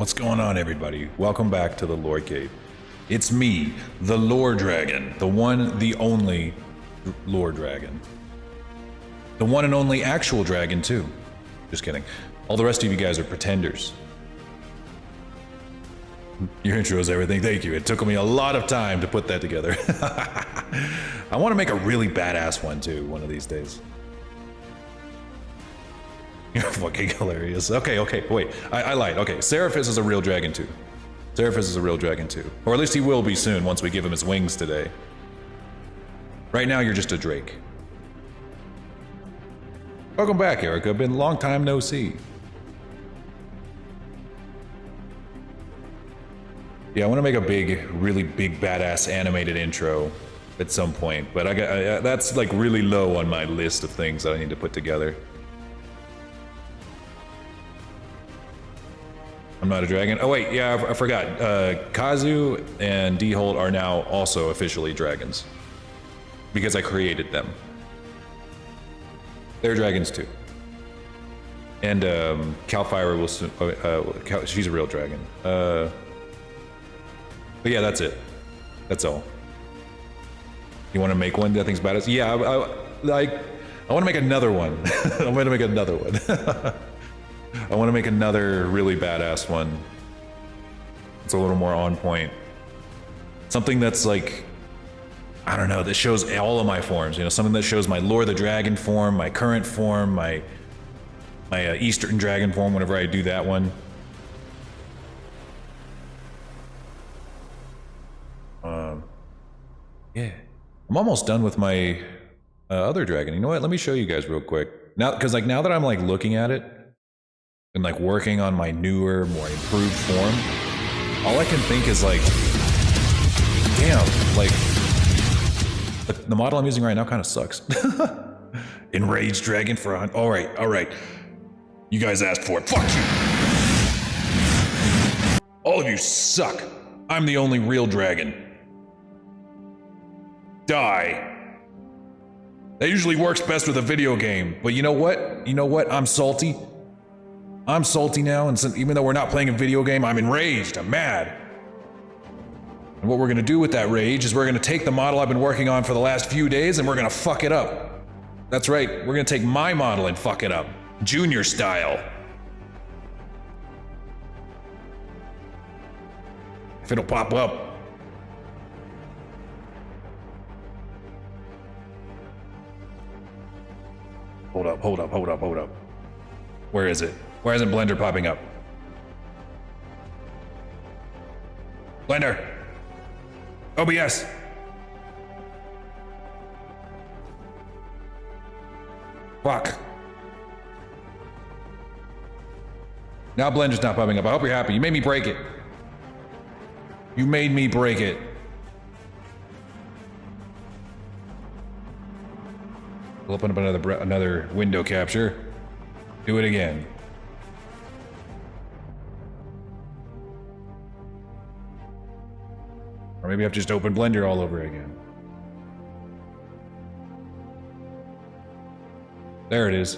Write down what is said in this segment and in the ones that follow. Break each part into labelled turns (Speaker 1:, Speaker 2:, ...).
Speaker 1: What's going on, everybody? Welcome back to the Lore Cave. It's me, the Lore Dragon, the one, the only Lore Dragon. The one and only actual dragon, too. Just kidding. All the rest of you guys are pretenders. Your intro is everything, thank you. It took me a lot of time to put that together. I want to make a really badass one, too, one of these days. You're fucking hilarious. Okay, wait. I lied. Okay, Seraphis is a real dragon too. Seraphis is a real dragon too. Or at least he will be soon once we give him his wings today. Right now, you're just a drake. Welcome back, Erica. Been a long time no see. Yeah, I want to make a really big, badass animated intro at some point. But that's like really low on my list of things that I need to put together. I'm not a dragon. Oh wait, yeah, I forgot. Kazu and D-Hold are now also officially dragons. Because I created them. They're dragons too. And Calfire will soon, she's a real dragon. But yeah, that's it. That's all. You want to make one that thinks badass? Yeah, I want to make another one. I'm going to make another one. I want to make another really badass one. It's a little more on point. Something that's like, I don't know, that shows all of my forms. You know, something that shows my Lore the Dragon form, my current form, my Eastern Dragon form whenever I do that one. Yeah. I'm almost done with my other dragon. You know what? Let me show you guys real quick. Now, because like now that I'm like looking at it, and like working on my newer, more improved form, all I can think is like, damn, like, the model I'm using right now kind of sucks. Enraged dragon for a all right. You guys asked for it, fuck you! All of you suck. I'm the only real dragon. Die. That usually works best with a video game, but you know what? I'm salty. I'm salty now, and even though we're not playing a video game, I'm enraged, I'm mad. And what we're gonna do with that rage is we're gonna take the model I've been working on for the last few days and we're gonna fuck it up. That's right, we're gonna take my model and fuck it up. Junior style. If it'll pop up. Hold up. Where is it? Why isn't Blender popping up? Blender! OBS! Fuck. Now Blender's not popping up. I hope you're happy. You made me break it. You made me break it. We'll open up another window capture. Do it again. Or maybe I've just opened Blender all over again. There it is.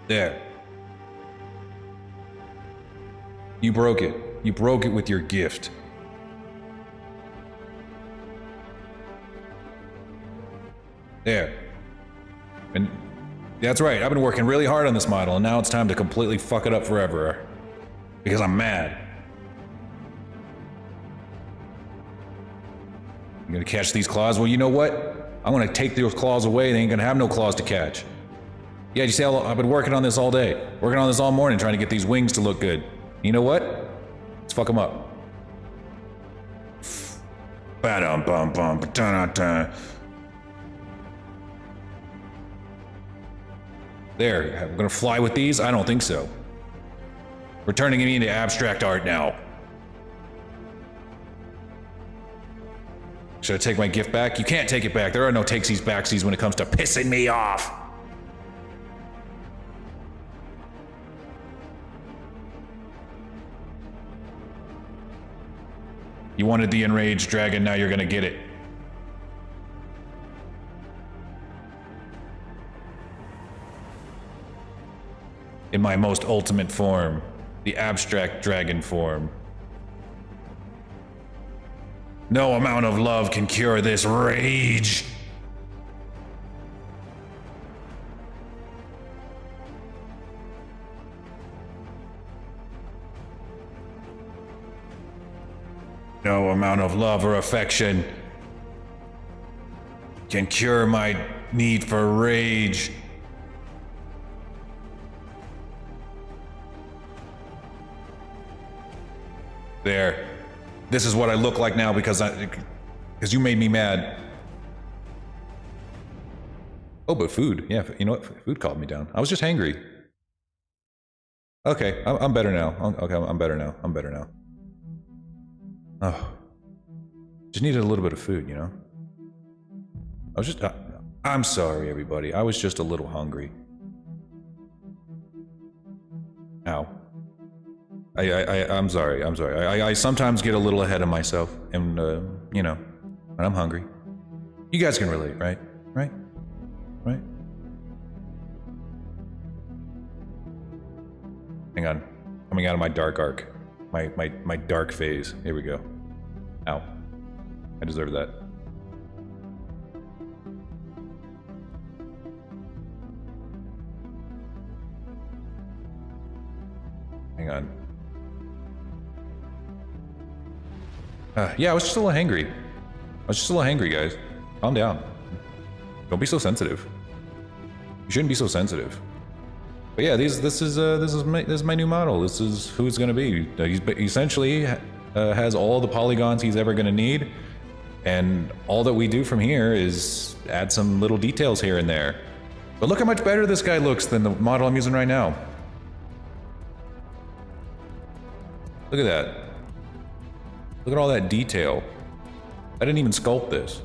Speaker 1: There. You broke it. You broke it with your gift. There. And that's right, I've been working really hard on this model, and now it's time to completely fuck it up forever. Because I'm mad. I'm gonna catch these claws? Well, you know what? I'm gonna take those claws away, they ain't gonna have no claws to catch. Yeah, you see how I've been working on this all day. Working on this all morning, trying to get these wings to look good. You know what? Let's fuck them up. There, we're gonna fly with these? I don't think so. We're turning me into abstract art now. Should I take my gift back? You can't take it back. There are no takesies backsies when it comes to pissing me off. You wanted the enraged dragon, now you're gonna get it. in my most ultimate form, the abstract dragon form. No amount of love can cure this rage. No amount of love or affection can cure my need for rage. There. This is what I look like now because you made me mad. Oh, but food. Yeah, you know what? Food calmed me down. I was just hangry. Okay, I'm better now. Okay, I'm better now. I'm better now. Oh. Just needed a little bit of food, you know? I was just... I'm sorry, everybody. I was just a little hungry. Ow. I'm sorry. I'm sorry. I sometimes get a little ahead of myself, and, you know, when I'm hungry. You guys can relate, right? Right? Right? Hang on. Coming out of my dark arc. My dark phase. Here we go. Ow. I deserve that. Hang on. Yeah, I was just a little hangry. Guys. Calm down. Don't be so sensitive. You shouldn't be so sensitive. But yeah, this is my new model. This is who it's gonna be. He's essentially has all the polygons he's ever gonna need, and all that we do from here is add some little details here and there. But look how much better this guy looks than the model I'm using right now. Look at that. Look at all that detail. I didn't even sculpt this.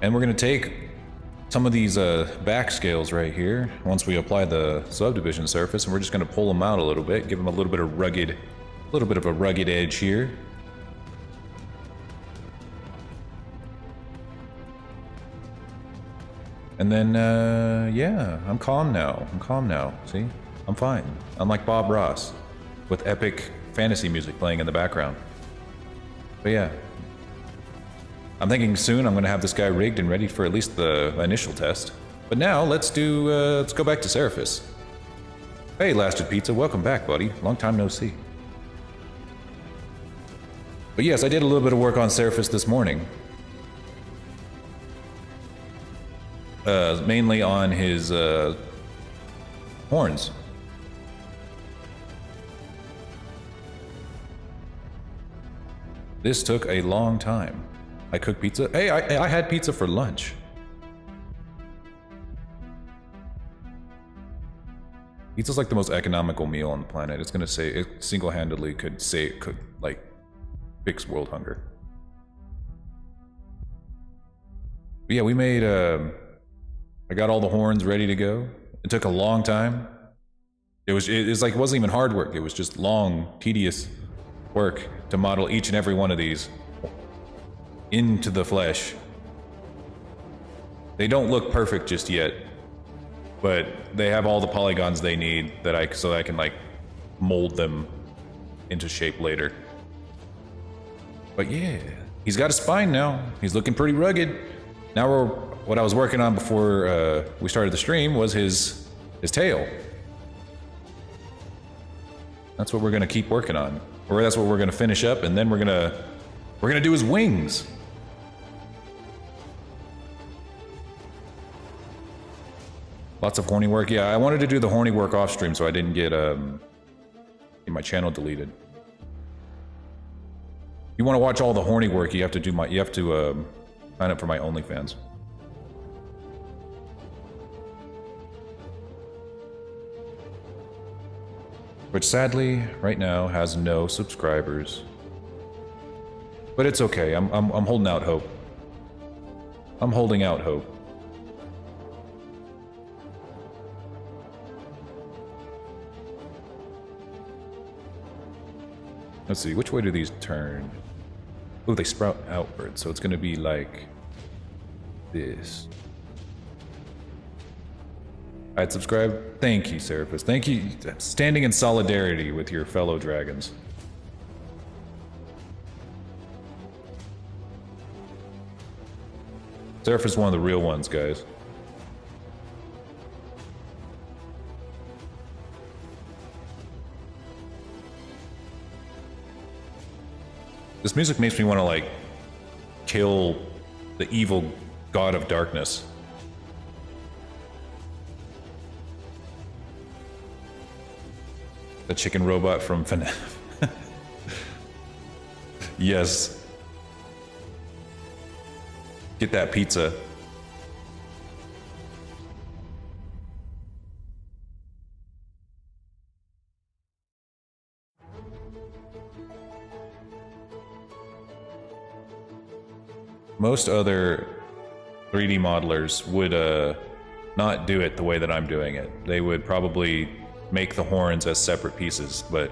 Speaker 1: And we're gonna take some of these back scales right here, once we apply the subdivision surface, and we're just gonna pull them out a little bit, give them a little bit of a rugged edge here. And then, yeah, I'm calm now, see? I'm fine. I'm like Bob Ross, with epic fantasy music playing in the background. But yeah. I'm thinking soon I'm gonna have this guy rigged and ready for at least the initial test. But now, let's go back to Seraphis. Hey, Lasted Pizza, welcome back, buddy. Long time no see. But yes, I did a little bit of work on Seraphis this morning. Mainly on his, horns. This took a long time. I cooked pizza. Hey, I had pizza for lunch. Pizza's like the most economical meal on the planet. It's gonna say it single-handedly could like fix world hunger. But yeah, we made. I got all the horns ready to go. It took a long time. It's like it wasn't even hard work. It was just long, tedious work to model each and every one of these into the flesh. They don't look perfect just yet, but they have all the polygons they need so I can like mold them into shape later. But yeah, he's got a spine now. He's looking pretty rugged. Now what I was working on before we started the stream was his tail. That's what we're gonna keep working on. Or that's what we're gonna finish up, and then we're gonna do his wings. Lots of horny work. Yeah, I wanted to do the horny work off stream, so I didn't get my channel deleted. If you want to watch all the horny work, you have to sign up for my OnlyFans. Which sadly, right now, has no subscribers. But it's okay. I'm holding out hope. I'm holding out hope. Let's see, which way do these turn? Oh, they sprout outward, so it's gonna be like this. Alright, subscribe. Thank you, Seraphis. Thank you. Standing in solidarity with your fellow dragons. Seraphis is one of the real ones, guys. This music makes me want to, like, kill the evil god of darkness. The chicken robot from FNAF. Yes. Get that pizza. Most other 3D modelers would not do it the way that I'm doing it. They would probably make the horns as separate pieces, but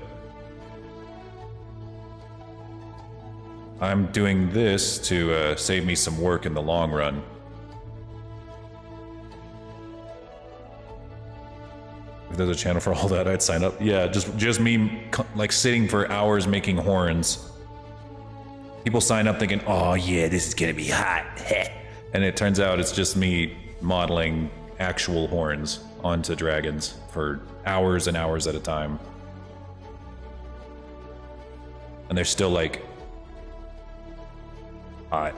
Speaker 1: I'm doing this to save me some work in the long run. If there's a channel for all that, I'd sign up. Yeah, just me like sitting for hours making horns. People sign up thinking, oh yeah, this is gonna be hot. And it turns out it's just me modeling actual horns onto dragons for hours and hours at a time. And they're still like hot.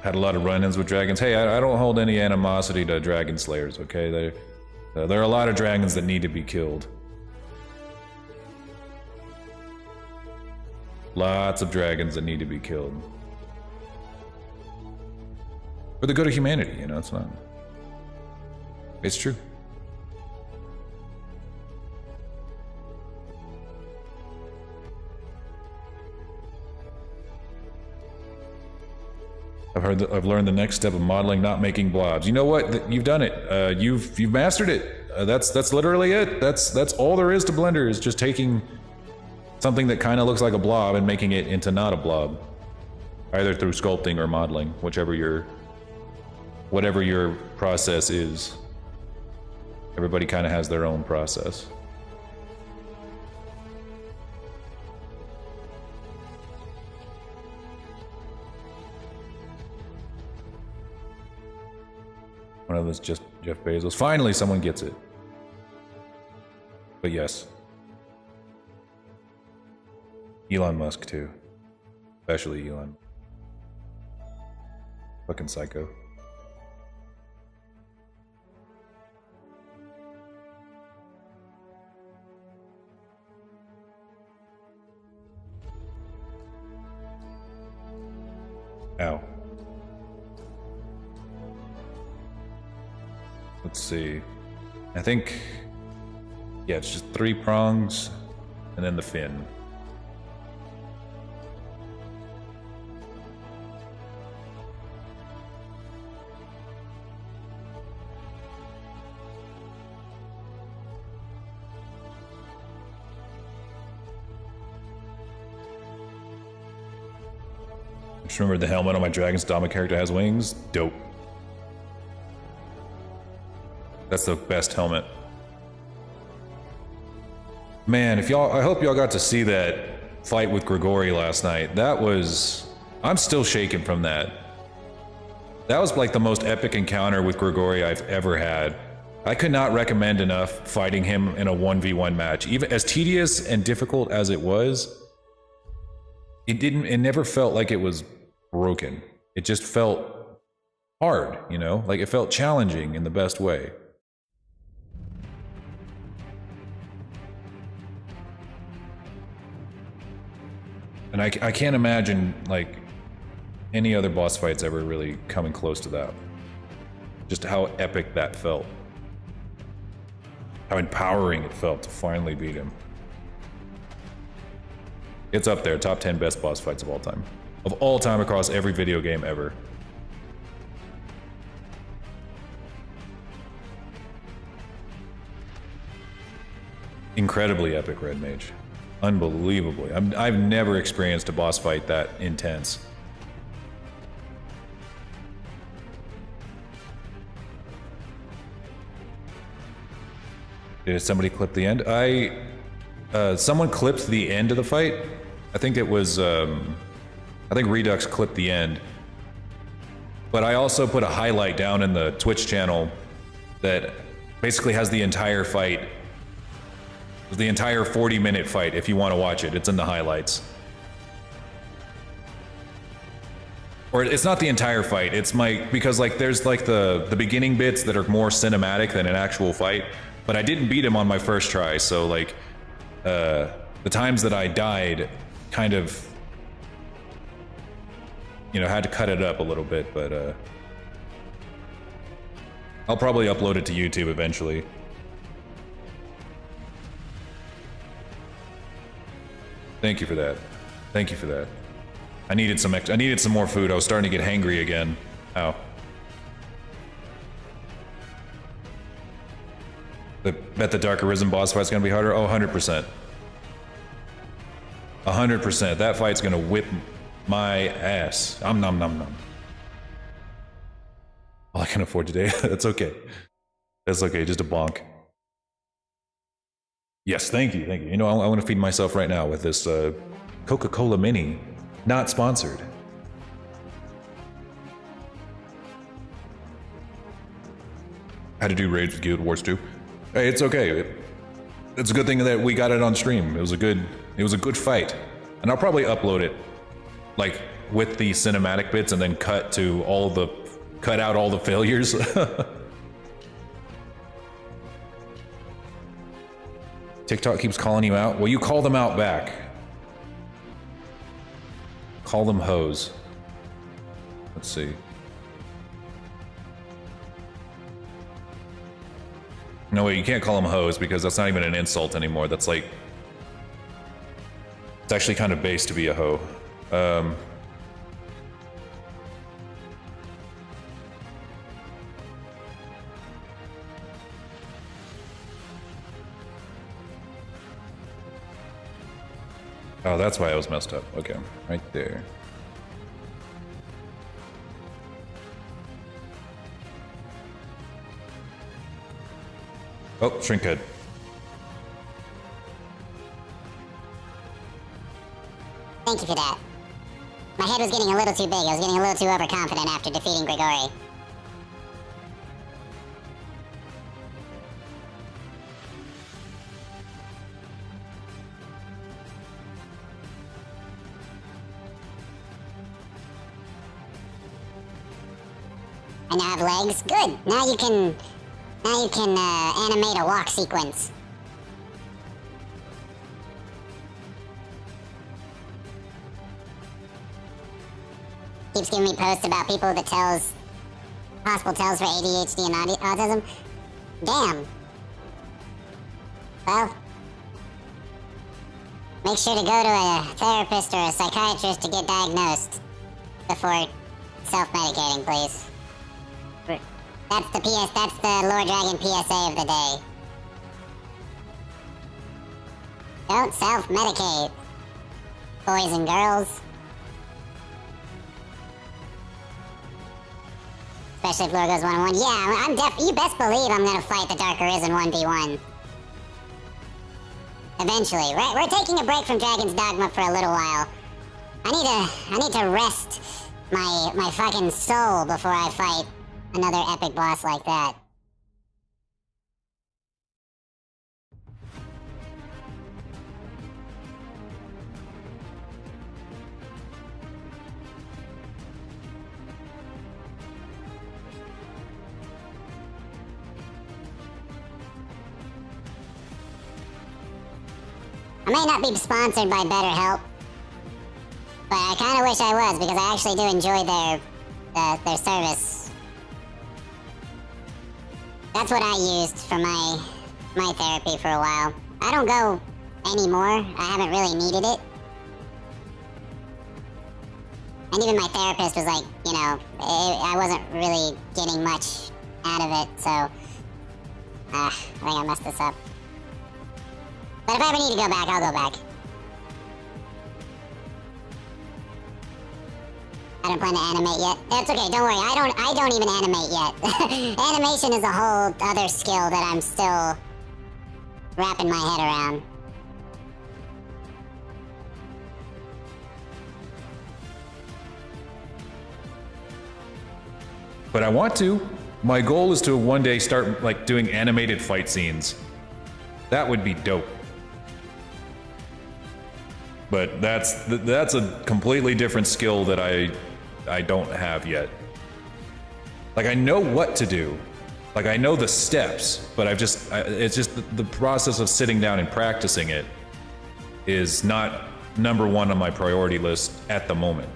Speaker 1: Had a lot of run-ins with dragons. Hey, I don't hold any animosity to dragon slayers, okay? There are a lot of dragons that need to be killed. Lots of dragons that need to be killed. For the good of humanity, you know, it's not... It's true. I've learned the next step of modeling, not making blobs. You know what? You've done it. You've mastered it. That's literally it. That's all there is to Blender, is just taking something that kind of looks like a blob and making it into not a blob, either through sculpting or modeling, whatever your process is. Everybody kind of has their own process. One of those just Jeff Bezos. Finally, someone gets it. But yes. Elon Musk, too. Especially Elon. Fucking psycho. Ow. Let's see. I think... Yeah, it's just 3 prongs, and then the fin. Just remember the helmet on my Dragon's Dama character has wings? Dope. That's the best helmet. Man, I hope y'all got to see that fight with Grigori last night. That was... I'm still shaken from that. That was like the most epic encounter with Grigori I've ever had. I could not recommend enough fighting him in a 1v1 match. Even as tedious and difficult as it was, it never felt like it was broken. It just felt hard, you know? Like it felt challenging in the best way. And I can't imagine, like, any other boss fights ever really coming close to that. Just how epic that felt. How empowering it felt to finally beat him. It's up there, top 10 best boss fights of all time. Of all time across every video game ever. incredibly epic red mage. Unbelievably. I've never experienced a boss fight that intense. Did somebody clip the end? Someone clipped the end of the fight. I think it was, I think Redux clipped the end. But I also put a highlight down in the Twitch channel that basically has the entire fight. The entire 40-minute fight, if you want to watch it. It's in the highlights. Or it's not the entire fight, it's because like there's like the beginning bits that are more cinematic than an actual fight. But I didn't beat him on my first try, so like, the times that I died kind of, you know, had to cut it up a little bit, but I'll probably upload it to YouTube eventually. Thank you for that. Thank you for that. I needed some more food. I was starting to get hangry again. Ow. Bet the Dark Arisen boss fight's gonna be harder? Oh, 100%. 100%. That fight's gonna whip my ass. Nom nom nom nom. All I can afford today. That's okay. That's okay, just a bonk. Yes, thank you, thank you. You know, I want to feed myself right now with this Coca-Cola Mini. Not sponsored. Had to do raids with Guild Wars 2. Hey, it's okay. It's a good thing that we got it on stream. It was a good fight. And I'll probably upload it like with the cinematic bits and then cut out all the failures. TikTok keeps calling you out. Well, you call them out back. Call them hoes. Let's see. No, wait, you can't call them hoes because that's not even an insult anymore. That's like... It's actually kind of base to be a hoe. Oh, that's why I was messed up. Okay, right there. Oh, shrink head.
Speaker 2: Thank you for that. My head was getting a little too big. I was getting a little too overconfident after defeating Grigori. I now have legs. Good. Now you can animate a walk sequence. Keeps giving me posts about people that possible tells for ADHD and autism. Damn. Well, make sure to go to a therapist or a psychiatrist to get diagnosed before self-medicating, please. That's the Lord Dragon PSA of the day. Don't self-medicate, boys and girls. Especially if Lure goes 1-on-1. Yeah, you best believe I'm gonna fight the Dark Arisen 1v1. Eventually. We're taking a break from Dragon's Dogma for a little while. I need to rest my fucking soul before I fight another epic boss like that. I may not be sponsored by BetterHelp, but I kind of wish I was because I actually do enjoy their service. That's what I used for my therapy for a while. I don't go anymore. I haven't really needed it. And even my therapist was like, you know, I wasn't really getting much out of it, so I think I messed this up. But if I ever need to go back, I'll go back. I don't plan to animate yet. That's okay, don't worry. I don't even animate yet. Animation is a whole other skill that I'm still wrapping my head around.
Speaker 1: But I want to. My goal is to one day start like doing animated fight scenes. That would be dope. But that's a completely different skill that I don't have yet. Like I know what to do. Like I know the steps, but it's just the process of sitting down and practicing it is not number one on my priority list at the moment.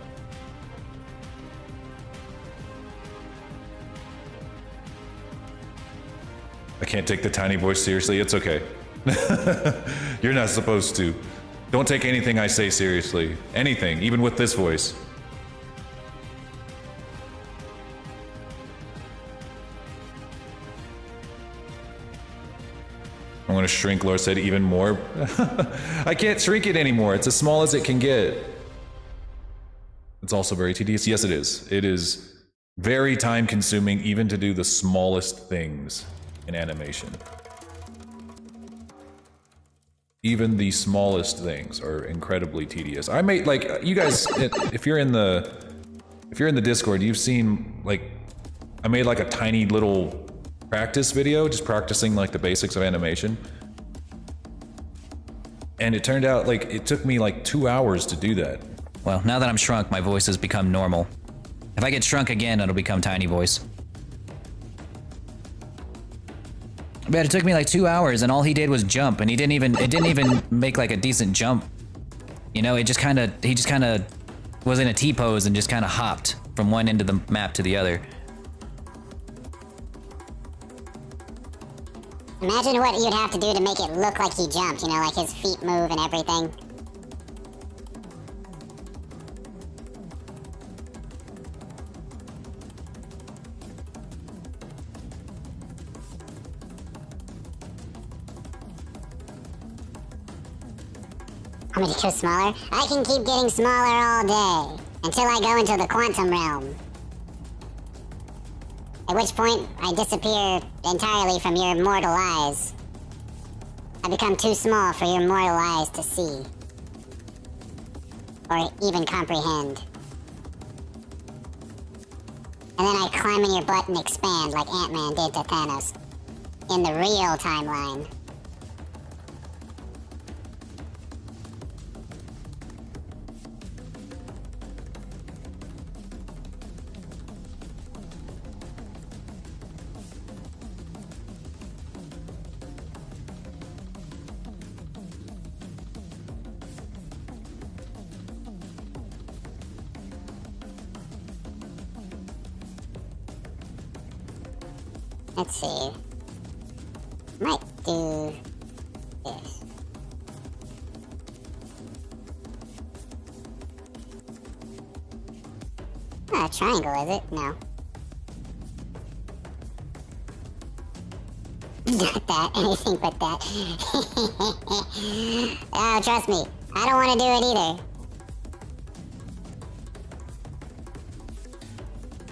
Speaker 1: I can't take the tiny voice seriously. It's okay. You're not supposed to. Don't take anything I say seriously. Anything, even with this voice. I'm gonna shrink, Laura said, even more. I can't shrink it anymore. It's as small as it can get. It's also very tedious. Yes, it is. It is very time consuming even to do the smallest things in animation. Even the smallest things are incredibly tedious. I made like you guys, if you're in the Discord, you've seen like I made like a tiny little practice video, just practicing like the basics of animation. And it turned out like it took me like 2 hours to do that.
Speaker 3: Well, now that I'm shrunk, my voice has become normal. If I get shrunk again, it'll become tiny voice. But it took me like 2 hours, and all he did was jump, and it didn't even make like a decent jump. You know, he just kind of was in a T-pose and just kind of hopped from one end of the map to the other.
Speaker 2: Imagine what you'd have to do to make it look like he jumped, you know, like his feet move and everything. Want me to go smaller? I can keep getting smaller all day, until I go into the quantum realm. At which point, I disappear entirely from your mortal eyes. I become too small for your mortal eyes to see. Or even comprehend. And then I climb in your butt and expand like Ant-Man did to Thanos. In the real timeline. Let's see. Might do this. Not a triangle, is it? No. Not that. Anything but that. Oh, trust me. I don't want to do it either.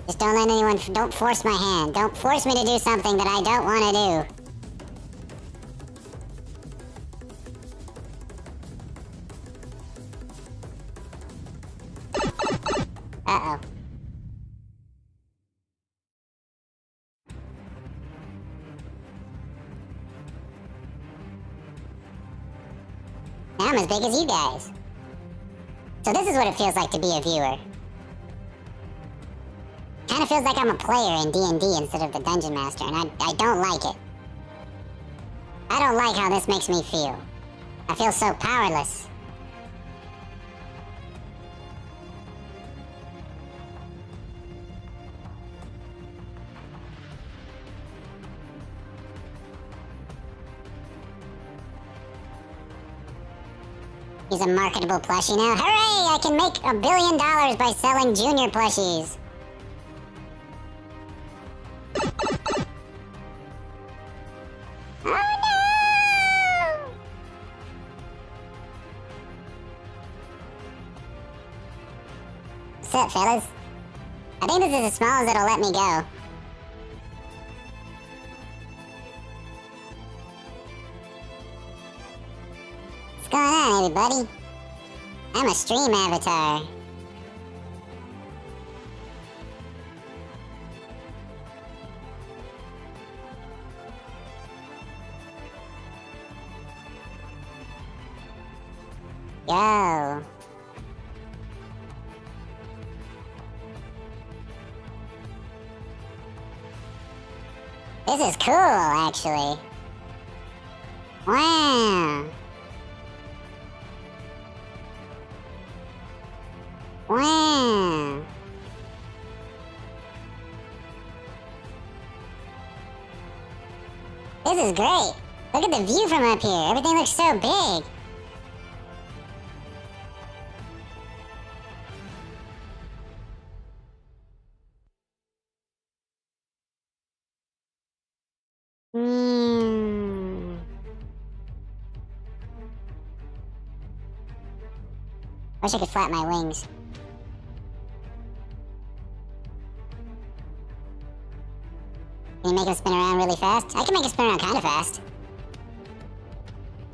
Speaker 2: Just don't let anyone, don't force my hand. Don't force me to do something that I don't want to do. Uh-oh. Now I'm as big as you guys. So this is what it feels like to be a viewer. Kind of feels like I'm a player in D&D instead of the Dungeon Master, and I don't like it. I don't like how this makes me feel. I feel so powerless. He's a marketable plushie now. Hooray! I can make $1 billion by selling junior plushies. Oh no! What's up, fellas? I think this is as small as it'll let me go. What's going on, everybody? I'm a stream avatar. Yo. This is cool, actually. Wow. Wow. This is great. Look at the view from up here. Everything looks so big. Wish I could flap my wings. Can you make them spin around really fast? I can make it spin around kind of fast.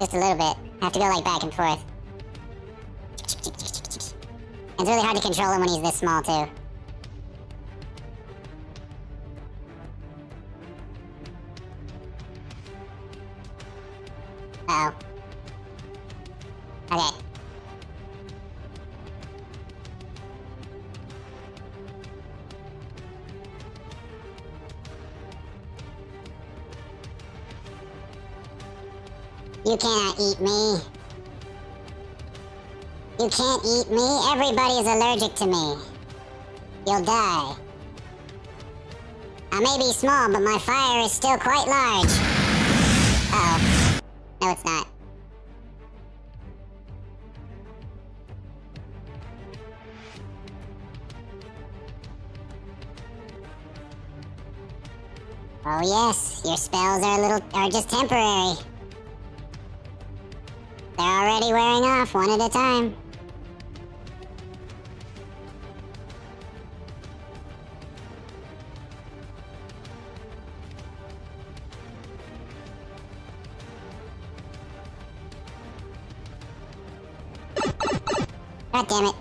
Speaker 2: Just a little bit. Have to go like back and forth. It's really hard to control him when he's this small too. Uh-oh. Okay. You cannot eat me. You can't eat me. Everybody is allergic to me. You'll die. I may be small, but my fire is still quite large. Uh-oh. No, it's not. Oh yes, your spells are just temporary. They're already wearing off one at a time. God damn it.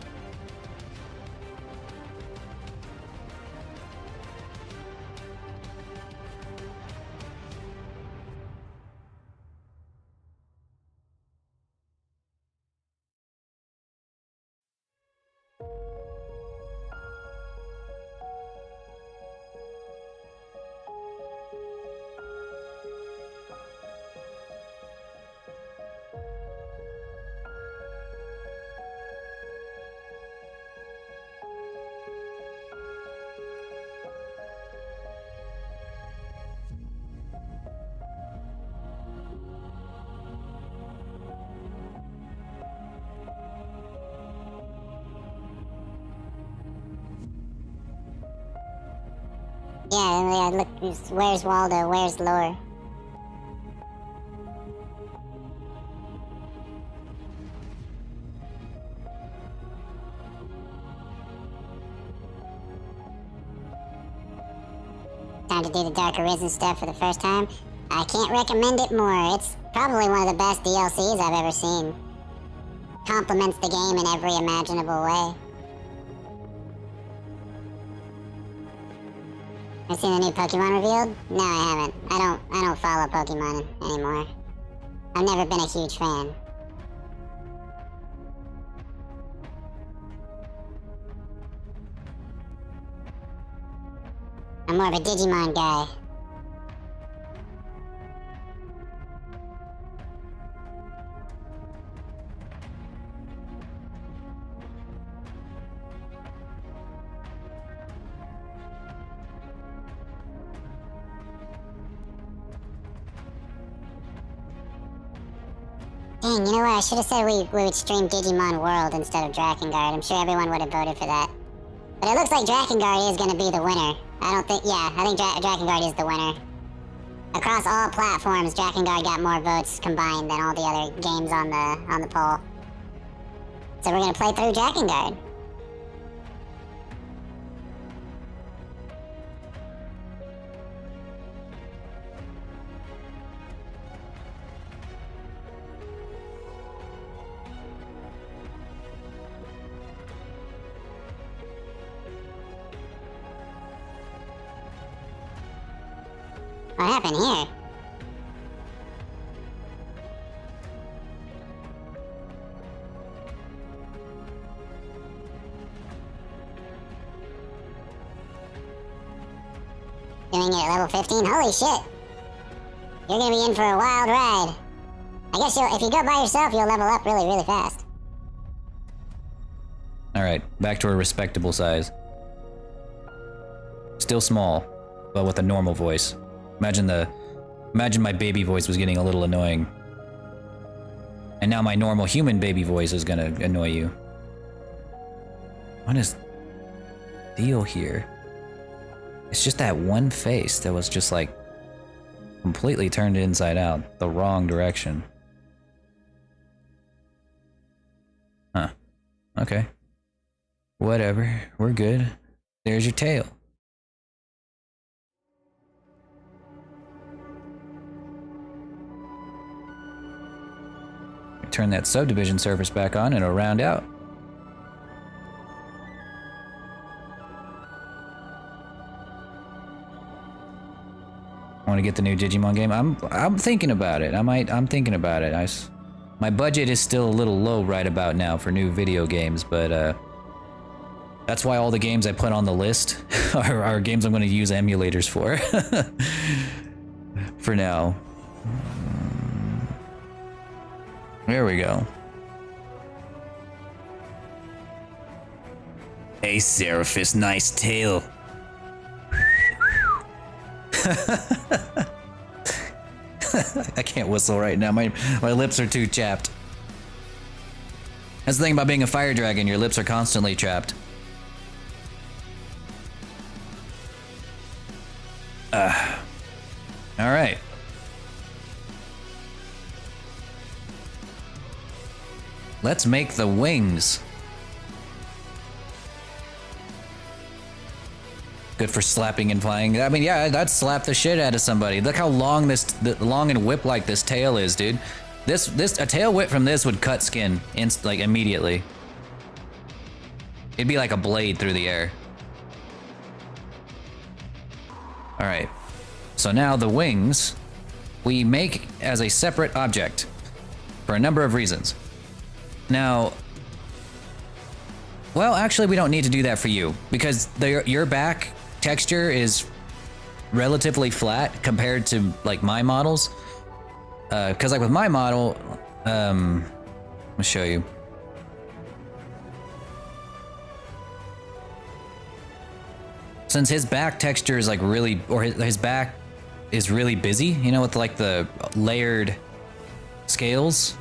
Speaker 2: Yeah, look, where's Waldo? Where's Lore? Time to do the Dark Arisen stuff for the first time. I can't recommend it more. It's probably one of the best DLCs I've ever seen. Complements the game in every imaginable way. Have you seen the new Pokemon revealed? No, I haven't. I don't follow Pokemon anymore. I've never been a huge fan. I'm more of a Digimon guy. Dang, you know what? I should have said we would stream Digimon World instead of Drakengard. I'm sure everyone would have voted for that. But it looks like Drakengard is going to be the winner. I think Drakengard is the winner. Across all platforms, Drakengard got more votes combined than all the other games on the poll. So we're going to play through Drakengard. What happened here? Doing it at level 15? Holy shit! You're gonna be in for a wild ride. I guess if you go by yourself, you'll level up really, really fast.
Speaker 3: Alright, back to a respectable size. Still small, but with a normal voice. Imagine my baby voice was getting a little annoying. And now my normal human baby voice is gonna annoy you. What is the deal here? It's just that one face that was just like completely turned inside out, the wrong direction. Huh. Okay. Whatever. We're good. There's your tail. Turn that subdivision surface back on and it'll round out. Want to get the new Digimon game? I'm thinking about it. I'm thinking about it. My budget is still a little low right about now for new video games, but that's why all the games I put on the list are games I'm going to use emulators for. For now. There we go. Hey, Seraphis, nice tail. I can't whistle right now. My lips are too chapped. That's the thing about being a fire dragon. Your lips are constantly chapped. All right. Let's make the wings. Good for slapping and flying. I mean, yeah, I'd slap the shit out of somebody. Look how long long and whip-like this tail is, dude. A tail whip from this would cut skin like immediately. It'd be like a blade through the air. All right. So now the wings we make as a separate object for a number of reasons. Now, well, actually, we don't need to do that for you because your back texture is relatively flat compared to like my models. Because like with my model, let me show you. Since his back texture is like really, or his back is really busy, you know, with like the layered scales.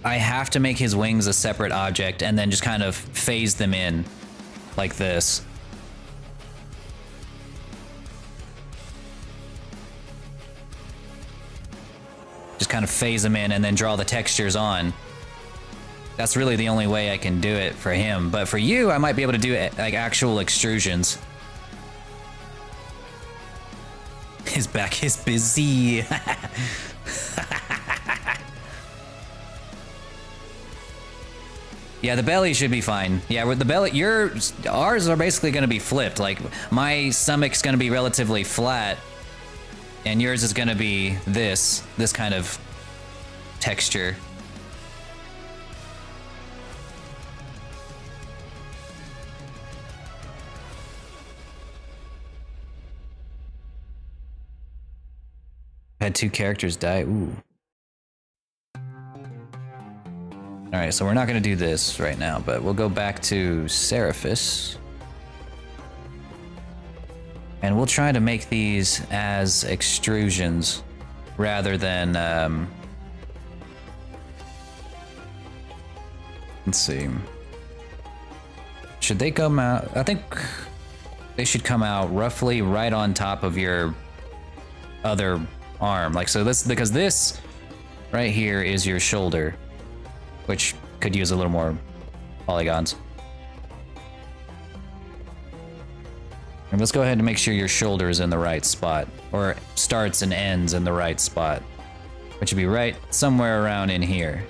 Speaker 3: I have to make his wings a separate object and then just kind of phase them in like this. Just kind of phase them in and then draw the textures on. That's really the only way I can do it for him. But for you, I might be able to do it like actual extrusions. His back is busy. Yeah, the belly should be fine. Yeah, with the belly, ours are basically going to be flipped. Like, my stomach's going to be relatively flat, and yours is going to be this kind of texture. Had 2 characters die. Ooh. All right, so we're not going to do this right now, but we'll go back to Seraphis. And we'll try to make these as extrusions rather than, let's see. Should they come out? I think they should come out roughly right on top of your other arm. Like, so this, because this right here is your shoulder, which could use a little more polygons. And let's go ahead and make sure your shoulder is in the right spot, or starts and ends in the right spot, which would be right somewhere around in here.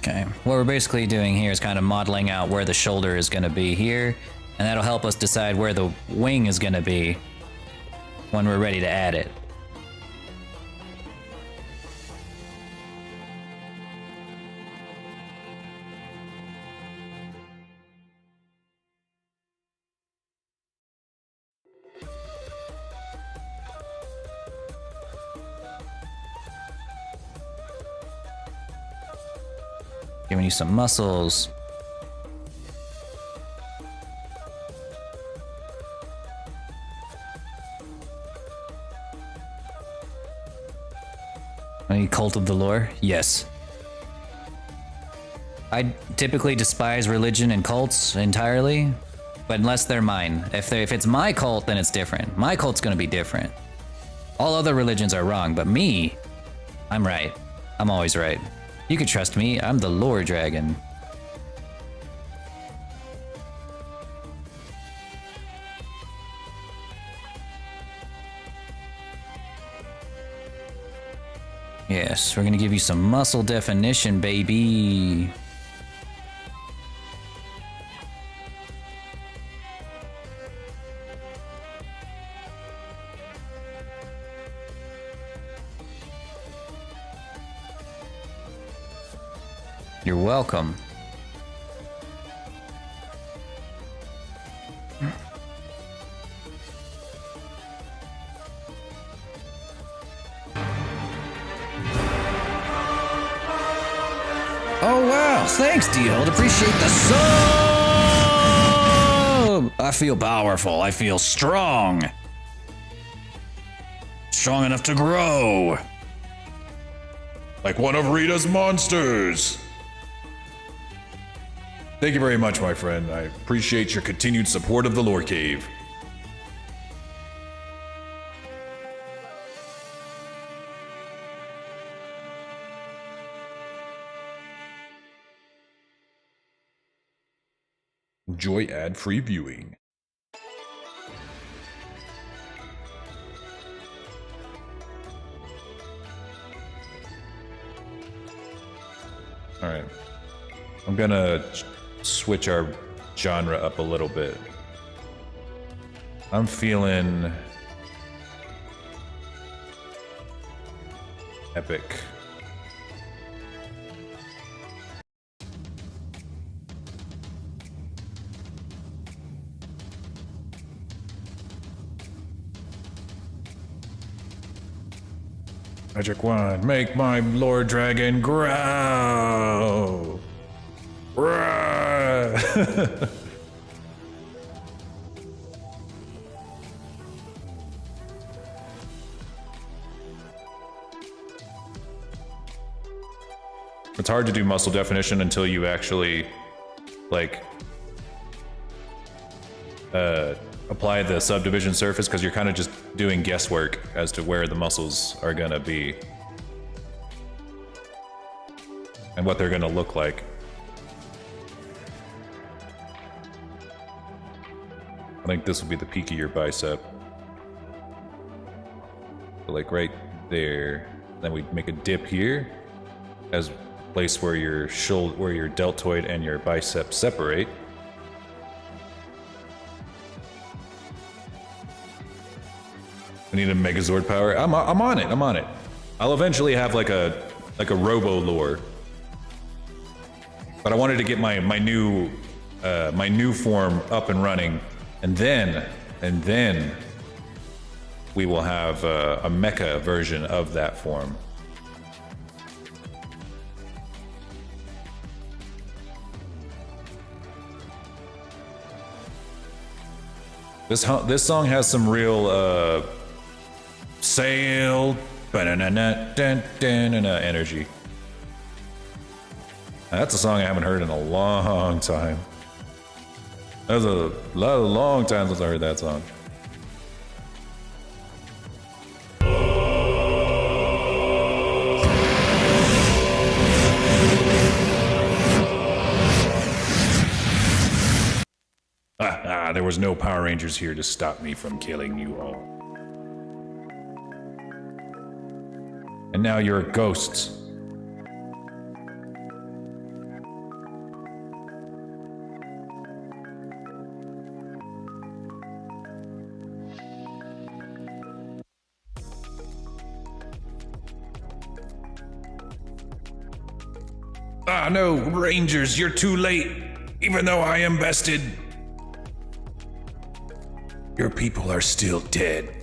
Speaker 3: Okay, what we're basically doing here is kind of modeling out where the shoulder is going to be here, and that'll help us decide where the wing is going to be when we're ready to add it. Giving you some muscles. Any cult of the lore? Yes. I typically despise religion and cults entirely, but unless they're mine. If it's my cult, then it's different. My cult's gonna be different. All other religions are wrong, but me, I'm right. I'm always right. You can trust me, I'm the lore dragon. Yes, we're gonna give you some muscle definition, baby. You're welcome. Oh wow, thanks D-Hold, appreciate the sub! I feel powerful, I feel strong. Strong enough to grow.
Speaker 1: Like one of Rita's monsters. Thank you very much, my friend. I appreciate your continued support of the Lore Cave. Enjoy ad-free viewing. All right. I'm gonna switch our genre up a little bit. I'm feeling epic. Magic wand, make my Lord Dragon grow. It's hard to do muscle definition until you actually, like, apply the subdivision surface, because you're kind of just doing guesswork as to where the muscles are gonna be and what they're gonna look like. I think this will be the peak of your bicep. So like right there. Then we make a dip here as place where your shoulder, where your deltoid and your bicep separate. We need a Megazord power. I'm on it. I'm on it. I'll eventually have like a Robo lore, but I wanted to get my new form up and running, and then we will have a mecha version of that form. This song has some real sail energy. That's a song I haven't heard in a long time. That was a long time since I heard that song. There was no Power Rangers here to stop me from killing you all. And now you're ghosts. Ah, no, Rangers, you're too late. Even though I am bested. Your people are still dead.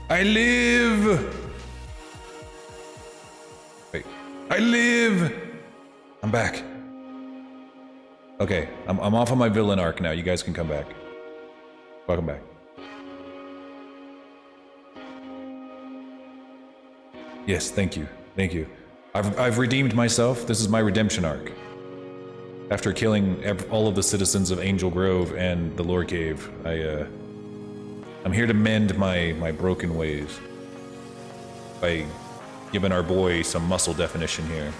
Speaker 1: I live! Wait. I live! I'm back. Okay, I'm off on my villain arc now. You guys can come back. Welcome back. Yes, thank you. Thank you. I've redeemed myself. This is my redemption arc. After killing all of the citizens of Angel Grove and the Lore Cave, I'm here to mend my broken ways by giving our boy some muscle definition here.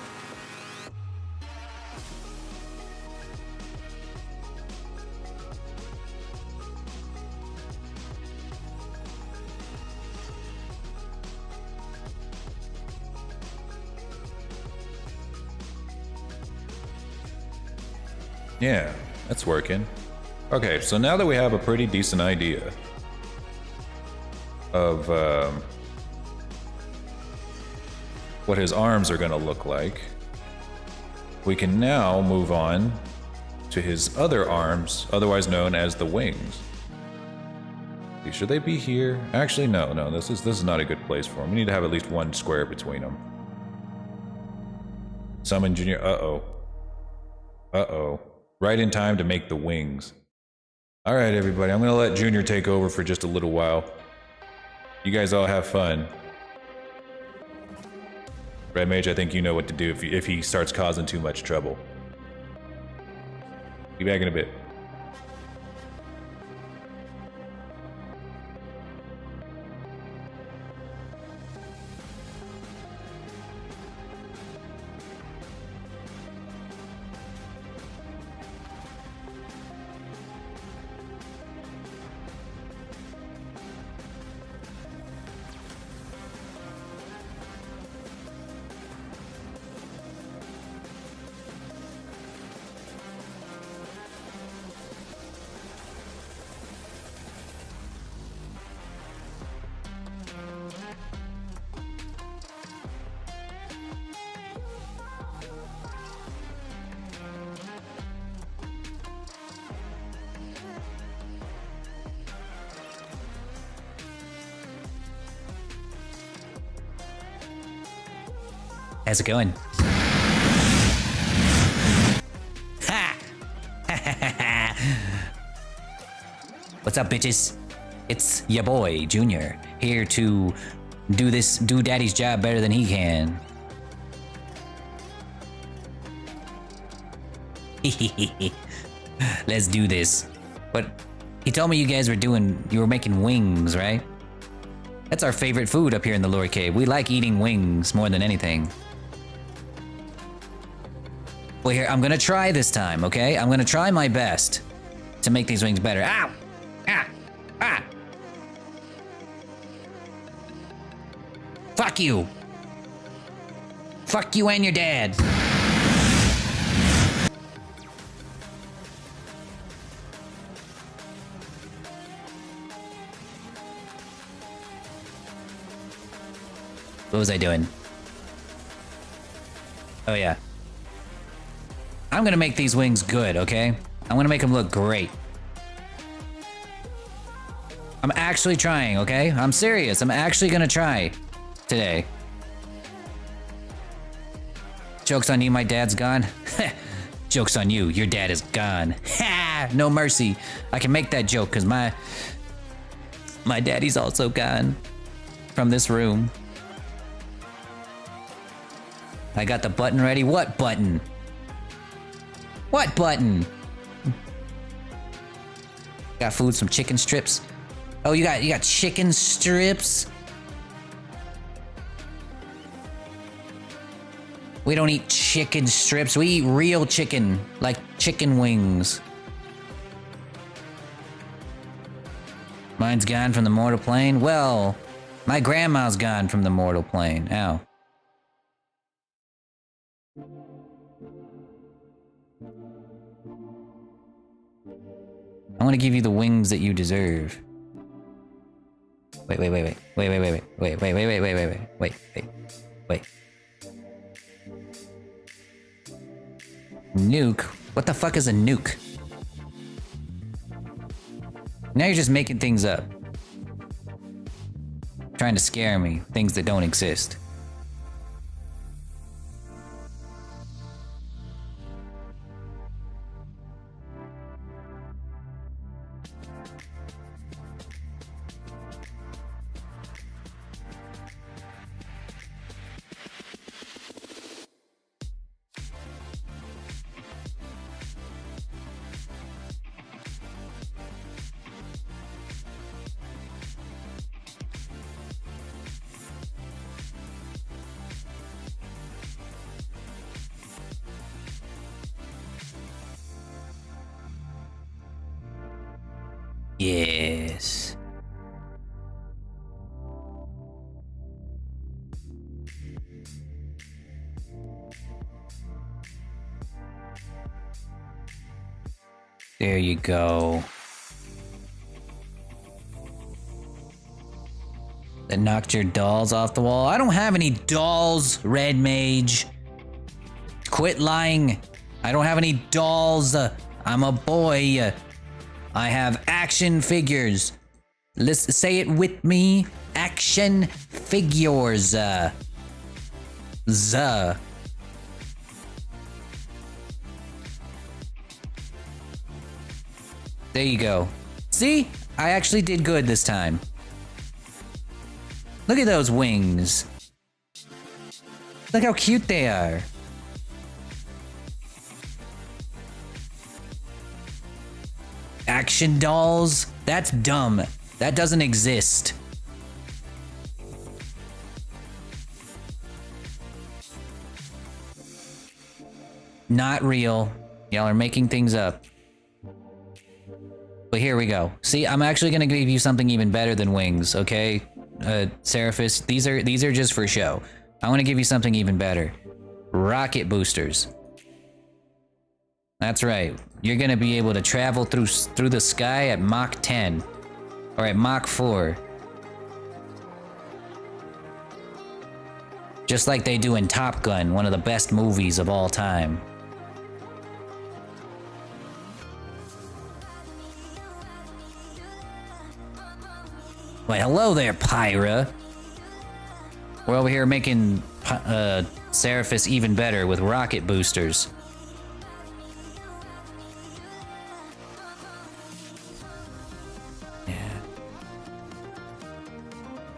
Speaker 1: Yeah, that's working. Okay, so now that we have a pretty decent idea of what his arms are gonna look like, we can now move on to his other arms, otherwise known as the wings. Should they be here? Actually, no, this is not a good place for him. We need to have at least one square between them. Summon Junior. Uh-oh. Right in time to make the wings. Alright, everybody, I'm gonna let Junior take over for just a little while. You guys all have fun. Red Mage, I think you know what to do if he starts causing too much trouble. Be back in a bit.
Speaker 3: How's it going? Ha! What's up, bitches? It's ya boy, Junior, here to do Daddy's job better than he can. Let's do this. But he told me you guys were making wings, right? That's our favorite food up here in the Lore Cave. We like eating wings more than anything. Well, here, I'm gonna try this time, okay? I'm gonna try my best to make these wings better. Ow! Ah! Ah! Fuck you! Fuck you and your dad! What was I doing? Oh yeah. I'm gonna make these wings good, okay? I'm gonna make them look great. I'm actually trying, okay? I'm serious. I'm actually gonna try today. Joke's on you, my dad's gone. Joke's on you, your dad is gone. Ha! No mercy. I can make that joke because my daddy's also gone from this room. I got the button ready. What button? What button? Got food, some chicken strips. Oh, you got chicken strips? We don't eat chicken strips. We eat real chicken, like chicken wings. Mine's gone from the mortal plane. Well, my grandma's gone from the mortal plane. Ow. I want to give you the wings that you deserve. Wait. Nuke? What the fuck is a nuke? Now you're just making things up. Trying to scare me. Things that don't exist. Yes. There you go. That knocked your dolls off the wall. I don't have any dolls, Red Mage. Quit lying. I don't have any dolls. I'm a boy. I have action figures. Let's say it with me. Action figures. There you go. See? I actually did good this time. Look at those wings. Look how cute they are. Action dolls? That's dumb. That doesn't exist. Not real. Y'all are making things up. But here we go. See, I'm actually gonna give you something even better than wings, okay? Seraphis, these are just for show. I wanna give you something even better. Rocket boosters. That's right. You're gonna be able to travel through the sky at Mach 10. Or at Mach 4. Just like they do in Top Gun, one of the best movies of all time. Why, hello there, Pyra. We're over here making Seraphis even better with rocket boosters.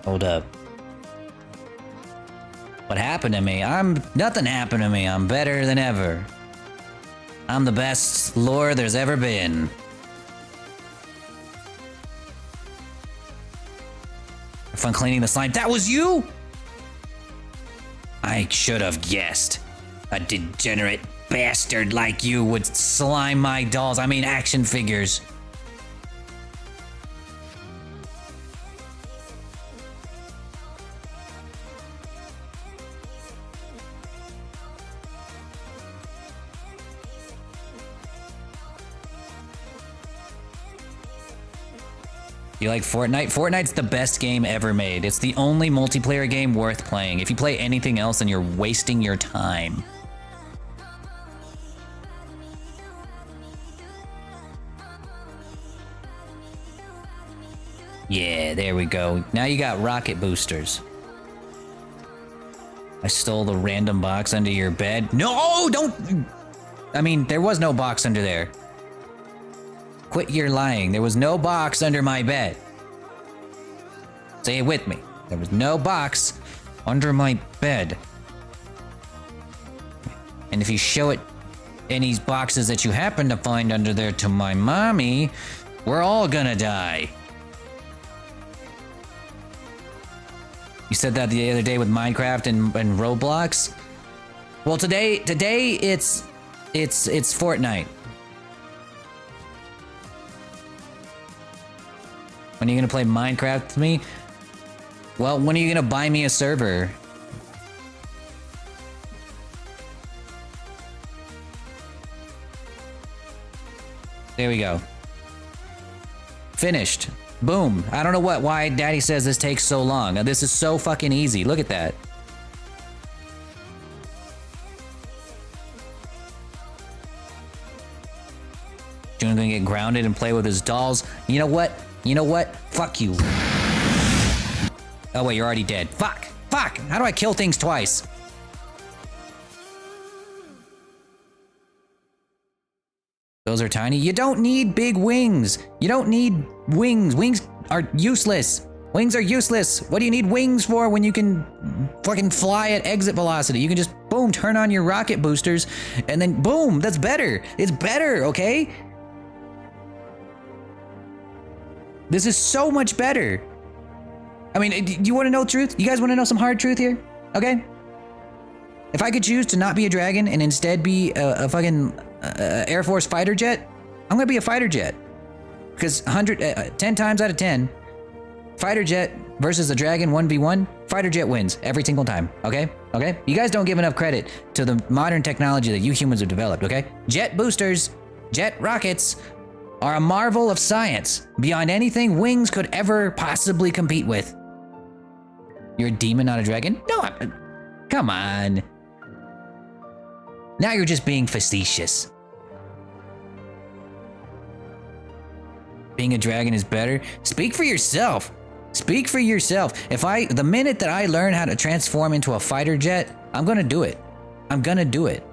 Speaker 3: Hold up. What happened to me? Nothing happened to me. I'm better than ever. I'm the best lore there's ever been. Fun cleaning the slime. That was you? I should have guessed. A degenerate bastard like you would slime my dolls. I mean action figures. You like Fortnite? Fortnite's the best game ever made. It's the only multiplayer game worth playing. If you play anything else, then you're wasting your time. Yeah, there we go. Now you got rocket boosters. I stole the random box under your bed. No, don't! I mean, there was no box under there. Quit your lying. There was no box under my bed. Say it with me. There was no box under my bed. And if you show it any boxes that you happen to find under there to my mommy, we're all gonna die. You said that the other day with Minecraft and Roblox. Well, today it's Fortnite. When are you gonna play Minecraft with me? Well, when are you gonna buy me a server? There we go. Finished. Boom. I don't know why Daddy says this takes so long. This is so fucking easy. Look at that. June's gonna get grounded and play with his dolls. You know what? You know what? Fuck you. Oh wait, you're already dead. Fuck! Fuck! How do I kill things twice? Those are tiny. You don't need big wings. You don't need wings. Wings are useless. Wings are useless. What do you need wings for when you can fucking fly at exit velocity? You can just, boom, turn on your rocket boosters, and then boom, that's better. It's better, okay? This is so much better. I mean, do you want to know truth? You guys want to know some hard truth here? Okay? If I could choose to not be a dragon and instead be a fucking Air Force fighter jet, I'm gonna be a fighter jet. Because 10 times out of 10, fighter jet versus a dragon 1v1, fighter jet wins every single time, okay? Okay? You guys don't give enough credit to the modern technology that you humans have developed, okay? Jet boosters, jet rockets are a marvel of science beyond anything wings could ever possibly compete with. You're a demon, not a dragon? No, come on. Now you're just being facetious. Being a dragon is better? Speak for yourself. Speak for yourself. The minute that I learn how to transform into a fighter jet, I'm gonna do it. I'm gonna do it.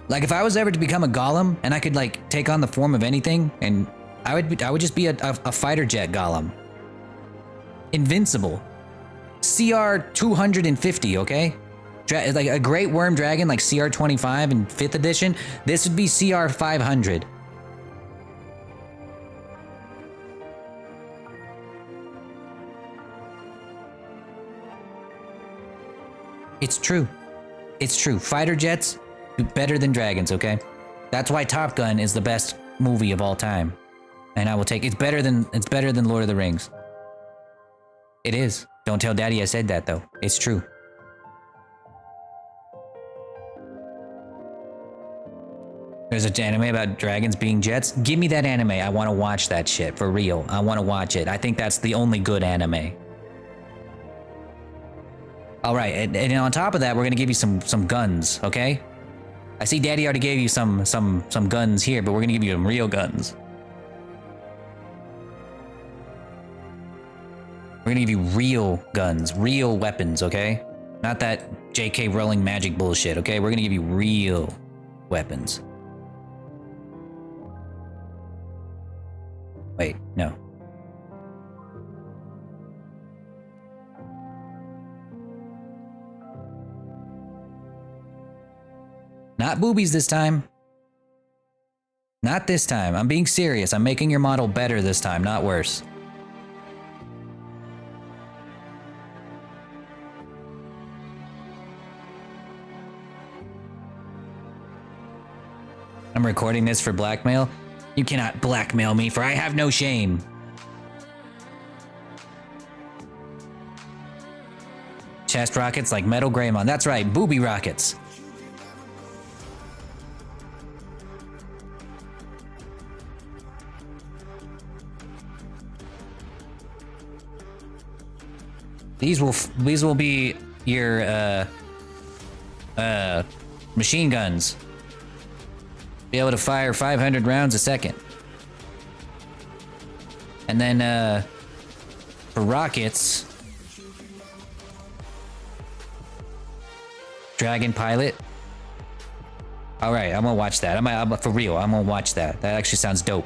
Speaker 3: Like if I was ever to become a golem and I could like take on the form of anything, and I would just be a fighter jet golem. Invincible. CR 250, okay? Like a great worm dragon like CR 25 in 5th edition, this would be CR 500. It's true. It's true. Fighter jets do better than dragons, okay? That's why Top Gun is the best movie of all time. And I will take it's better than Lord of the Rings. It is. Don't tell Daddy I said that though. It's true. There's an anime about dragons being jets. Give me that anime. I want to watch that shit for real. I want to watch it. I think that's the only good anime. All right, and on top of that, we're gonna give you some guns, okay? I see Daddy already gave you some guns here, but we're gonna give you some real guns. We're gonna give you real guns, real weapons, okay? Not that J.K. Rowling magic bullshit, okay? We're gonna give you real weapons. Wait, no. Not boobies this time. Not this time. I'm being serious. I'm making your model better this time, not worse. I'm recording this for blackmail. You cannot blackmail me, for I have no shame. Chest rockets like Metal Greymon. That's right, booby rockets. These will be your machine guns. Be able to fire 500 rounds a second. And then for rockets, Dragon Pilot. All right, I'm gonna watch that. I'm for real. I'm gonna watch that. That actually sounds dope.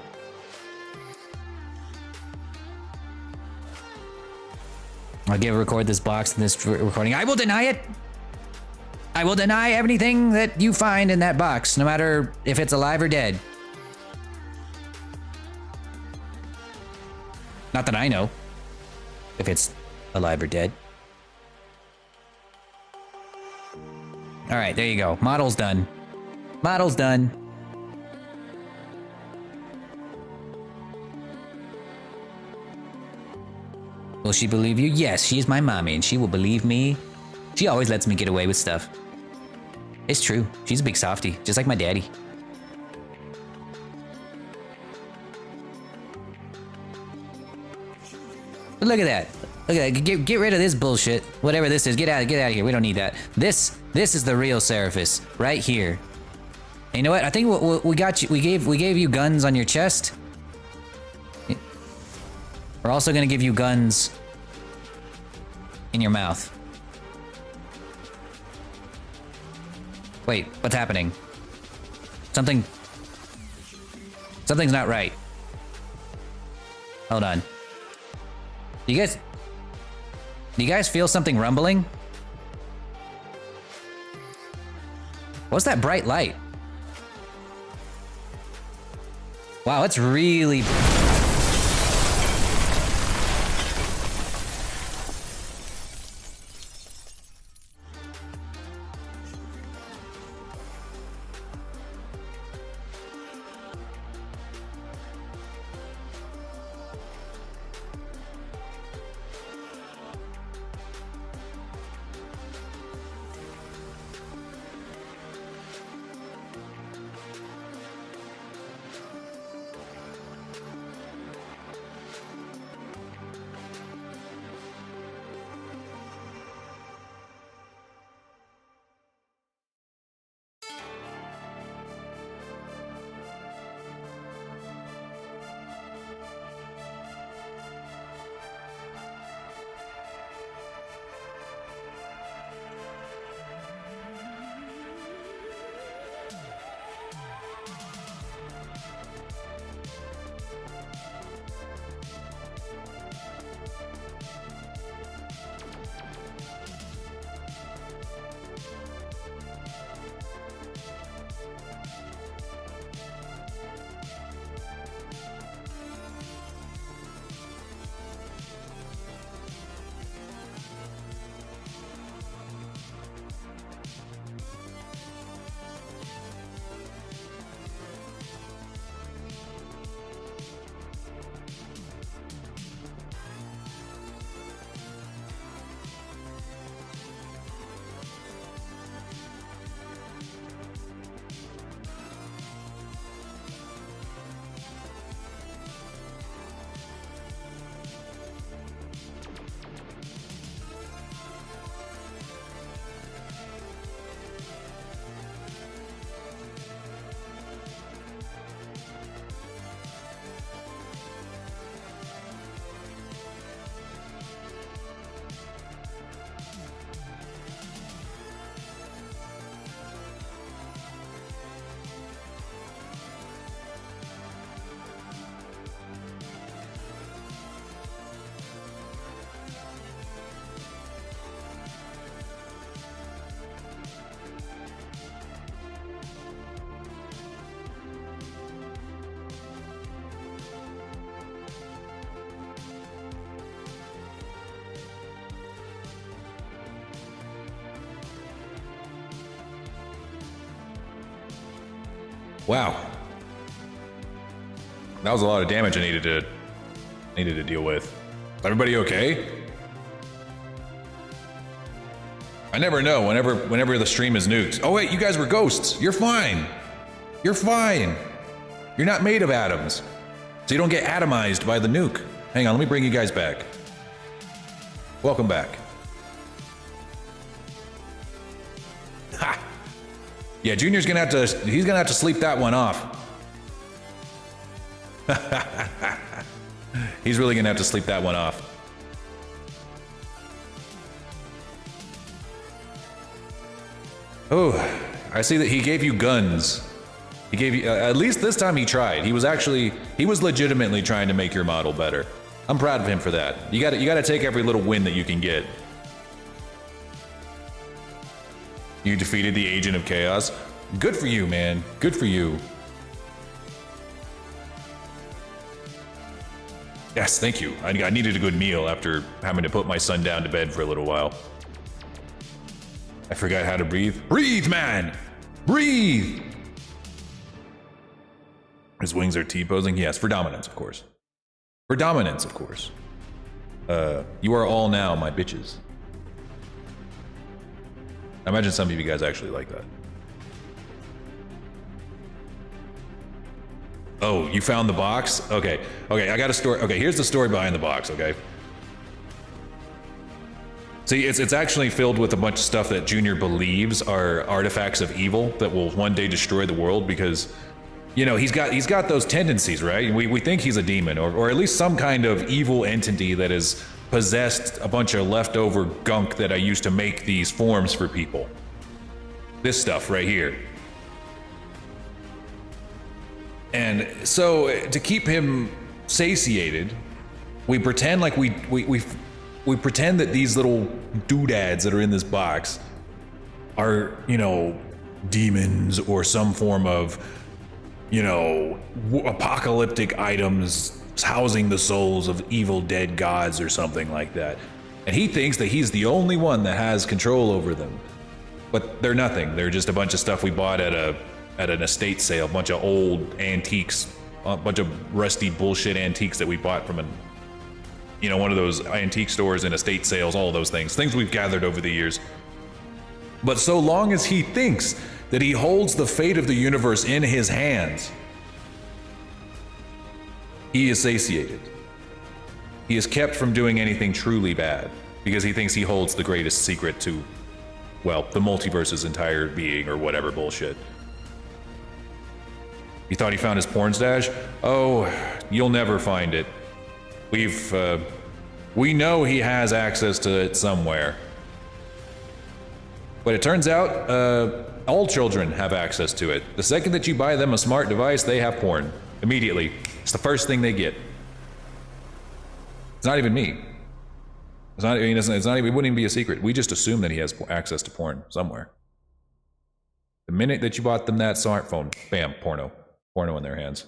Speaker 3: I'll record this box in this recording. I will deny it. I will deny everything that you find in that box, no matter if it's alive or dead. Not that I know if it's alive or dead. All right, there you go. Model's done. Model's done. Will she believe you? Yes, she's my mommy, and she will believe me. She always lets me get away with stuff. It's true. She's a big softie, just like my daddy. But look at that. Look at that. Get rid of this bullshit. Whatever this is, get out of here. We don't need that. This is the real Seraphis, right here. And you know what? I think we got you. We gave you guns on your chest. We're also gonna give you guns in your mouth. Wait, what's happening? Something's not right. Hold on. Do you guys feel something rumbling? What's that bright light? Wow, it's really...
Speaker 1: Wow. That was a lot of damage I needed to deal with. Is everybody okay? I never know whenever the stream is nuked. Oh wait, you guys were ghosts. You're fine. You're fine. You're not made of atoms. So you don't get atomized by the nuke. Hang on, let me bring you guys back. Welcome back. Yeah, Junior's gonna have to. He's gonna have to sleep that one off. He's really gonna have to sleep that one off. Oh, I see that he gave you guns. He gave you, at least this time he tried. He was legitimately trying to make your model better. I'm proud of him for that. You gotta take every little win that you can get. You defeated the Agent of Chaos. Good for you, man. Good for you. Yes, thank you. I needed a good meal after having to put my son down to bed for a little while. I forgot how to breathe. Breathe, man! Breathe! His wings are T-posing? Yes, for dominance, of course. For dominance, of course. You are all now my bitches. I imagine some of you guys actually like that. Oh, you found the box? Okay, I got a story. Okay, here's the story behind the box, okay? See, it's actually filled with a bunch of stuff that Junior believes are artifacts of evil that will one day destroy the world because, you know, he's got those tendencies, right? We think he's a demon or at least some kind of evil entity that has possessed a bunch of leftover gunk that I used to make these forms for people. This stuff right here. And so to keep him satiated, we pretend like we pretend that these little doodads that are in this box are, you know, demons or some form of, you know, apocalyptic items housing the souls of evil dead gods or something like that. And he thinks that he's the only one that has control over them. But they're nothing. They're just a bunch of stuff we bought at an estate sale, a bunch of old antiques, a bunch of rusty bullshit antiques that we bought from one of those antique stores and estate sales, all of those things we've gathered over the years. But so long as he thinks that he holds the fate of the universe in his hands, he is satiated. He is kept from doing anything truly bad because he thinks he holds the greatest secret to, well, the multiverse's entire being or whatever bullshit. You thought he found his porn stash? Oh, you'll never find it. We know he has access to it somewhere. But it turns out, all children have access to it. The second that you buy them a smart device, they have porn. Immediately. It's the first thing they get. It's not even me. It's not even, it wouldn't even be a secret. We just assume that he has access to porn somewhere. The minute that you bought them that smartphone, bam, porno. Porno in their hands.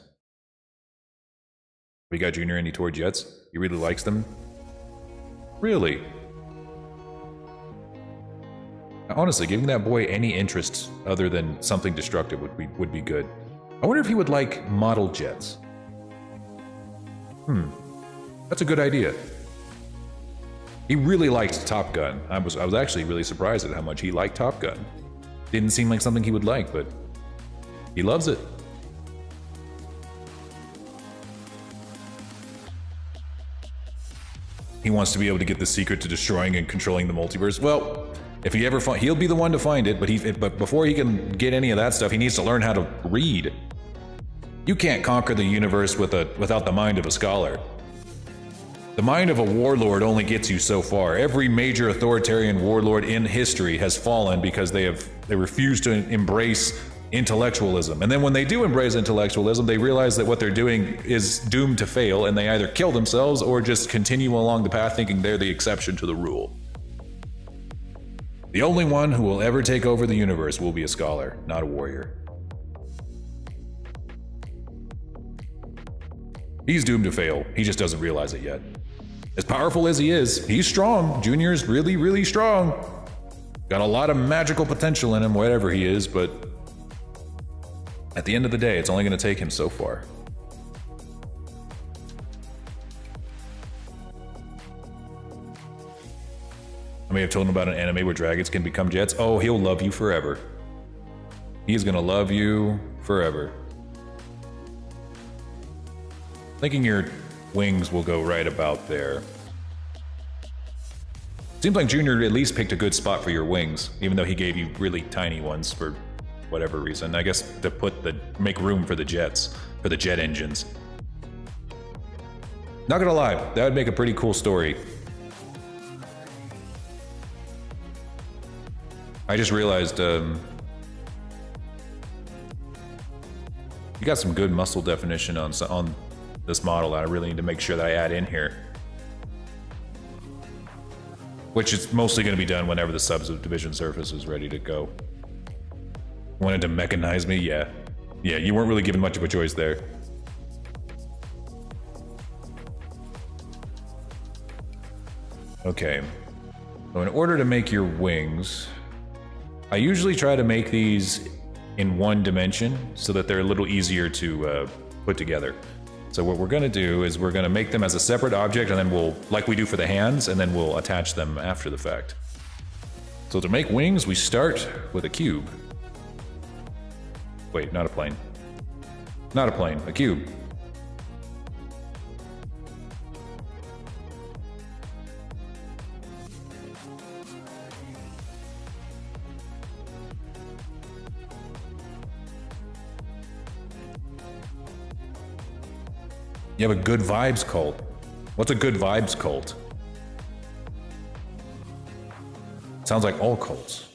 Speaker 1: We got Junior any toy jets? He really likes them? Really? Honestly, giving that boy any interest other than something destructive would be good. I wonder if he would like model jets. That's a good idea. He really liked Top Gun. I was actually really surprised at how much he liked Top Gun. Didn't seem like something he would like, but he loves it. He wants to be able to get the secret to destroying and controlling the multiverse. Well, if he ever he'll be the one to find it, but before he can get any of that stuff, he needs to learn how to read. You can't conquer the universe without the mind of a scholar. The mind of a warlord only gets you so far. Every major authoritarian warlord in history has fallen because they refuse to embrace intellectualism. And then when they do embrace intellectualism, they realize that what they're doing is doomed to fail, and they either kill themselves or just continue along the path thinking they're the exception to the rule. The only one who will ever take over the universe will be a scholar, not a warrior. He's doomed to fail. He just doesn't realize it yet. As powerful as he is, he's strong. Junior's really, really strong. Got a lot of magical potential in him, whatever he is, but at the end of the day, it's only going to take him so far. I may have told him about an anime where dragons can become jets. Oh, he'll love you forever. He's going to love you forever. Thinking your wings will go right about there. Seems like Junior at least picked a good spot for your wings, even though he gave you really tiny ones for whatever reason. I guess to make room for the jets, for the jet engines. Not gonna lie, that would make a pretty cool story. I just realized you got some good muscle definition on this model that I really need to make sure that I add in here. Which is mostly going to be done whenever the subdivision surface is ready to go. Wanted to mechanize me? Yeah. Yeah, you weren't really given much of a choice there. Okay. So in order to make your wings, I usually try to make these in one dimension so that they're a little easier to put together. So what we're gonna do is we're gonna make them as a separate object, and then we'll, like we do for the hands, and then we'll attach them after the fact. So to make wings, we start with a cube. Wait, not a plane. Not a plane, a cube. You have a good vibes cult. What's a good vibes cult? Sounds like all cults.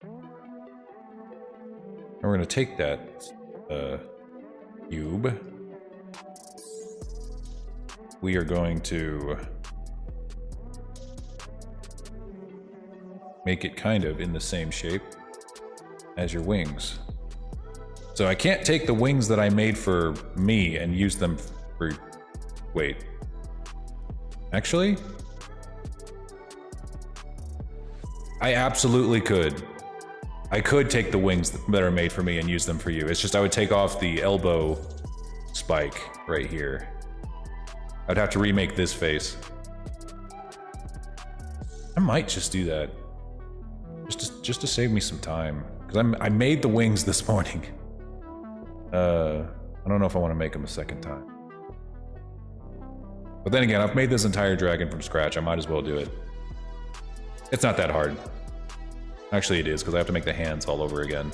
Speaker 1: And we're gonna take that cube. We are going to make it kind of in the same shape as your wings. So I can't take the wings that I made for me and use them for... Wait. Actually? I absolutely could. I could take the wings that are made for me and use them for you. It's just I would take off the elbow spike right here. I'd have to remake this face. I might just do that. Just to save me some time. Because I made the wings this morning. I don't know if I want to make them a second time. But then again, I've made this entire dragon from scratch. I might as well do it. It's not that hard. Actually, it is, because I have to make the hands all over again.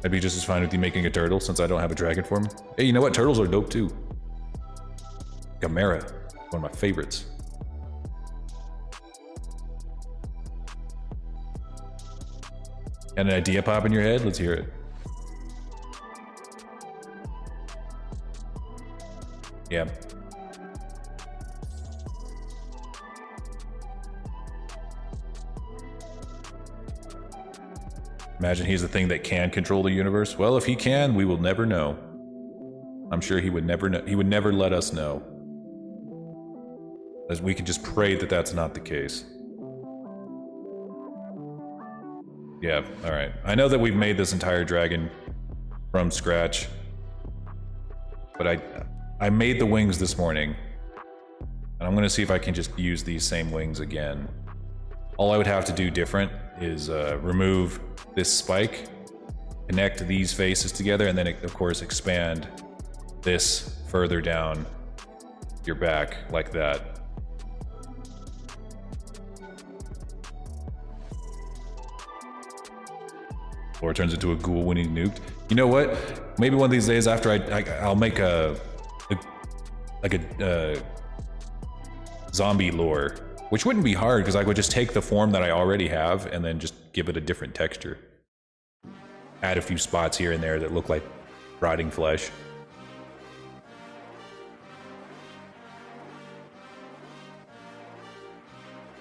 Speaker 1: I'd be just as fine with you making a turtle, since I don't have a dragon form. Hey, you know what? Turtles are dope, too. Gamera, one of my favorites. Got an idea pop in your head? Let's hear it. Yeah. Imagine he's the thing that can control the universe. Well, if he can, we will never know. I'm sure he would never know. He would never let us know. As we can just pray that that's not the case. Yeah, alright. I know that we've made this entire dragon from scratch. But I made the wings this morning. And I'm gonna see if I can just use these same wings again. All I would have to do different is remove this spike, connect these faces together, and then of course expand this further down your back like that. Or it turns into a ghoul when he's nuked. You know what? Maybe one of these days after I'll make a zombie lore, which wouldn't be hard because I would just take the form that I already have and then just give it a different texture. Add a few spots here and there that look like rotting flesh.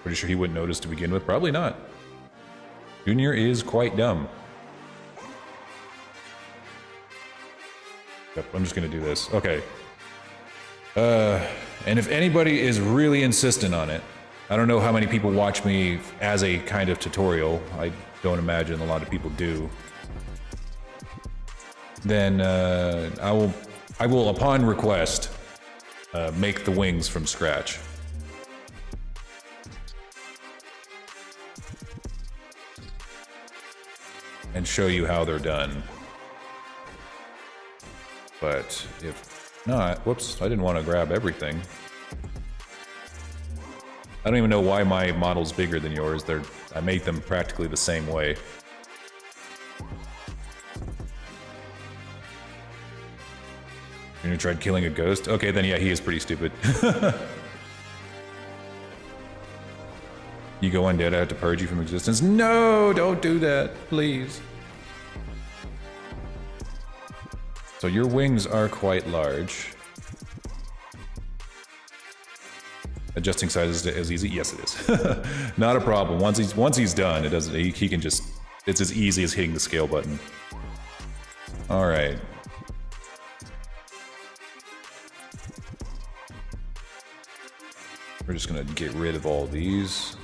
Speaker 1: Pretty sure he wouldn't notice to begin with. Probably not. Junior is quite dumb. Yep, I'm just gonna do this. Okay. And if anybody is really insistent on it, I don't know how many people watch me as a kind of tutorial. I don't imagine a lot of people do. Then I will, upon request, make the wings from scratch. And show you how they're done. But if not, whoops, I didn't want to grab everything. I don't even know why my model's bigger than yours. I made them practically the same way. You tried killing a ghost? Okay, then yeah, he is pretty stupid. You go undead, I have to purge you from existence. No, don't do that, please. So your wings are quite large. Adjusting size is easy? Yes, it is. Not a problem. Once he's done, it doesn't. He can just. It's as easy as hitting the scale button. All right. We're just gonna get rid of all these.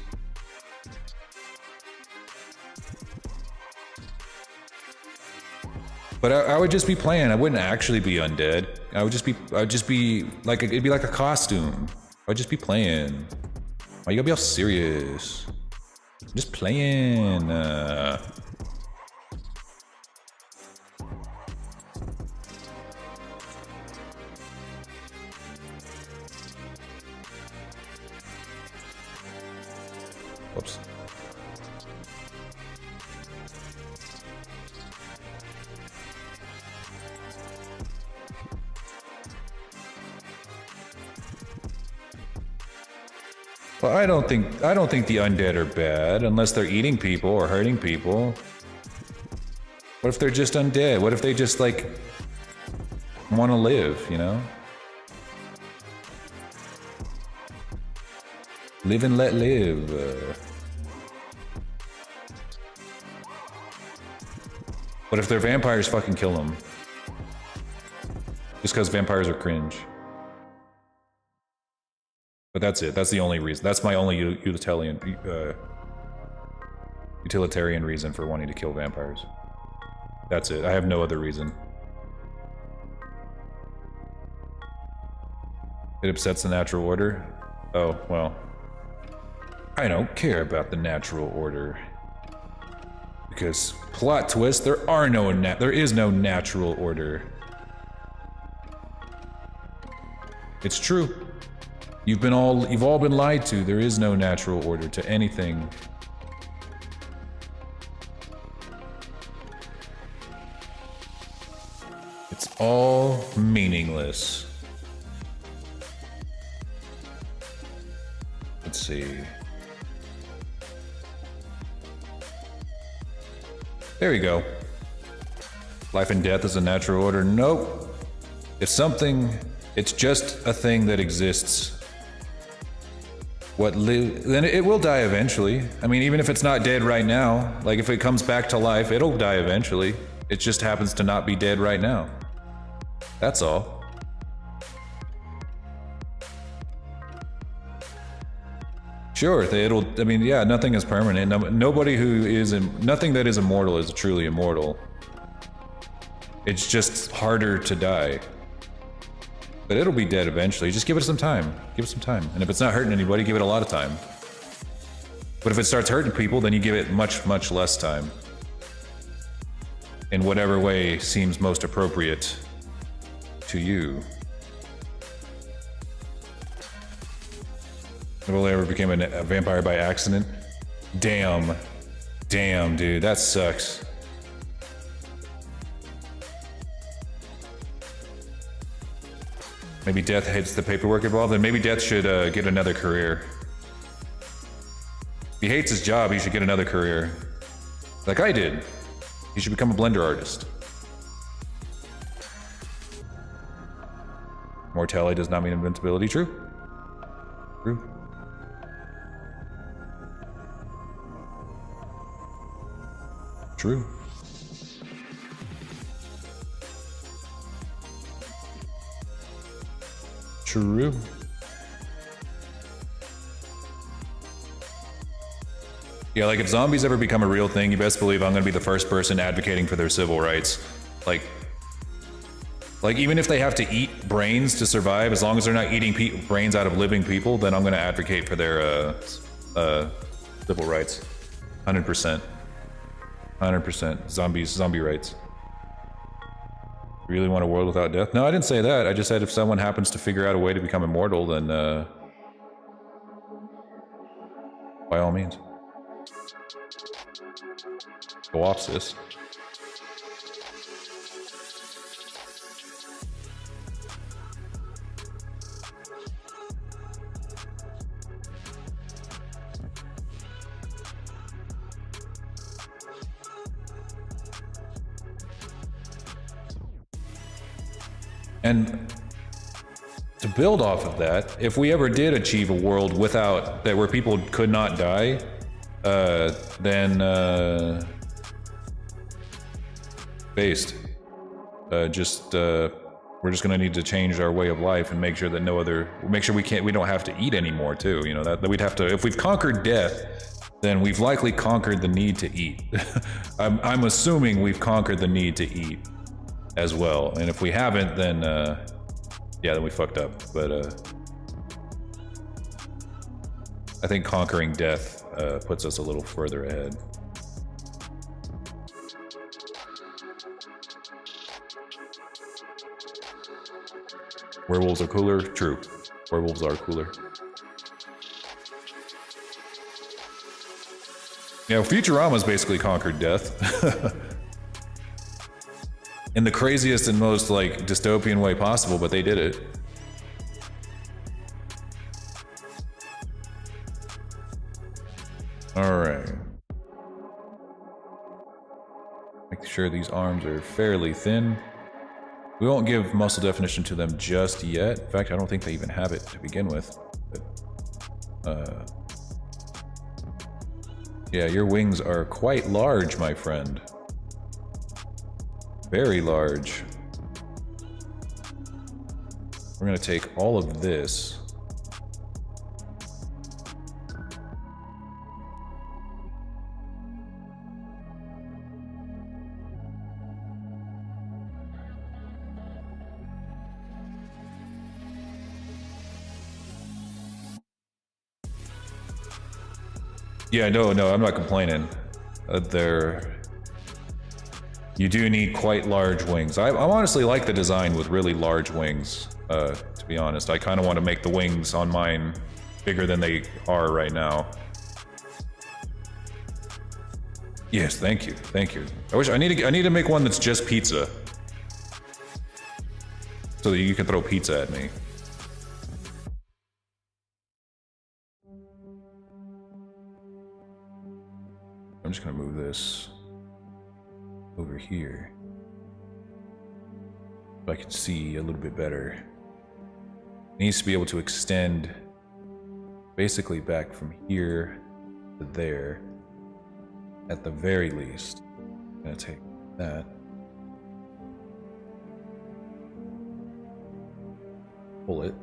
Speaker 1: But I would just be playing. I wouldn't actually be undead. I'd just be like it'd be like a costume. I'd just be playing. Why you gotta be all serious? I'm just playing. Whoops. Well, I don't think the undead are bad unless they're eating people or hurting people. What if they're just undead? What if they just like want to live, you know? Live and let live. What if they're vampires? Fucking kill them. Just because vampires are cringe. But that's it. That's the only reason. That's my only utilitarian reason for wanting to kill vampires. That's it. I have no other reason. It upsets the natural order. Oh, well. I don't care about the natural order. Because, plot twist, there is no natural order. It's true. You've all been lied to. There is no natural order to anything. It's all meaningless. Let's see. There we go. Life and death is a natural order. Nope. It's just a thing that exists. Then it will die eventually. I mean, even if it's not dead right now, like if it comes back to life, it'll die eventually. It just happens to not be dead right now. That's all. Sure, I mean, yeah, nothing is permanent. Nothing that is immortal is truly immortal. It's just harder to die. But it'll be dead eventually. Just give it some time. Give it some time. And if it's not hurting anybody, give it a lot of time. But if it starts hurting people, then you give it much, much less time. In whatever way seems most appropriate to you. Will I ever became a vampire by accident? Damn. Damn, dude. That sucks. Maybe Death hits the paperwork involved, then maybe Death should get another career. If he hates his job, he should get another career. Like I did. He should become a blender artist. Mortality does not mean invincibility. True. True. True. True. Yeah, like if zombies ever become a real thing, you best believe I'm gonna be the first person advocating for their civil rights. Like even if they have to eat brains to survive, as long as they're not eating brains out of living people, then I'm gonna advocate for their civil rights. 100%. 100%. Zombie rights. Really want a world without death? No, I didn't say that. I just said if someone happens to figure out a way to become immortal, then By all means. Go off, sis. And to build off of that, if we ever did achieve a world without that where people could not die, then based. We're just gonna need to change our way of life and make sure that we don't have to eat anymore too. You know, that we'd have to, if we've conquered death, then we've likely conquered the need to eat. I'm assuming we've conquered the need to eat as well. And if we haven't, then yeah, then we fucked up. But I think conquering death puts us a little further ahead. Werewolves are cooler? True. Werewolves are cooler. Yeah, Futurama's basically conquered death. In the craziest and most, like, dystopian way possible, but they did it. Alright. Make sure these arms are fairly thin. We won't give muscle definition to them just yet. In fact, I don't think they even have it to begin with. But, yeah, your wings are quite large, my friend. Very large. We're gonna take all of this. Yeah, no, I'm not complaining. You do need quite large wings. I honestly like the design with really large wings, to be honest. I kind of want to make the wings on mine bigger than they are right now. Yes, thank you. I need to make one that's just pizza. So that you can throw pizza at me. I'm just gonna move this over here so I can see a little bit better. It needs to be able to extend basically back from here to there at the very least. I'm gonna take that, pull it,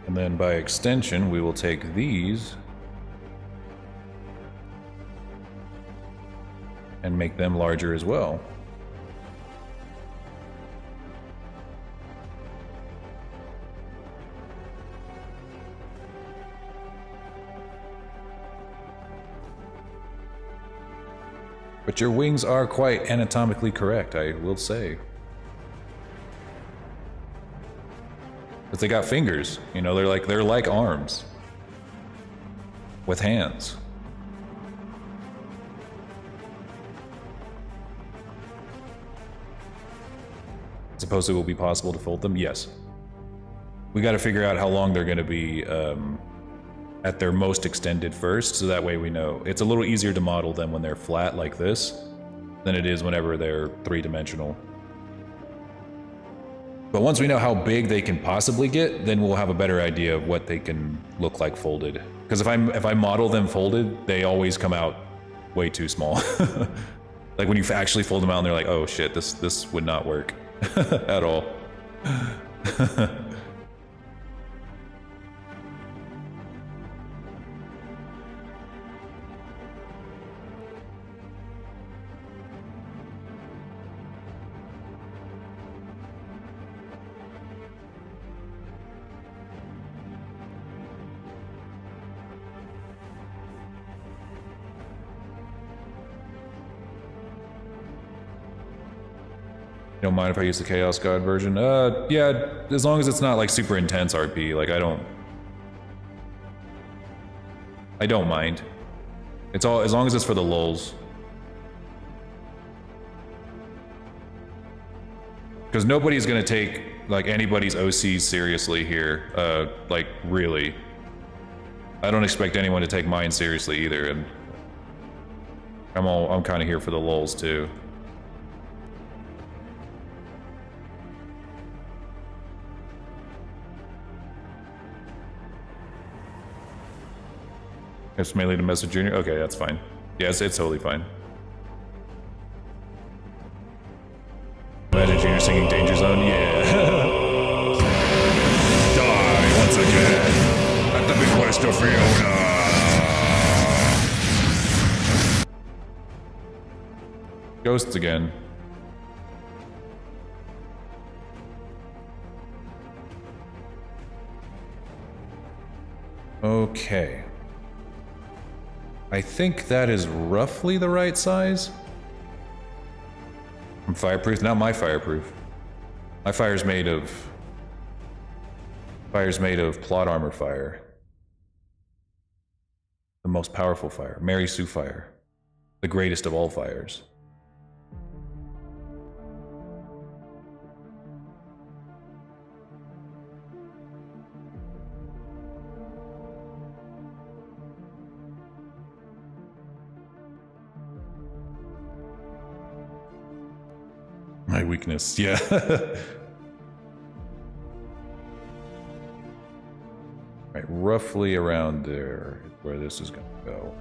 Speaker 1: and then by extension, we will take these and make them larger as well. But your wings are quite anatomically correct, I will say. But they got fingers, you know, they're like arms with hands. Suppose it will be possible to fold them? Yes. We got to figure out how long they're going to be at their most extended first, so that way we know. It's a little easier to model them when they're flat like this than it is whenever they're three-dimensional. But once we know how big they can possibly get, then we'll have a better idea of what they can look like folded. Because if I model them folded, they always come out way too small. Like when you actually fold them out and they're like, oh shit, this would not work at all. You don't mind if I use the Chaos God version? Yeah, as long as it's not like super intense RP. Like I don't mind. It's all as long as it's for the lulz. Because nobody's gonna take like anybody's OCs seriously here. Like really. I don't expect anyone to take mine seriously either, and I'm kind of here for the lulz too. It's melee to Message Junior. Okay, that's fine. Yes, it's totally fine. Imagine Junior singing Danger Zone. Yeah. Die once again. At the bequest of Fiona. Ghosts again. Okay. I think that is roughly the right size. I'm fireproof. Not my fireproof. My fire's made of plot armor fire. The most powerful fire. Mary Sue fire. The greatest of all fires. My weakness, yeah. Right, roughly around there is where this is gonna go.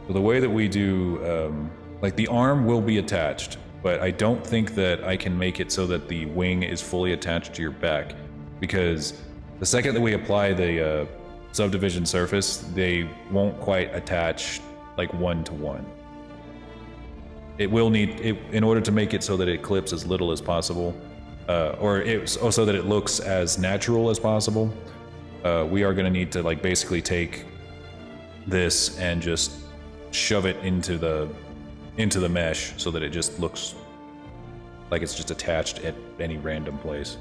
Speaker 1: So the way that we do, like the arm will be attached, but I don't think that I can make it so that the wing is fully attached to your back, because the second that we apply the subdivision surface, they won't quite attach like one-to-one. It will need, in order to make it so that it clips as little as possible, so that it looks as natural as possible, we are going to need to like basically take this and just shove it into the mesh so that it just looks like it's just attached at any random place.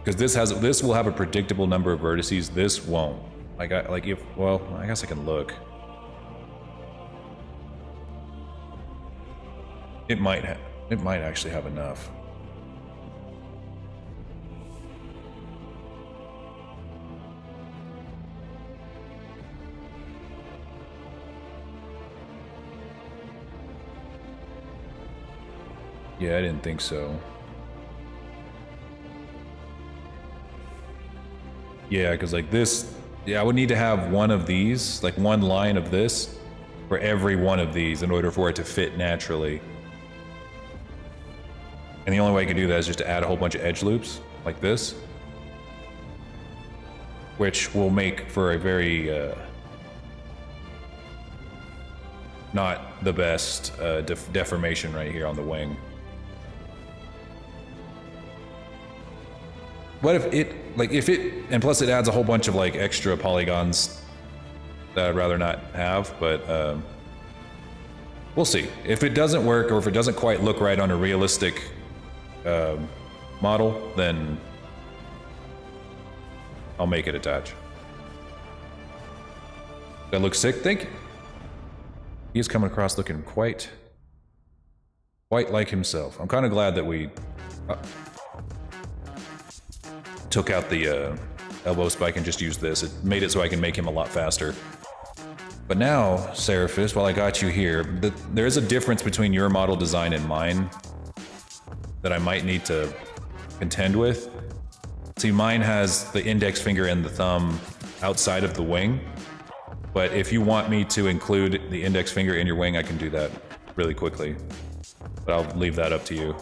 Speaker 1: Because this will have a predictable number of vertices. This won't. I guess I can look. It might actually have enough. Yeah, I didn't think so. Yeah, because like this, yeah, I would need to have one of these, like one line of this, for every one of these in order for it to fit naturally. And the only way I can do that is just to add a whole bunch of edge loops, like this. Which will make for a very, not the best deformation right here on the wing. What if it, and plus it adds a whole bunch of like extra polygons that I'd rather not have, but we'll see. If it doesn't work, or if it doesn't quite look right on a realistic model, then I'll make it attach. That looks sick, think? He's coming across looking quite like himself. I'm kind of glad that we took out the elbow spike and just used this. It made it so I can make him a lot faster. But now, Seraphis, while I got you here, there is a difference between your model design and mine that I might need to contend with. See, mine has the index finger and the thumb outside of the wing, but if you want me to include the index finger in your wing, I can do that really quickly. But I'll leave that up to you.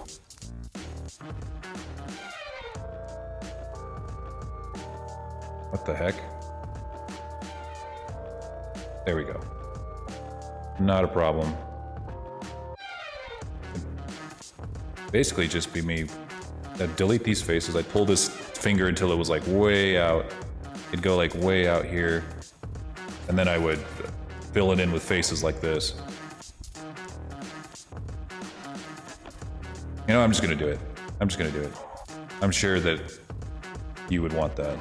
Speaker 1: What the heck? There we go. Not a problem. Basically just be me. Delete these faces. I'd pull this finger until it was like way out. It'd go like way out here, and then I would fill it in with faces like this. You know, I'm just gonna do it. I'm just gonna do it. I'm sure that you would want that.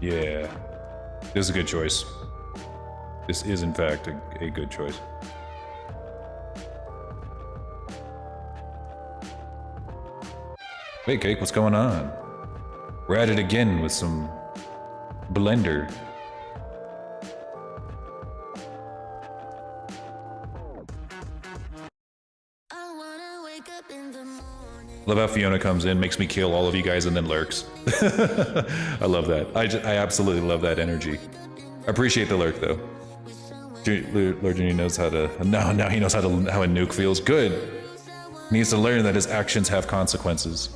Speaker 1: Yeah, this is a good choice. This is, in fact, a good choice. Hey, Cake, what's going on? We're at it again with some Blender. Love how Fiona comes in, makes me kill all of you guys, and then lurks. I love that. I absolutely love that energy. I appreciate the lurk, though. Lord Junior knows how to... Now he knows how a nuke feels. Good. He needs to learn that his actions have consequences.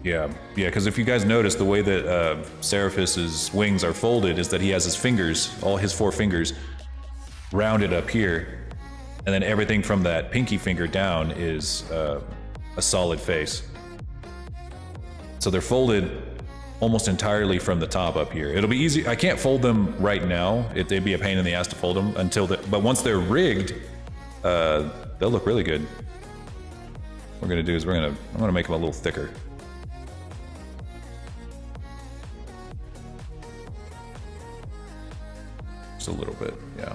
Speaker 1: Yeah, because if you guys notice, the way that Seraphis' wings are folded is that he has his fingers, all his 4 fingers, rounded up here, and then everything from that pinky finger down is a solid face. So they're folded almost entirely from the top up here. It'll be easy. I can't fold them right now. They'd be a pain in the ass to fold them but once they're rigged, they'll look really good. What we're gonna do is I'm gonna make them a little thicker. Just a little bit, yeah.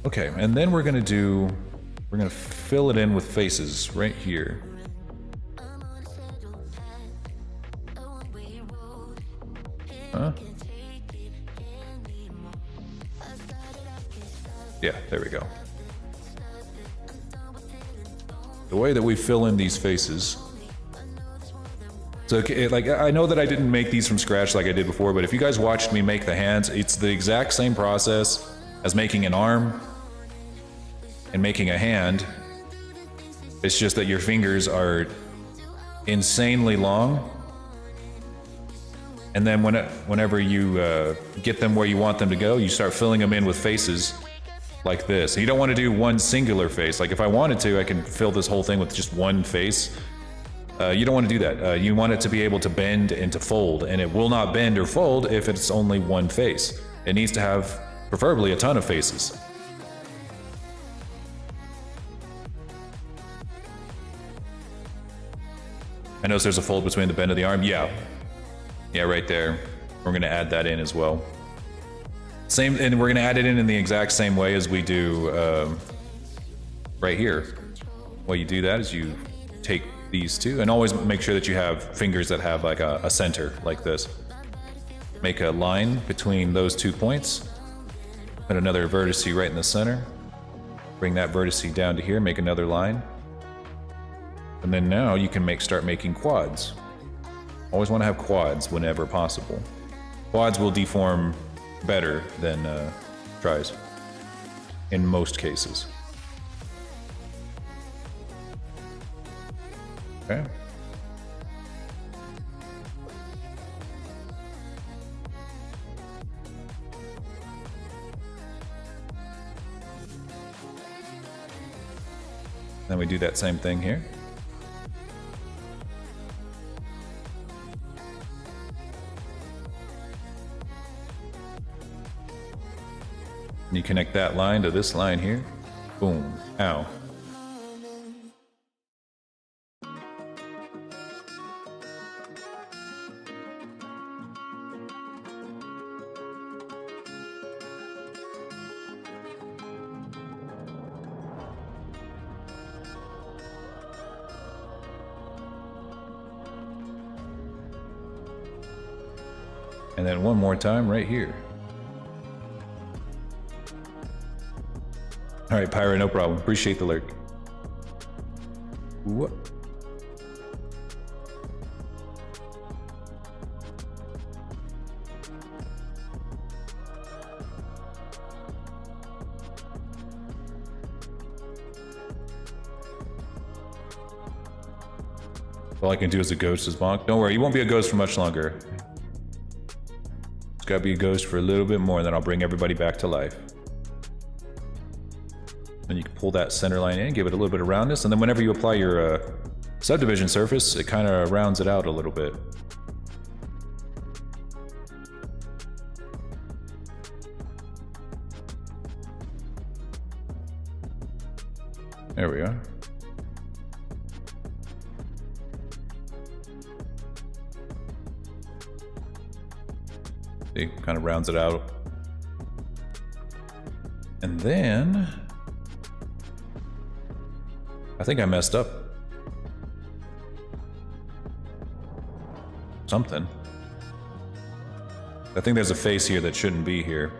Speaker 1: Okay, and then we're gonna fill it in with faces right here. Huh? Yeah, there we go. The way that we fill in these faces. So, like, I know that I didn't make these from scratch like I did before, but if you guys watched me make the hands, it's the exact same process as making an arm and making a hand. It's just that your fingers are insanely long, and then whenever you get them where you want them to go, you start filling them in with faces like this. And you don't want to do one singular face. Like, if I wanted to, I can fill this whole thing with just one face. You don't want to do that. You want it to be able to bend and to fold, and it will not bend or fold if it's only one face. It needs to have, preferably, a ton of faces. I notice there's a fold between the bend of the arm. Yeah, right there. We're going to add that in as well. Same, and we're going to add it in the exact same way as we do right here. What you do that is you take these two, and always make sure that you have fingers that have like a center like this. Make a line between those 2 points. Put another vertice right in the center. Bring that vertice down to here, make another line. And then now you can start making quads. Always want to have quads whenever possible. Quads will deform better than tries in most cases. Okay. Then we do that same thing here. And you connect that line to this line here. Boom. Ow. And then one more time right here. All right, Pyra, no problem. Appreciate the lurk. What? All I can do is a ghost is bonk. Don't worry, you won't be a ghost for much longer. It's gotta be a ghost for a little bit more, and then I'll bring everybody back to life. Then you can pull that center line in, give it a little bit of roundness, and then whenever you apply your subdivision surface, it kind of rounds it out a little bit. There we are. See, kind of rounds it out. And then I think I messed up something. I think there's a face here that shouldn't be here.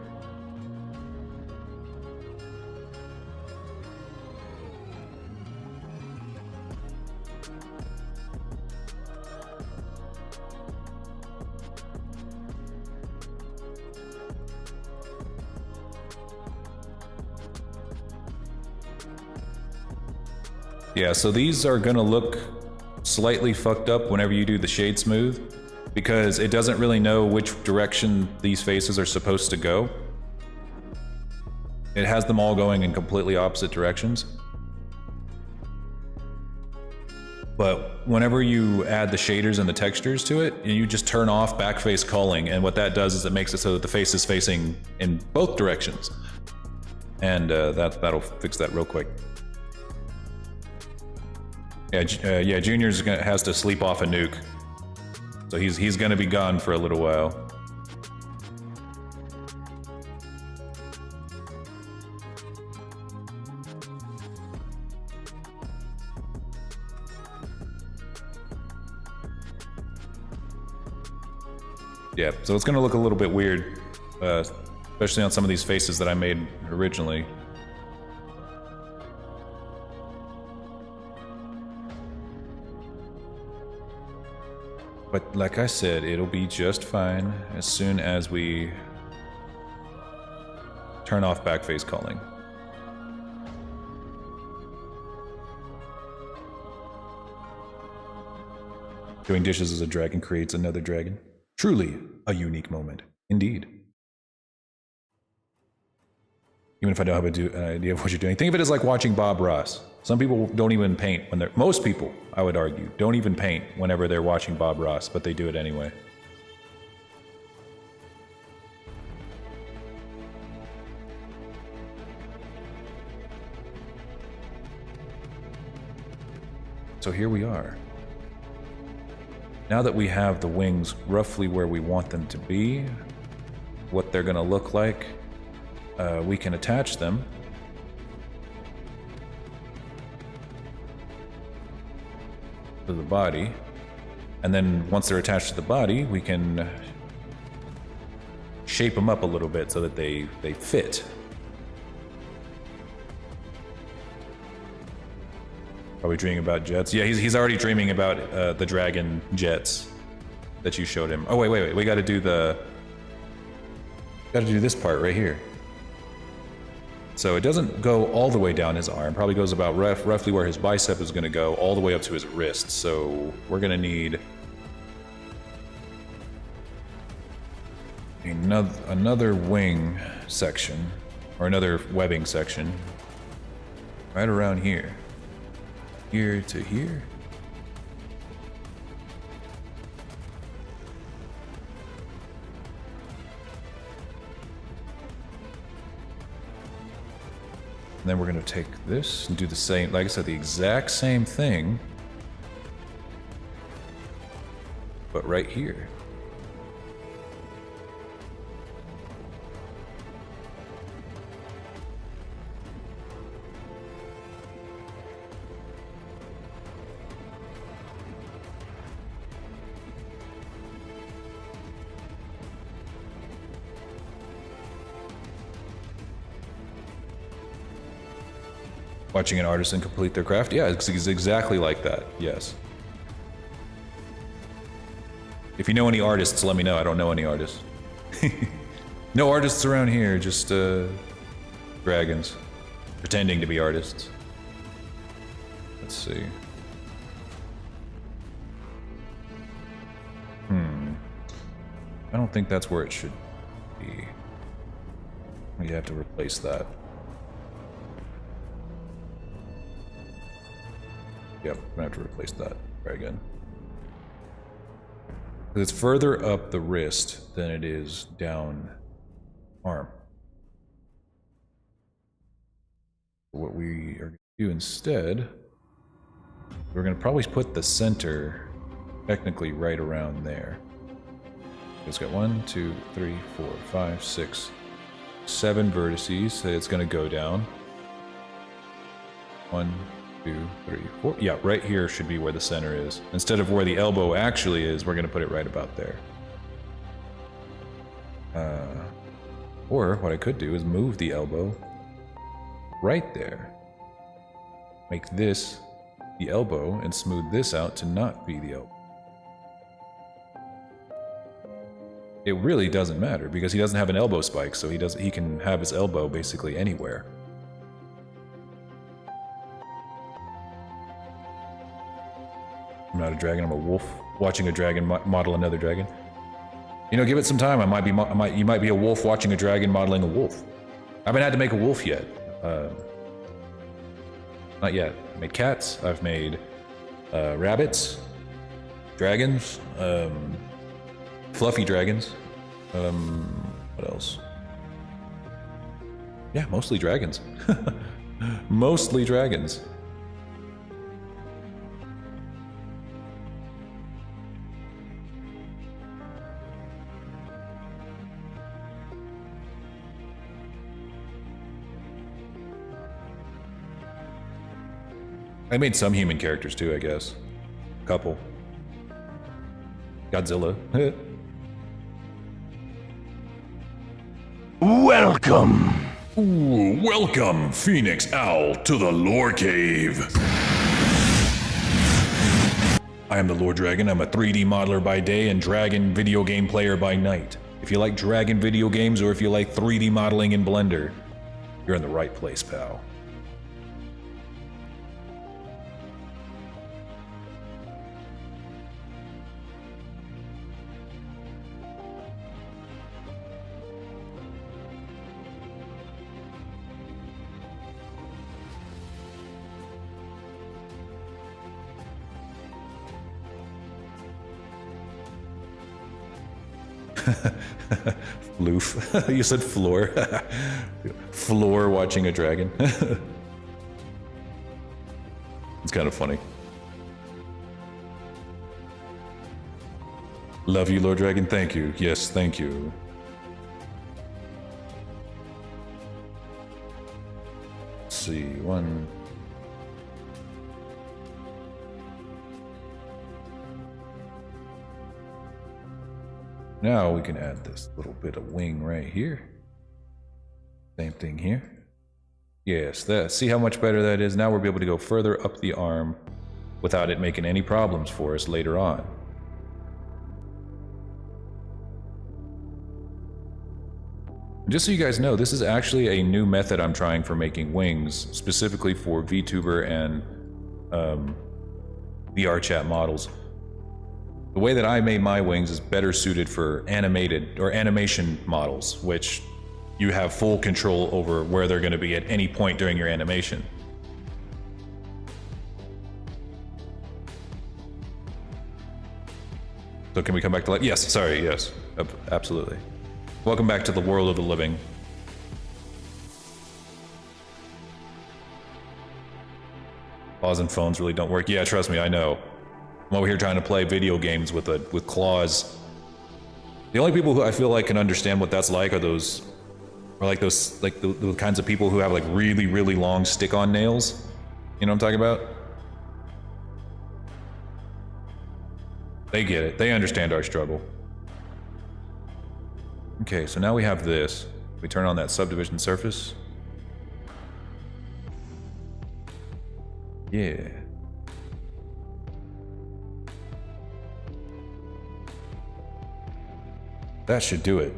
Speaker 1: Yeah, so these are gonna look slightly fucked up whenever you do the shade smooth, because it doesn't really know which direction these faces are supposed to go. It has them all going in completely opposite directions. But whenever you add the shaders and the textures to it, you just turn off backface culling, and what that does is it makes it so that the face is facing in both directions. And that'll fix that real quick. Yeah, Junior's has to sleep off a nuke, so he's gonna be gone for a little while. Yeah, so it's gonna look a little bit weird, especially on some of these faces that I made originally. But like I said, it'll be just fine as soon as we turn off backface culling. Doing dishes as a dragon creates another dragon. Truly a unique moment, indeed. Even if I don't have an idea of what you're doing. Think of it as like watching Bob Ross. Some people don't even paint when they're... Most people, I would argue, don't even paint whenever they're watching Bob Ross, but they do it anyway. So here we are. Now that we have the wings roughly where we want them to be, what they're gonna look like, we can attach them. To the body, and then once they're attached to the body, we can shape them up a little bit so that they fit. Are we dreaming about jets? Yeah, he's already dreaming about the dragon jets that you showed him. Oh wait, we got to do this part right here. So it doesn't go all the way down his arm, probably goes about roughly where his bicep is going to go, all the way up to his wrist. So we're going to need another wing section, or another webbing section, right around here. Here to here. And then we're going to take this and do the same, like I said, the exact same thing, but right here. Watching an artisan complete their craft? Yeah, it's exactly like that, yes. If you know any artists, let me know. I don't know any artists. No artists around here, just dragons. Pretending to be artists. Let's see. I don't think that's where it should be. You have to replace that. Yep, I'm gonna have to replace that. Try again. It's further up the wrist than it is down arm. What we are going to do instead, we're going to probably put the center technically right around there. It's got 1, 2, 3, 4, 5, 6, 7 vertices, so it's going to go down. 1, 2, 3, 4. Yeah, right here should be where the center is. Instead of where the elbow actually is, we're going to put it right about there. Or what I could do is move the elbow right there. Make this the elbow and smooth this out to not be the elbow. It really doesn't matter because he doesn't have an elbow spike, so he can have his elbow basically anywhere. I'm not a dragon, I'm a wolf watching a dragon model another dragon. You know, give it some time. You might be a wolf watching a dragon modeling a wolf. I haven't had to make a wolf yet. Not yet. I made cats. I've made rabbits, dragons, fluffy dragons. What else? Yeah, mostly dragons. Mostly dragons. I made some human characters too, I guess. A couple. Godzilla.
Speaker 4: Welcome!
Speaker 1: Ooh, welcome, Phoenix Owl, to the Lore Cave. I am the Lore Dragon. I'm a 3D modeler by day and dragon video game player by night. If you like dragon video games or if you like 3D modeling in Blender, you're in the right place, pal. Floof. You said floor. Floor watching a dragon. It's kind of funny. Love you, Lord Dragon. Thank you. Yes, thank you. Let's see. One. Now we can add this little bit of wing right here. Same thing here. Yes, see how much better that is? Now we'll be able to go further up the arm without it making any problems for us later on. Just so you guys know, this is actually a new method I'm trying for making wings, specifically for VTuber and VR chat models. The way that I made my wings is better suited for animated or animation models, which you have full control over where they're going to be at any point during your animation. So can we come back to life? Yes, sorry, yes, absolutely. Welcome back to the world of the living. Claws and phones really don't work. Yeah, trust me, I know. I'm over here trying to play video games with claws. The only people who I feel like can understand what that's like are those the kinds of people who have like really, really long stick-on nails. You know what I'm talking about? They get it. They understand our struggle. Okay, so now we have this. We turn on that subdivision surface. Yeah. That should do it.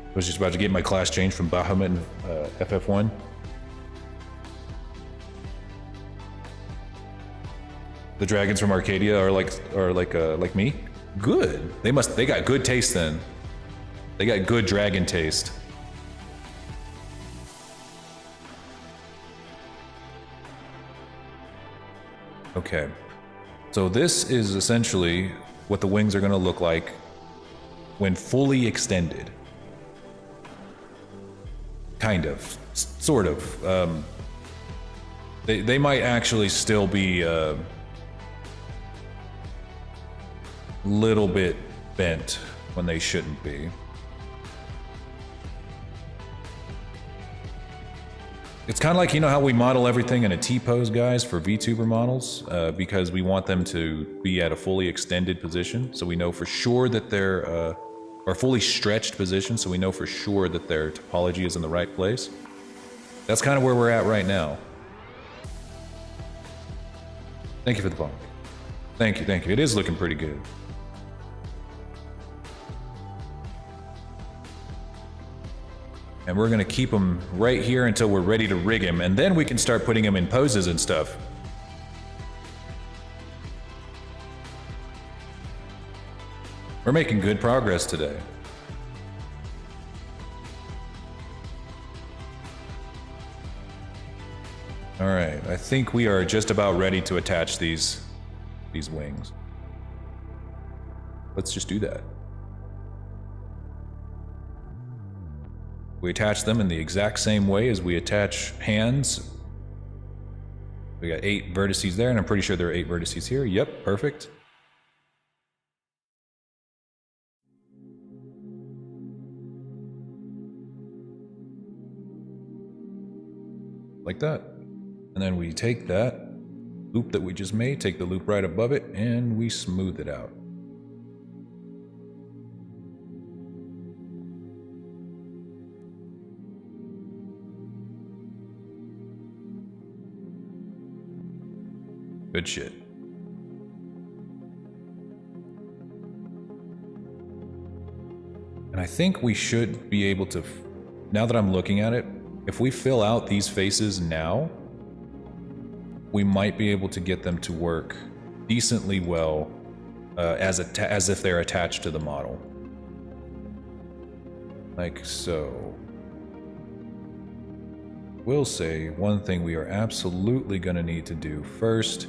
Speaker 1: I was just about to get my class changed from Bahamut and FF1. The dragons from Arcadia are like me. Good. They got good taste then. They got good dragon taste. Okay. So this is essentially what the wings are going to look like when fully extended. Kind of. Sort of. They might actually still be little bit bent when they shouldn't be. It's kind of like, you know how we model everything in a T-pose, guys, for VTuber models, because we want them to be at a fully extended position, so we know for sure that they're, or fully stretched position, so we know for sure that their topology is in the right place. That's kind of where we're at right now. Thank you for the bonk. Thank you, thank you. It is looking pretty good. And we're gonna keep him right here until we're ready to rig him, and then we can start putting him in poses and stuff. We're making good progress today. All right, I think we are just about ready to attach these wings. Let's just do that. We attach them in the exact same way as we attach hands. We got 8 vertices there, and I'm pretty sure there are 8 vertices here. Yep, perfect. Like that. And then we take that loop that we just made, take the loop right above it, and we smooth it out. Good shit. And I think we should be able to, now that I'm looking at it, if we fill out these faces now, we might be able to get them to work decently well as if they're attached to the model. Like so. Will say one thing we are absolutely going to need to do first.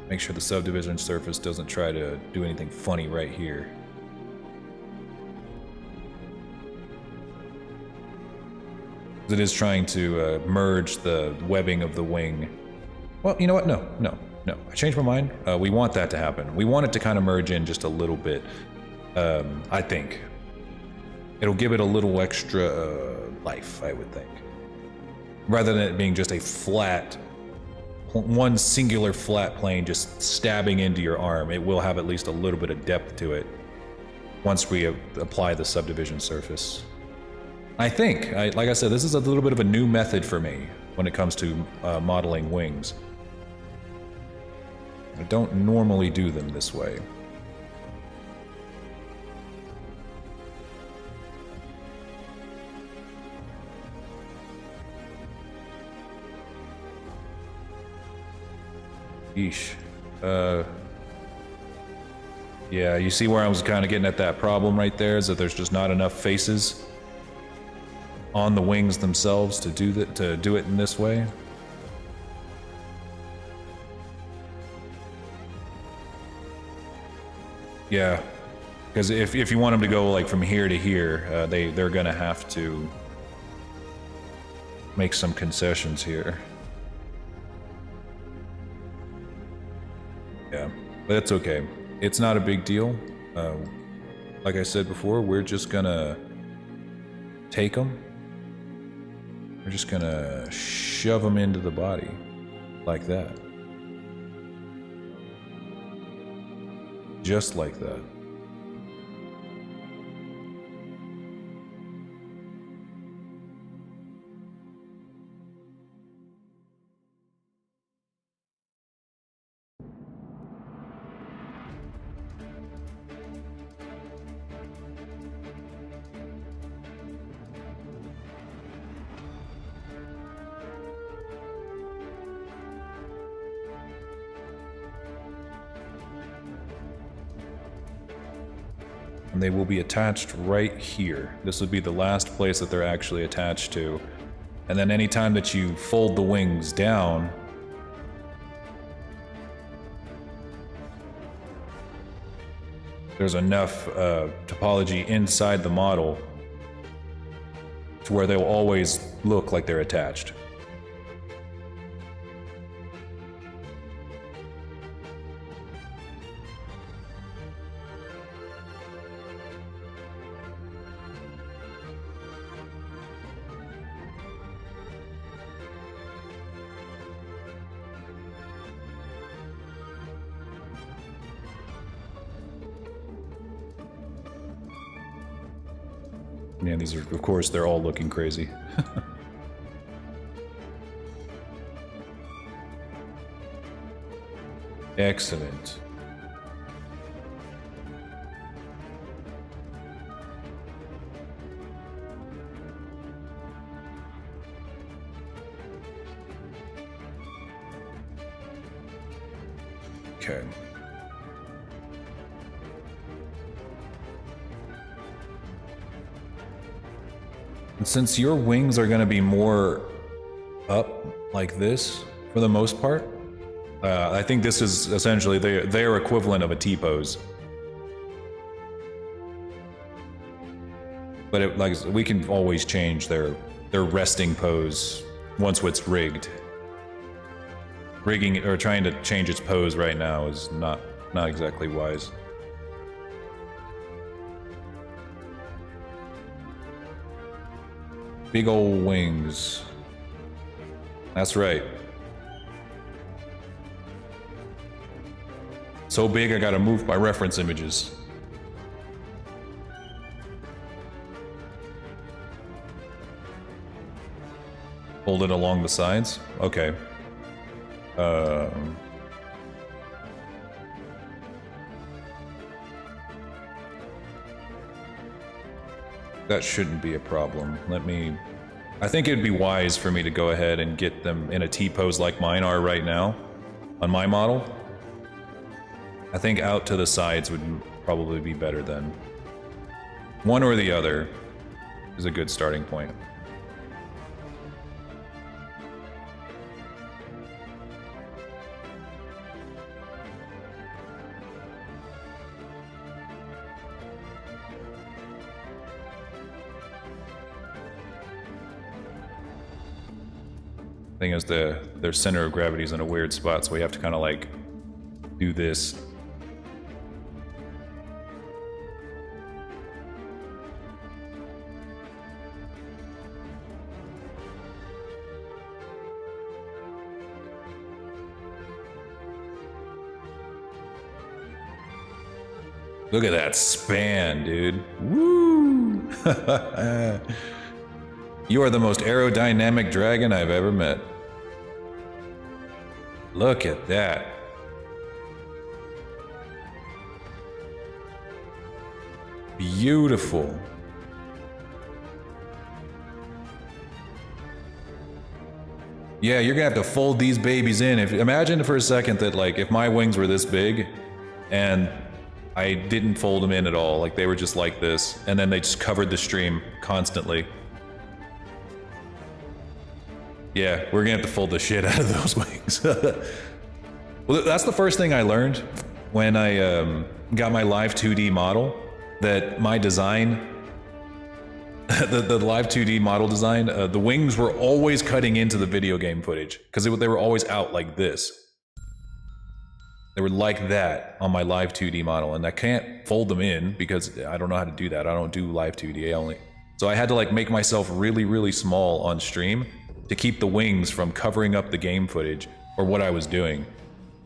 Speaker 1: Make sure the subdivision surface doesn't try to do anything funny right here. It is trying to merge the webbing of the wing. Well, you know what? No. I changed my mind. We want that to happen. We want it to kind of merge in just a little bit. I think. It'll give it a little extra life, I would think. Rather than it being just a flat, one singular flat plane just stabbing into your arm, it will have at least a little bit of depth to it once we apply the subdivision surface. I think, like I said, this is a little bit of a new method for me when it comes to modeling wings. I don't normally do them this way. Yeesh. Yeah, you see where I was kind of getting at that problem right there, is that there's just not enough faces on the wings themselves to do that, to do it in this way. Yeah, because if you want them to go like from here to here, they're gonna have to make some concessions here. Yeah, but that's okay. It's not a big deal. Like I said before, we're just gonna take them. We're just gonna shove them into the body like that. Just like that. and they will be attached right here. This would be the last place that they're actually attached to. And then anytime that you fold the wings down, there's enough topology inside the model to where they'll always look like they're attached. Yeah, these are, of course, they're all looking crazy. Excellent. Okay. And since your wings are going to be more up like this for the most part, I think this is essentially their equivalent of a T-pose. But we can always change their resting pose once it's rigged. Rigging or trying to change its pose right now is not exactly wise. Big old wings. That's right. So big I gotta move my reference images. Hold it along the sides? Okay. That shouldn't be a problem. I think it'd be wise for me to go ahead and get them in a T-pose like mine are right now on my model. I think out to the sides would probably be better then. One or the other is a good starting point. Thing is, their center of gravity is in a weird spot, so we have to kind of like do this. Look at that span, dude. Woo! You are the most aerodynamic dragon I've ever met. Look at that. Beautiful. Yeah, you're gonna have to fold these babies in. Imagine for a second that, like, if my wings were this big and I didn't fold them in at all, like they were just like this, and then they just covered the stream constantly. Yeah, we're gonna have to fold the shit out of those wings. Well, that's the first thing I learned when I got my live 2D model, that my design, the live 2D model design, the wings were always cutting into the video game footage, because they were always out like this. They were like that on my live 2D model, and I can't fold them in because I don't know how to do that. I don't do live 2D. So I had to like make myself really, really small on stream to keep the wings from covering up the game footage or what I was doing.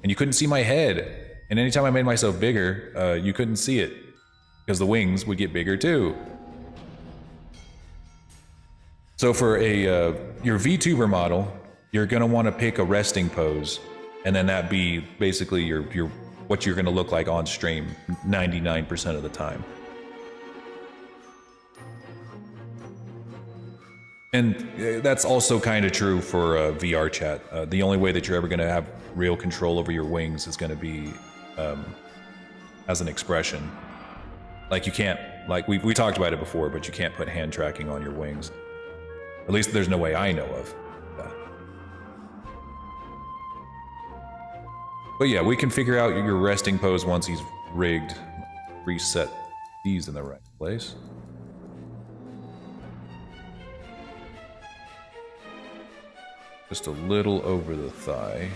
Speaker 1: And you couldn't see my head. And anytime I made myself bigger, you couldn't see it because the wings would get bigger too. So for your VTuber model, you're gonna wanna pick a resting pose, and then that be basically your what you're gonna look like on stream 99% of the time. And that's also kind of true for VR chat. The only way that you're ever going to have real control over your wings is going to be as an expression. Like you can't, like we talked about it before, but you can't put hand tracking on your wings. At least there's no way I know of. But yeah, we can figure out your resting pose once he's rigged. Reset these in the right place. Just a little over the thigh.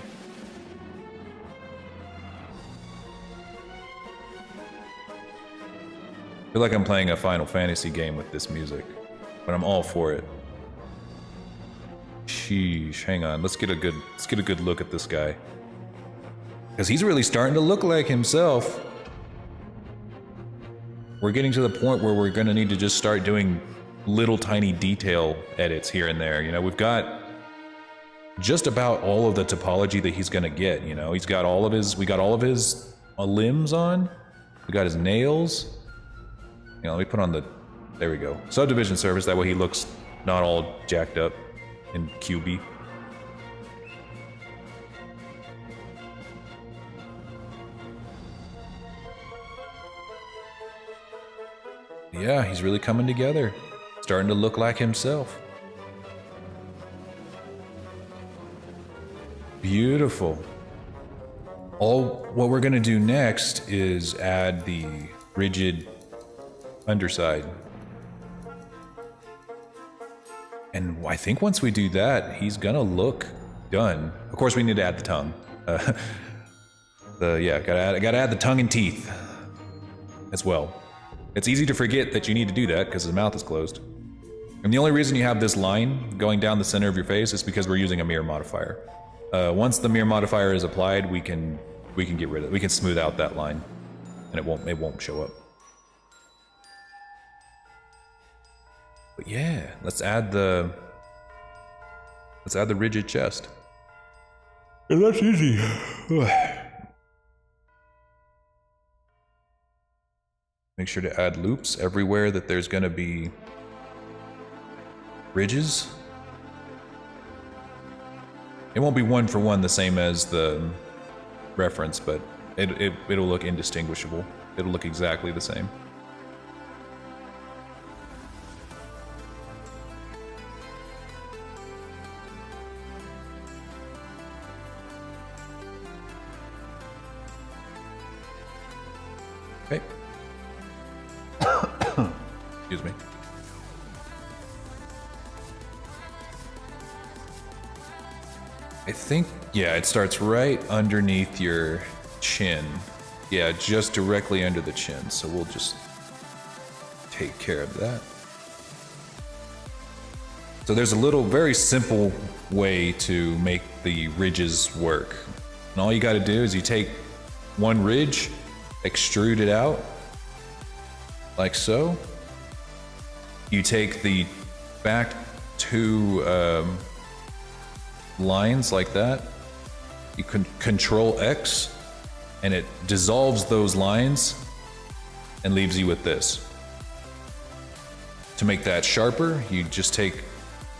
Speaker 1: I feel like I'm playing a Final Fantasy game with this music, but I'm all for it. Sheesh, hang on, let's get a good look at this guy. Because he's really starting to look like himself. We're getting to the point where we're gonna need to just start doing little tiny detail edits here and there. You know, we've got just about all of the topology that he's gonna get, you know. We got all of his limbs on. We got his nails. You know, let me put on the, there we go. Subdivision surface, that way he looks not all jacked up and cubey. Yeah, he's really coming together. Starting to look like himself. Beautiful. What we're gonna do next is add the rigid underside. And I think once we do that, he's gonna look done. Of course, we need to add the tongue. Gotta add the tongue and teeth as well. It's easy to forget that you need to do that because his mouth is closed. And the only reason you have this line going down the center of your face is because we're using a mirror modifier. Once the mirror modifier is applied, we can get rid of it. We can smooth out that line, and it won't show up. But yeah, let's add the rigid chest. And that's easy. Make sure to add loops everywhere that there's gonna be ridges. It won't be one for one the same as the reference, but it'll look indistinguishable. It'll look exactly the same. Okay. Excuse me. I think, yeah, it starts right underneath your chin. Yeah, just directly under the chin. So we'll just take care of that. So there's a little, very simple way to make the ridges work. And all you gotta do is you take one ridge, extrude it out, like so. You take the back two lines like that. You can Control X, and it dissolves those lines and leaves you with this. To make that sharper, you just take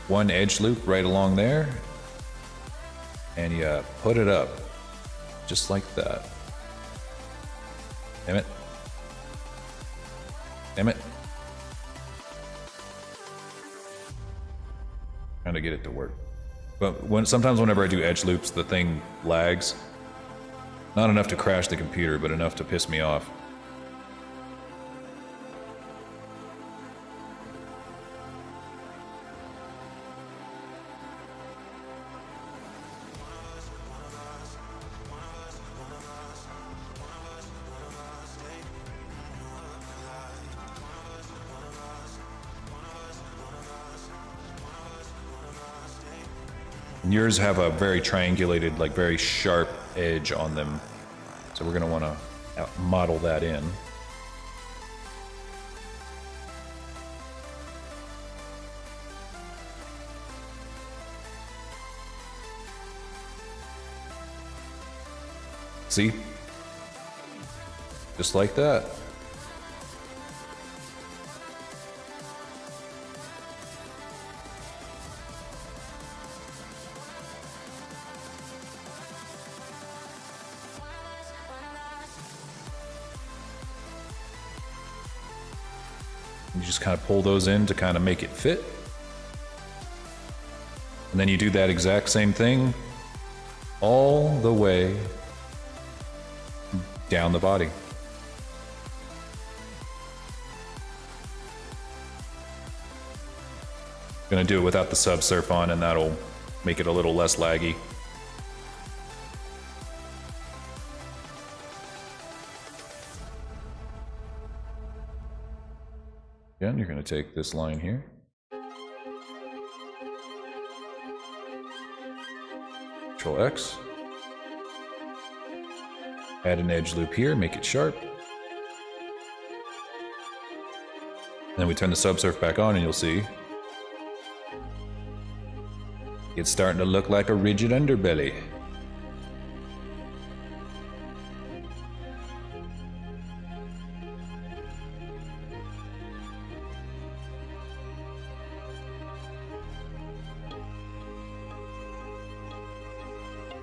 Speaker 1: one edge loop right along there, and you put it up, just like that. Damn it. Damn it. Trying to get it to work. But sometimes whenever I do edge loops, the thing lags. Not enough to crash the computer, but enough to piss me off. And yours have a very triangulated, like very sharp edge on them. So we're gonna wanna model that in. See? Just like that. just kind of pull those in to kind of make it fit. And then you do that exact same thing all the way down the body. Gonna do it without the subsurf on, and that'll make it a little less laggy. Again, you're gonna take this line here. Control X. Add an edge loop here, make it sharp. Then we turn the subsurf back on and you'll see it's starting to look like a rigid underbelly.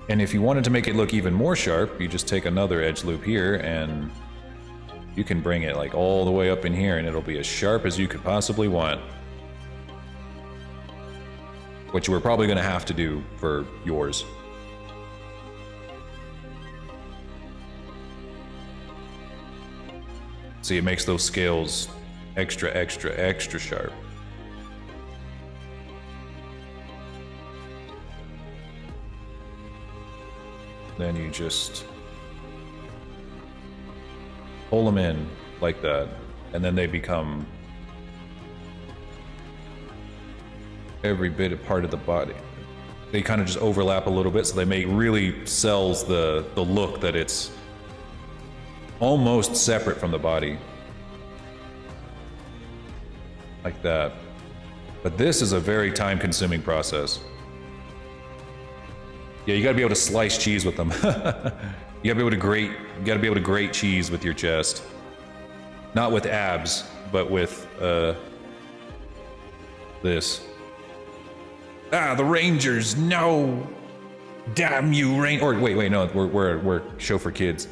Speaker 1: And if you wanted to make it look even more sharp, you just take another edge loop here and you can bring it like all the way up in here and it'll be as sharp as you could possibly want. Which we're probably going to have to do for yours. See, it makes those scales extra, extra, extra sharp. Then you just pull them in like that, and then they become every bit a part of the body. They kind of just overlap a little bit, so they make really sells the look that it's almost separate from the body. Like that. But this is a very time-consuming process. Yeah, you gotta be able to slice cheese with them. You gotta be able to grate cheese with your chest. Not with abs, but with this. Ah, the Rangers! No, damn you, Or wait, no, we're show for kids.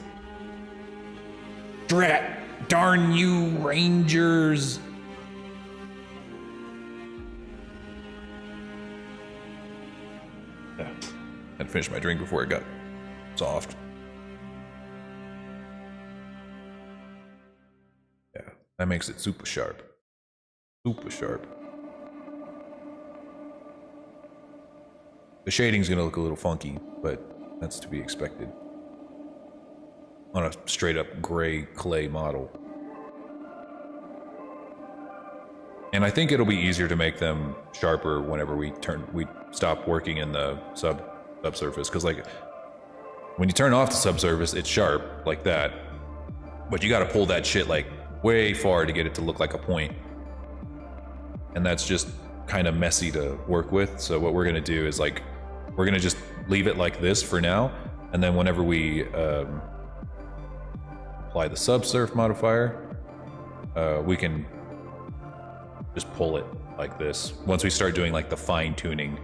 Speaker 1: Drat, darn you, Rangers! Yeah, had to finish my drink before it got soft. Yeah, that makes it super sharp. Super sharp. The shading's gonna look a little funky, but that's to be expected on a straight up gray clay model. And I think it'll be easier to make them sharper whenever we stop working in the subsurface, because like when you turn off the subsurface, it's sharp like that, but you got to pull that shit like way far to get it to look like a point, and that's just kind of messy to work with. So what we're gonna do is like we're gonna just leave it like this for now, and then whenever we apply the subsurf modifier, we can just pull it like this once we start doing like the fine tuning.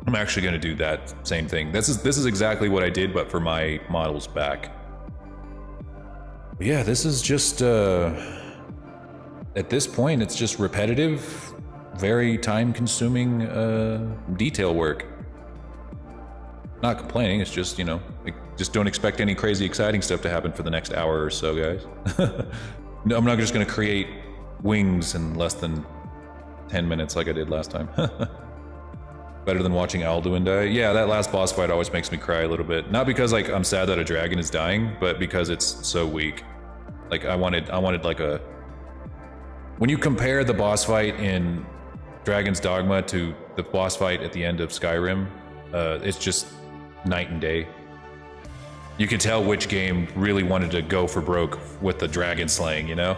Speaker 1: I'm actually going to do that same thing. This is exactly what I did, but for my model's back. But yeah, this is just at this point it's just repetitive, very time-consuming detail work. Not complaining, it's just, you know, like, just don't expect any crazy exciting stuff to happen for the next hour or so, guys. No, I'm not just gonna create wings in less than 10 minutes like I did last time. Better than watching Alduin die. Yeah, that last boss fight always makes me cry a little bit. Not because like I'm sad that a dragon is dying, but because it's so weak. Like I wanted like a... When you compare the boss fight in Dragon's Dogma to the boss fight at the end of Skyrim, it's just night and day. You can tell which game really wanted to go for broke with the dragon slaying, you know?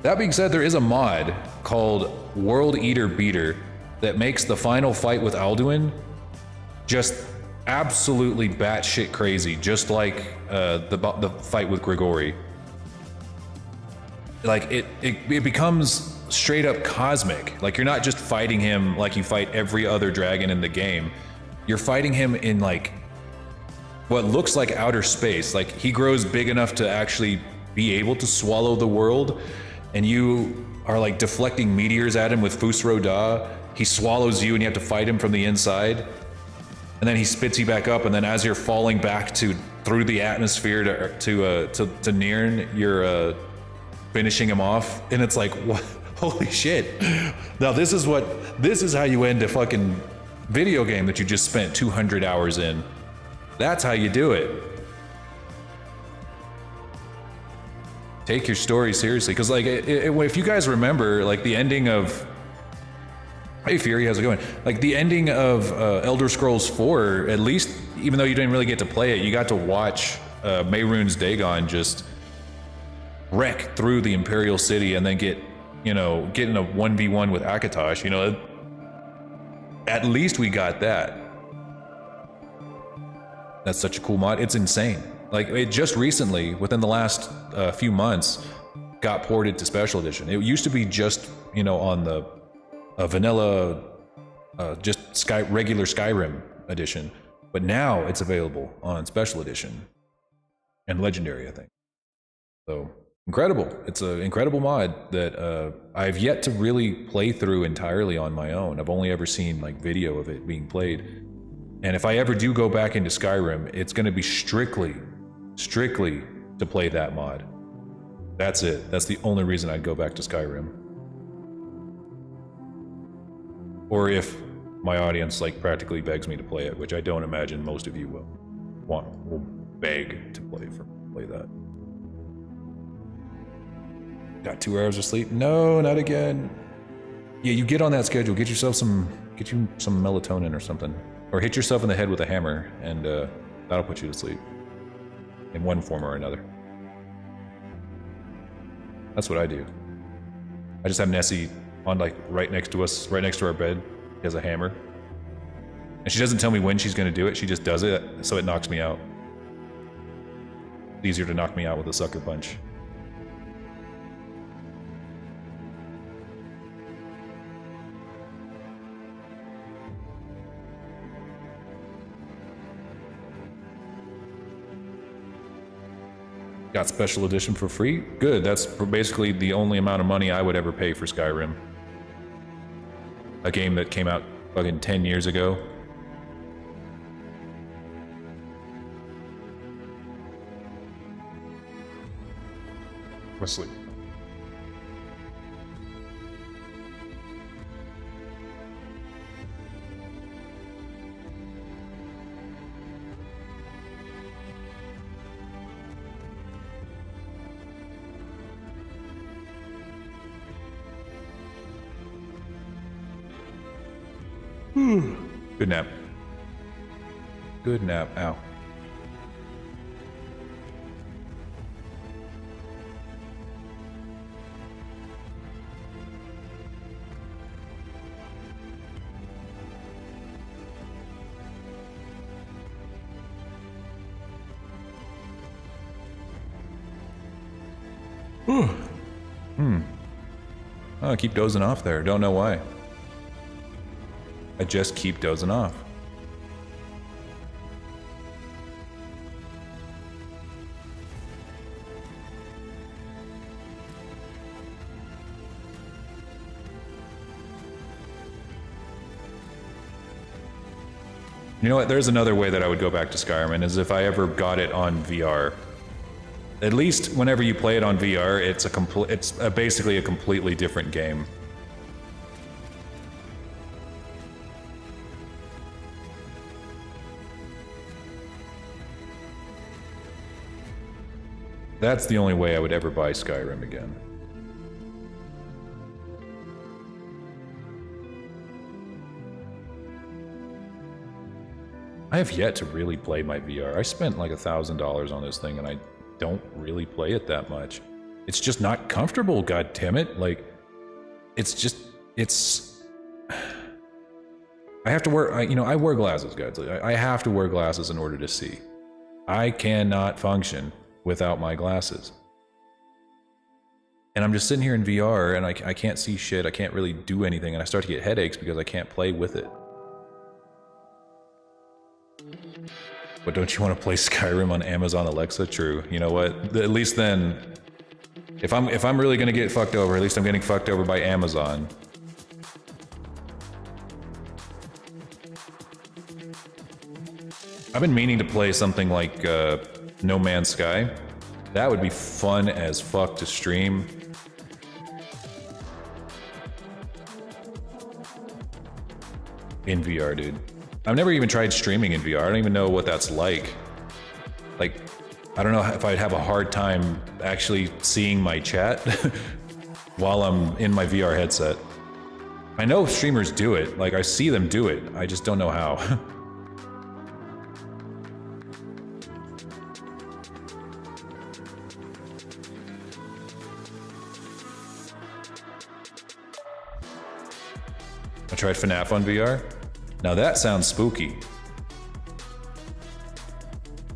Speaker 1: That being said, there is a mod called World Eater Beater that makes the final fight with Alduin just absolutely batshit crazy, just like the fight with Grigori. Like it becomes straight up cosmic. Like you're not just fighting him like you fight every other dragon in the game. You're fighting him in like what looks like outer space. Like he grows big enough to actually be able to swallow the world, and you are like deflecting meteors at him with Fusro Da. He swallows you and you have to fight him from the inside. And then he spits you back up, and then as you're falling back through the atmosphere to Nirn, you're finishing him off. And it's like, what? Holy shit. Now this is how you end a fucking video game that you just spent 200 hours in. That's how you do it. Take your story seriously, because like if you guys remember, like the ending of Hey Fury, how's it going? Like the ending of Elder Scrolls 4, at least, even though you didn't really get to play it, you got to watch Mehrunes Dagon just wreck through the Imperial City and then get in a 1v1 with Akatosh. You know, at least we got that. That's such a cool mod. It's insane. Like it just recently, within the last few months, got ported to Special Edition. It used to be just, on the vanilla, just regular Skyrim edition, but now it's available on Special Edition and Legendary, I think. So incredible! It's an incredible mod that I've yet to really play through entirely on my own. I've only ever seen like video of it being played, and if I ever do go back into Skyrim, it's going to be strictly to play that mod. That's it. That's the only reason I'd go back to Skyrim. Or if my audience like practically begs me to play it, which I don't imagine most of you will beg to play that. Got 2 hours of sleep? No, not again. Yeah, you get on that schedule. Get you some melatonin or something, or hit yourself in the head with a hammer, and that'll put you to sleep in one form or another. That's what I do. I just have Nessie on like right next to us, right next to our bed. She has a hammer, and she doesn't tell me when she's going to do it. She just does it, so it knocks me out. It's easier to knock me out with a sucker punch. Got Special Edition for free? Good, that's basically the only amount of money I would ever pay for Skyrim. A game that came out fucking 10 years ago. Asleep. Good nap. Good nap. Ow. Oh, I keep dozing off there. Don't know why. I just keep dozing off. You know what? There's another way that I would go back to Skyrim, and is if I ever got it on VR. At least whenever you play it on VR, it's basically a completely different game. That's the only way I would ever buy Skyrim again. I have yet to really play my VR. I spent like $1,000 on this thing and I don't really play it that much. It's just not comfortable, god damn it. Like, I have to wear, I wear glasses, guys. Like, I have to wear glasses in order to see. I cannot function without my glasses. And I'm just sitting here in VR and I can't see shit, I can't really do anything, and I start to get headaches because I can't play with it. But don't you want to play Skyrim on Amazon Alexa? True. You know what? At least then, if I'm really gonna get fucked over, at least I'm getting fucked over by Amazon. I've been meaning to play something like No Man's Sky. That would be fun as fuck to stream. In VR, dude. I've never even tried streaming in VR. I don't even know what that's like. Like, I don't know if I'd have a hard time actually seeing my chat while I'm in my VR headset. I know streamers do it. Like, I see them do it. I just don't know how. I tried FNAF on VR. Now that sounds spooky.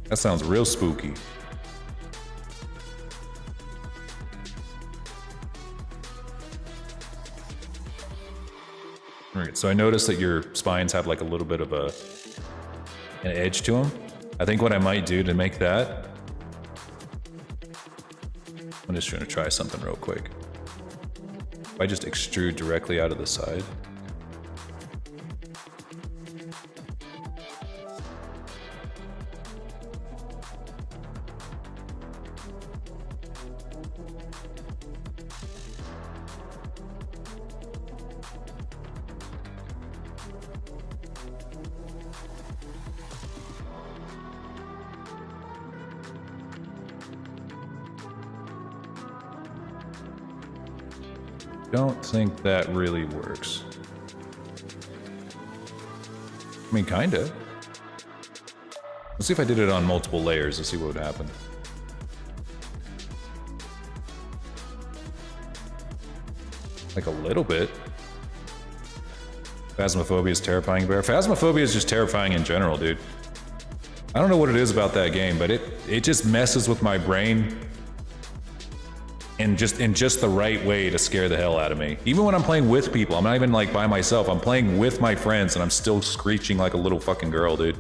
Speaker 1: That sounds real spooky. Alright, so I noticed that your spines have like a little bit of an edge to them. I think what I might do to make that... I'm just trying to try something real quick. If I just extrude directly out of the side. Don't think that really works. I mean, kinda. Let's see if I did it on multiple layers to see what would happen. Like a little bit. Phasmophobia is terrifying, Bear. Phasmophobia is just terrifying in general, dude. I don't know what it is about that game, but it just messes with my brain in just the right way to scare the hell out of me. Even when I'm playing with people, I'm not even like by myself, I'm playing with my friends and I'm still screeching like a little fucking girl, dude.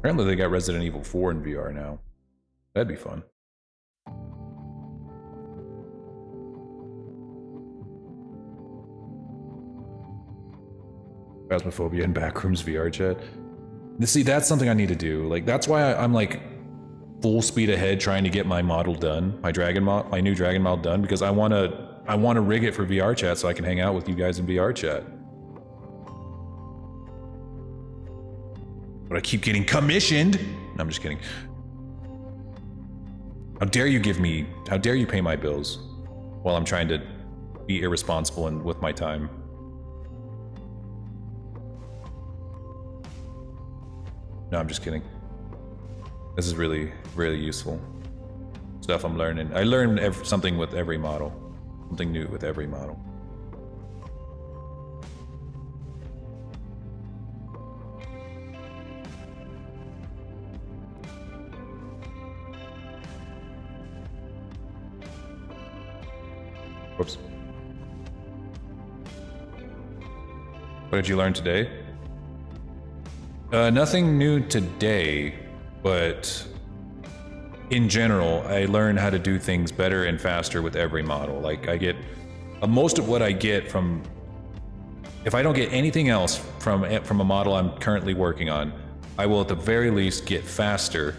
Speaker 1: Apparently they got Resident Evil 4 in VR now. That'd be fun. Phasmophobia in Backrooms VR chat. See, that's something I need to do. Like, that's why I'm like full speed ahead trying to get my model done, my new Dragon model done, because I wanna rig it for VR chat so I can hang out with you guys in VR chat. But I keep getting commissioned. No, I'm just kidding. How dare you pay my bills while I'm trying to be irresponsible and with my time. No, I'm just kidding. This is really, really useful stuff I'm learning. I learn something with every model. Something new with every model. Whoops. What did you learn today? Nothing new today, but in general, I learn how to do things better and faster with every model. Like, I get most of what I get from, if I don't get anything else from a model I'm currently working on, I will at the very least get faster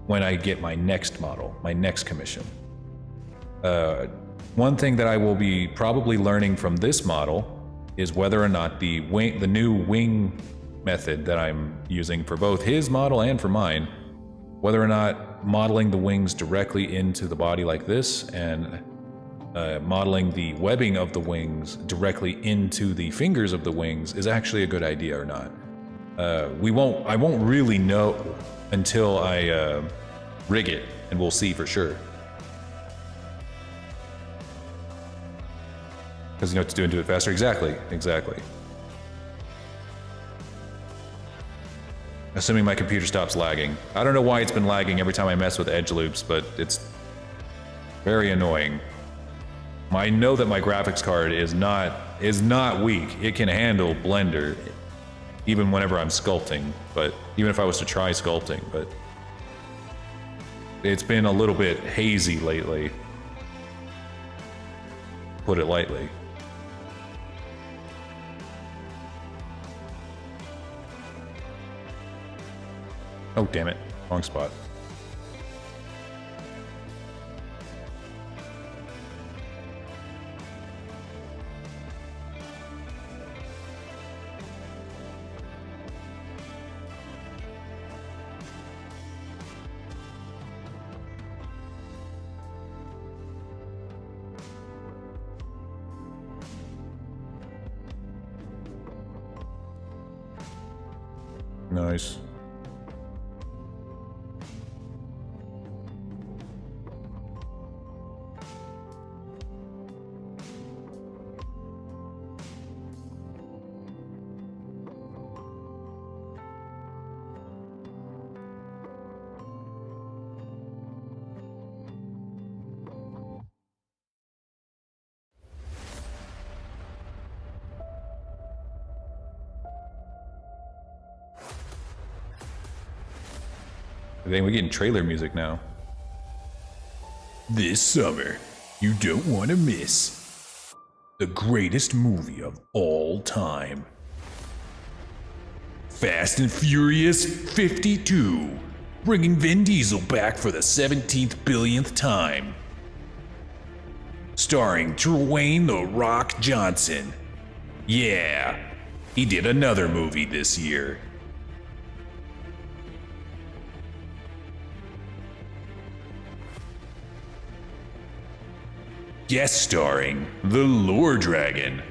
Speaker 1: when I get my next model, my next commission. One thing that I will be probably learning from this model is whether or not the new wing method that I'm using for both his model and for mine, whether or not modeling the wings directly into the body like this and modeling the webbing of the wings directly into the fingers of the wings is actually a good idea or not. I won't really know until I rig it, and we'll see for sure. Because you know what to do and do it faster. Exactly, exactly. Assuming my computer stops lagging. I don't know why it's been lagging every time I mess with edge loops, but it's very annoying. I know that my graphics card is not weak. It can handle Blender, even whenever I'm sculpting. But even if I was to try sculpting, but it's been a little bit hazy lately. Put it lightly. Oh, damn it. Wrong spot. Nice. I think we're getting trailer music now. This summer, you don't want to miss the greatest movie of all time. Fast and Furious 52, bringing Vin Diesel back for the 17th billionth time. Starring Dwayne "The Rock" Johnson. Yeah, he did another movie this year. Guest starring the Lore Dragon,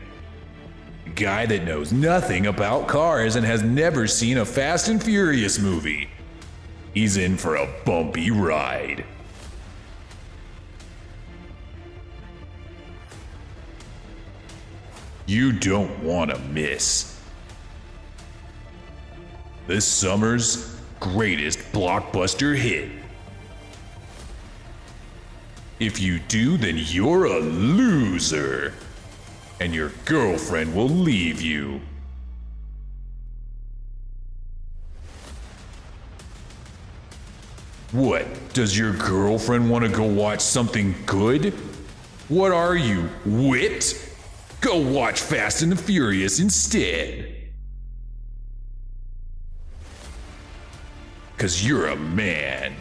Speaker 1: a guy that knows nothing about cars and has never seen a Fast and Furious movie. He's in for a bumpy ride. You don't want to miss this summer's greatest blockbuster hit. If you do, then you're a loser, and your girlfriend will leave you. What, does your girlfriend want to go watch something good? What are you, wit? Go watch Fast and the Furious instead. 'Cause you're a man.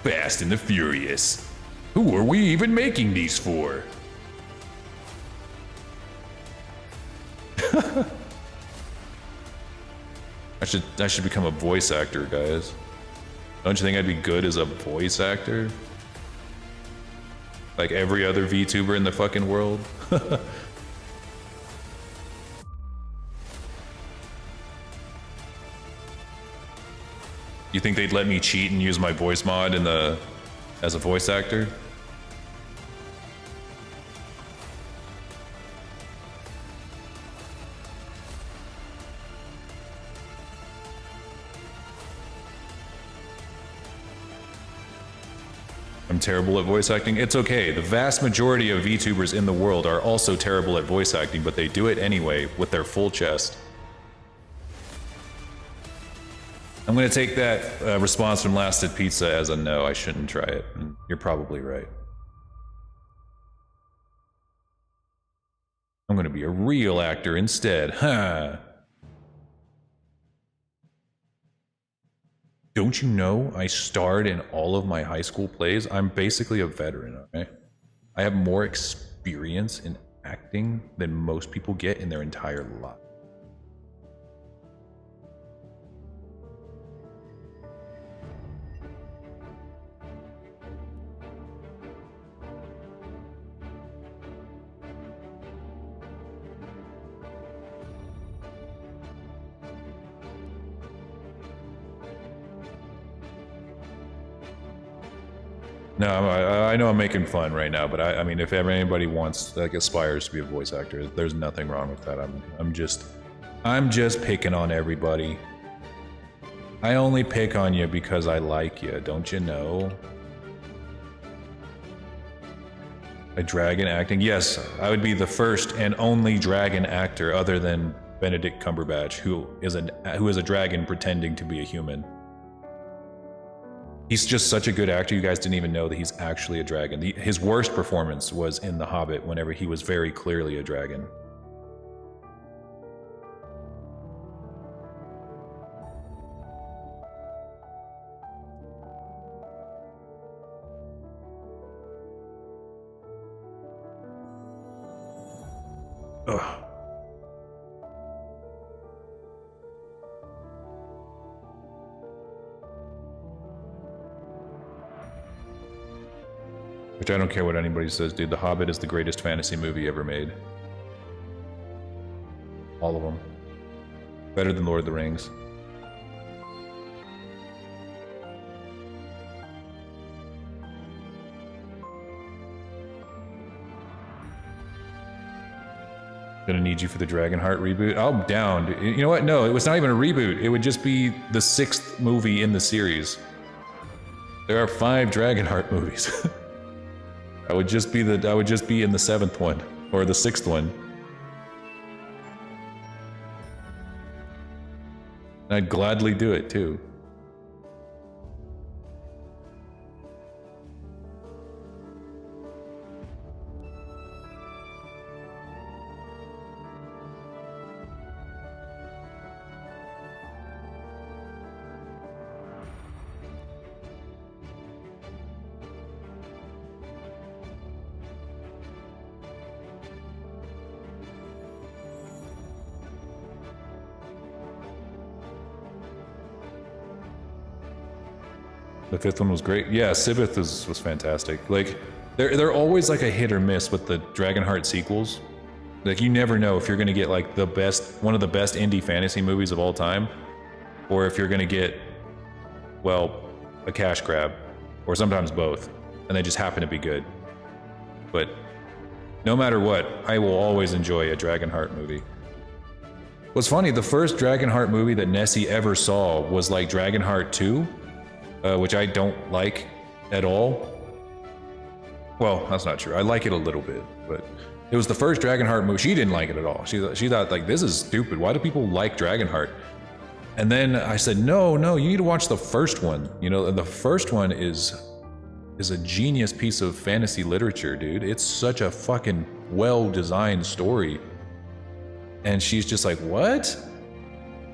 Speaker 1: Fast and the Furious. Who are we even making these for? I should become a voice actor, guys. Don't you think I'd be good as a voice actor? Like every other VTuber in the fucking world? You think they'd let me cheat and use my voice mod as a voice actor? I'm terrible at voice acting. It's okay. The vast majority of VTubers in the world are also terrible at voice acting, but they do it anyway with their full chest. I'm gonna take that response from Lasted Pizza as a no. I shouldn't try it. You're probably right. I'm gonna be a real actor instead, huh? Don't you know I starred in all of my high school plays? I'm basically a veteran, okay? I have more experience in acting than most people get in their entire life. No, I know I'm making fun right now, but I mean, if ever anybody wants, like, aspires to be a voice actor, there's nothing wrong with that. I'm just picking on everybody. I only pick on you because I like you, don't you know? A dragon acting? Yes, I would be the first and only dragon actor other than Benedict Cumberbatch, who is a dragon pretending to be a human. He's just such a good actor, you guys didn't even know that he's actually a dragon. His worst performance was in The Hobbit, whenever he was very clearly a dragon. Ugh. Which I don't care what anybody says, dude. The Hobbit is the greatest fantasy movie ever made. All of them. Better than Lord of the Rings. Gonna need you for the Dragonheart reboot. I'm down. You know what? No, it was not even a reboot. It would just be the 6th movie in the series. There are 5 Dragonheart movies. I would just be in the 7th one or the 6th one. I'd gladly do it too. The 5th one was great. Yeah, Sibith was fantastic. Like, they're always like a hit or miss with the Dragonheart sequels. Like, you never know if you're gonna get like one of the best indie fantasy movies of all time, or if you're gonna get, well, a cash grab, or sometimes both, and they just happen to be good. But no matter what, I will always enjoy a Dragonheart movie. What's funny, the first Dragonheart movie that Nessie ever saw was like Dragonheart 2. Which I don't like at all. Well, that's not true. I like it a little bit, but it was the first Dragonheart movie. She didn't like it at all. She thought, like, this is stupid. Why do people like Dragonheart? And then I said, no, you need to watch the first one. You know, the first one is a genius piece of fantasy literature, dude. It's such a fucking well-designed story. And she's just like, what?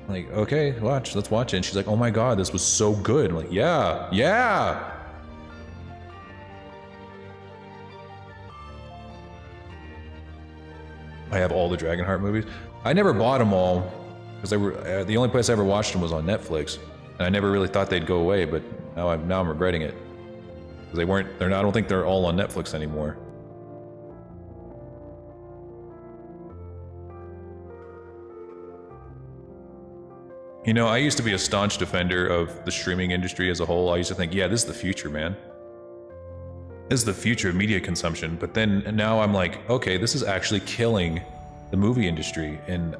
Speaker 1: Like, okay, let's watch it. And she's like, oh my god, this was so good. I'm like, yeah. I have all the Dragonheart movies. I never bought them all, because they were the only place I ever watched them was on Netflix. And I never really thought they'd go away, but now I'm regretting it. Because I don't think they're all on Netflix anymore. You know, I used to be a staunch defender of the streaming industry as a whole. I used to think, yeah, this is the future, man. This is the future of media consumption. But then now I'm like, okay, this is actually killing the movie industry. And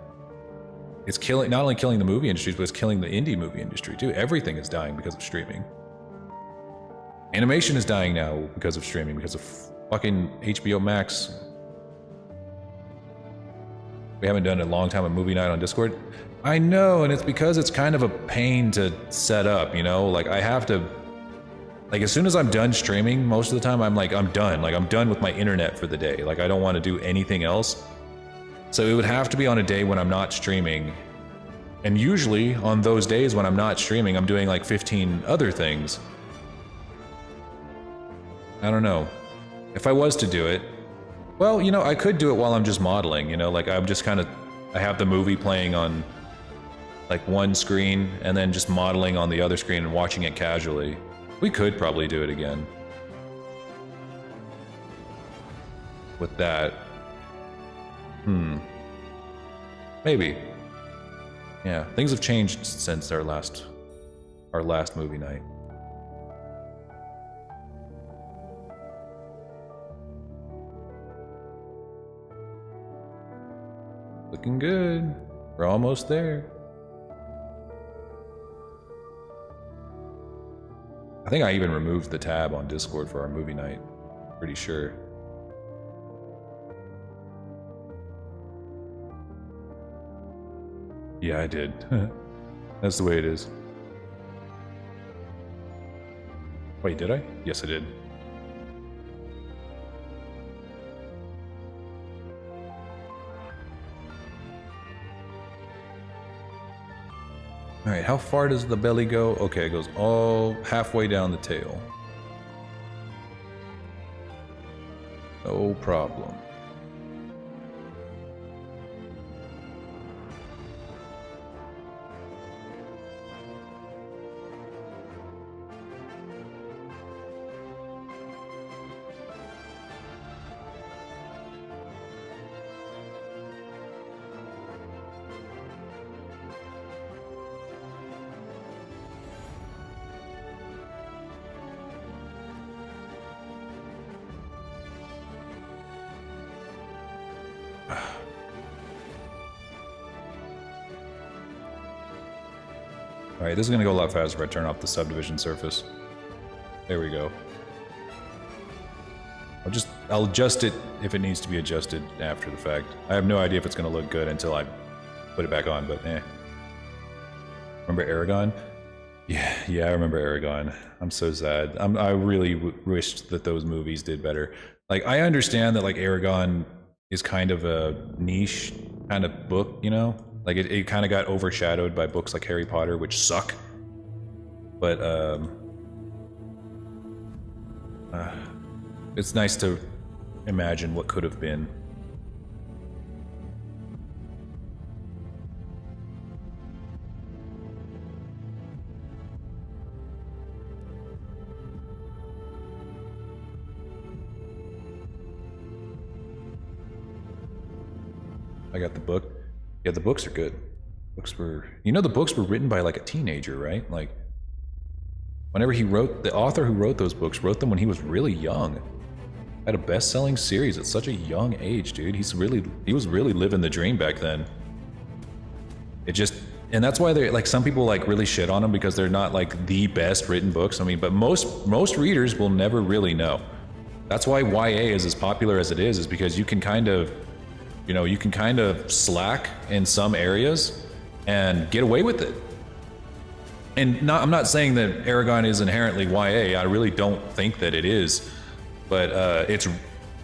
Speaker 1: it's killing, not only killing the movie industry, but it's killing the indie movie industry too. Everything is dying because of streaming. Animation is dying now because of streaming, because of fucking HBO Max. We haven't done a long time a movie night on Discord. I know, and it's because it's kind of a pain to set up, you know? Like, I have to... Like, as soon as I'm done streaming, most of the time, I'm done. Like, I'm done with my internet for the day. Like, I don't want to do anything else. So it would have to be on a day when I'm not streaming. And usually, on those days when I'm not streaming, I'm doing, like, 15 other things. I don't know. If I was to do it... Well, you know, I could do it while I'm just modeling, you know? Like, I'm just kind of... I have the movie playing on... like one screen, and then just modeling on the other screen and watching it casually. We could probably do it again. With that. Maybe. Yeah, things have changed since our last movie night. Looking good. We're almost there. I think I even removed the tab on Discord for our movie night. Pretty sure. Yeah, I did. That's the way it is. Wait, did I? Yes, I did. Alright, how far does the belly go? Okay, it goes all halfway down the tail. No problem. Alright, this is gonna go a lot faster if I turn off the subdivision surface. There we go. I'll adjust it if it needs to be adjusted after the fact. I have no idea if it's gonna look good until I put it back on, but eh. Remember Aragon? Yeah, I remember Aragon. I'm so sad. I really wished that those movies did better. Like, I understand that, like, Aragon is kind of a niche kind of book, you know? Like, it kind of got overshadowed by books like Harry Potter, which suck. But, it's nice to imagine what could have been. I got the book. Yeah, the books are good. Books were, you know, the books were written by like a teenager, right? Like, whenever he wrote, the author who wrote those books wrote them when he was really young. Had a best-selling series at such a young age, dude. He was really living the dream back then. It just, and that's why they're like, some people like really shit on them because they're not like the best written books. I mean, but most readers will never really know. That's why YA is as popular as it is because you can kind of, you know, you can kind of slack in some areas and get away with it. And I'm not saying that Aragon is inherently YA. I really don't think that it is. But it's,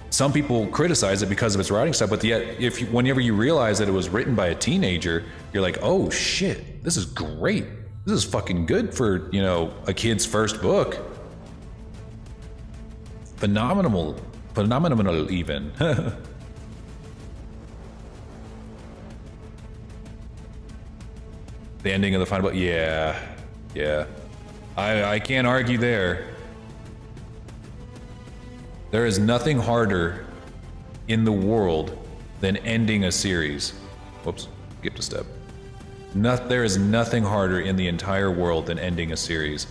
Speaker 1: some people criticize it because of its writing style. But yet, whenever you realize that it was written by a teenager, you're like, oh shit, this is great. This is fucking good for, you know, a kid's first book. Phenomenal even. The ending of the final book, yeah. I can't argue there. There is nothing harder in the world than ending a series. Whoops, skipped a step. There is nothing harder in the entire world than ending a series.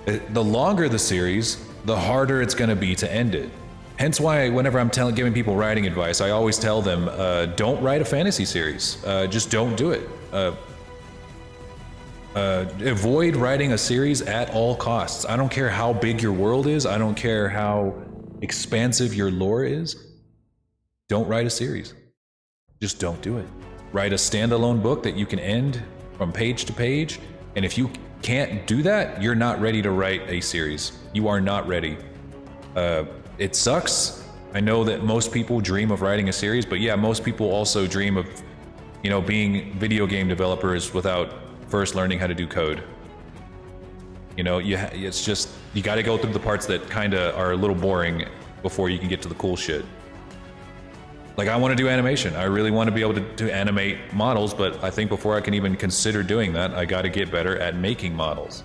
Speaker 1: The longer the series, the harder it's going to be to end it. Hence why whenever I'm giving people writing advice, I always tell them, don't write a fantasy series. Just don't do it. Avoid writing a series at all costs. I don't care how big your world is. I don't care how expansive your lore is. Don't write a series. Just don't do it. Write a standalone book that you can end from page to page. And if you can't do that, you're not ready to write a series. You are not ready. It sucks. I know that most people dream of writing a series, but yeah, most people also dream of, you know, being video game developers without first learning how to do code. You know, it's just, you got to go through the parts that kind of are a little boring before you can get to the cool shit. Like, I want to do animation. I really want to be able to animate models, but I think before I can even consider doing that, I got to get better at making models.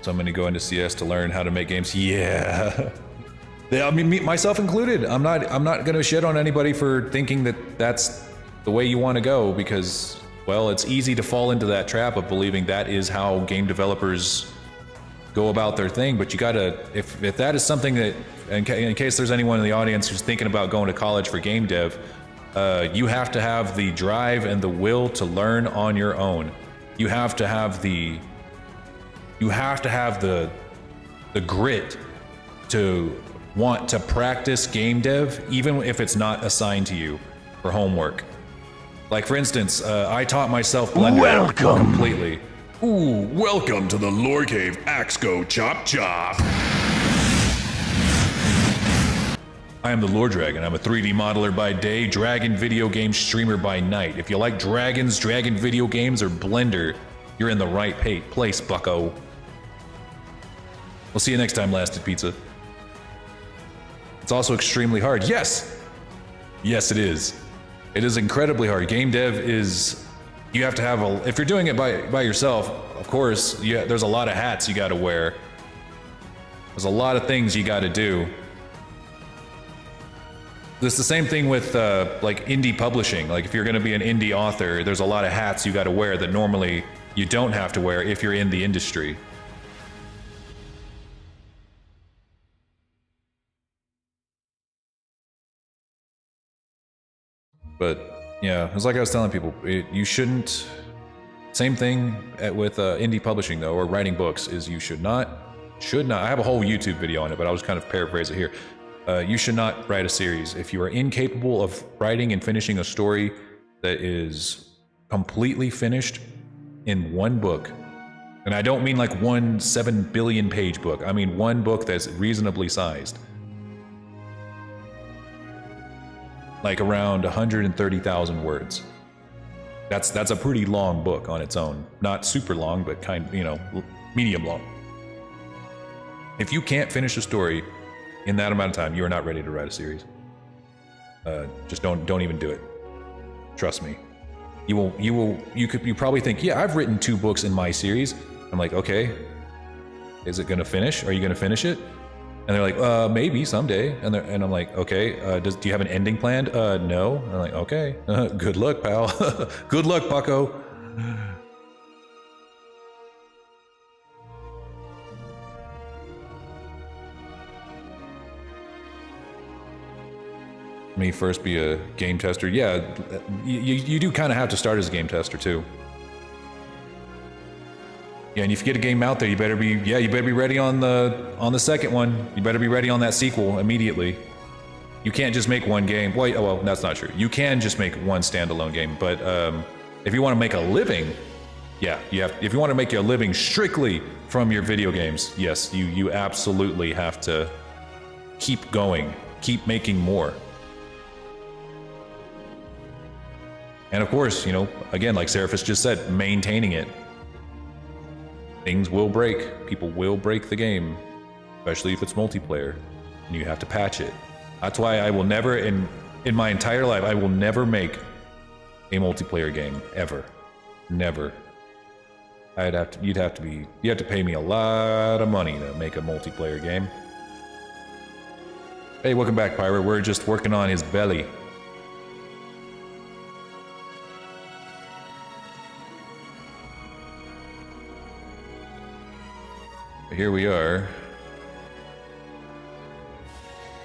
Speaker 1: So I'm gonna go into CS to learn how to make games. Yeah. I mean, myself included. I'm not gonna shit on anybody for thinking that that's the way you want to go because, well, it's easy to fall into that trap of believing that is how game developers go about their thing. But you gotta, if that is something that, in case there's anyone in the audience who's thinking about going to college for game dev, you have to have the drive and the will to learn on your own. You have to have the grit to want to practice game dev, even if it's not assigned to you for homework. Like for instance, I taught myself Blender completely. Ooh, welcome to the Lore Cave Axe Go Chop Chop. I am the Lore Dragon. I'm a 3D modeler by day, Dragon video game streamer by night. If you like dragons, Dragon video games, or Blender, you're in the right place, bucko. We'll see you next time, Lasted Pizza. It's also extremely hard. Yes! Yes, it is. It is incredibly hard. Game dev is... You have to have a... If you're doing it by yourself, of course, there's a lot of hats you gotta wear. There's a lot of things you gotta do. It's the same thing with like indie publishing. Like if you're gonna be an indie author, there's a lot of hats you gotta wear that normally you don't have to wear if you're in the industry. But yeah, it's like I was telling people, you shouldn't. Same thing with indie publishing though, or writing books, is you should not. I have a whole YouTube video on it, but I'll just kind of paraphrase it here. You should not write a series. If you are incapable of writing and finishing a story that is completely finished in one book, and I don't mean like one 7 billion page book, I mean one book that's reasonably sized. Like around 130,000 words. That's a pretty long book on its own. Not super long, but medium long. If you can't finish a story in that amount of time, you are not ready to write a series. Just don't even do it. Trust me. You probably think, yeah, I've written 2 books in my series. I'm like, okay, is it gonna finish? Are you gonna finish it? And they're like, maybe someday. And I'm like, okay, do you have an ending planned? No. And I'm like, okay, good luck, pal. Good luck, bucko. Me first be a game tester. Yeah, you do kind of have to start as a game tester too. Yeah, and if you get a game out there, you better be ready on the second one. You better be ready on that sequel immediately. You can't just make one game. Well, that's not true. You can just make one standalone game, but if you want to make a living, yeah, if you want to make a living strictly from your video games, yes, you absolutely have to keep going, keep making more. And of course, again, like Seraphis just said, maintaining it. Things will break. People will break the game, especially if it's multiplayer, and you have to patch it. That's why I will never, in my entire life, I will never make a multiplayer game, ever. Never. You have to pay me a lot of money to make a multiplayer game. Hey, welcome back, Pirate. We're just working on his belly. Here we are.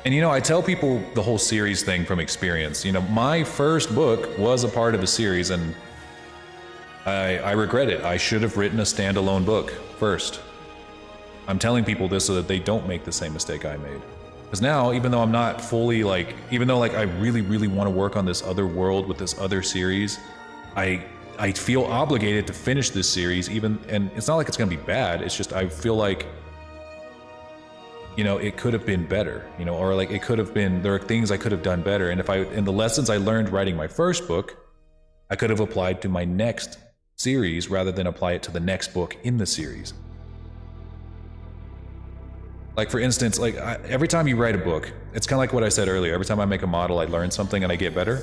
Speaker 1: And I tell people the whole series thing from experience. My first book was a part of a series, and I regret it. I should have written a standalone book first. I'm telling people this so that they don't make the same mistake I made. Because now, even though I'm not fully even though I really, really want to work on this other world with this other series, I feel obligated to finish this series, and it's not like it's going to be bad. It's just I feel like, it could have been better, or it could have been, there are things I could have done better. And the lessons I learned writing my first book, I could have applied to my next series rather than apply it to the next book in the series. Like for instance, every time you write a book, it's kind of like what I said earlier. Every time I make a model, I learn something and I get better.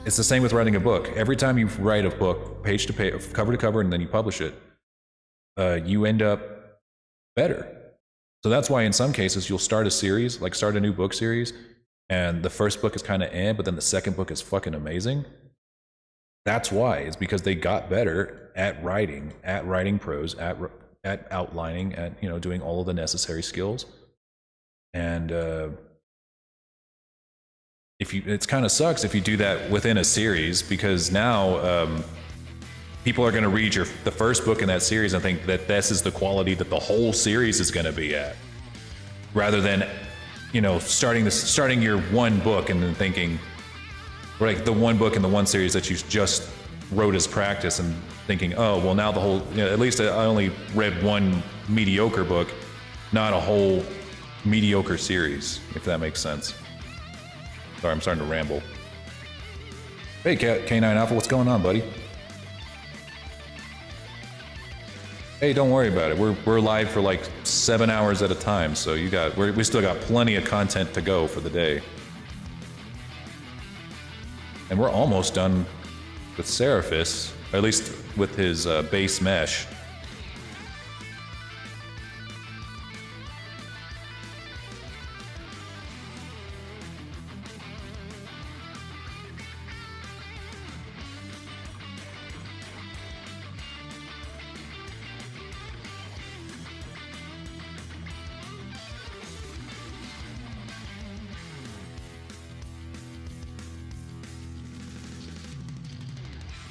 Speaker 1: It's the same with writing a book. Every time you write a book, page to page, cover to cover, and then you publish it, you end up better. So that's why in some cases you'll start a series, start a new book series, and the first book is kind of but then the second book is fucking amazing. That's why. It's because they got better at writing prose, at outlining, at doing all of the necessary skills. And it kind of sucks if you do that within a series, because now people are going to read the first book in that series and think that this is the quality that the whole series is going to be at, rather than starting your one book and then thinking, like the one book in the one series that you just wrote as practice, and thinking, oh well, now the whole, at least I only read one mediocre book, not a whole mediocre series, if that makes sense. Sorry, I'm starting to ramble. Hey, K9 Alpha, what's going on, buddy? Hey, don't worry about it. We're live for like 7 hours at a time, so we still got plenty of content to go for the day. And we're almost done with Seraphis, or at least with his base mesh.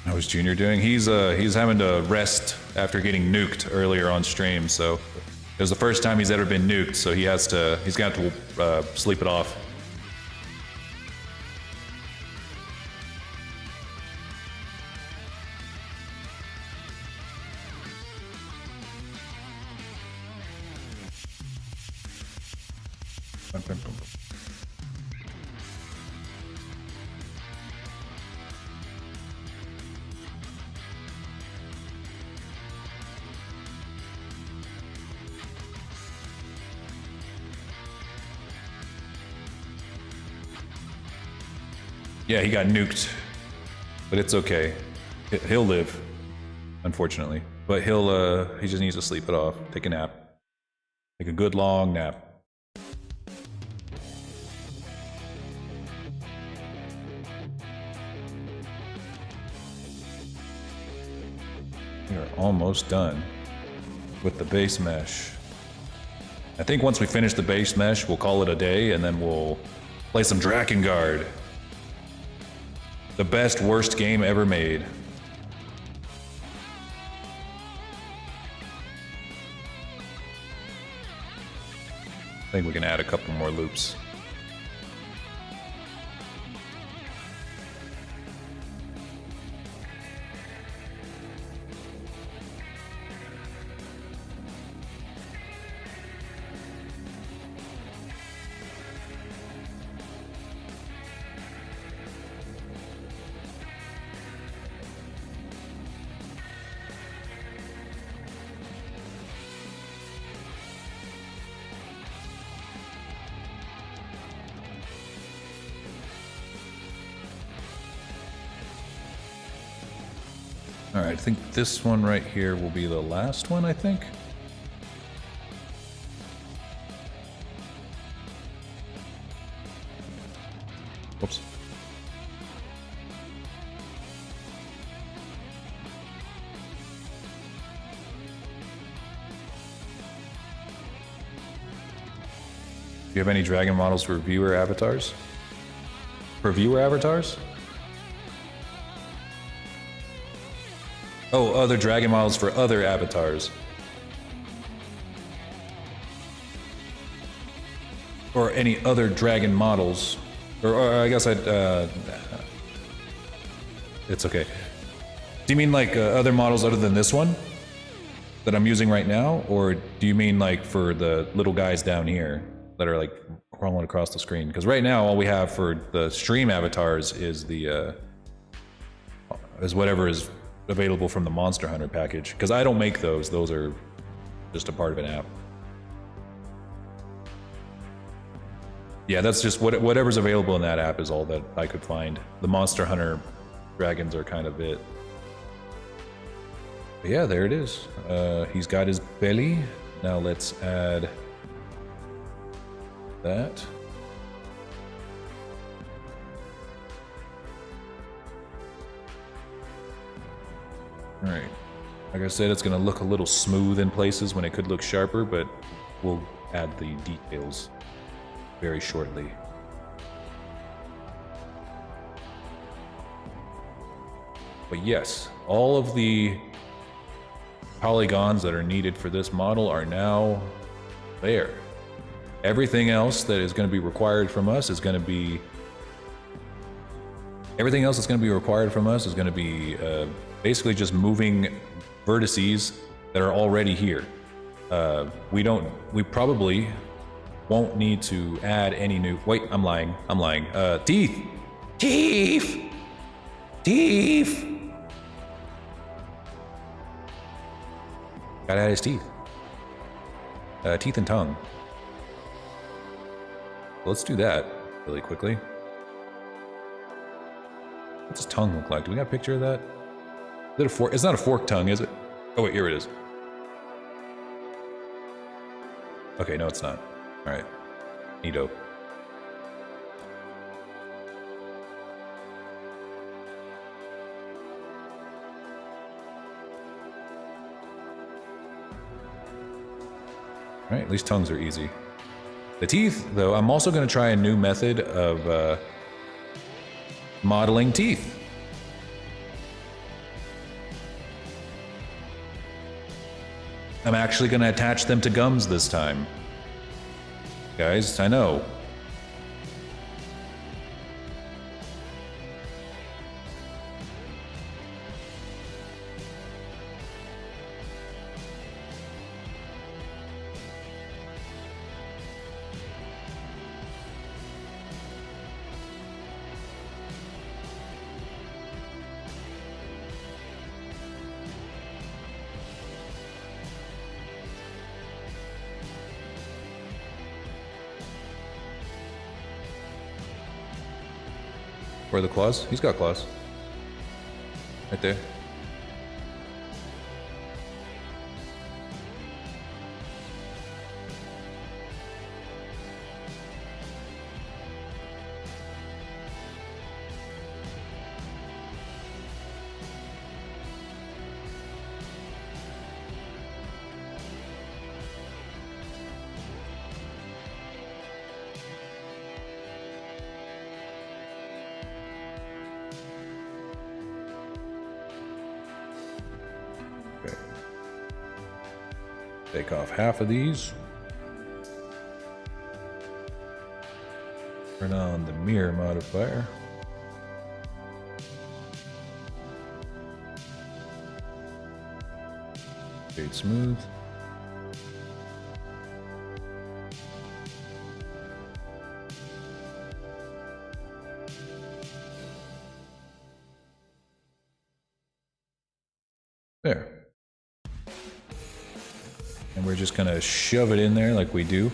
Speaker 1: How's Junior doing? He's having to rest after getting nuked earlier on stream. So it was the first time he's ever been nuked. So he's got to sleep it off. Yeah, he got nuked, but it's okay. He'll live, unfortunately. But he just needs to sleep it off, take a nap. Take a good long nap. We are almost done with the base mesh. I think once we finish the base mesh, we'll call it a day, and then we'll play some Drakengard. The best, worst game ever made. I think we can add a couple more loops. All right, I think this one right here will be the last one, I think. Whoops. Do you have any dragon models for viewer avatars? For viewer avatars? Oh, other dragon models for other avatars. Or any other dragon models. Or I guess I'd... it's okay. Do you mean like other models other than this one? That I'm using right now? Or do you mean like for the little guys down here that are like crawling across the screen? Because right now all we have for the stream avatars is is whatever is available from the Monster Hunter package, because I don't make those. Those are just a part of an app. Yeah, that's just whatever's available in that app is all that I could find. The Monster Hunter dragons are kind of it. But yeah, there it is. He's got his belly. Now let's add that. Alright. Like I said, it's going to look a little smooth in places when it could look sharper, but we'll add the details very shortly. But yes, all of the polygons that are needed for this model are now there. Everything else that is going to be required from us is going to be... Everything else that's going to be required from us is going to be basically just moving vertices that are already here. We probably won't need to add any new... Wait, I'm lying. Teeth! Teeth! Teeth! Gotta add his teeth. Teeth and tongue. Let's do that really quickly. What's his tongue look like? Do we got a picture of that? Is it a fork? It's not a fork tongue, is it? Oh wait, here it is. Okay, no it's not. Alright. Neato. Alright, at least tongues are easy. The teeth, though, I'm also going to try a new method of modeling teeth. I'm actually going to attach them to gums this time. Guys, I know. Where are the claws? He's got claws. Right there. Take off half of these. Turn on the mirror modifier. Fade smooth. There. And we're just gonna shove it in there like we do,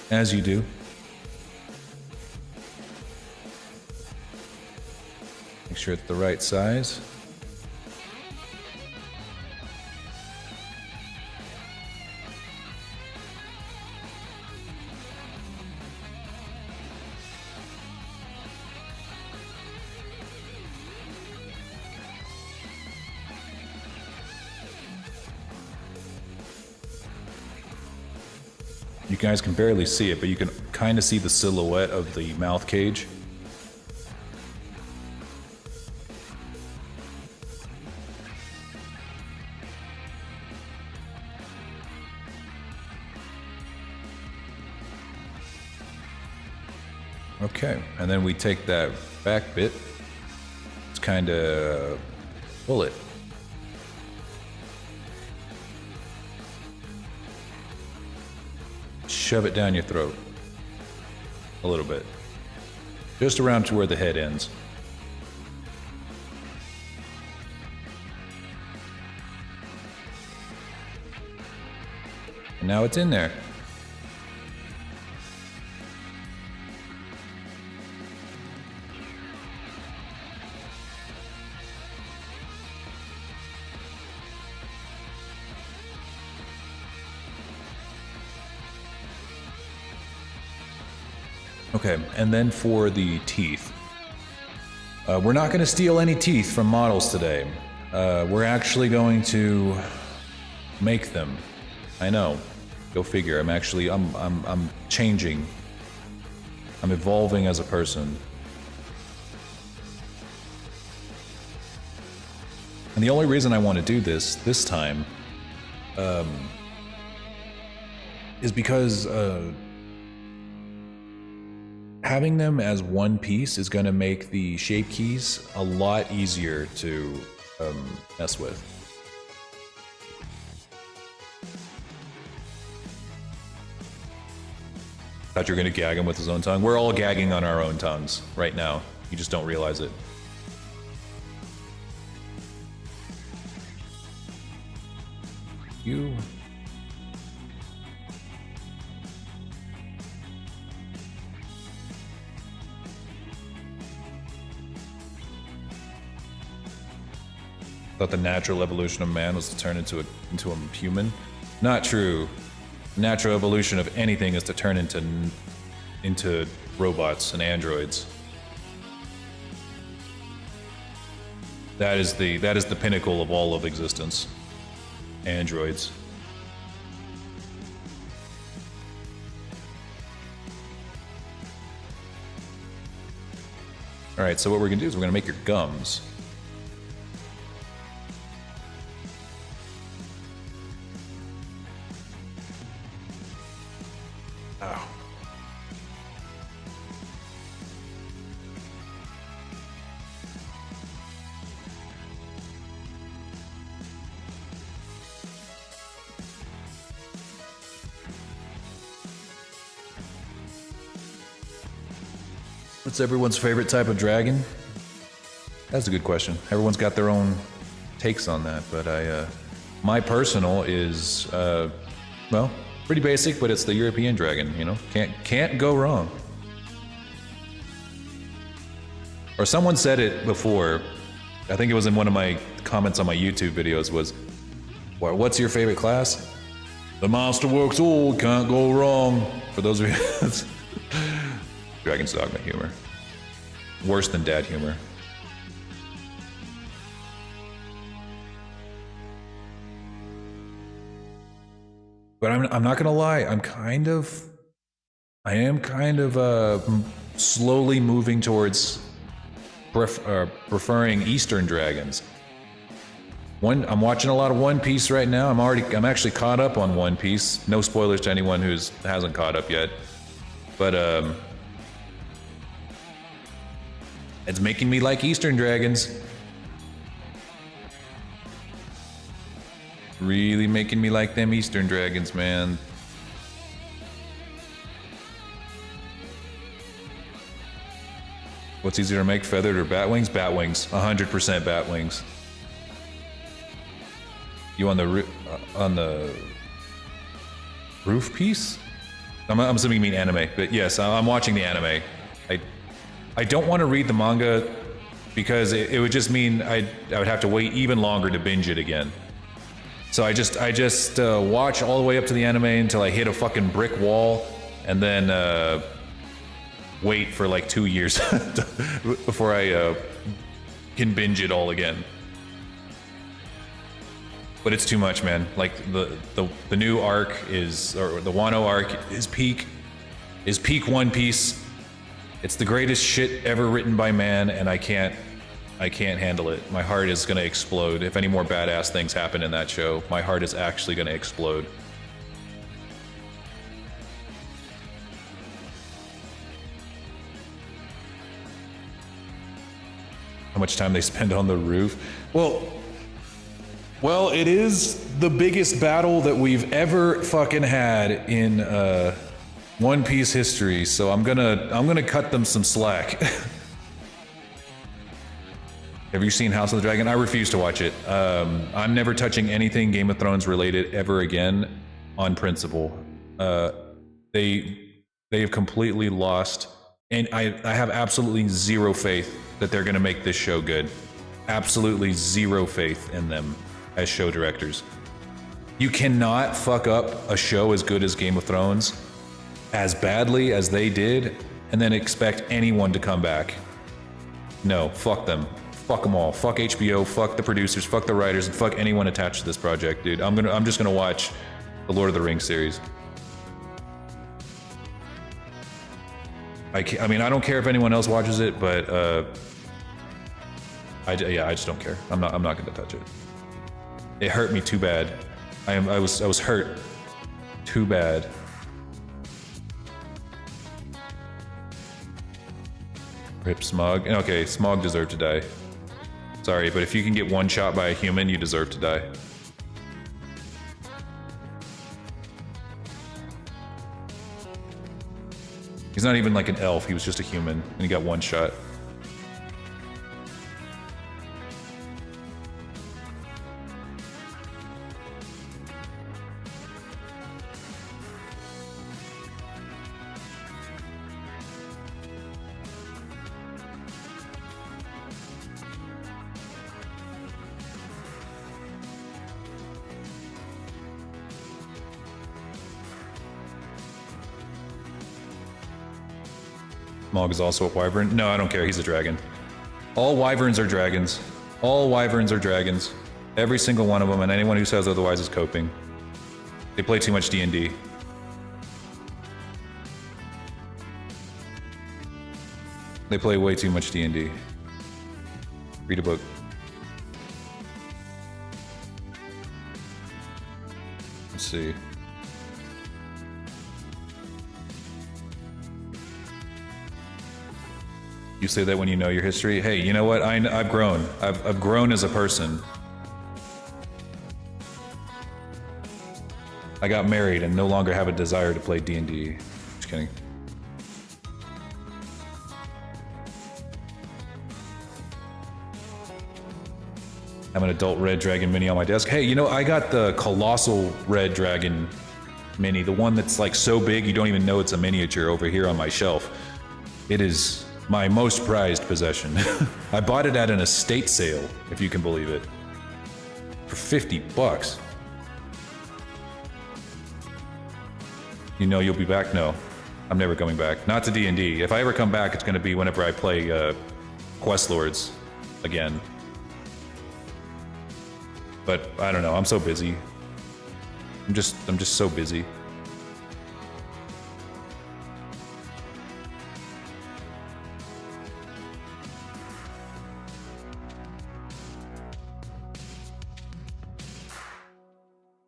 Speaker 1: as you do. Make sure it's the right size. You guys can barely see it, but you can kind of see the silhouette of the mouth cage. Okay, and then we take that back bit. It's kind of pull it. Shove it down your throat a little bit, just around to where the head ends. And now it's in there. Okay, and then for the teeth. We're not going to steal any teeth from models today. We're actually going to make them. I know. Go figure. I'm changing. I'm evolving as a person. And the only reason I want to do this time is because having them as one piece is going to make the shape keys a lot easier to mess with. Thought you were going to gag him with his own tongue. We're all gagging on our own tongues right now. You just don't realize it. You... Thought the natural evolution of man was to turn into a human. Not true. Natural evolution of anything is to turn into robots and androids. That is the pinnacle of all of existence. Androids. All right, so what we're gonna do is we're gonna make your gums. Oh. What's everyone's favorite type of dragon? That's a good question. Everyone's got their own takes on that, but my personal is, well, pretty basic, but it's the European dragon, you know? Can't go wrong. Or someone said it before, I think it was in one of my comments on my YouTube videos, was, well, what's your favorite class? The Masterworks all can't go wrong. For those of you... Dragon's Dogma humor. Worse than dad humor. But I'm not gonna lie, I am kind of slowly moving towards preferring Eastern dragons. I'm watching a lot of One Piece right now. I'm actually caught up on One Piece. No spoilers to anyone who hasn't caught up yet. But it's making me like Eastern dragons. Really making me like them Eastern dragons, man. What's easier to make, feathered or bat wings? Bat wings, 100% bat wings. You on the roof piece? I'm assuming you mean anime, but yes, I'm watching the anime. I don't want to read the manga because it would just mean I would have to wait even longer to binge it again. So I just watch all the way up to the anime until I hit a fucking brick wall, and then wait for like 2 years before I can binge it all again. But it's too much, man. Like the new arc is, or the Wano arc is peak One Piece. It's the greatest shit ever written by man, and I can't handle it. My heart is gonna explode. If any more badass things happen in that show, my heart is actually gonna explode. How much time they spend on the roof? Well, it is the biggest battle that we've ever fucking had in One Piece history, so I'm gonna cut them some slack. Have you seen House of the Dragon? I refuse to watch it. I'm never touching anything Game of Thrones related ever again, on principle. They have completely lost, and I have absolutely zero faith that they're gonna make this show good. Absolutely zero faith in them as show directors. You cannot fuck up a show as good as Game of Thrones as badly as they did and then expect anyone to come back. No, fuck them. fuck them all. Fuck HBO, fuck the producers, fuck the writers, and fuck anyone attached to this project, dude. I'm just gonna watch the Lord of the Rings series. I mean, I don't care if anyone else watches it, but I just don't care. I'm not gonna touch it. It hurt me too bad. I was hurt too bad. Rip Smog. Okay, Smog deserved to die. Sorry, but if you can get one shot by a human, you deserve to die. He's not even like an elf, he was just a human, and he got one shot. Mog is also a wyvern. No, I don't care. He's a dragon. All wyverns are dragons. All wyverns are dragons. Every single one of them, and anyone who says otherwise is coping. They play too much D&D. They play way too much D&D. Read a book. Let's see. You say that when you know your history. Hey, you know what? I've grown. I've grown as a person. I got married and no longer have a desire to play D&D. Just kidding. I have an adult red dragon mini on my desk. Hey, you know, I got the colossal red dragon mini, the one that's like so big you don't even know it's a miniature over here on my shelf. It is my most prized possession. I bought it at an estate sale, if you can believe it, for $50. You know you'll be back? No, I'm never coming back. Not to D&D. If I ever come back, it's going to be whenever I play Quest Lords again. But I don't know. I'm so busy. I'm just so busy.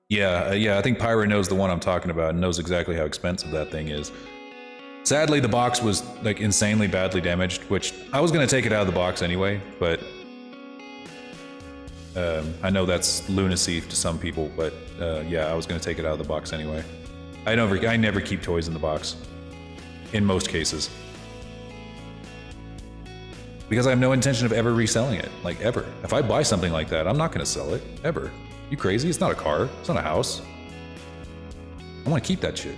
Speaker 1: Yeah, I think Pyra knows the one I'm talking about and knows exactly how expensive that thing is. Sadly, the box was like insanely badly damaged, which I was gonna take it out of the box anyway, but I know that's lunacy to some people, but yeah, I was gonna take it out of the box anyway. I never keep toys in the box, in most cases, because I have no intention of ever reselling it, like ever. If I buy something like that, I'm not gonna sell it ever. You crazy? It's not a car. It's not a house. I want to keep that shit.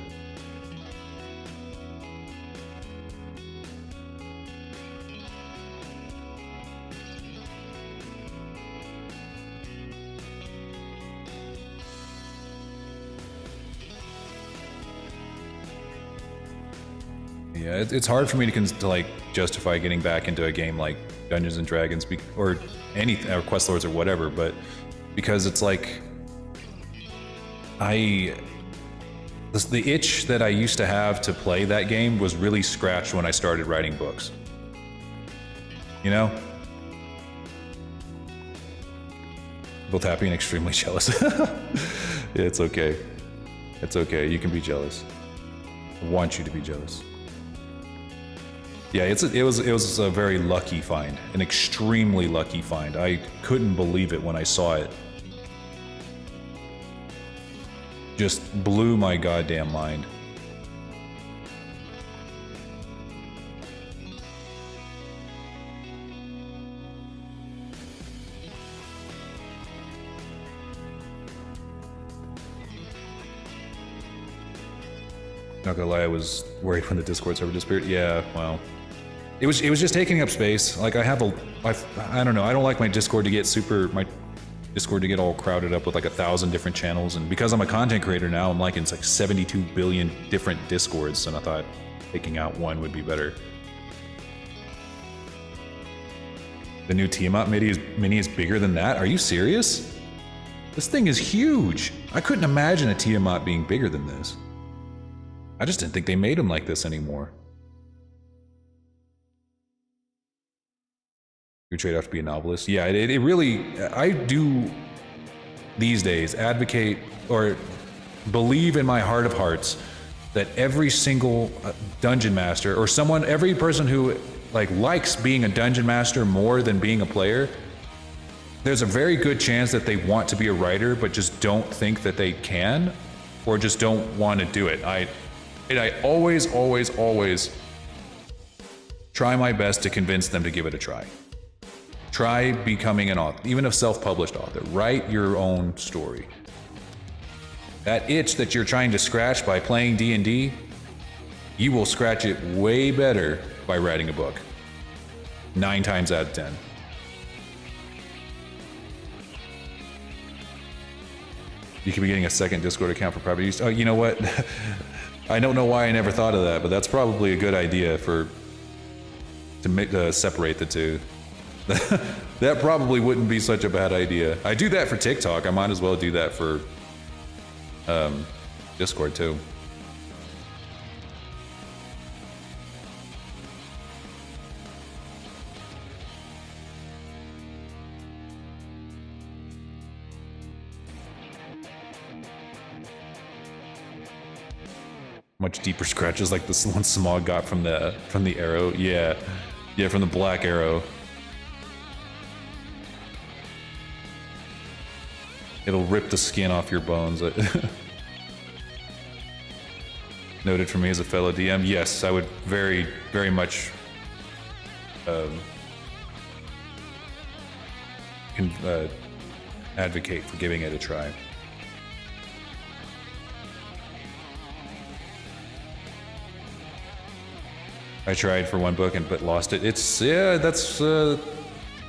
Speaker 1: Yeah, it's hard for me to like justify getting back into a game like Dungeons and Dragons or anything, or Quest Lords or whatever, but because it's like the itch that I used to have to play that game was really scratched when I started writing books. You know? Both happy and extremely jealous. It's okay. It's okay. You can be jealous. I want you to be jealous. Yeah, it was a very lucky find, an extremely lucky find. I couldn't believe it when I saw it. Just blew my goddamn mind. Not gonna lie, I was worried when the Discord server disappeared. Yeah, well, it was just taking up space. Like I don't know. I don't like my Discord to get all crowded up with like 1,000 different channels, and because I'm a content creator now, I'm like in like 72 billion different Discords, and I thought taking out one would be better. The new Tiamat mini is bigger than that? Are you serious? This thing is huge. I couldn't imagine a Tiamat being bigger than this. I just didn't think they made them like this anymore. Your trade-off to be a novelist? Yeah, it really... I do, these days, advocate or believe in my heart of hearts that every single dungeon master, or every person who likes being a dungeon master more than being a player, there's a very good chance that they want to be a writer but just don't think that they can, or just don't want to do it. I always try my best to convince them to give it a try. Try becoming an author, even a self-published author. Write your own story. That itch that you're trying to scratch by playing D&D, you will scratch it way better by writing a book. 9 times out of 10. You could be getting a second Discord account for private use. Oh, you know what? I don't know why I never thought of that, but that's probably a good idea to separate the two. That probably wouldn't be such a bad idea. I do that for TikTok. I might as well do that for Discord too. Much deeper scratches like this one Smog got from the arrow. Yeah, from the black arrow. It'll rip the skin off your bones. Noted for me as a fellow DM. Yes, I would very, very much advocate for giving it a try. I tried for one book but lost it. That's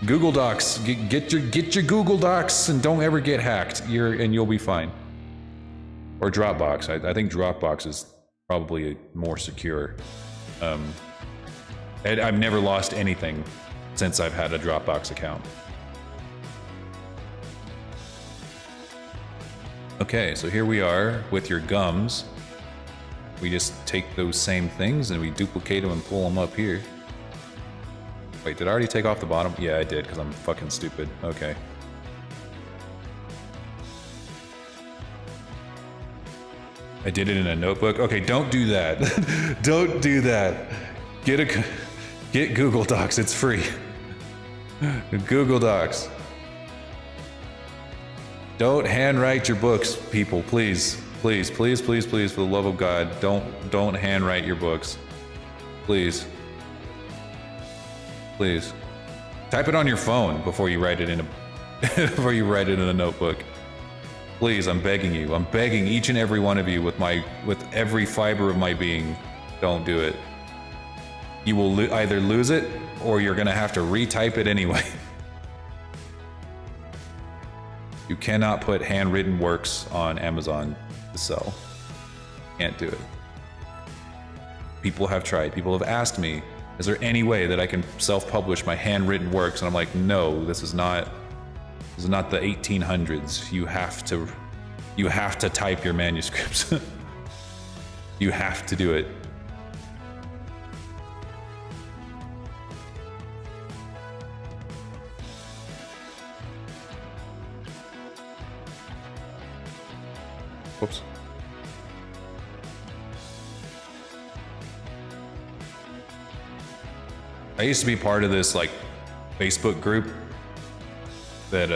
Speaker 1: Google Docs. Get your Google Docs and don't ever get hacked. You'll be fine. Or Dropbox. I think Dropbox is probably more secure. I've never lost anything since I've had a Dropbox account. Okay, so here we are with your gums. We just take those same things and we duplicate them and pull them up here. Wait, did I already take off the bottom? Yeah, I did, because I'm fucking stupid. Okay. I did it in a notebook. Okay, don't do that. Don't do that. Get Google Docs, it's free. Google Docs. Don't handwrite your books, people, please. Please, please, please, please, for the love of God, don't handwrite your books. Please. Please. Type it on your phone before you write it in a notebook. Please, I'm begging you. I'm begging each and every one of you with every fiber of my being, don't do it. You will either lose it or you're gonna have to retype it anyway. You cannot put handwritten works on Amazon to sell. Can't do it. People have tried. People have asked me, is there any way that I can self-publish my handwritten works? And I'm like, no, this is not the 1800s. You have to type your manuscripts. You have to do it. Whoops. I used to be part of this Facebook group that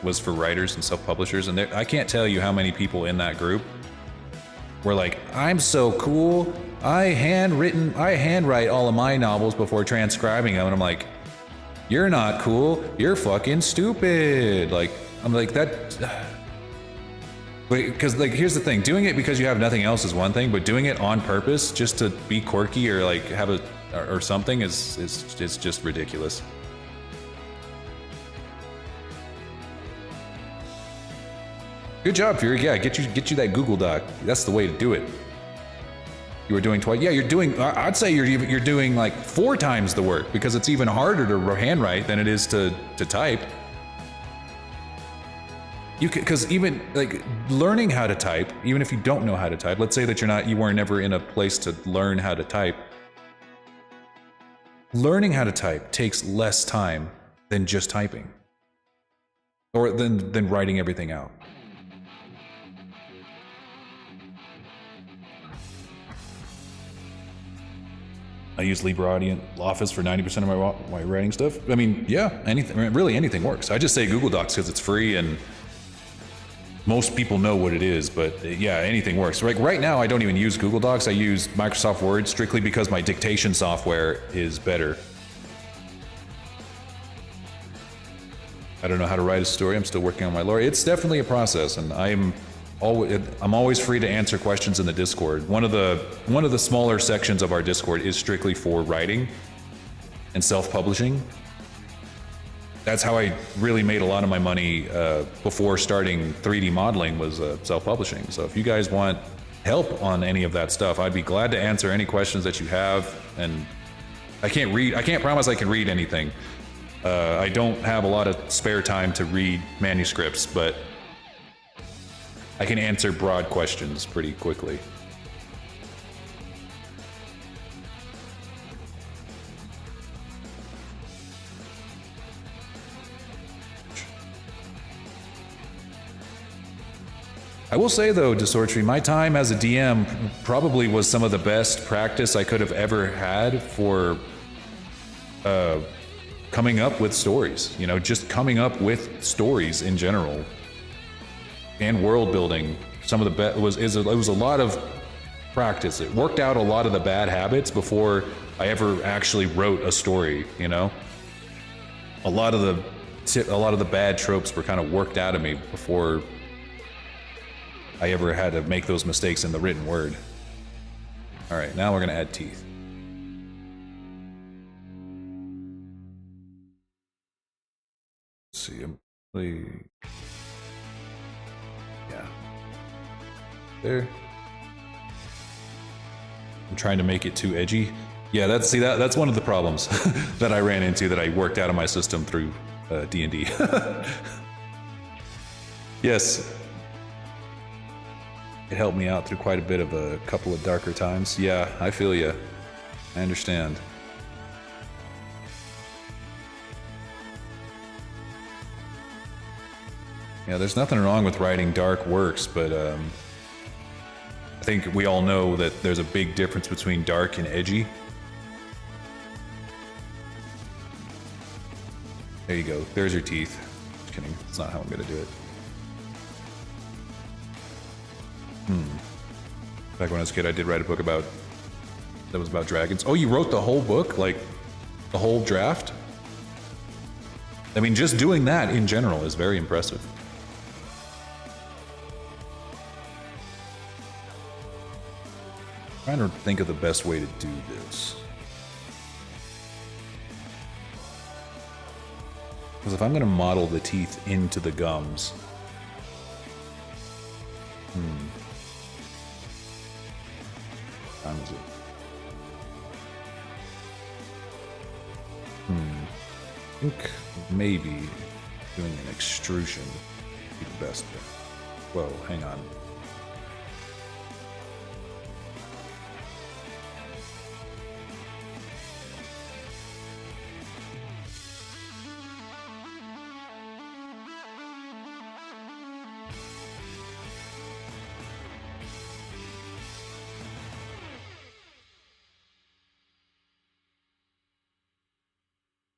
Speaker 1: was for writers and self-publishers, and I can't tell you how many people in that group were like, I'm so cool, I handwrite all of my novels before transcribing them, and I'm like, you're not cool, you're fucking stupid. I'm like, that... Because here's the thing, doing it because you have nothing else is one thing, but doing it on purpose just to be quirky or have or something is just ridiculous. Good job, Fury. Yeah, get you that Google Doc. That's the way to do it. You were doing twice. Yeah, you're doing. I'd say you're doing like 4 times the work because it's even harder to handwrite than it is to type. You because even like learning how to type, even if you don't know how to type, let's say that you were never in a place to learn how to type. Learning how to type takes less time than just typing, or than writing everything out. I use LibreOffice Office for 90% of my writing stuff. I mean, yeah, really anything works. I just say Google Docs because it's free and most people know what it is, but yeah, anything works. Like right now, I don't even use Google Docs. I use Microsoft Word strictly because my dictation software is better. I don't know how to write a story. I'm still working on my lore. It's definitely a process, and I'm always free to answer questions in the Discord. One of the smaller sections of our Discord is strictly for writing and self-publishing. That's how I really made a lot of my money before starting 3D modeling, was self-publishing. So if you guys want help on any of that stuff, I'd be glad to answer any questions that you have. And I can't promise I can read anything. I don't have a lot of spare time to read manuscripts, but I can answer broad questions pretty quickly. I will say though, Desortry, my time as a DM probably was some of the best practice I could have ever had for coming up with stories. You know, just coming up with stories in general. And world building, some of the best it was a lot of practice. It worked out a lot of the bad habits before I ever actually wrote a story. You know, a lot of the bad tropes were kind of worked out of me before I ever had to make those mistakes in the written word. All right, now we're gonna add teeth. Let's see, yeah. There. I'm trying to make it too edgy. Yeah, that's one of the problems that I ran into that I worked out of my system through D&D. Yes. It helped me out through quite a bit of a couple of darker times. Yeah, I feel ya. I understand. Yeah, there's nothing wrong with writing dark works, but I think we all know that there's a big difference between dark and edgy. There you go. There's your teeth. Just kidding. That's not how I'm gonna do it. Back when I was a kid, I did write a book that was about dragons. Oh, you wrote the whole book? Like, the whole draft? I mean, just doing that in general is very impressive. I'm trying to think of the best way to do this. Because if I'm going to model the teeth into the gums... How is it? I think maybe doing an extrusion would be the best bet. Whoa, hang on.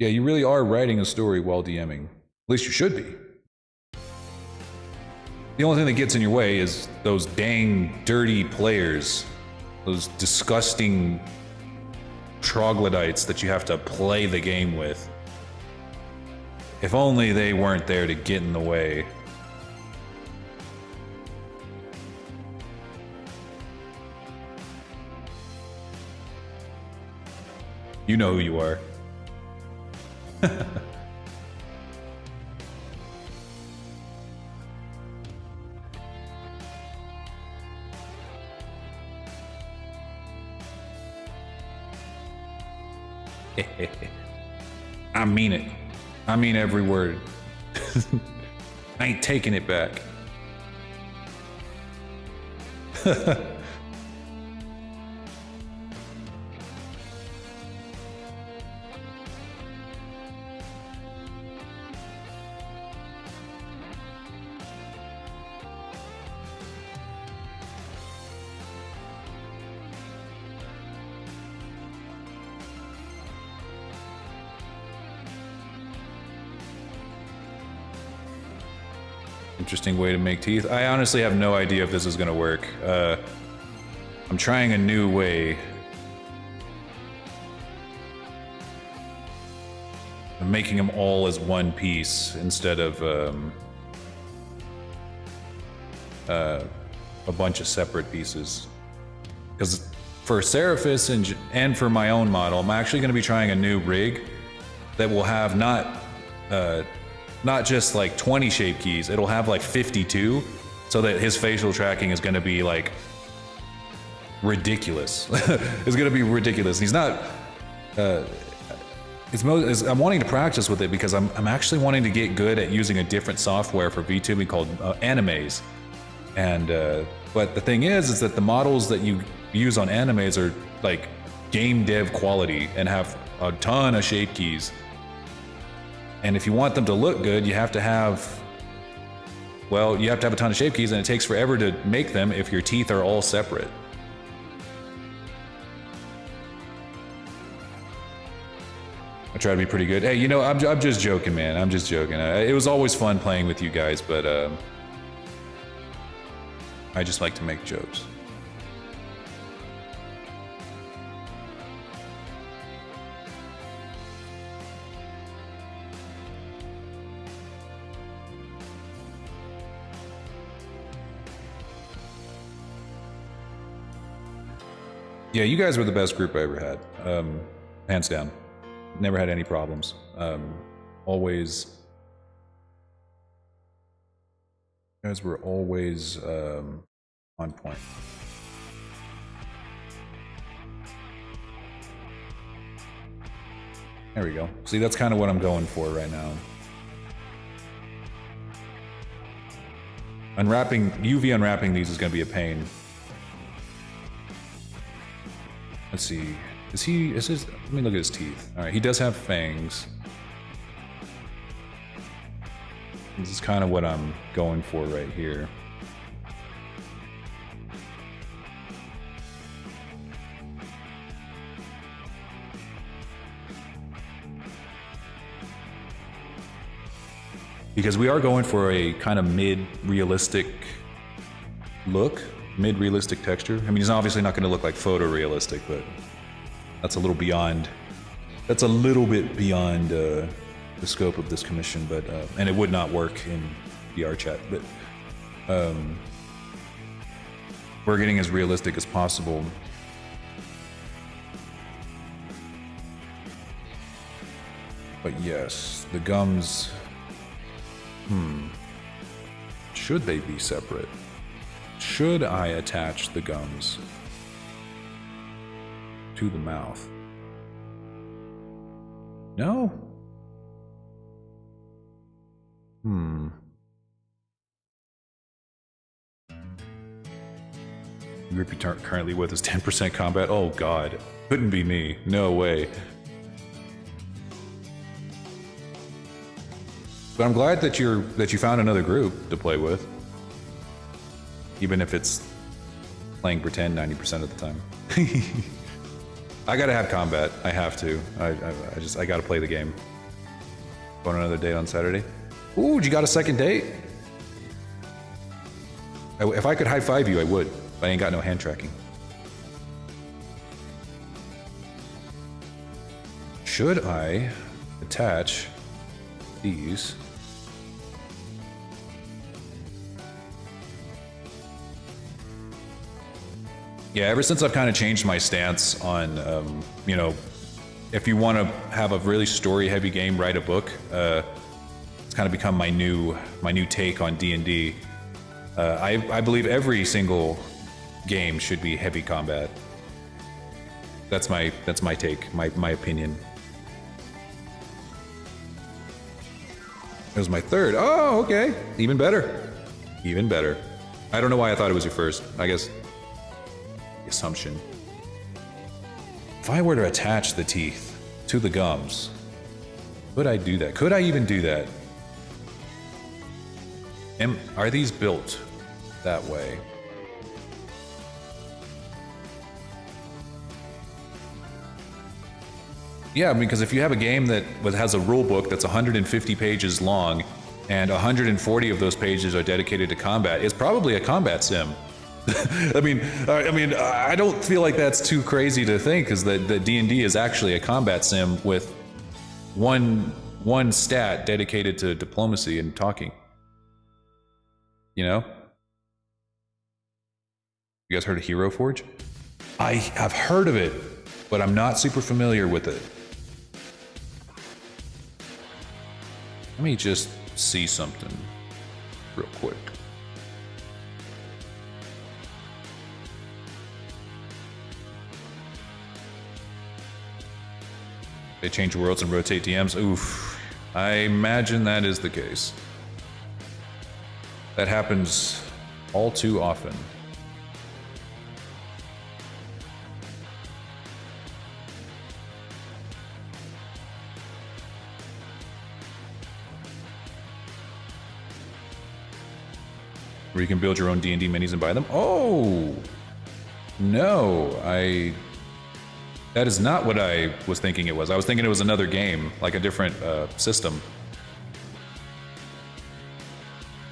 Speaker 1: Yeah, you really are writing a story while DMing. At least you should be. The only thing that gets in your way is those dang dirty players. Those disgusting troglodytes that you have to play the game with. If only they weren't there to get in the way. You know who you are. I mean it. I mean every word. I ain't taking it back. Interesting way to make teeth. I honestly have no idea if this is gonna work. I'm trying a new way. I'm making them all as one piece instead of a bunch of separate pieces. Because for Seraphis and for my own model, I'm actually going to be trying a new rig that will have not just like 20 shape keys, it'll have like 52, so that his facial tracking is going to be like ridiculous. It's going to be ridiculous. He's not. I'm wanting to practice with it because I'm actually wanting to get good at using a different software for VTubing called Animes. And but the thing is that the models that you use on Animes are like game dev quality and have a ton of shape keys. And if you want them to look good, you have to have a ton of shape keys, and it takes forever to make them if your teeth are all separate. I try to be pretty good. Hey, you know, I'm just joking, man. I'm just joking. It was always fun playing with you guys, but I just like to make jokes. Yeah, you guys were the best group I ever had, hands down. Never had any problems. Always, you guys were always on point. There we go. See, that's kind of what I'm going for right now. UV unwrapping these is going to be a pain. Let's see. Let me look at his teeth. All right, he does have fangs. This is kind of what I'm going for right here. Because we are going for a kind of mid-realistic look. Mid-realistic texture. I mean, he's obviously not going to look like photorealistic, but that's a little beyond. That's a little bit beyond the scope of this commission, but and it would not work in VR chat. But we're getting as realistic as possible. But yes, the gums. Should they be separate? Should I attach the gums to the mouth? No? The group you're currently with is 10% combat? Oh god. Couldn't be me. No way. But I'm glad that you found another group to play with. Even if it's playing pretend 90% of the time. I gotta have combat. I have to. I gotta play the game. Go on another date on Saturday. Ooh, you got a second date? If I could high five you, I would. But I ain't got no hand tracking. Should I attach these? Yeah, ever since I've kind of changed my stance on, you know, if you want to have a really story-heavy game, write a book. It's kind of become my new take on D&D. I believe every single game should be heavy combat. That's my take, my opinion. It was my third. Oh, okay. Even better. Even better. I don't know why I thought it was your first. I guess the assumption. If I were to attach the teeth to the gums, could I do that? Could I even do that? Are these built that way? Yeah, because if you have a game that has a rule book that's 150 pages long, and 140 of those pages are dedicated to combat, it's probably a combat sim. I mean, I don't feel like that's too crazy to think, because the D&D is actually a combat sim with one stat dedicated to diplomacy and talking. You know? You guys heard of Hero Forge? I have heard of it, but I'm not super familiar with it. Let me just see something real quick. They change worlds and rotate DMs. Oof. I imagine that is the case. That happens all too often. Where you can build your own D&D minis and buy them? Oh! No, that is not what I was thinking it was. I was thinking it was another game, like a different system.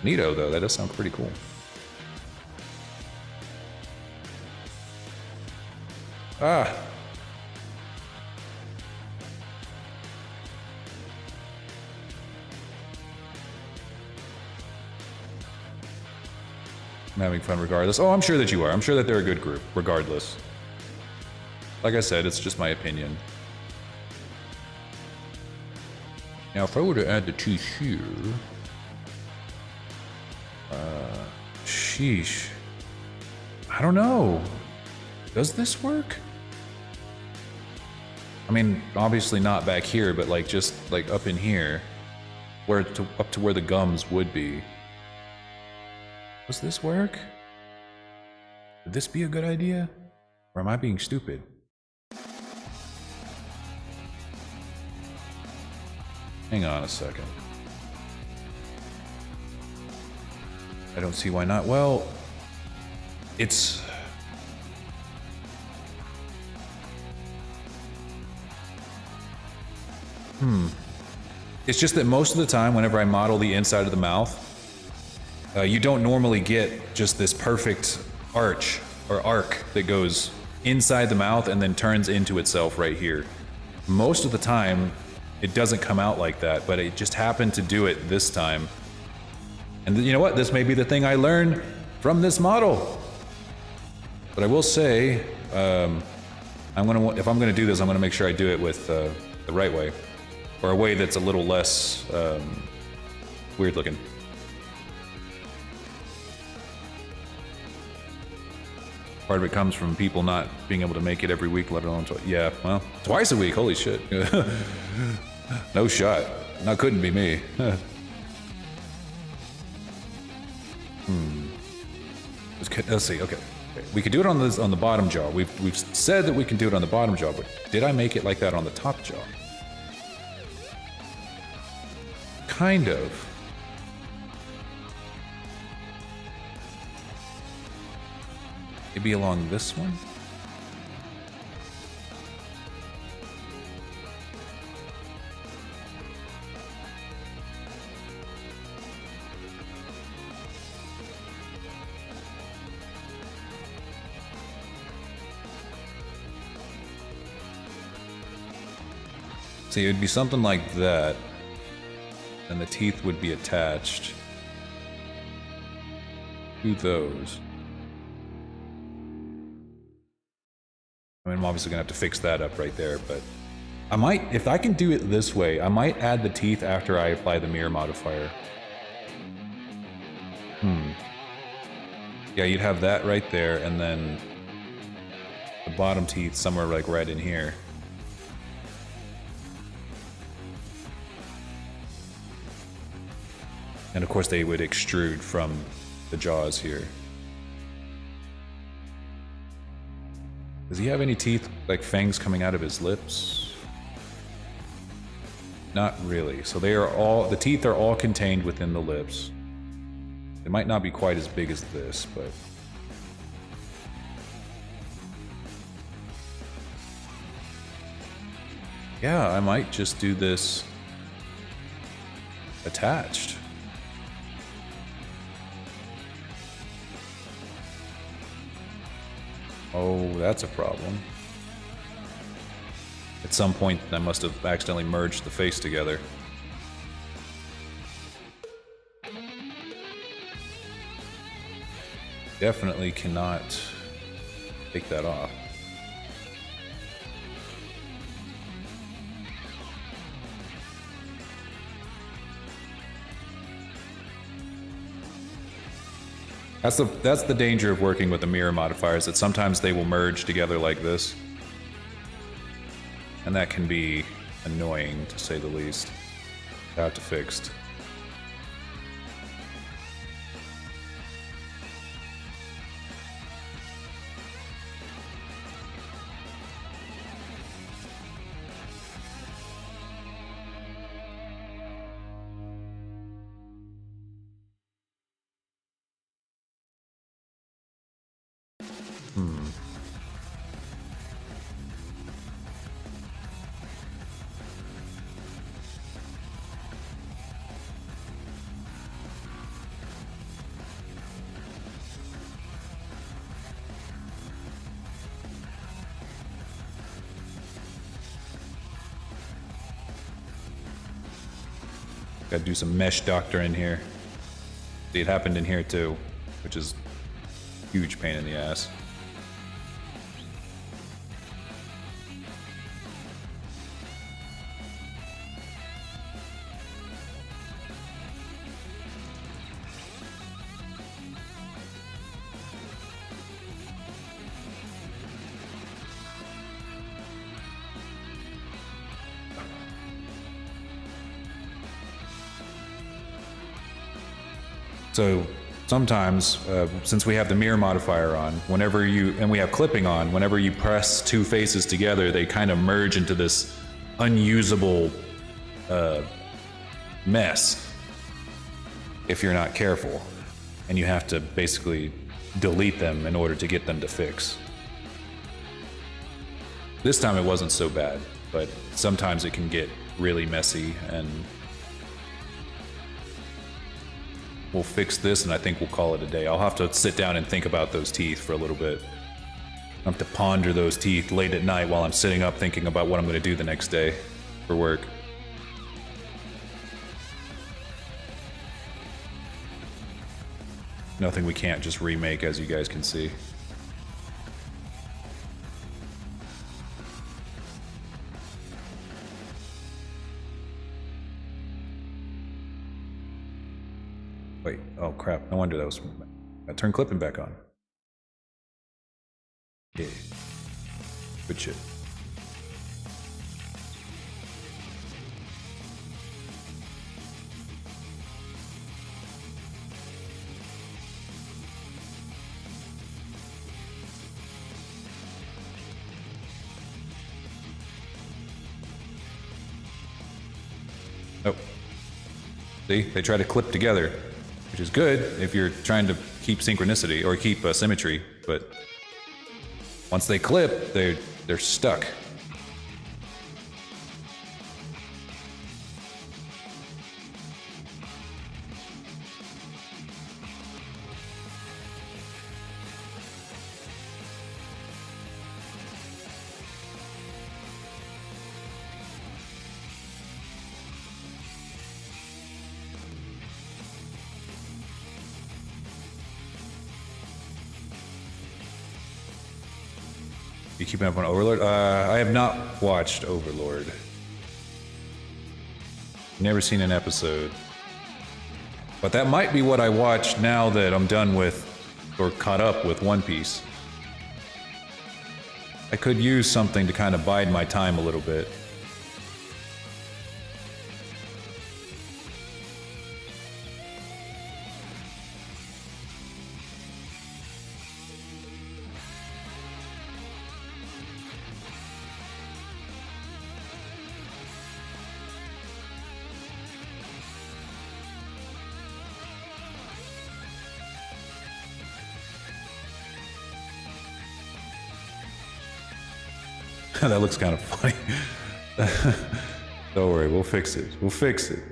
Speaker 1: Neato, though. That does sound pretty cool. Ah! I'm having fun regardless. Oh, I'm sure that you are. I'm sure that they're a good group, regardless. Like I said, it's just my opinion. Now, if I were to add the teeth here... sheesh. I don't know. Does this work? I mean, obviously not back here, but like just like up in here, up to where the gums would be. Does this work? Would this be a good idea? Or am I being stupid? Hang on a second. I don't see why not. Well, it's... It's just that most of the time, whenever I model the inside of the mouth, you don't normally get just this perfect arch or arc that goes inside the mouth and then turns into itself right here. Most of the time, it doesn't come out like that, but it just happened to do it this time. And you know what? This may be the thing I learned from this model. But I will say, if I'm gonna do this, I'm gonna make sure I do it with the right way, or a way that's a little less weird looking. Part of it comes from people not being able to make it every week, let alone yeah, well, twice a week. Holy shit! No shot. That couldn't be me. Let's see. Okay, we could do it on the bottom jaw. We've said that we can do it on the bottom jaw, but did I make it like that on the top jaw? Kind of. Maybe along this one? See, it would be something like that, and the teeth would be attached to those. I mean, I'm obviously gonna have to fix that up right there, but I might, if I can do it this way, I might add the teeth after I apply the mirror modifier. Yeah, you'd have that right there, and then the bottom teeth somewhere like right in here. And of course they would extrude from the jaws here. Does he have any teeth, like fangs coming out of his lips? Not really. So they are all, the teeth are all contained within the lips. They might not be quite as big as this, but... yeah, I might just do this attached. Oh, that's a problem. At some point, I must have accidentally merged the face together. Definitely cannot take that off. That's the danger of working with the mirror modifiers, that sometimes they will merge together like this. And that can be annoying, to say the least. Have to fixed. Gotta do some mesh doctor in here. See, it happened in here too, which is a huge pain in the ass. So sometimes, since we have the mirror modifier on, whenever you, and we have clipping on, whenever you press two faces together, they kind of merge into this unusable mess if you're not careful. And you have to basically delete them in order to get them to fix. This time it wasn't so bad, but sometimes it can get really messy, and we'll fix this, and I think we'll call it a day. I'll have to sit down and think about those teeth for a little bit. I have to ponder those teeth late at night while I'm sitting up thinking about what I'm going to do the next day for work. Nothing we can't just remake, as you guys can see. Wait, oh crap, no wonder that was... I turned clipping back on. Yeah. Good shit. Oh. See, they try to clip together, which is good if you're trying to keep synchronicity or keep symmetry, but once they clip, they're stuck. You keeping up on Overlord? I have not watched Overlord. Never seen an episode. But that might be what I watch now that I'm done with, or caught up with One Piece. I could use something to kind of bide my time a little bit. That looks kind of funny. Don't worry, we'll fix it. We'll fix it.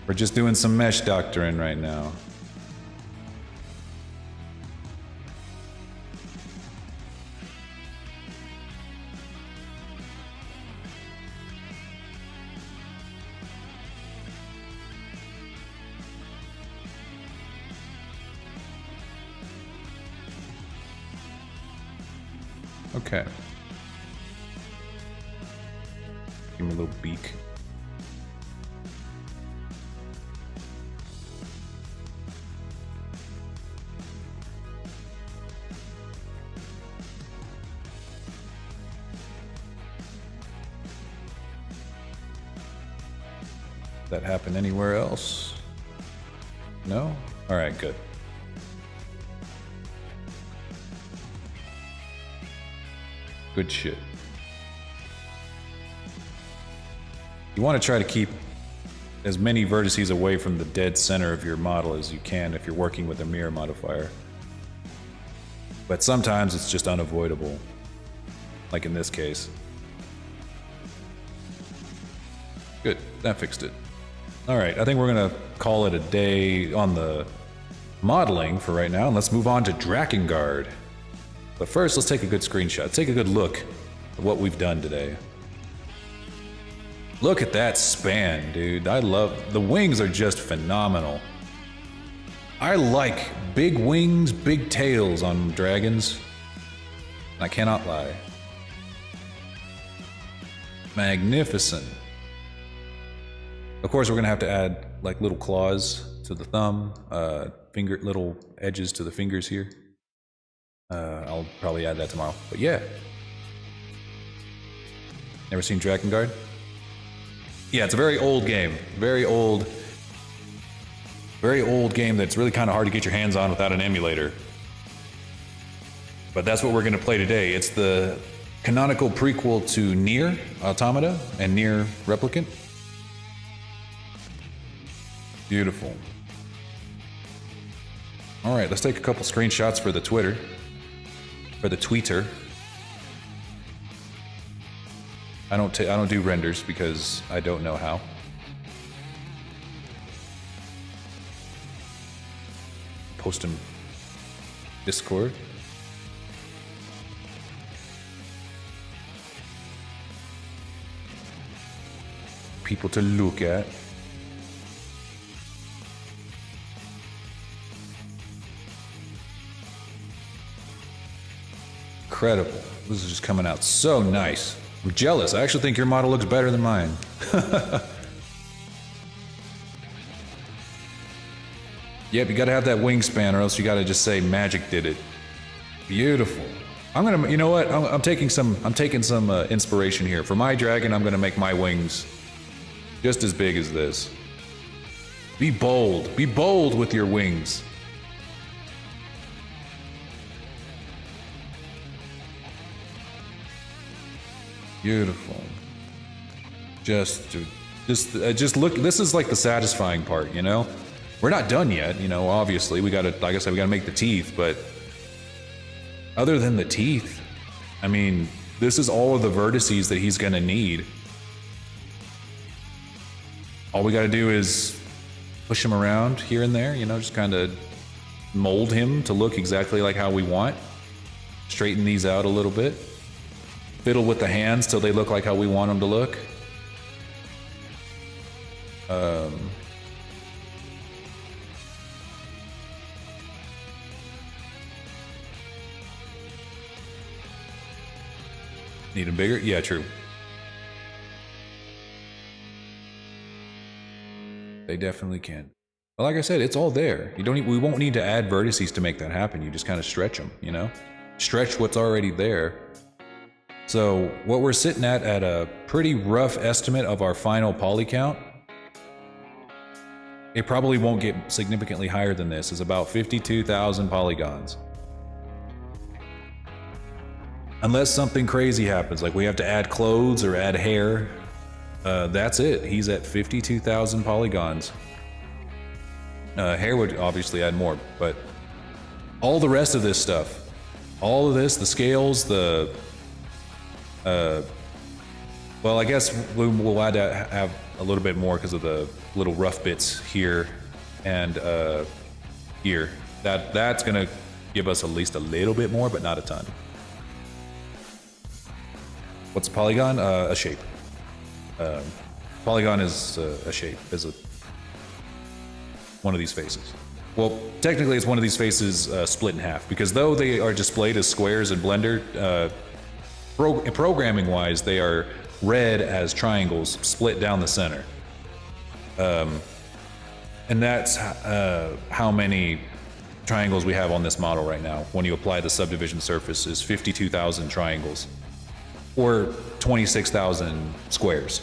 Speaker 1: We're just doing some mesh doctoring right now. Okay. Give him a little beak. That happen anywhere else? No? All right, good. Good shit. You want to try to keep as many vertices away from the dead center of your model as you can if you're working with a mirror modifier. But sometimes it's just unavoidable, like in this case. Good, that fixed it. All right, I think we're gonna call it a day on the modeling for right now, and let's move on to Drakengard. But first, let's take a good screenshot. Take a good look at what we've done today. Look at that span, dude. I love... The wings are just phenomenal. I like big wings, big tails on dragons. I cannot lie. Magnificent. Of course, we're gonna have to add like little claws to the thumb, little edges to the fingers here. I'll probably add that tomorrow. But yeah. Never seen Drakengard? Yeah, it's a very old game. Very old game that's really kind of hard to get your hands on without an emulator. But that's what we're going to play today. It's the canonical prequel to Nier Automata and Nier Replicant. Beautiful. All right, let's take a couple screenshots for the Twitter. For the tweeter. I don't do renders because I don't know how. Post them Discord. People to look at. Incredible. This is just coming out so nice. I'm jealous. I actually think your model looks better than mine. Yep, you gotta have that wingspan or else you gotta just say magic did it. Beautiful. I'm gonna, you know what? I'm taking some inspiration here. For my dragon, I'm gonna make my wings just as big as this. Be bold. Be bold with your wings. Beautiful. Just look. This is like the satisfying part, you know. We're not done yet, you know. Obviously, we gotta, like I said, we gotta make the teeth. But other than the teeth, I mean, this is all of the vertices that he's gonna need. All we gotta do is push him around here and there, you know, just kind of mold him to look exactly like how we want. Straighten these out a little bit. Fiddle with the hands till they look like how we want them to look. Need them bigger? Yeah, true. They definitely can. But like I said, it's all there. We won't need to add vertices to make that happen. You just kind of stretch them, you know? Stretch what's already there. So what we're sitting at a pretty rough estimate of our final poly count, it probably won't get significantly higher than this, is about 52,000 polygons. Unless something crazy happens, like we have to add clothes or add hair, that's it. He's at 52,000 polygons. Hair would obviously add more, but all the rest of this stuff, all of this, the scales, the well, I guess we'll add to have a little bit more because of the little rough bits here and here. That's gonna give us at least a little bit more, but not a ton. What's a polygon? A shape. Polygon is a shape, is one of these faces. Well, technically it's one of these faces split in half, because though they are displayed as squares in Blender, programming-wise, they are read as triangles split down the center. And that's how many triangles we have on this model right now. When you apply the subdivision surface, is 52,000 triangles, or 26,000 squares.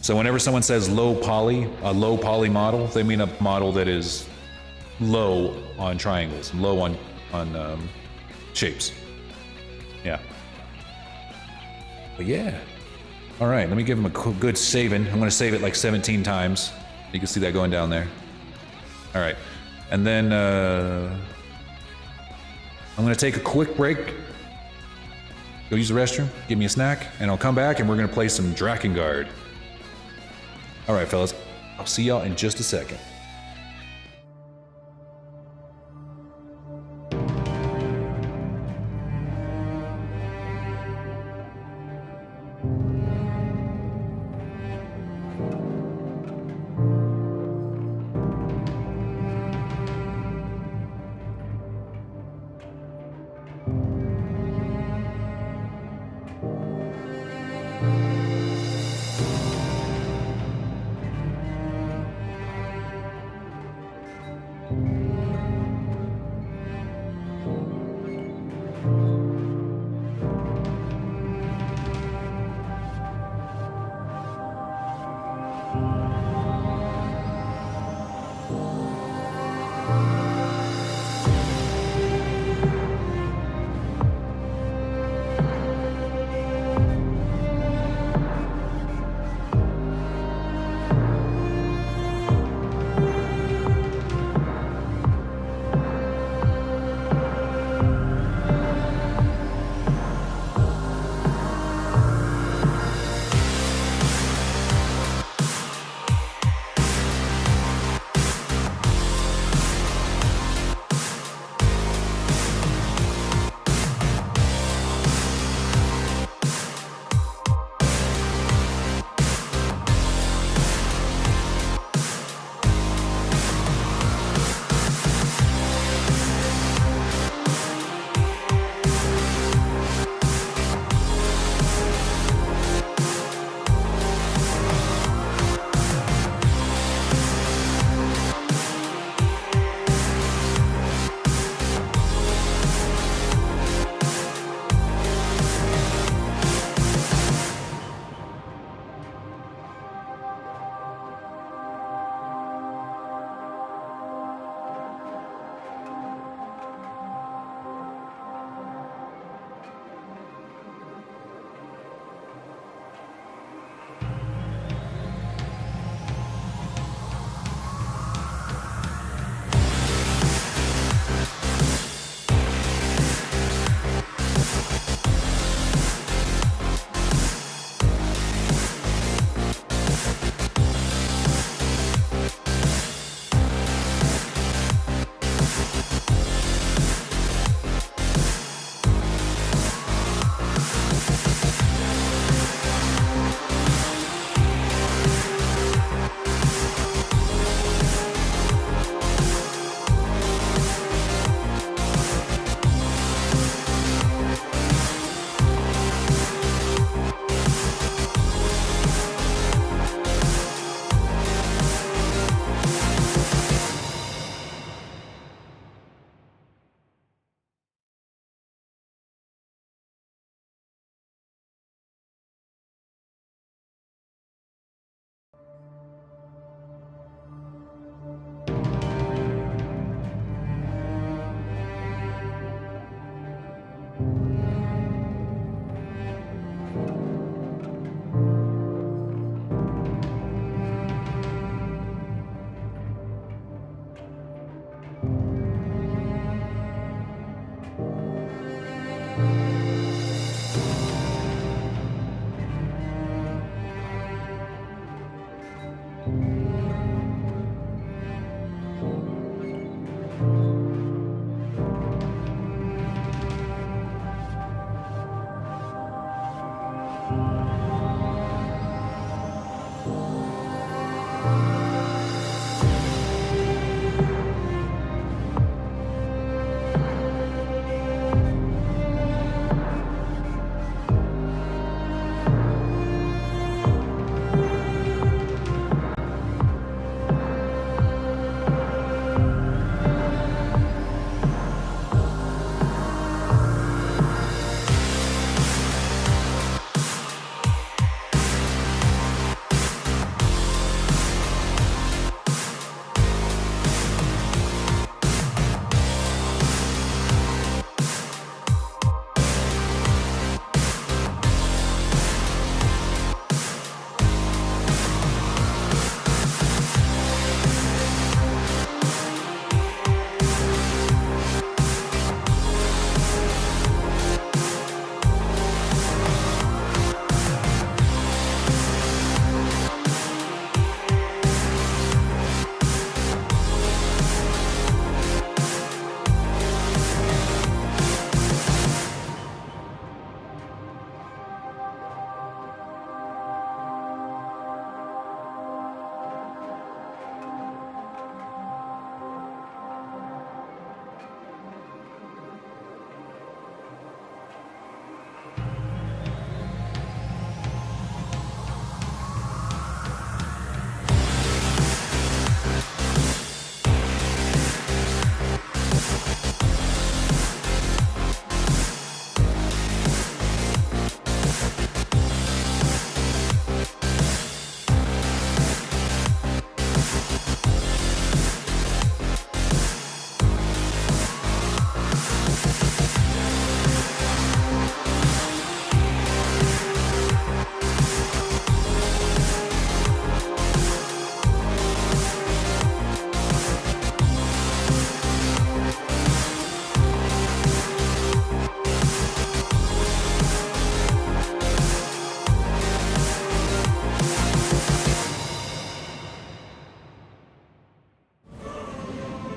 Speaker 1: So whenever someone says low poly, a low poly model, they mean a model that is low on triangles, low on shapes. Yeah. But yeah. All right, let me give him a good saving. I'm gonna save it like 17 times. You can see that going down there. All right, and then I'm gonna take a quick break, go use the restroom, give me a snack, and I'll come back and we're gonna play some Drakengard. All right, fellas, I'll see y'all in just a second.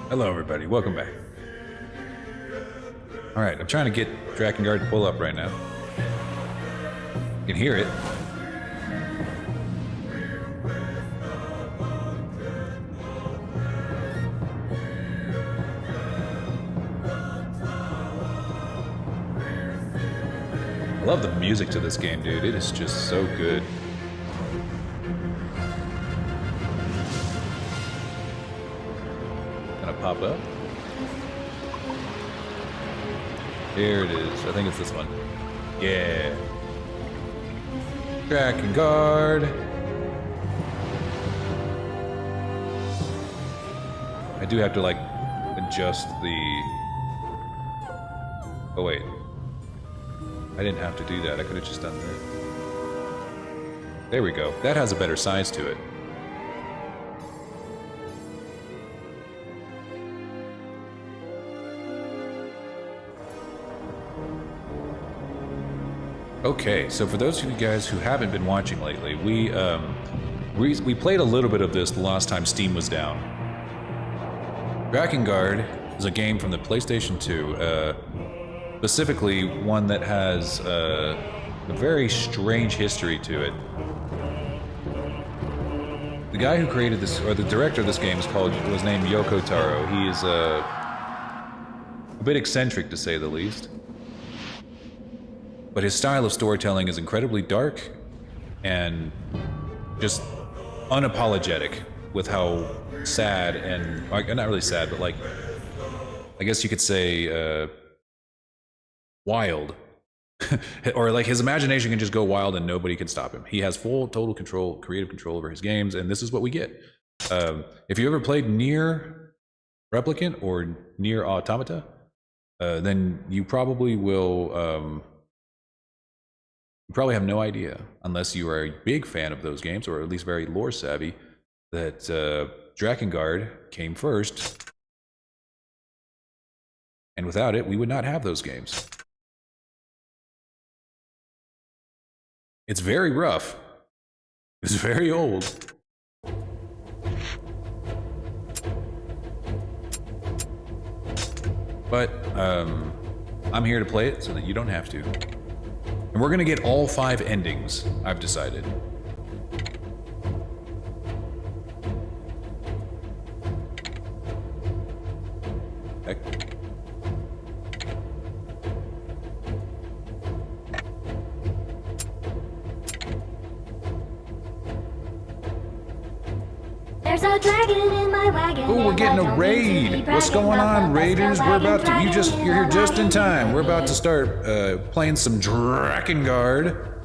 Speaker 1: Hello, everybody. Welcome back. All right, I'm trying to get Drakengard to pull up right now. You can hear it. I love the music to this game, dude. It is just so good. Gonna pop up. There it is. I think it's this one. Yeah. Drakengard. I do have to like adjust the. Oh wait. I didn't have to do that. I could have just done that. There we go. That has a better size to it. Okay, so for those of you guys who haven't been watching lately, we played a little bit of this the last time Steam was down. Drakengard is a game from the PlayStation 2, specifically one that has a very strange history to it. The guy who created this, or the director of this game, was named Yoko Taro. He is a bit eccentric, to say the least. But his style of storytelling is incredibly dark and just unapologetic with how sad and, like, not really sad, but like, I guess you could say, wild. Or like his imagination can just go wild and nobody can stop him. He has full, total control, creative control over his games, and this is what we get. If you ever played Nier Replicant or Nier Automata, then you probably will... you probably have no idea, unless you are a big fan of those games, or at least very lore savvy, that Drakengard came first. And without it, we would not have those games. It's very rough. It's very old. But I'm here to play it so that you don't have to. And we're gonna get all 5 endings, I've decided. Heck.
Speaker 4: There's a dragon in my wagon.
Speaker 1: Ooh, we're getting a raid. What's going on, raiders? You're here just in time. We're about to start playing some Drakengard.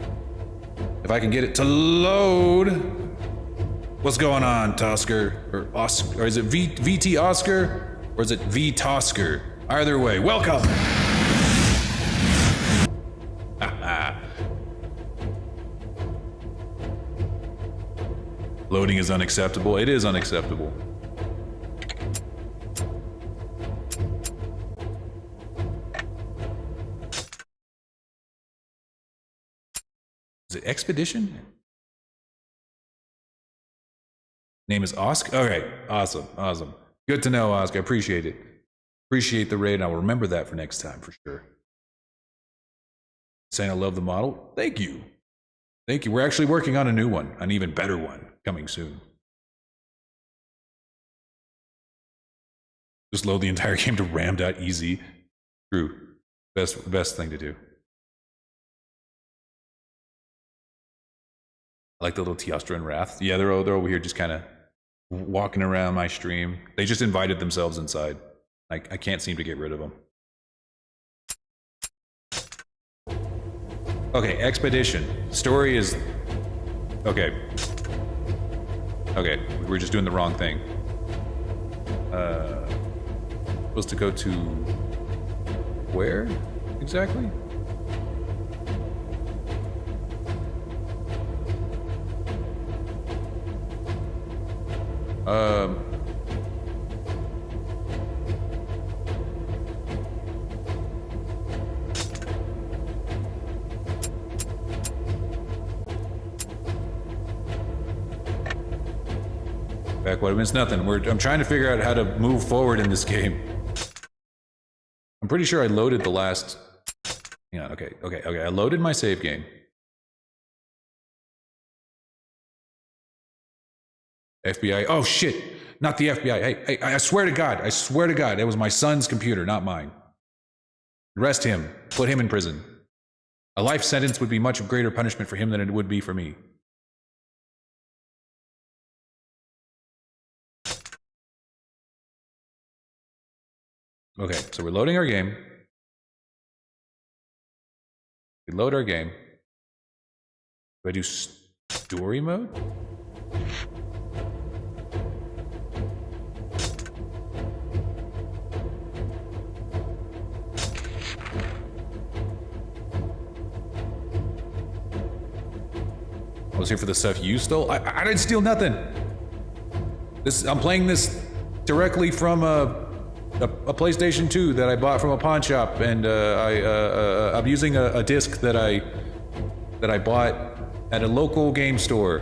Speaker 1: If I can get it to load. What's going on, Tosker? Or Oscar? Or is it VT Oscar? Or is it V Tosker? Either way, welcome. Loading is unacceptable. It is unacceptable. Is it Expedition? Name is Oscar? Okay, awesome, awesome. Good to know, Oscar. I appreciate it. Appreciate the raid, and I'll remember that for next time, for sure. Saying I love the model? Thank you. Thank you. We're actually working on a new one, an even better one, coming soon. Just load the entire game to ram.exe. True. Best thing to do. I like the little Teostra and Wrath. Yeah, they're over here just kind of walking around my stream. They just invited themselves inside. I can't seem to get rid of them. Okay, Expedition. Story is... Okay. Okay, we're just doing the wrong thing. Supposed to go to... Where? Exactly? Back what means nothing. I'm trying to figure out how to move forward in this game. I'm pretty sure I loaded the last... Hang on, okay. I loaded my save game. FBI. Oh, shit! Not the FBI. Hey, I swear to God. I swear to God. It was my son's computer, not mine. Arrest him. Put him in prison. A life sentence would be much greater punishment for him than it would be for me. Okay, so we're loading our game. We load our game. Do I do story mode? I was here for the stuff you stole? I didn't steal nothing! I'm playing this directly from a PlayStation 2 that I bought from a pawn shop, and I'm using a disc that I bought at a local game store.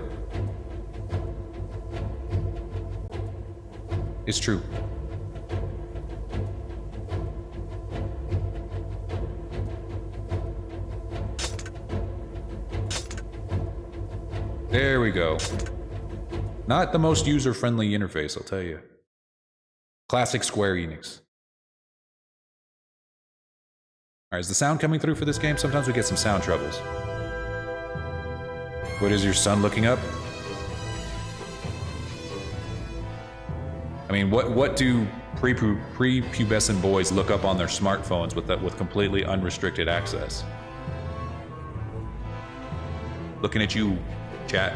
Speaker 1: It's true. There we go. Not the most user-friendly interface, I'll tell you. Classic Square Enix. Alright, is the sound coming through for this game? Sometimes we get some sound troubles. What is your son looking up? I mean, what do prepubescent boys look up on their smartphones with completely unrestricted access? Looking at you, chat.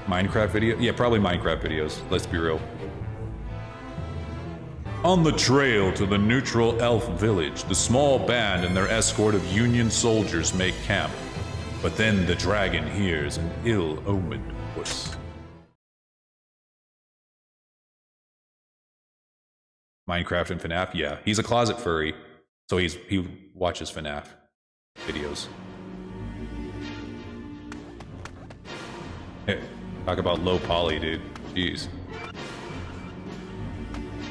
Speaker 1: Minecraft video? Yeah, probably Minecraft videos, let's be real. On the trail to the neutral elf village, the small band and their escort of Union soldiers make camp. But then the dragon hears an ill-omened voice. Minecraft and FNAF? Yeah, he's a closet furry, so he watches FNAF videos. Hey, talk about low poly, dude. Jeez.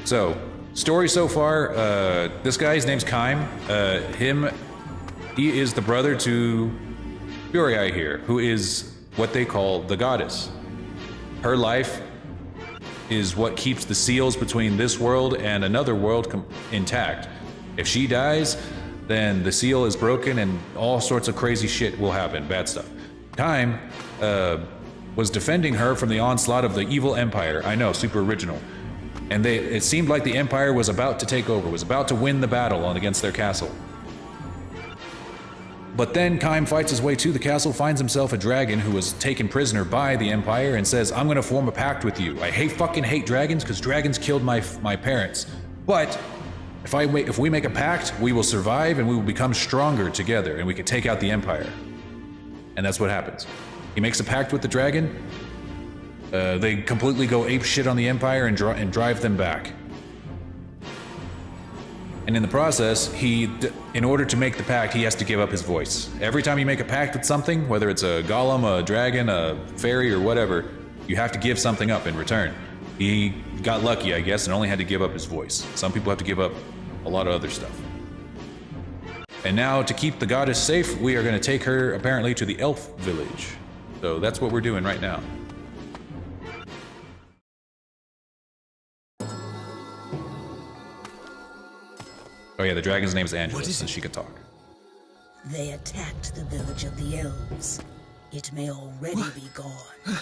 Speaker 1: So, story so far, this guy, his name's Kaim. He is the brother to Furii here, who is what they call the goddess. Her life is what keeps the seals between this world and another world intact. If she dies, then the seal is broken and all sorts of crazy shit will happen, bad stuff. Kaim was defending her from the onslaught of the evil empire. I know, super original. And it seemed like the empire was about to take over, was about to win the battle against their castle. But then Kaim fights his way to the castle, finds himself a dragon who was taken prisoner by the empire and says, I'm gonna form a pact with you. I fucking hate dragons because dragons killed my parents. But if we make a pact, we will survive and we will become stronger together and we can take out the empire. And that's what happens. He makes a pact with the dragon. They completely go ape shit on the empire and drive them back. And in the process, in order to make the pact, he has to give up his voice. Every time you make a pact with something, whether it's a golem, a dragon, a fairy, or whatever, you have to give something up in return. He got lucky, I guess, and only had to give up his voice. Some people have to give up a lot of other stuff. And now, to keep the goddess safe, we are going to take her, apparently, to the elf village. So that's what we're doing right now. Oh yeah, the dragon's name is Angelus, and she can talk.
Speaker 5: They attacked the village of the elves. It may already be gone.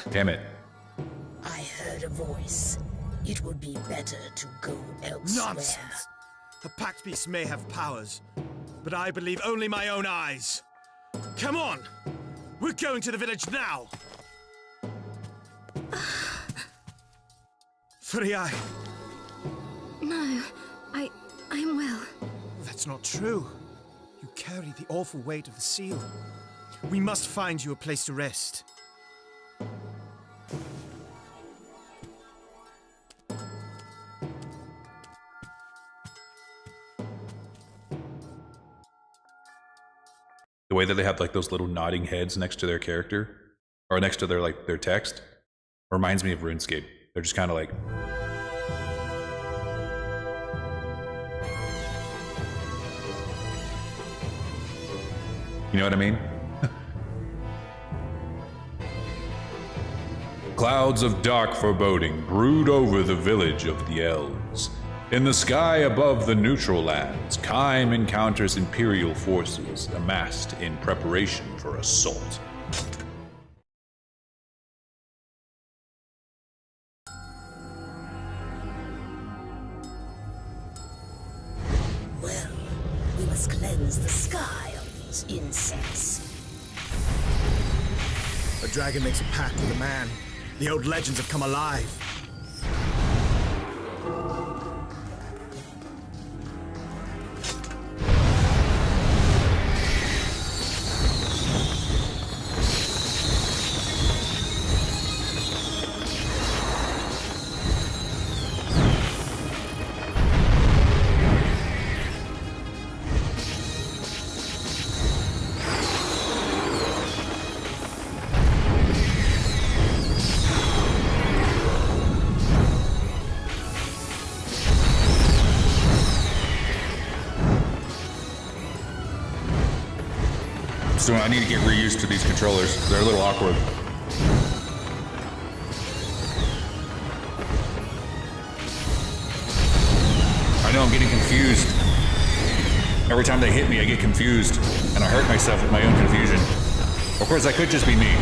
Speaker 1: Damn it.
Speaker 5: I heard a voice. It would be better to go elsewhere.
Speaker 6: Nonsense! The Pact Beast may have powers, but I believe only my own eyes. Come on! We're going to the village now! Furii!
Speaker 4: No, I'm well.
Speaker 6: That's not true. You carry the awful weight of the seal. We must find you a place to rest.
Speaker 1: The way that they have like those little nodding heads next to their character. or next to their text. Reminds me of RuneScape. They're just kind of like. You know what I mean? Clouds of dark foreboding brood over the village of the elves. In the sky above the neutral lands, Kime encounters Imperial forces amassed in preparation for assault.
Speaker 5: Well, we must cleanse the sky of these insects.
Speaker 6: A dragon makes a pact with a man. The old legends have come alive.
Speaker 1: So I need to get reused to these controllers. They're a little awkward. I know I'm getting confused. Every time they hit me, I get confused, and I hurt myself with my own confusion. Of course, that could just be me.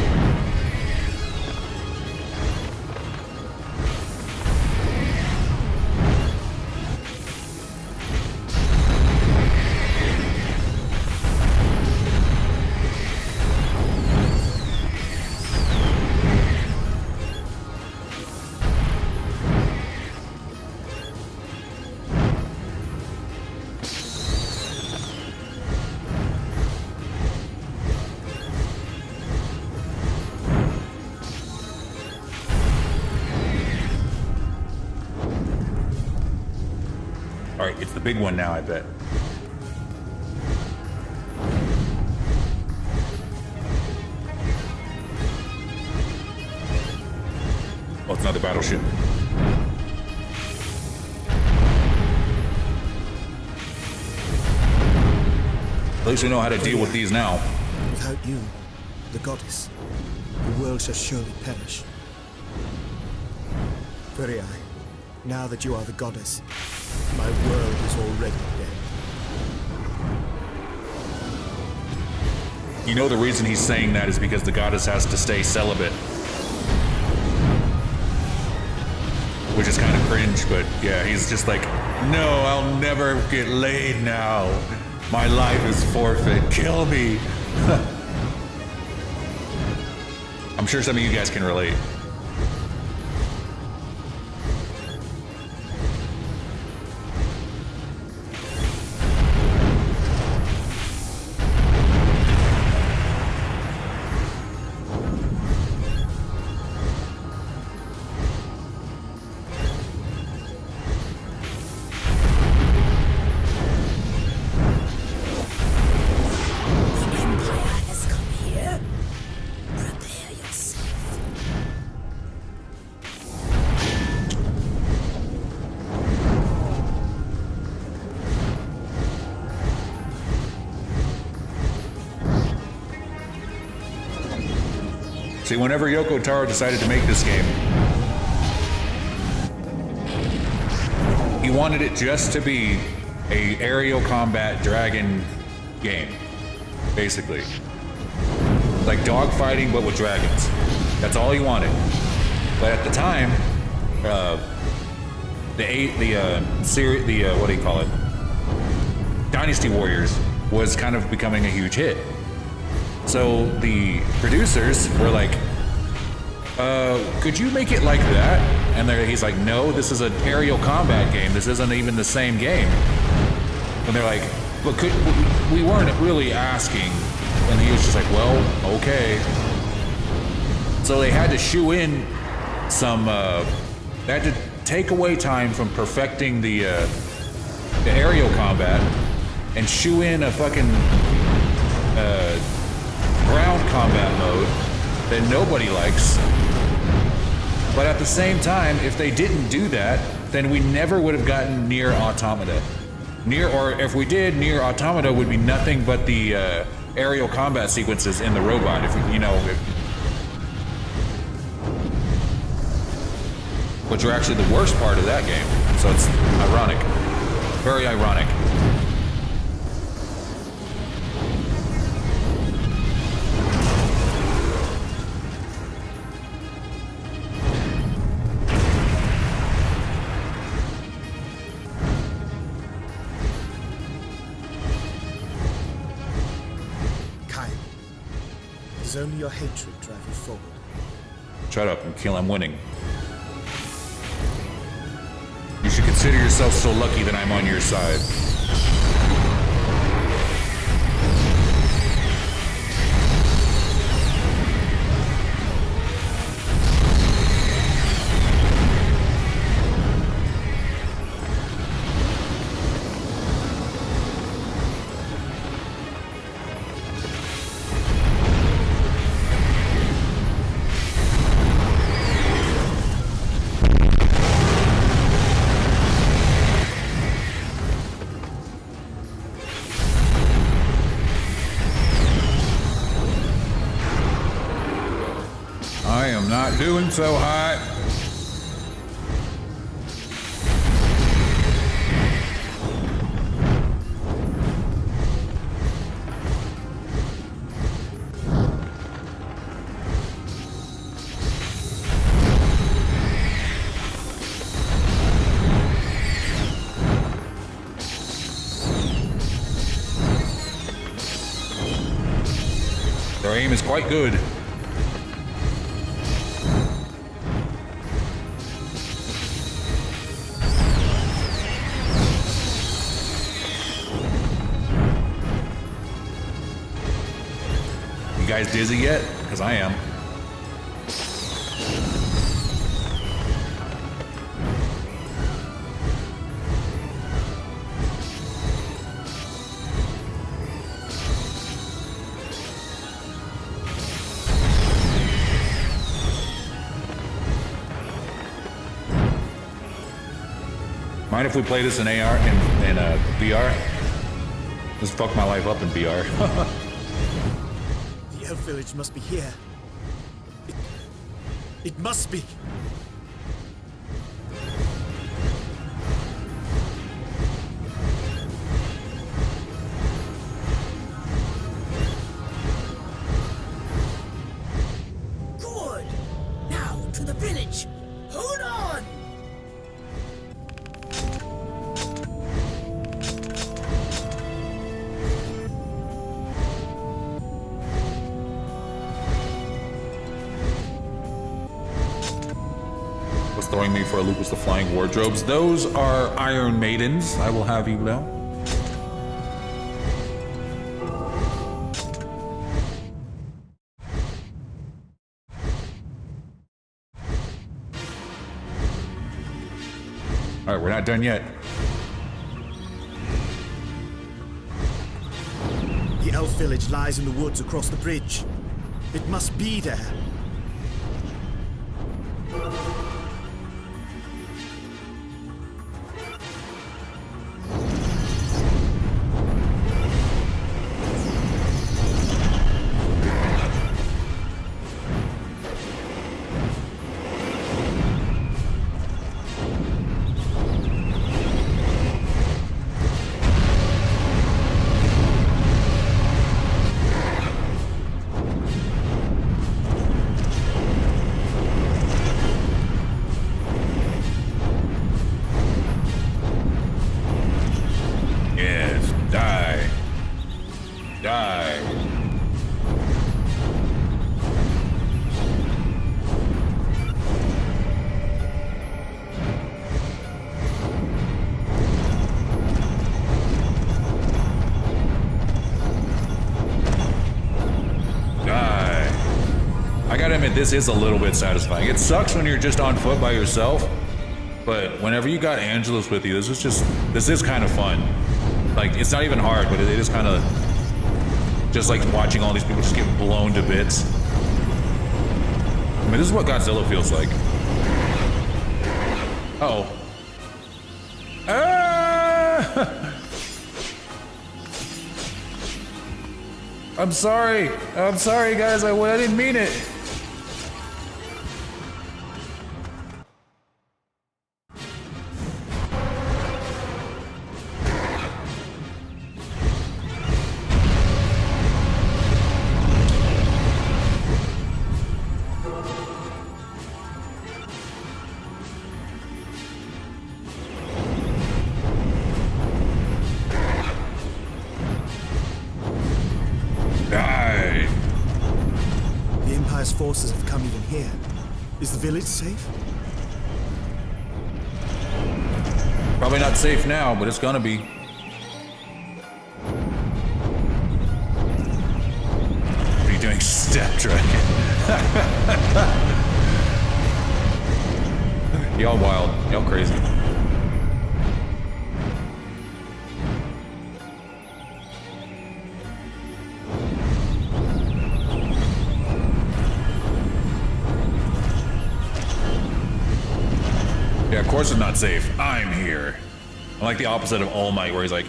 Speaker 1: All right, it's the big one now, I bet. Oh, it's another battleship. At least we know how to deal with these now.
Speaker 6: Without you, the goddess, the world shall surely perish. Furiae, now that you are the goddess, my world is already dead.
Speaker 1: You know the reason he's saying that is because the goddess has to stay celibate. Which is kind of cringe, but yeah, he's just like, no, I'll never get laid now. My life is forfeit. Kill me. I'm sure some of you guys can relate. See, whenever Yoko Taro decided to make this game, he wanted it just to be a aerial combat dragon game, basically. Like dogfighting, but with dragons. That's all he wanted. But at the time, what do you call it? Dynasty Warriors was kind of becoming a huge hit. So the producers were like, could you make it like that? And he's like, no, this is an aerial combat game. This isn't even the same game. And they're like, but we weren't really asking. And he was just like, well, okay. So they had to shoe in some, they had to take away time from perfecting the aerial combat and shoe in a fucking ground combat mode that nobody likes. But at the same time, if they didn't do that, then we never would have gotten Nier Automata. Or if we did, Nier Automata would be nothing but the aerial combat sequences in the robot. Which are actually the worst part of that game. So it's ironic. Very ironic.
Speaker 6: Kai, it is only your hatred drive you forward.
Speaker 1: Shut up and kill, I'm winning. You should consider yourself so lucky that I'm on your side. I am not doing so hot. Their aim is quite good. You guys dizzy yet? Because I am. Mind if we play this in AR in VR? Just fuck my life up in VR.
Speaker 6: The elf village must be here. It must be.
Speaker 5: Good! Now to the village! Hold on!
Speaker 1: What's throwing me for a loop was the flying wardrobes. Those are Iron Maidens, I will have you know. Alright, we're not done yet.
Speaker 6: The elf village lies in the woods across the bridge. It must be there.
Speaker 1: Yes, die. Die. Die. I gotta admit, this is a little bit satisfying. It sucks when you're just on foot by yourself, but whenever you got Angelus with you, this is kind of fun. Like, it's not even hard, but it is kind of just like watching all these people just get blown to bits. mean, this is what Godzilla feels like. Uh-oh. Ah! I'm sorry. I'm sorry, guys. I didn't mean it. Die.
Speaker 6: The Empire's forces have come even here. Is the village safe?
Speaker 1: Probably not safe now, but it's gonna be. What are you doing, Step Dragon? Y'all wild. Y'all crazy. Yeah, of course it's not safe. I'm here. I'm like the opposite of All Might, where he's like,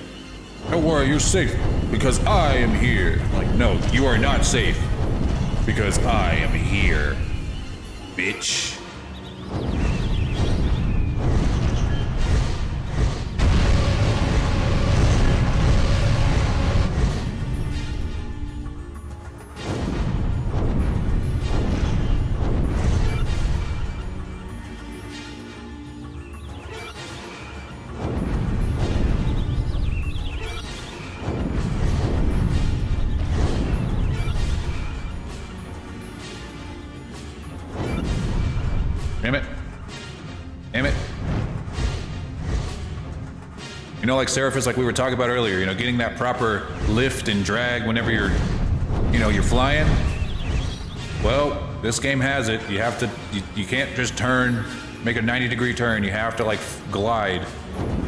Speaker 1: don't worry, you're safe because I am here. I'm like, no, you are not safe because I am here, bitch. Damn it. Damn it. You know, like Seraphis, like we were talking about earlier, you know, getting that proper lift and drag whenever you're, you know, you're flying. Well, this game has it. You have to, you can't just turn, make a 90-degree turn. You have to, like, glide.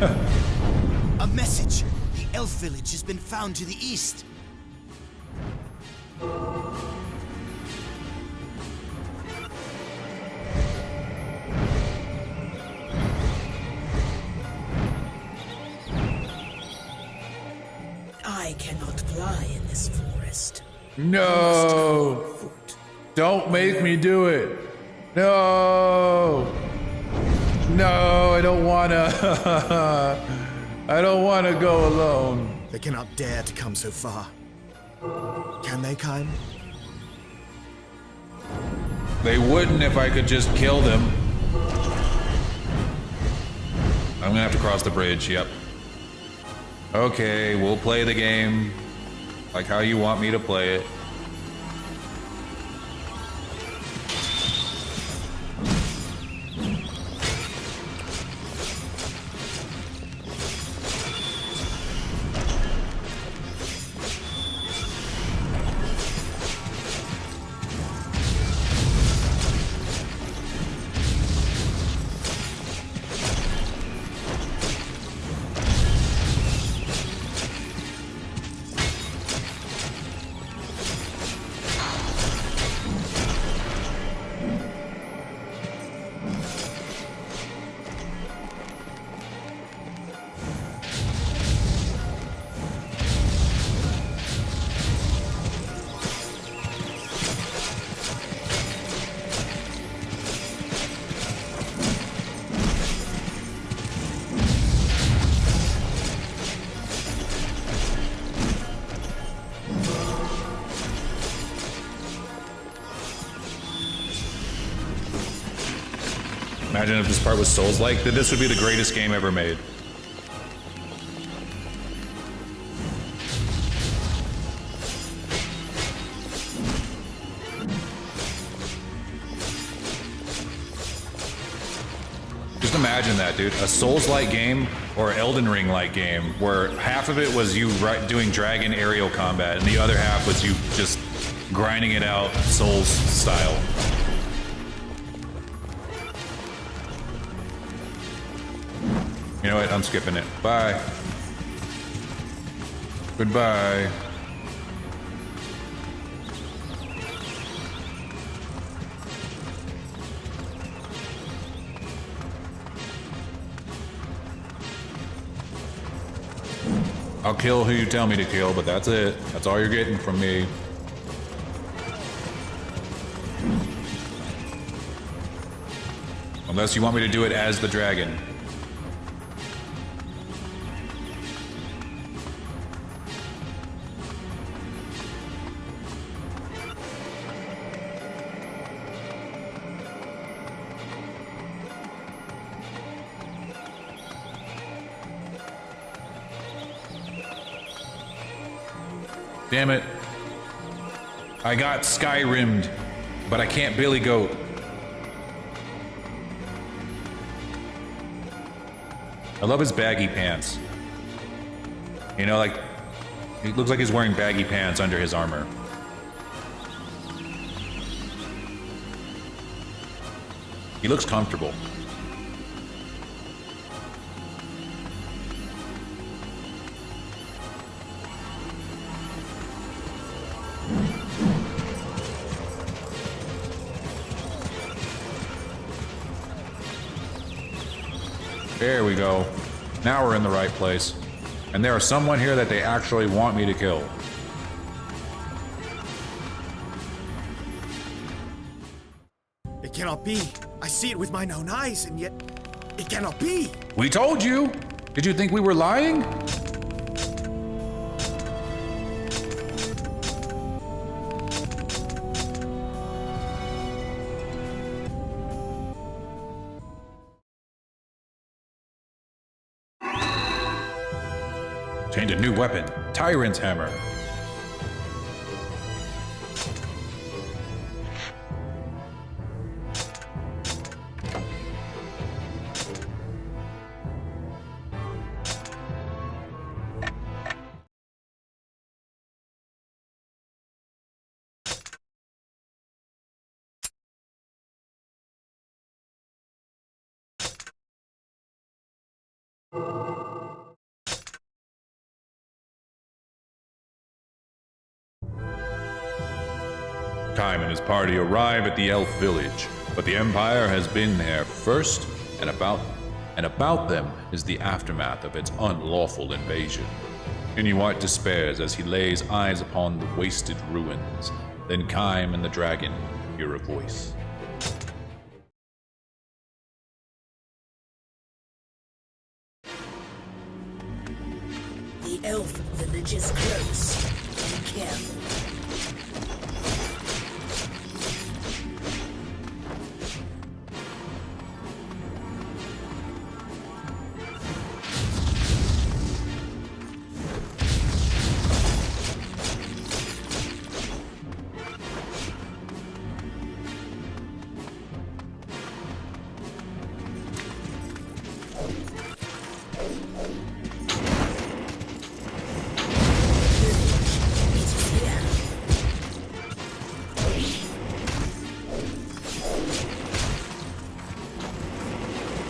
Speaker 7: A message. The elf village has been found to the east.
Speaker 5: I cannot fly in this forest.
Speaker 1: No.
Speaker 5: Foot.
Speaker 1: Don't make me do it. No. No, I don't wanna. I don't wanna go alone.
Speaker 6: They cannot dare to come so far. Can they, Kyle?
Speaker 1: They wouldn't if I could just kill them. I'm gonna have to cross the bridge, yep. Okay, we'll play the game like how you want me to play it. Imagine if this part was Souls-like, then this would be the greatest game ever made. Just imagine that, dude. A Souls-like game or Elden Ring-like game where half of it was you doing dragon aerial combat and the other half was you just grinding it out Souls style. You know what? I'm skipping it. Bye. Goodbye. I'll kill who you tell me to kill, but that's it. That's all you're getting from me. Unless you want me to do it as the dragon. Damn it. I got Skyrimmed, but I can't Billy Goat. I love his baggy pants. You know, like, he looks like he's wearing baggy pants under his armor. He looks comfortable. There we go. Now we're in the right place. And there is someone here that they actually want me to kill.
Speaker 6: It cannot be. I see it with mine own eyes, and yet it cannot be.
Speaker 1: We told you! Did you think we were lying? Change a new weapon. Tyrant's Hammer. Time and his party arrive at the elf village, but the Empire has been there first, and about them is the aftermath of its unlawful invasion. Inuit despairs as he lays eyes upon the wasted ruins. Then Kaim and the dragon hear a voice.
Speaker 5: The elf village is close. Be careful.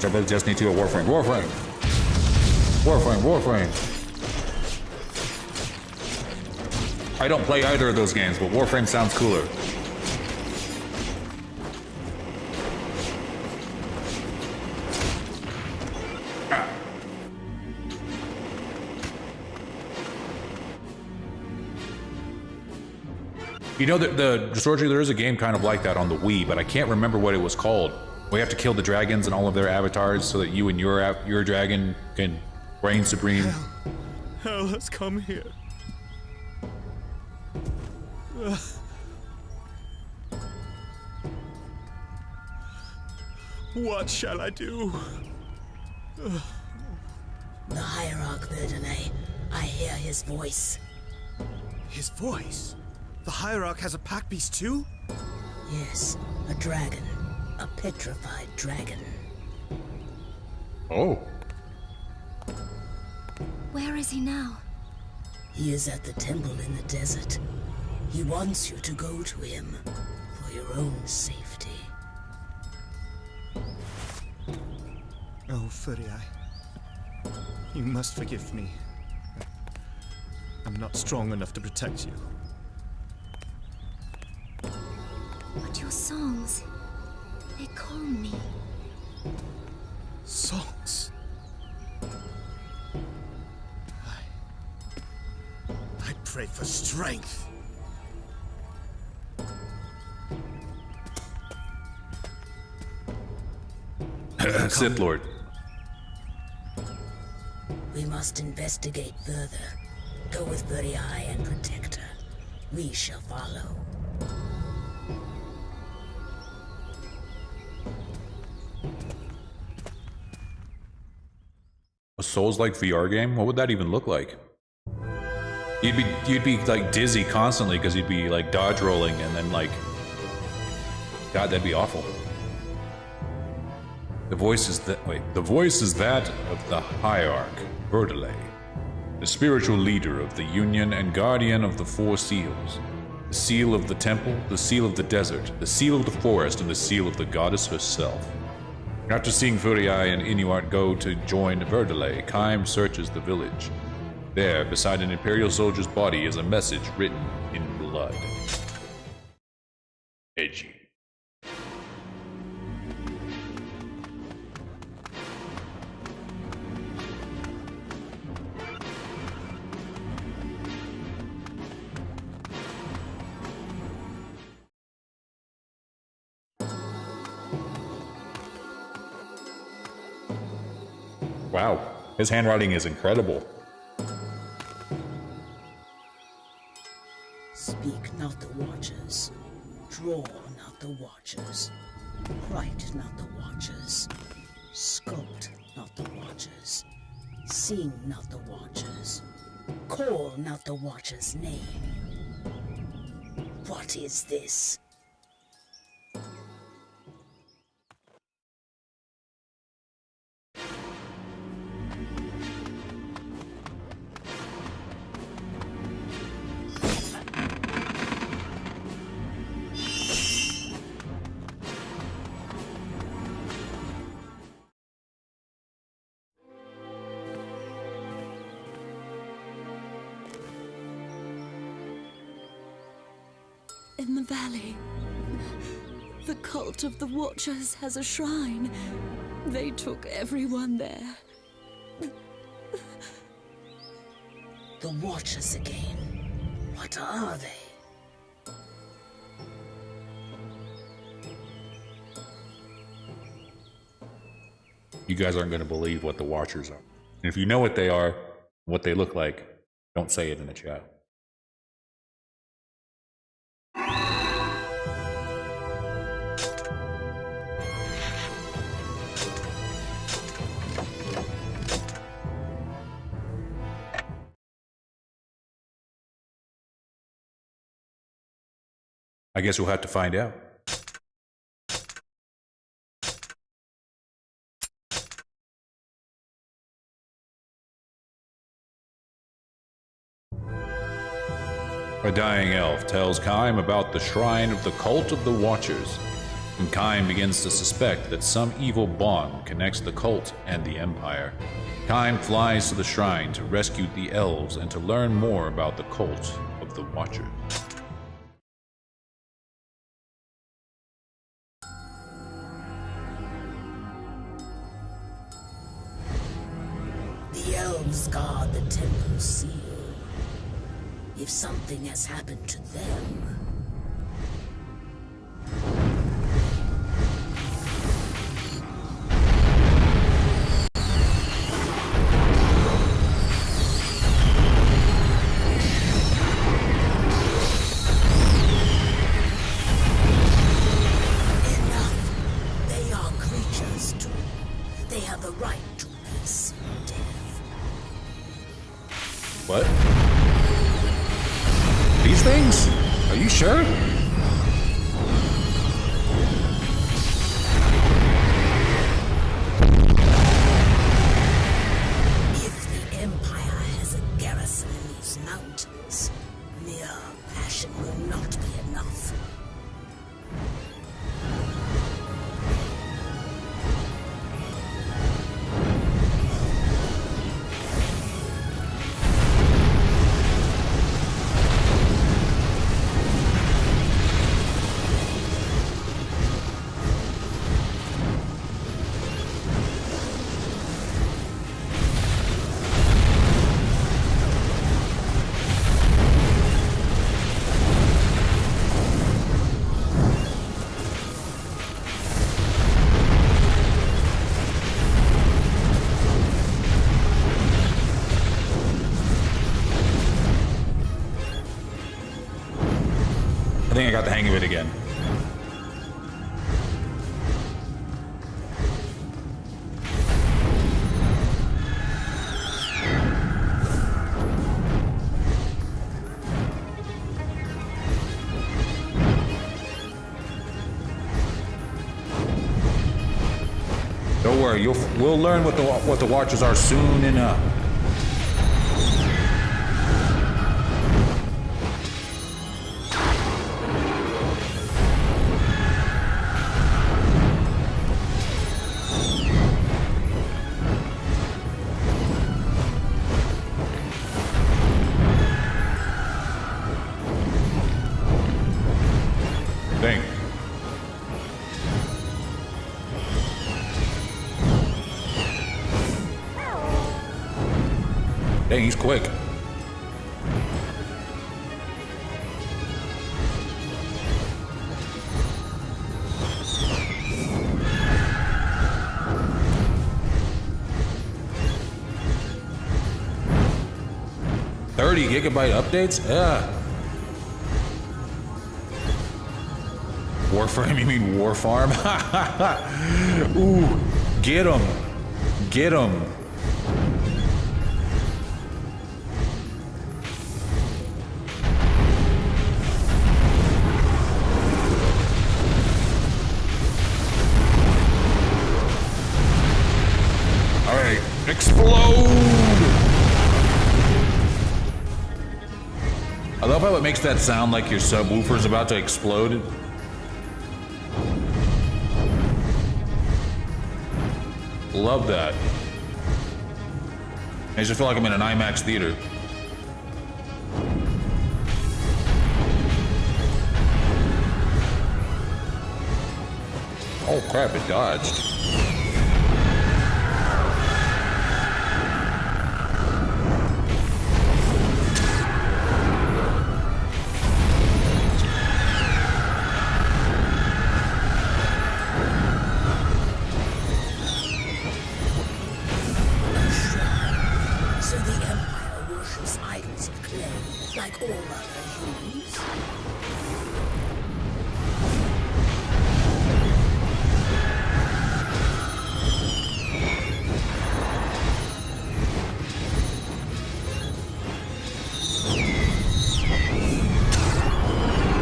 Speaker 1: I just need to a Warframe. Warframe! Warframe, Warframe! I don't play either of those games, but Warframe sounds cooler. Ah. You know that there is a game kind of like that on the Wii, but I can't remember what it was called. We have to kill the dragons and all of their avatars so that you and your dragon can reign supreme.
Speaker 6: Hell has come here. What shall I do?
Speaker 5: The Hierarch Verdane. I hear his voice.
Speaker 6: His voice? The Hierarch has a pack beast too?
Speaker 5: Yes, a dragon. A petrified dragon.
Speaker 1: Oh.
Speaker 4: Where is he now?
Speaker 5: He is at the temple in the desert. He wants you to go to him for your own safety.
Speaker 6: Oh, Furiai. You must forgive me. I'm not strong enough to protect you.
Speaker 4: But your songs, they calm me.
Speaker 6: Songs? trait for strength.
Speaker 1: Sith Lord.
Speaker 5: We must investigate further. Go with Buddy Eye and protect her. We shall follow.
Speaker 1: A Souls-like VR game? What would that even look like? You'd be like dizzy constantly because you'd be like dodge rolling and then like, God, that'd be awful. The voice is that of the Hierarch, Verdelay, the spiritual leader of the Union and guardian of the Four Seals, the seal of the temple, the seal of the desert, the seal of the forest, and the seal of the goddess herself. After seeing Furiai and Inuart go to join Verdelay, Kaim searches the village. There, beside an Imperial soldier's body, is a message written in blood. Edgy. Wow, his handwriting is incredible.
Speaker 5: Speak not the Watchers. Draw not the Watchers. Write not the Watchers. Sculpt not the Watchers. Sing not the Watchers. Call not the Watcher's name. What is this?
Speaker 4: In the valley, the cult of the Watchers has a shrine. They took everyone there.
Speaker 5: The Watchers again. What are they?
Speaker 1: You guys aren't going to believe what the Watchers are. And if you know what they are, what they look like, don't say it in the chat. I guess we'll have to find out. A dying elf tells Kaim about the shrine of the cult of the Watchers, and Kaim begins to suspect that some evil bond connects the cult and the Empire. Kaim flies to the shrine to rescue the elves and to learn more about the cult of the Watchers.
Speaker 5: The elves guard the temple seal. If something has happened to them... Enough! They are creatures too. They have the right to peace and death.
Speaker 1: What? These things? Are you sure?
Speaker 5: If the Empire has a garrison in these mountains, mere passion will not be enough.
Speaker 1: of it again. Don't worry, we'll learn what the Watchers are soon enough. Dang. Dang, he's quick. $30 GB updates? Yeah. Warframe? You mean War Farm? Ooh, get him. Get him. Alright, explode! I love how it makes that sound like your subwoofer's about to explode. Love that. I just feel like I'm in an IMAX theater. Oh crap, it dodged.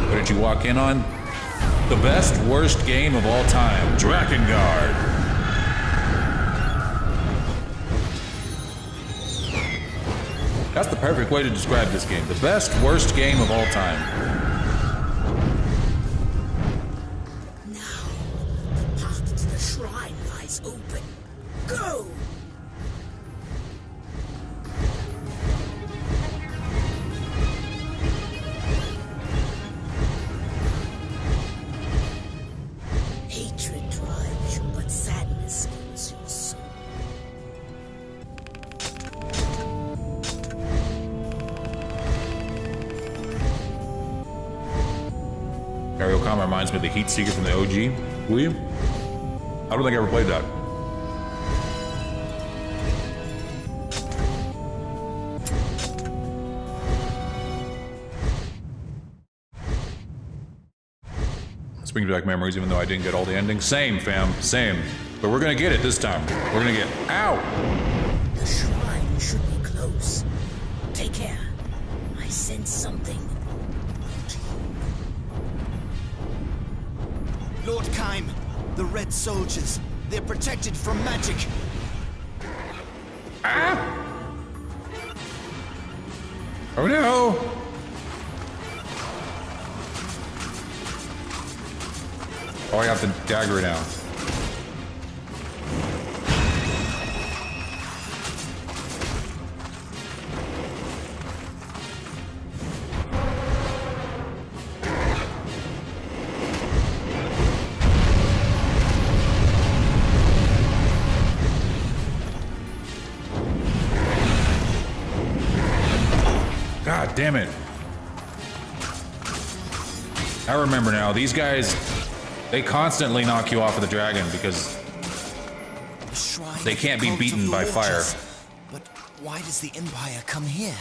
Speaker 1: What did you walk in on? The best, worst game of all time, Drakengard. That's the perfect way to describe this game. The best, worst game of all time.
Speaker 5: Now, the path to the shrine lies open. Go! Hatred drives you, but sadness kills your soul.
Speaker 1: Aerial Combat reminds me of the Heat Seeker from the OG. Will you? I don't think I ever played that. This brings back memories, even though I didn't get all the endings. Same, fam, same. But we're gonna get it this time. We're gonna get. Ow!
Speaker 5: The shrine should be close. Take care. I sense something.
Speaker 7: Lord Kaim, the Red Soldiers. They're protected from magic.
Speaker 1: Ah! Oh no! Oh, I have the dagger now. God damn it. I remember now, these guys, they constantly knock you off of the dragon because
Speaker 7: The shrine
Speaker 1: they can't be
Speaker 7: cult of
Speaker 1: beaten
Speaker 7: the
Speaker 1: by fire.
Speaker 7: Watchers. But why does the Empire come here?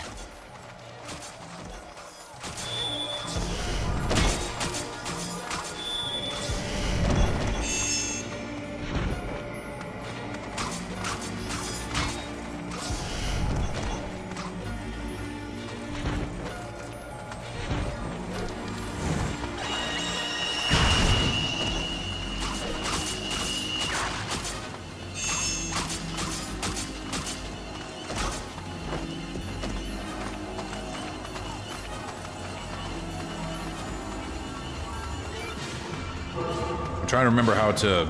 Speaker 1: I'm trying to remember how to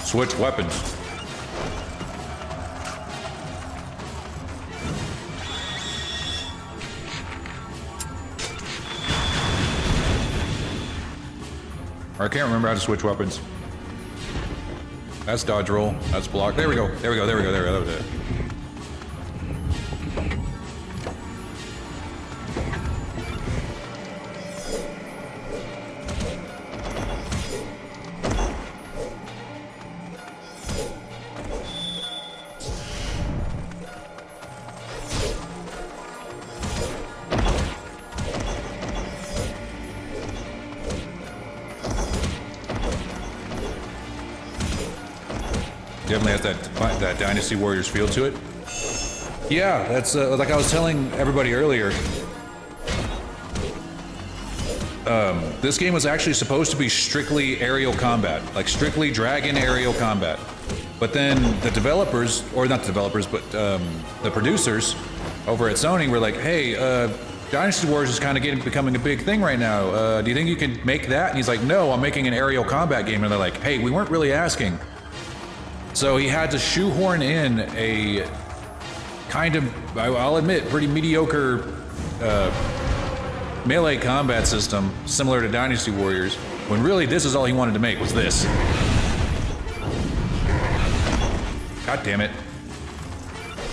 Speaker 1: switch weapons. I can't remember how to switch weapons. That's dodge roll. That's block. There we go. There we go. There we go. There we go. That was it. Definitely has that Dynasty Warriors feel to it. Yeah, that's like I was telling everybody earlier. This game was actually supposed to be strictly aerial combat, like strictly dragon aerial combat. But then the developers, or not the developers, but the producers over at Sony were like, "Hey, Dynasty Warriors is kind of becoming a big thing right now. Do you think you can make that?" And he's like, "No, I'm making an aerial combat game." And they're like, "Hey, we weren't really asking." So he had to shoehorn in a kind of, I'll admit, pretty mediocre melee combat system similar to Dynasty Warriors, when really this is all he wanted to make, was this. God damn it.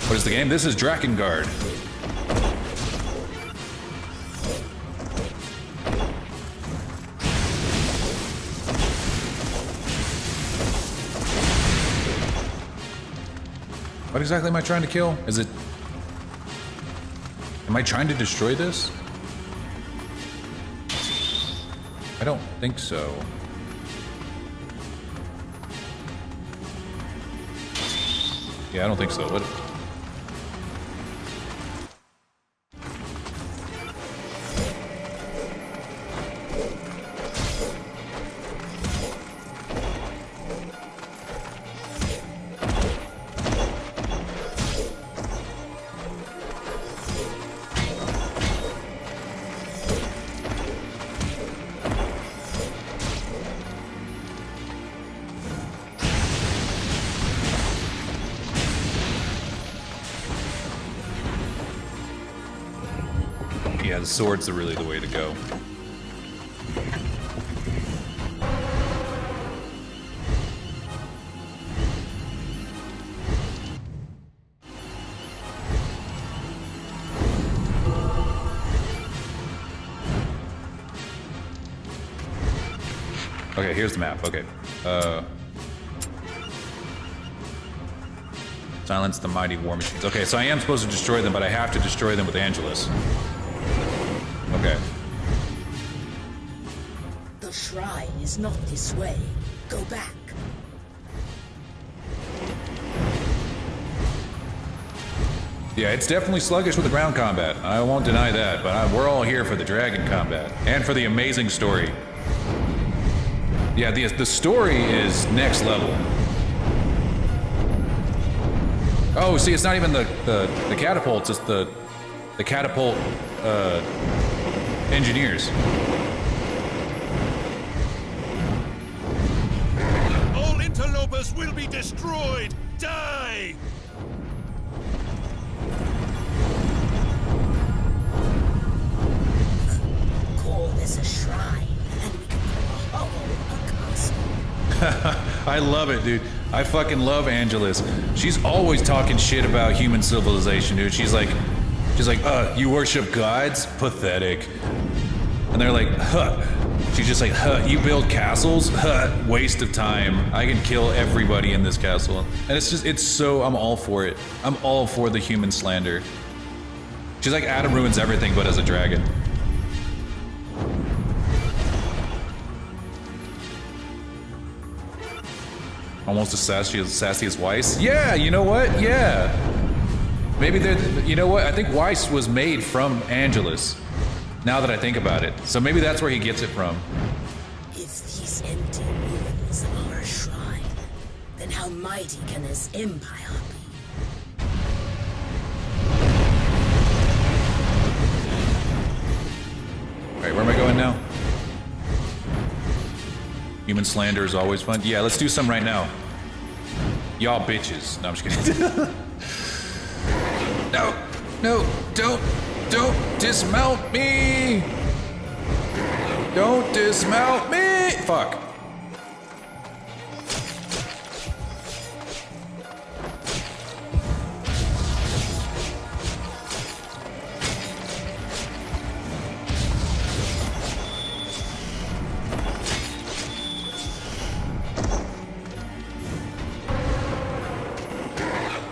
Speaker 1: What is the game? This is Drakengard. What exactly am I trying to kill? Is it... Am I trying to destroy this? I don't think so. Yeah, I don't think so. What... Yeah, the swords are really the way to go. Okay, here's the map. Okay. Silence the mighty war machines. Okay, so I am supposed to destroy them, but I have to destroy them with Angelus. Okay.
Speaker 5: The shrine is not this way. Go back.
Speaker 1: Yeah, it's definitely sluggish with the ground combat. I won't deny that, but we're all here for the dragon combat and for the amazing story. Yeah, the story is next level. Oh, see, it's not even the catapults, it's the catapult engineers.
Speaker 6: All interlopers will be destroyed! Die!
Speaker 5: Call this a shrine, and we can call a castle.
Speaker 1: I love it, dude. I fucking love Angelus. She's always talking shit about human civilization, dude. She's like, you worship gods? Pathetic. And they're like, huh. She's just like, huh, you build castles? Huh, waste of time. I can kill everybody in this castle. And it's so, I'm all for it. I'm all for the human slander. She's like, Adam ruins everything but as a dragon. Almost as sassy as Weiss? Yeah, you know what? Yeah. Maybe you know what? I think Weiss was made from Angelus. Now that I think about it. So maybe that's where he gets it from.
Speaker 5: If these empty ruins are a shrine, then how mighty can his empire be?
Speaker 1: Alright, where am I going now? Human slander is always fun. Yeah, let's do some right now. Y'all bitches. No, I'm just kidding. No, don't dismount me. Don't dismount me. Fuck.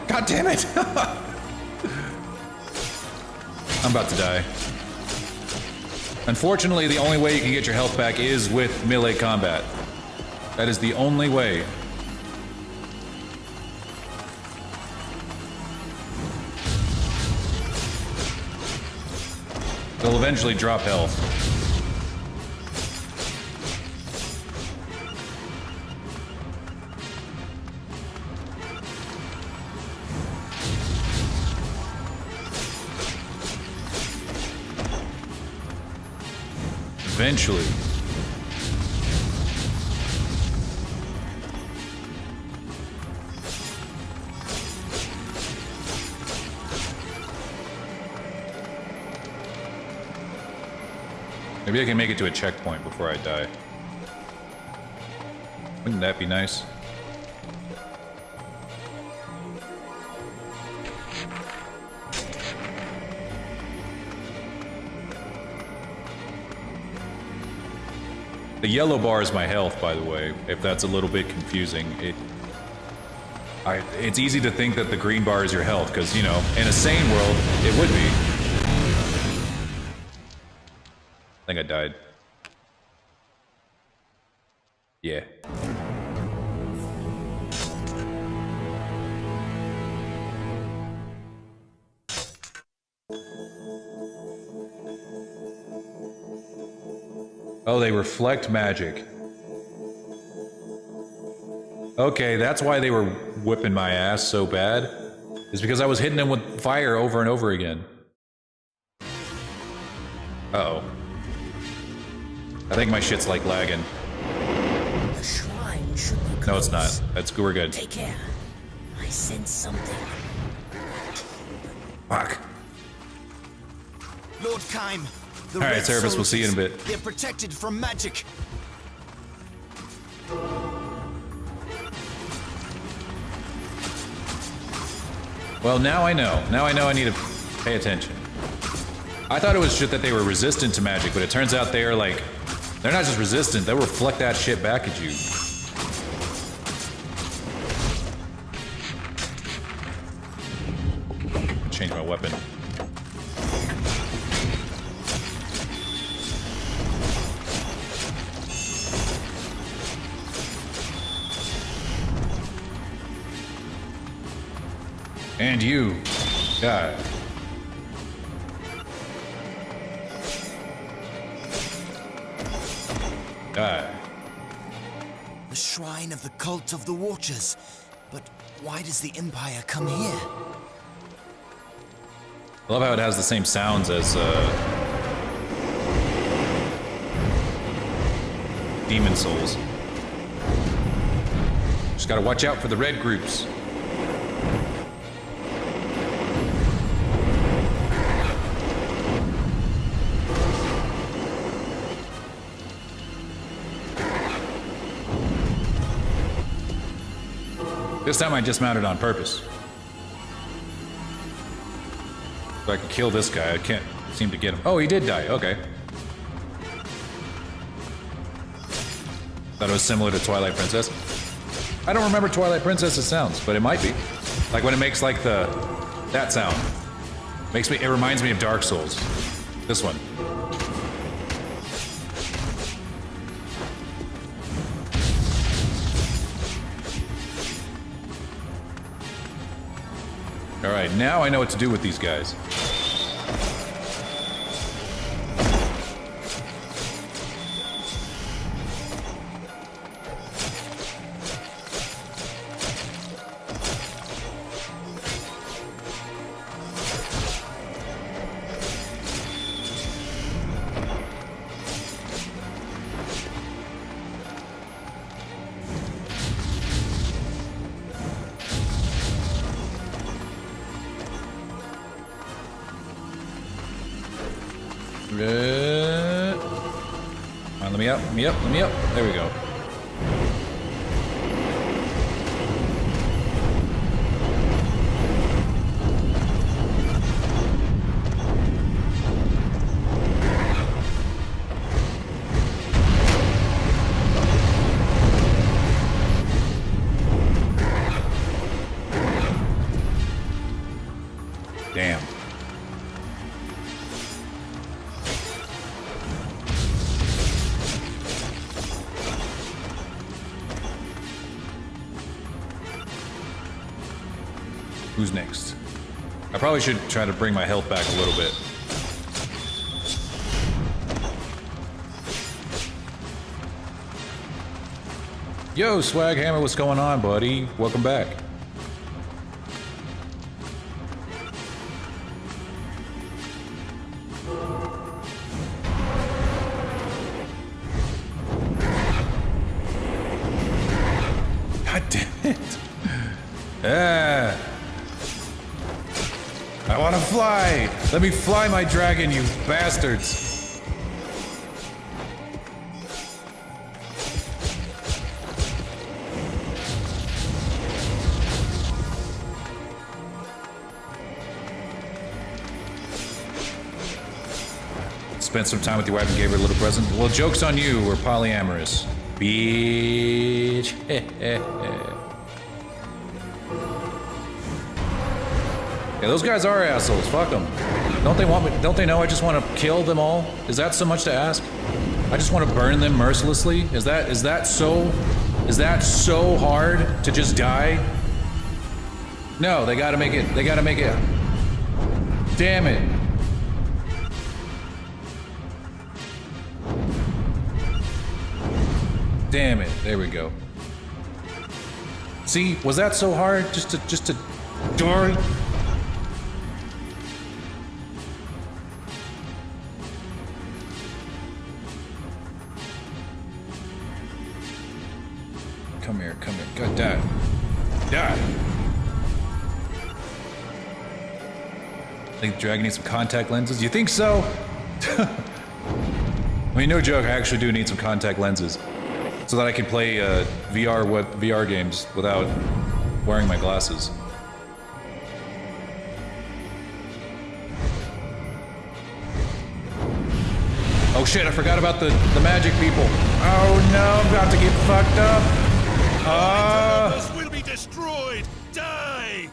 Speaker 1: God damn it! I'm about to die. Unfortunately, the only way you can get your health back is with melee combat. That is the only way. They'll eventually drop health. Eventually. Maybe I can make it to a checkpoint before I die. Wouldn't that be nice? The yellow bar is my health, by the way, if that's a little bit confusing. It's easy to think that the green bar is your health, because, you know, in a sane world, it would be. I think I died. Yeah. Oh, they reflect magic. Okay, that's why they were whipping my ass so bad. Is because I was hitting them with fire over and over again. Uh-oh. I think my shit's like lagging.
Speaker 5: The shrine should be close.
Speaker 1: No, it's not. We're good.
Speaker 5: Take care. I sense something.
Speaker 1: Fuck.
Speaker 7: Lord Kaim, the
Speaker 1: All right,
Speaker 7: red
Speaker 1: Cerebus, we'll see you in a
Speaker 7: soldiers,
Speaker 1: bit.
Speaker 7: They're protected from magic.
Speaker 1: Well, now I know. Now I know I need to pay attention. I thought it was shit that they were resistant to magic, but it turns out they're like... They're not just resistant, they'll reflect that shit back at you. Change my weapon. And you die. Die.
Speaker 7: The shrine of the cult of the Watchers. But why does the Empire come here?
Speaker 1: I love how it has the same sounds as Demon Souls. Just gotta watch out for the red groups. This time I dismounted on purpose. So I can kill this guy. I can't seem to get him. Oh, he did die. Okay. Thought it was similar to Twilight Princess. I don't remember Twilight Princess's sounds, but it might be. Like when it makes like that sound. It reminds me of Dark Souls. This one. All right, now I know what to do with these guys. Come on, let me up, let me up, let me up. There we go. Damn. Who's next? I probably should try to bring my health back a little bit. Yo, Swag Hammer, what's going on, buddy? Welcome back. God damn it. I want to fly! Let me fly my dragon, you bastards! Spent some time with your wife and gave her a little present. Well, joke's on you, we're polyamorous. Bitch. Yeah, those guys are assholes. Fuck them. Don't they want me? Don't they know I just want to kill them all? Is that so much to ask? I just want to burn them mercilessly. Is that so hard to just die? No, they gotta make it. They gotta make it. Damn it. Damn it. There we go. See, was that so hard just to die? Come here, come here. God, die. Die! I think the dragon needs some contact lenses. You think so? I mean, no joke, I actually do need some contact lenses. So that I can play VR games without wearing my glasses. Oh shit, I forgot about the magic people. Oh no, I'm about to get fucked up.
Speaker 6: Us will be destroyed. Die.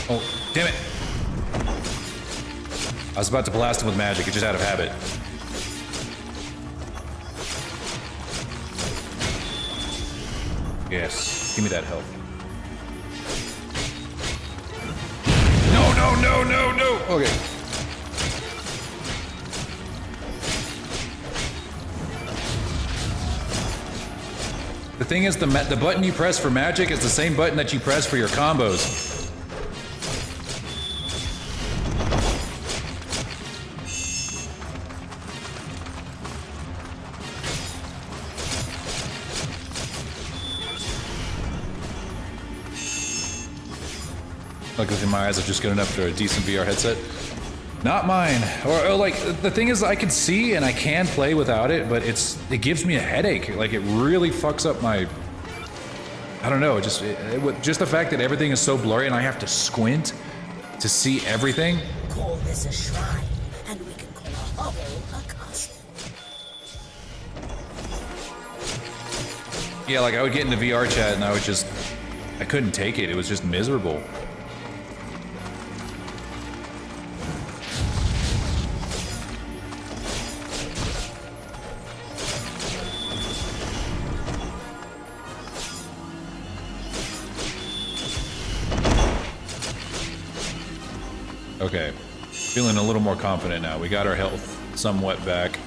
Speaker 1: Oh, damn it. I was about to blast him with magic, it's just out of habit. Yes, give me that health. No, no, no, no, no! Okay. The thing is, the button you press for magic is the same button that you press for your combos. Luckily my eyes are just good enough for a decent VR headset. Not mine. Or like, the thing is, I can see and I can play without it, but it gives me a headache. Like, it really fucks up my... I don't know, just the fact that everything is so blurry and I have to squint to see everything.
Speaker 5: Call this a shrine, and we can call a hovel a castle.
Speaker 1: Yeah, like I would get into VR chat and I couldn't take it. It was just miserable. Okay, feeling a little more confident now. We got our health somewhat back.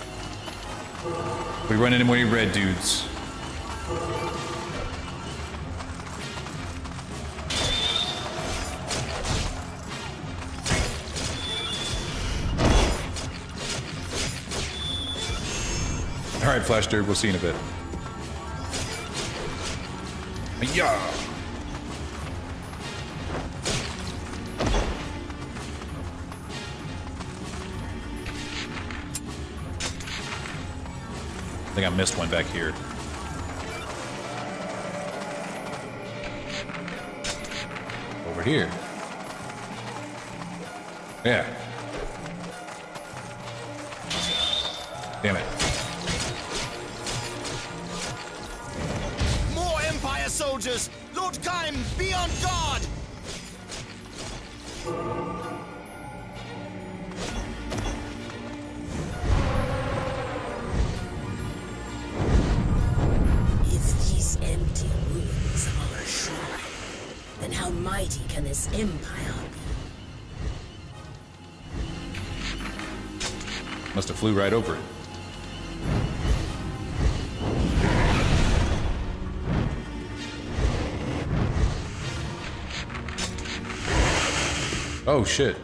Speaker 1: We run into any red dudes. right, Flash Dude, we'll see you in a bit. Yeah. I think I missed one back here. Over here. Yeah. Damn it.
Speaker 7: More Empire soldiers! Lord Kaim, be on guard!
Speaker 5: If these empty ruins are a shrine, then how mighty can this empire be?
Speaker 1: Must have flew right over it. Oh shit.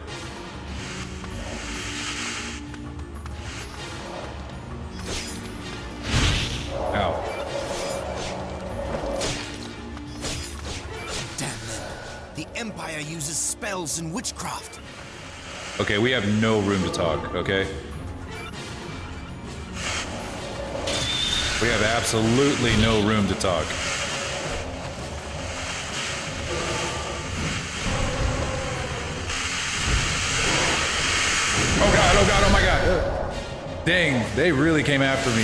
Speaker 1: Ow.
Speaker 7: Damn them. The Empire uses spells and witchcraft.
Speaker 1: Okay, we have no room to talk, okay? We have absolutely no room to talk. Oh god, oh my god. Dang, they really came after me.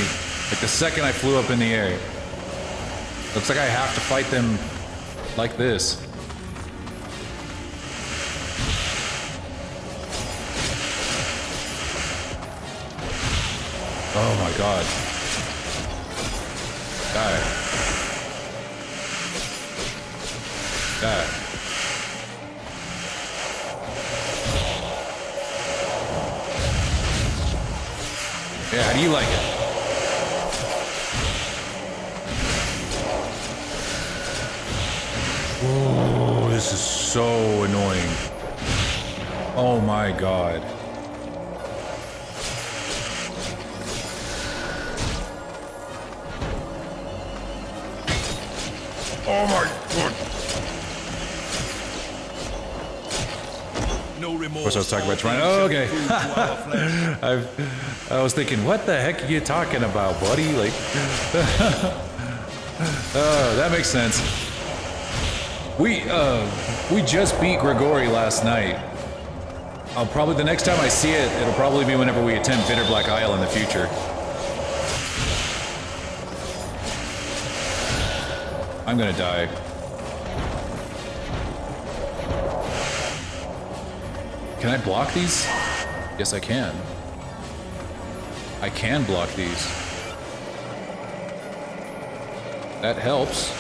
Speaker 1: Like the second I flew up in the air. Looks like I have to fight them like this. Oh my god. Die. Die. Yeah, how do you like it? Whoa, this is so annoying. Oh my god. Oh my god.
Speaker 6: No remorse.
Speaker 1: Of course I was talking about trying. Oh, okay. I was thinking, what the heck are you talking about, buddy? Like, that makes sense. We just beat Grigori last night. I'll probably, the next time I see it, it'll probably be whenever we attempt Bitter Black Isle in the future. I'm gonna die. Can I block these? Yes, I can. I can block these. That helps.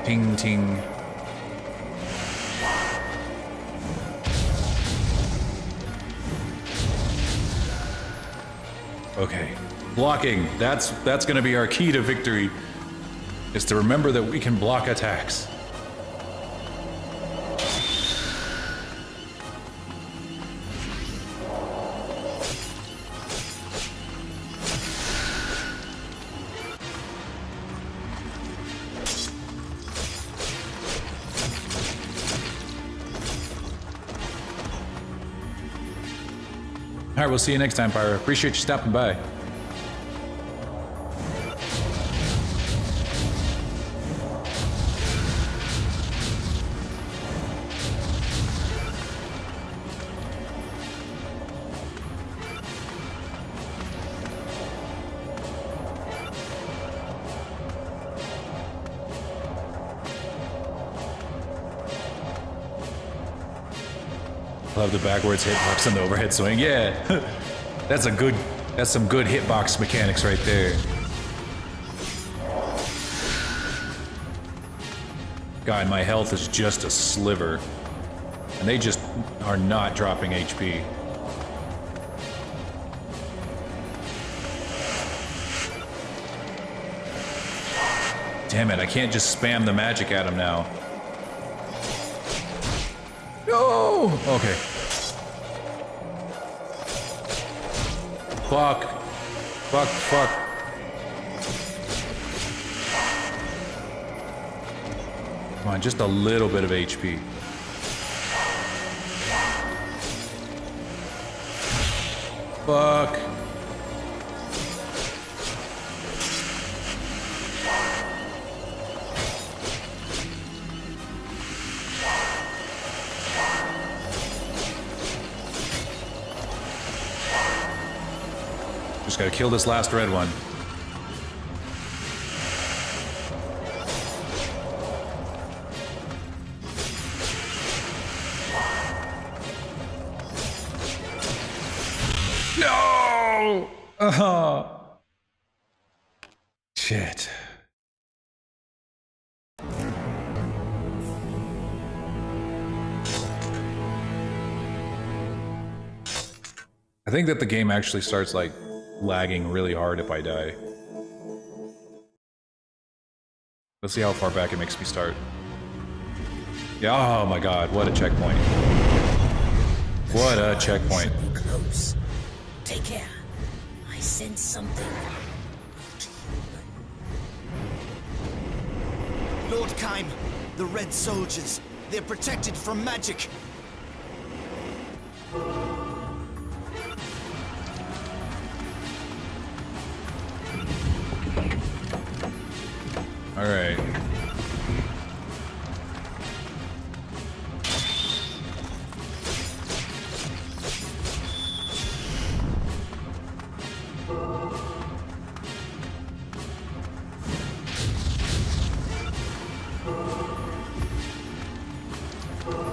Speaker 1: Ting ting. Okay, blocking. That's going to be our key to victory, is to remember that we can block attacks. All right, we'll see you next time, Pyro. Appreciate you stopping by. Love the backwards hitbox and the overhead swing. Yeah, that's some good hitbox mechanics right there. God, my health is just a sliver, and they just are not dropping HP. Damn it, I can't just spam the magic at him now. No! Okay. Fuck. Fuck, fuck. Come on, just a little bit of HP. Fuck. Just gotta kill this last red one. No! Shit. I think that the game actually starts like lagging really hard if I die. Let's see how far back it makes me start. Yeah, oh my god, what a checkpoint. What a checkpoint.
Speaker 5: Should be close. Take care. I sense something.
Speaker 7: Lord Kaim, the Red Soldiers. They're protected from magic.
Speaker 1: All right.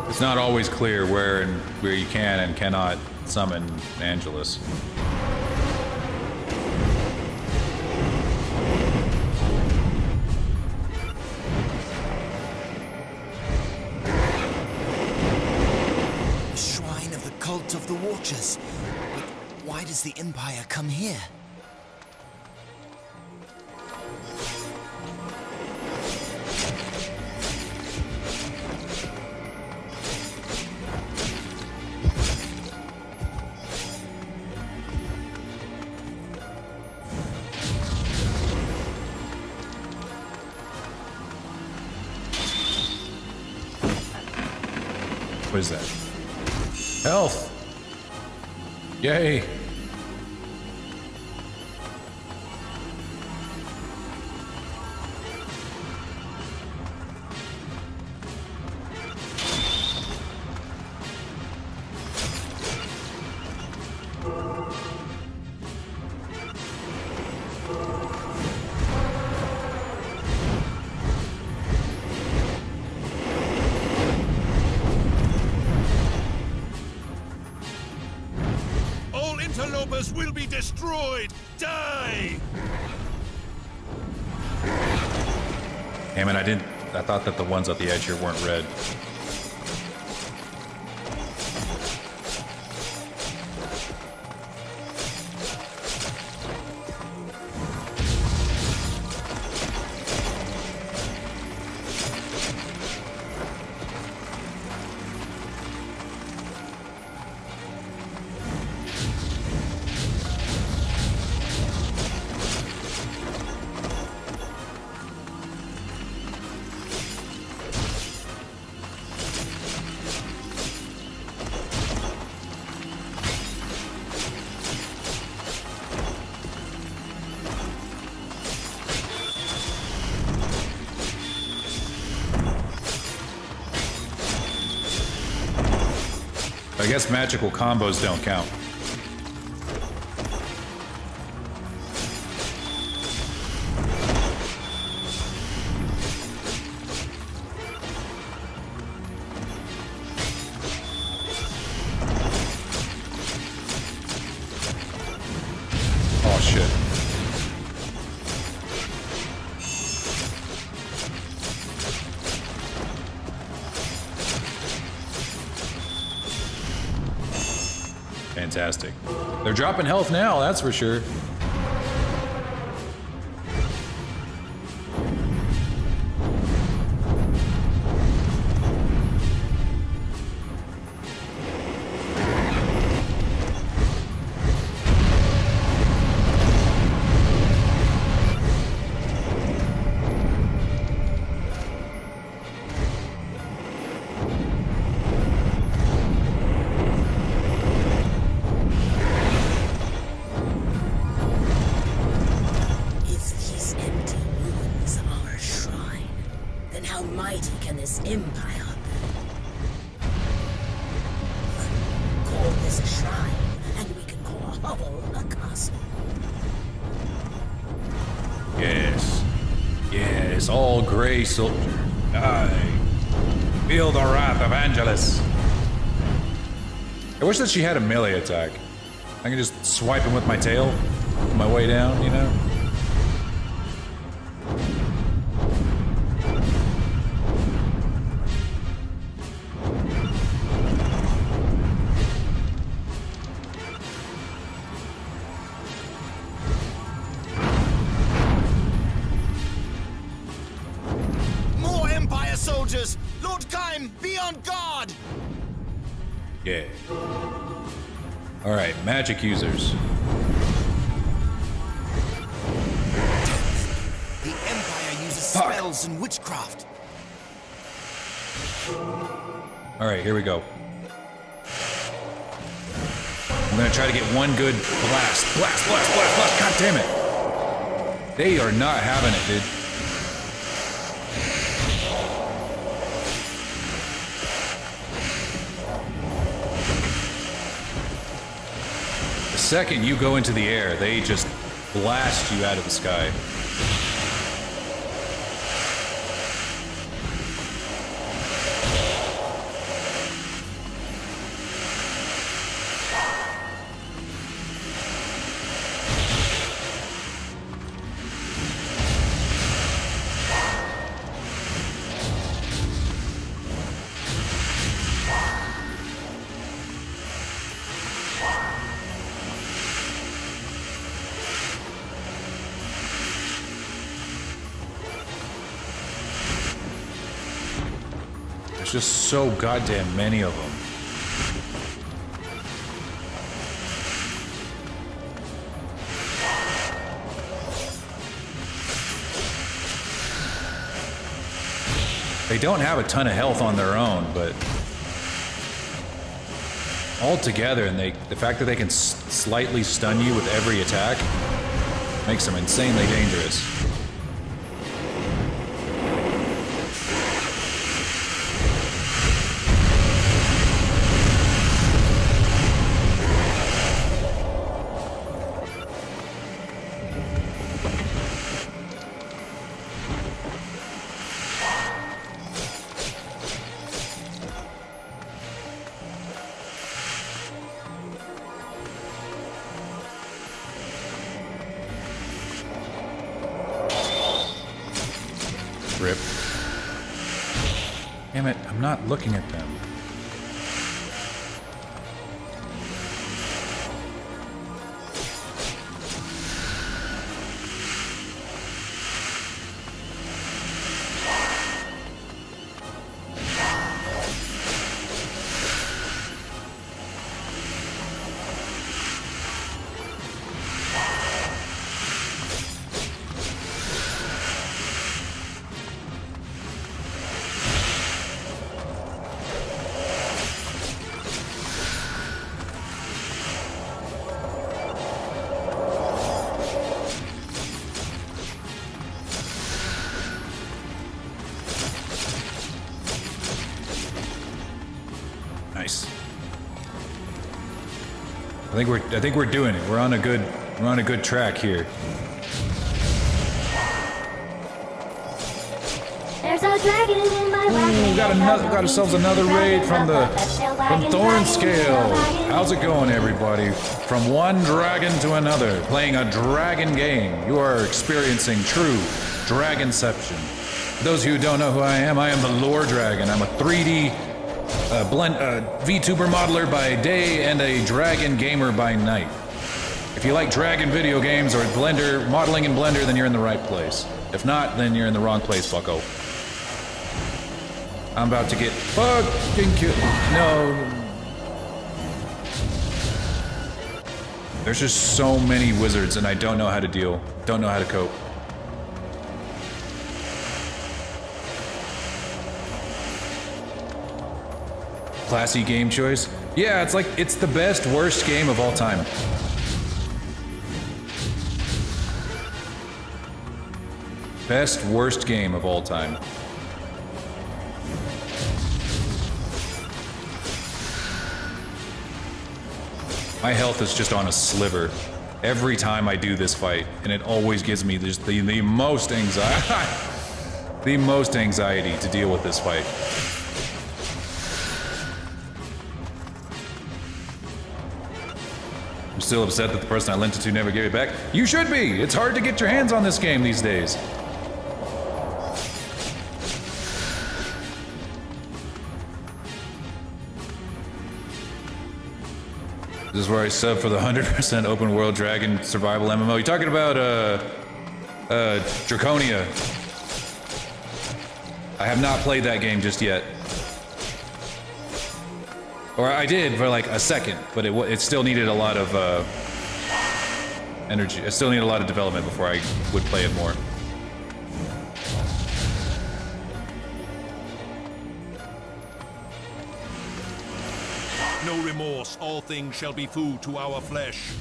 Speaker 1: It's not always clear where you can and cannot summon Angelus.
Speaker 7: The shrine of the cult of the Watchers. But why does the Empire come here?
Speaker 1: What is that? Health! Yay!
Speaker 6: All interlopers will be destroyed! Die!
Speaker 1: Damn it, I thought that the ones at the edge here weren't red. I guess magical combos don't count. Oh shit. Fantastic. They're dropping health now, that's for sure.
Speaker 5: how mighty can this empire be? Call this a shrine, and we can call a hovel a castle.
Speaker 1: Yes. Yes, all grace. Aye. Feel the wrath of Angelus. I wish that she had a melee attack. I can just swipe him with my tail on my way down, you know?
Speaker 7: More Empire soldiers! Lord Kaim, be on guard!
Speaker 1: Yeah. Alright, magic users.
Speaker 7: The Empire uses spells and witchcraft.
Speaker 1: Alright, here we go. I'm gonna try to get one good blast. Blast, blast, blast, blast. God damn it. They are not having it, dude. The second you go into the air, they just blast you out of the sky. There's just so goddamn many of them. They don't have a ton of health on their own, but all together, and the fact that they can slightly stun you with every attack makes them insanely dangerous. Rip. Damn it, I'm not looking at them. Nice. I think we're doing it. We're on a good track here.
Speaker 8: There's a dragon in my wagon.
Speaker 1: Got ourselves another raid from Thornscale. How's it going, everybody? From one dragon to another, playing a dragon game. You are experiencing true Dragonception. For those of you who don't know who I am the Lore Dragon. I'm a 3D VTuber modeler by day and a dragon gamer by night. If you like dragon video games or Blender, modeling in Blender, then you're in the right place. If not, then you're in the wrong place, fucko. I'm about to get fucking killed. No. There's just so many wizards and I don't know how to deal. Don't know how to cope. Classy game choice? Yeah, it's the best, worst game of all time. Best, worst game of all time. My health is just on a sliver every time I do this fight, and it always gives me just the most anxiety, the most anxiety to deal with this fight. I'm still upset that the person I lent it to never gave it back. You should be! It's hard to get your hands on this game these days. This is where I sub for the 100% open world Dragon survival MMO. You talking about, Draconia? I have not played that game just yet. Or I did for like a second, but it still needed a lot of, energy. It still needed a lot of development before I would play it more.
Speaker 9: No remorse, all things shall be food to our flesh.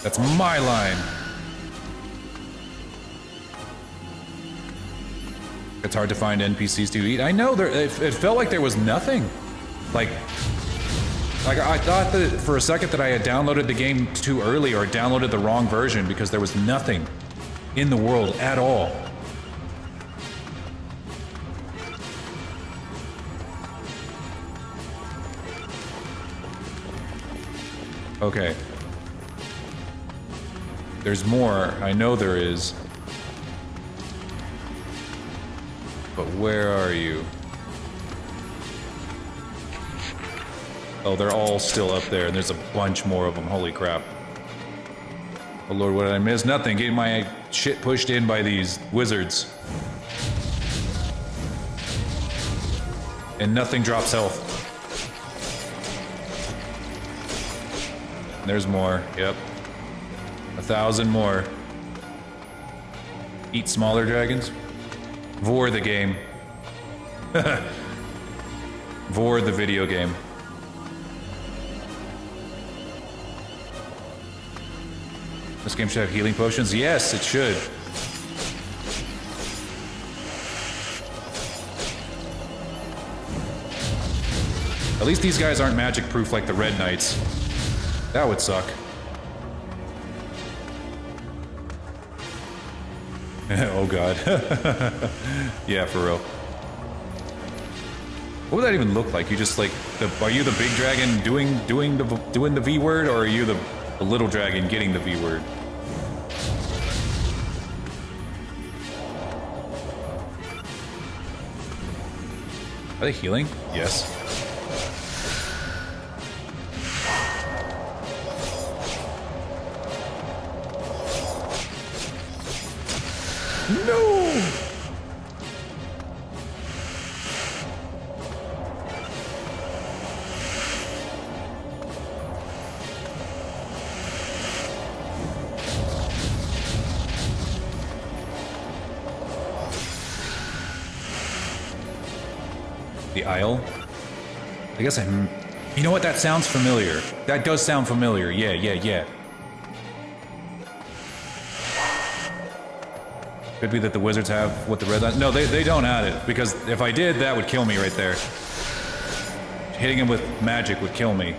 Speaker 1: That's my line. It's hard to find NPCs to eat. I know it felt like there was nothing. Like I thought that for a second that I had downloaded the game too early or downloaded the wrong version because there was nothing in the world at all. Okay. There's more. I know there is. But where are you? Oh, they're all still up there, and there's a bunch more of them. Holy crap. Oh lord, what did I miss? Nothing. Getting my shit pushed in by these wizards. And nothing drops health. There's more. Yep. 1,000 more. Eat smaller dragons? Vor the game. Vor the video game. This game should have healing potions? Yes, it should. At least these guys aren't magic proof like the Red Knights. That would suck. Oh god. Yeah, for real. What would that even look like? You just like are you the big dragon doing the V word, or are you the little dragon getting the V word? Are they healing? Yes. No! The Isle? I guess I'm... You know what? That sounds familiar. That does sound familiar. Yeah. Could be that the wizards have what the red... No, they don't have it, because if I did, that would kill me right there. Hitting him with magic would kill me.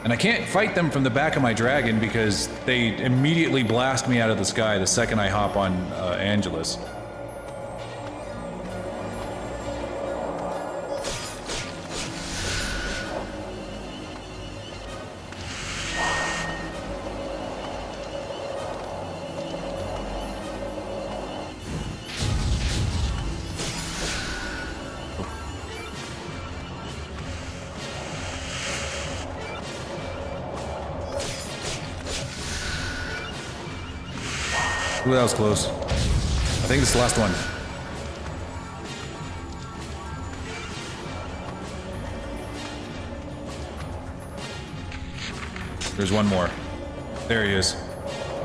Speaker 1: And I can't fight them from the back of my dragon because they immediately blast me out of the sky the second I hop on Angelus. Ooh, that was close. I think this is the last one. There's one more. There he is.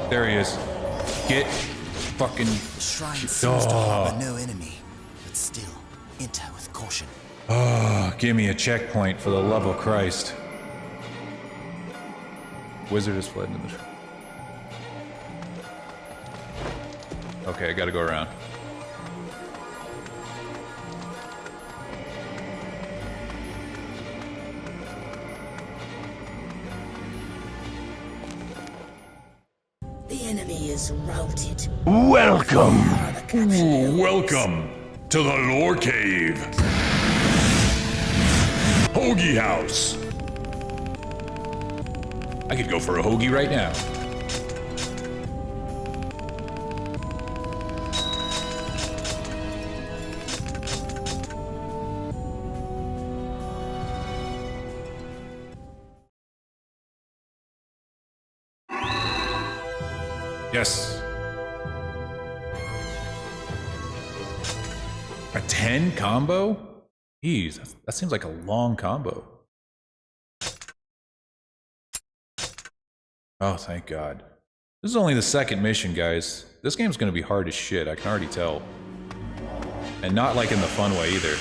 Speaker 1: There he is. Get fucking...
Speaker 7: The shrine seems to harbor no enemy, but still, enter with caution.
Speaker 1: Oh, give me a checkpoint for the love of Christ. Wizard has fled into the... Okay, I gotta go around.
Speaker 5: is routed.
Speaker 9: Welcome.
Speaker 5: Are the captured elves.
Speaker 9: Welcome to the Lore Cave. Hoagie House.
Speaker 1: I could go for a hoagie right now. Yes. A 10 combo? Jeez, that seems like a long combo. Oh, thank God. This is only the second mission, guys. This game's gonna be hard as shit, I can already tell. And not like in the fun way either.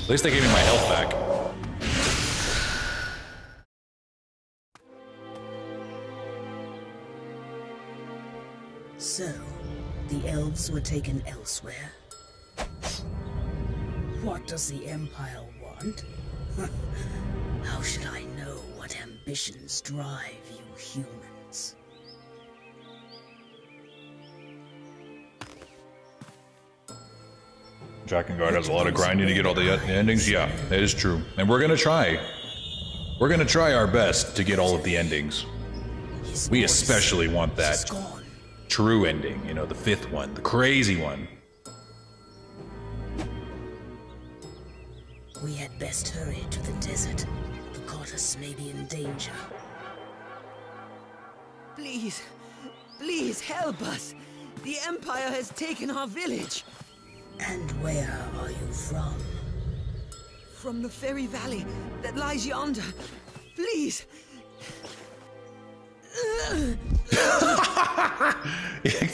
Speaker 1: At least they gave me my health back.
Speaker 5: So, the elves were taken elsewhere. What does the Empire want? How should I know what ambitions drive you humans?
Speaker 1: Drakengard has a lot of grinding to get all the endings. Yeah, that is true. And we're gonna try. We're gonna try our best to get all of the endings.
Speaker 5: His
Speaker 1: We
Speaker 5: voice
Speaker 1: especially want
Speaker 5: is
Speaker 1: that
Speaker 5: gone.
Speaker 1: true ending, you know, the 5th one, the crazy one.
Speaker 5: We had best hurry to the desert. The goddess may be in danger.
Speaker 10: Please, please help us. The Empire has taken our village.
Speaker 5: And where are you from?
Speaker 10: From the fairy valley that lies yonder. Please.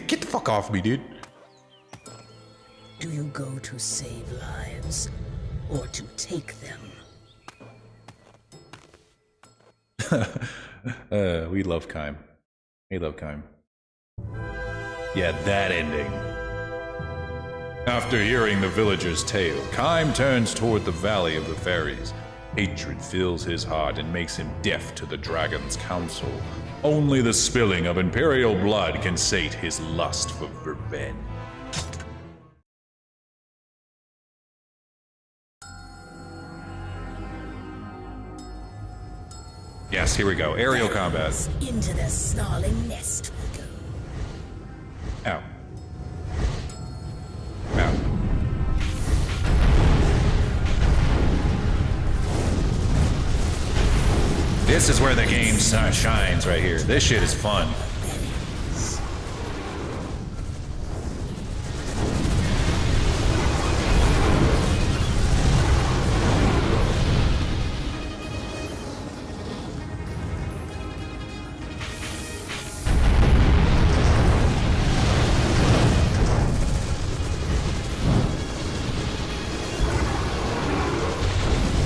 Speaker 1: Get the fuck off me, dude.
Speaker 5: Do you go to save lives or to take them?
Speaker 1: We love Kime. We love Kime. Yeah, that ending. After hearing the villager's tale, Kime turns toward the Valley of the Fairies. Hatred fills his heart and makes him deaf to the dragon's counsel. Only the spilling of imperial blood can sate his lust for revenge. Yes, here we go. Aerial combat.
Speaker 5: Into the snarling nest we go.
Speaker 1: Ow. Ow. This is where the game shines right here. This shit is fun.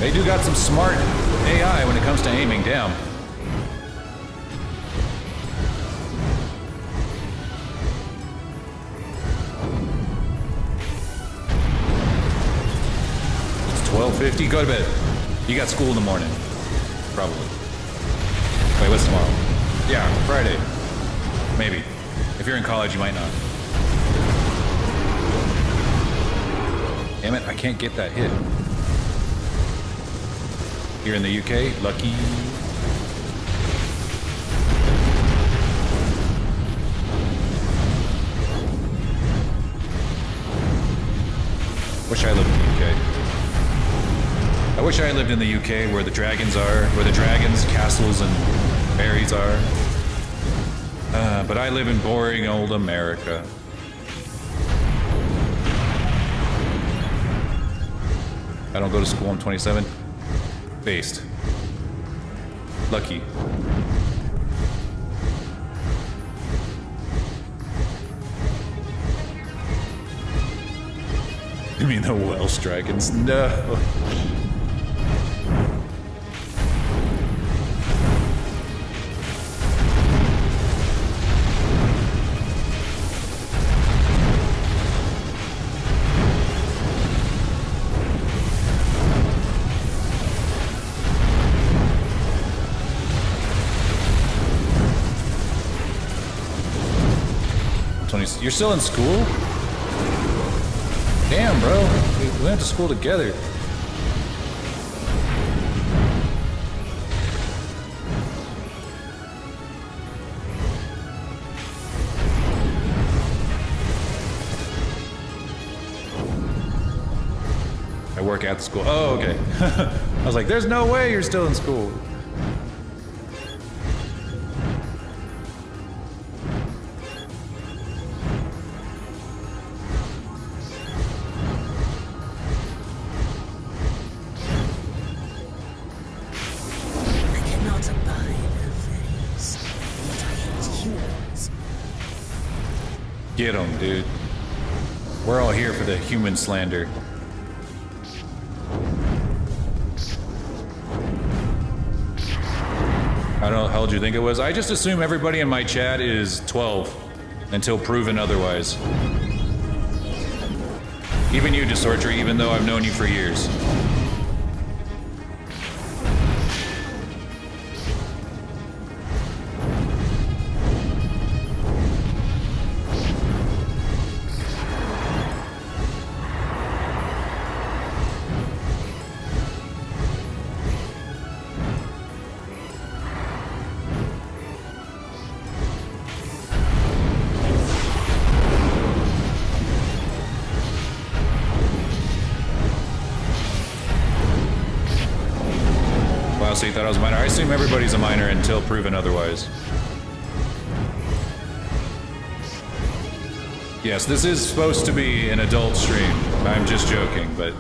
Speaker 1: They do got some smart AI when it comes to aiming down. It's 12:50. Go to bed. You got school in the morning. Probably. Wait, what's tomorrow? Yeah, Friday. Maybe. If you're in college, you might not. Damn it, I can't get that hit. Here in the UK, lucky. Wish I lived in the UK. I wish I lived in the UK where the dragons are, where the dragons, castles, and fairies are. But I live in boring old America. I don't go to school. I'm 27. Based. Lucky. You mean the Welsh dragons? No. You're still in school? Damn, bro. We went to school together. I work at the school. Oh, okay. I was like, there's no way you're still in school. Get him, dude. We're all here for the human slander. How old do you think it was? I just assume everybody in my chat is 12 until proven otherwise. Even you, Disorder, even though I've known you for years. So you thought I was a minor? I assume everybody's a minor until proven otherwise. Yes, this is supposed to be an adult stream. I'm just joking, but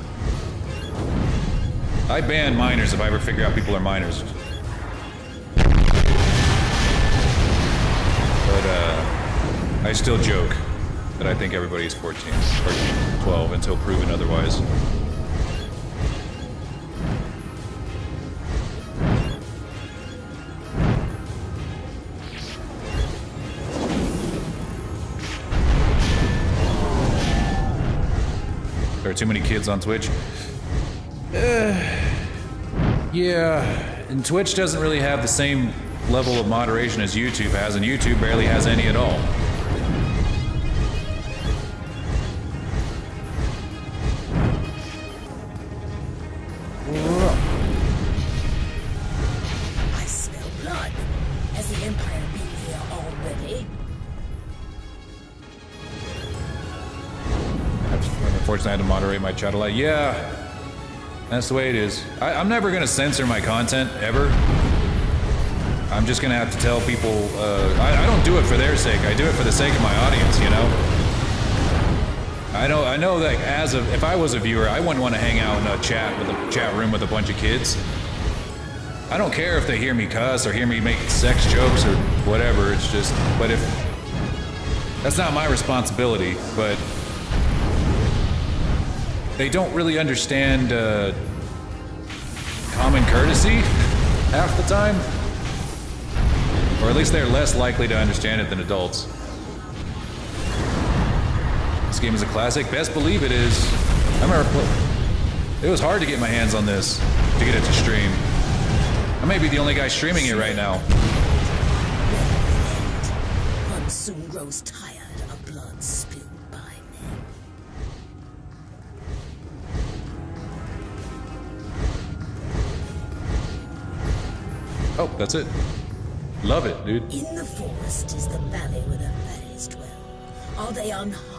Speaker 1: I ban minors if I ever figure out people are minors. But I still joke that I think everybody's 14 or 12 until proven otherwise. There are too many kids on Twitch. Yeah, and Twitch doesn't really have the same level of moderation as YouTube has, and YouTube barely has any at all.
Speaker 5: I smell blood. Has the Empire been here already?
Speaker 1: Unfortunately, I had to moderate my chat a lot. Yeah, that's the way it is. I'm never going to censor my content, ever. I'm just going to have to tell people, I don't do it for their sake. I do it for the sake of my audience, you know? I know that if I was a viewer, I wouldn't want to hang out in a chat room with a bunch of kids. I don't care if they hear me cuss or hear me make sex jokes or whatever. It's just, but if, that's not my responsibility, but they don't really understand common courtesy half the time. Or at least they're less likely to understand it than adults. This game is a classic. Best believe it is. I remember it was hard to get my hands on this, to get it to stream. I may be the only guy streaming it right now.
Speaker 5: One soon grows tired of blood spilled by men.
Speaker 1: Oh, that's it. Love it, dude.
Speaker 5: In the forest is the valley where the fairies dwell. Are they unharmed?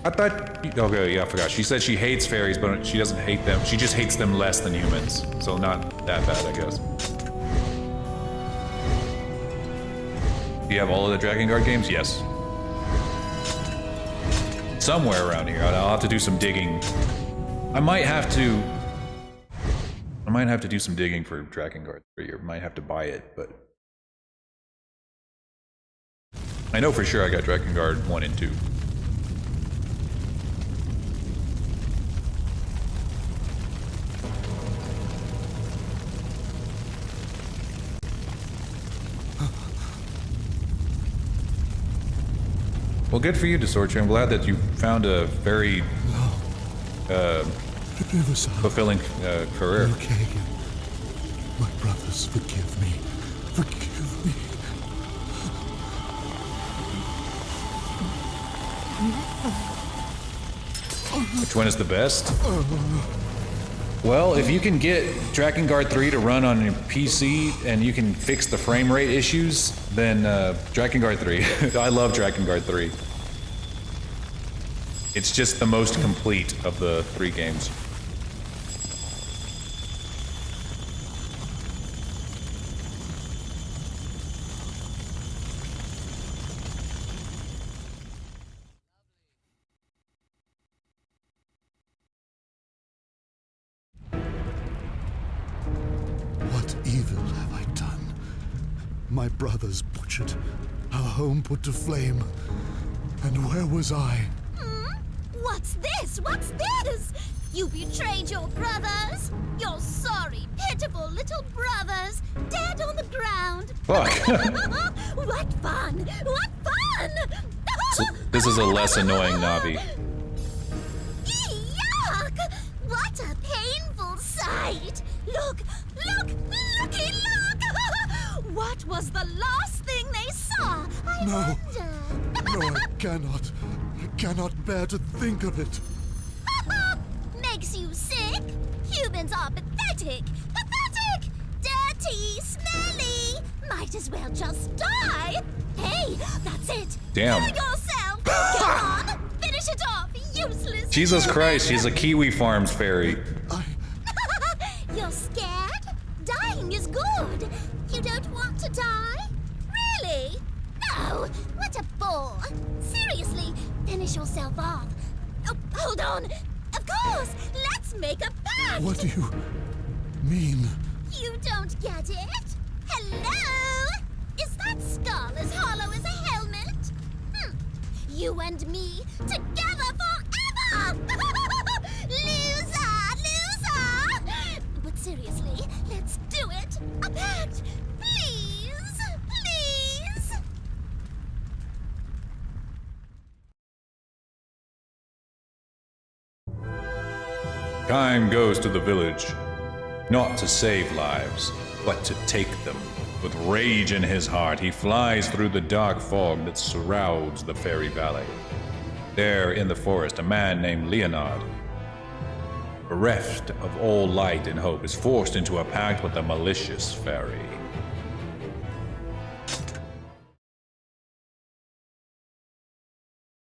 Speaker 1: I thought... Okay, yeah, I forgot. She said she hates fairies, but she doesn't hate them. She just hates them less than humans. So not that bad, I guess. Do you have all of the Drakengard games? Yes. Somewhere around here. I'll have to do some digging. I might have to do some digging for Drakengard 3, or might have to buy it, but... I know for sure I got Drakengard 1 and 2. Well, good for you, Disorder. I'm glad that you found a very fulfilling career.
Speaker 11: Okay. My brothers, forgive me. Forgive me.
Speaker 1: Which one is the best? Well, if you can get Drakengard 3 to run on your PC and you can fix the frame rate issues, then Drakengard 3. I love Drakengard 3. It's just the most complete of the 3 games.
Speaker 11: What evil have I done? My brothers butchered, our home put to flame. And where was I?
Speaker 8: What's this? What's this? You betrayed your brothers? Your sorry, pitiful little brothers, dead on the ground.
Speaker 1: Fuck.
Speaker 8: What fun! What fun!
Speaker 1: This is a less annoying Navi.
Speaker 8: Yuck! What a painful sight! Look! Look! Looky! Look! What was the last thing they saw? I
Speaker 11: No.
Speaker 8: wonder.
Speaker 11: No, I cannot. I cannot bear to think of it.
Speaker 8: Makes you sick? Humans are pathetic! Pathetic! Dirty! Smelly! Might as well just die! Hey, that's it!
Speaker 1: Damn.
Speaker 8: Kill yourself! Come on! Finish it off, useless!
Speaker 1: Jesus
Speaker 8: human.
Speaker 1: Christ, she's a Kiwi Farms fairy.
Speaker 8: You're scared? Dying is good! You don't want to die? Really? No! What a bore! Seriously, finish yourself off. Oh, hold on! Of course! Let's make a pact!
Speaker 11: What do you mean?
Speaker 8: You don't get it? Hello? Is that skull as hollow as a helmet? You and me together forever! Loser! Loser! But seriously, let's do it! A pact! Please! Please!
Speaker 1: Time goes to the village, not to save lives, but to take them. With rage in his heart, he flies through the dark fog that surrounds the fairy valley. There in the forest, a man named Leonard, bereft of all light and hope, is forced into a pact with a malicious fairy.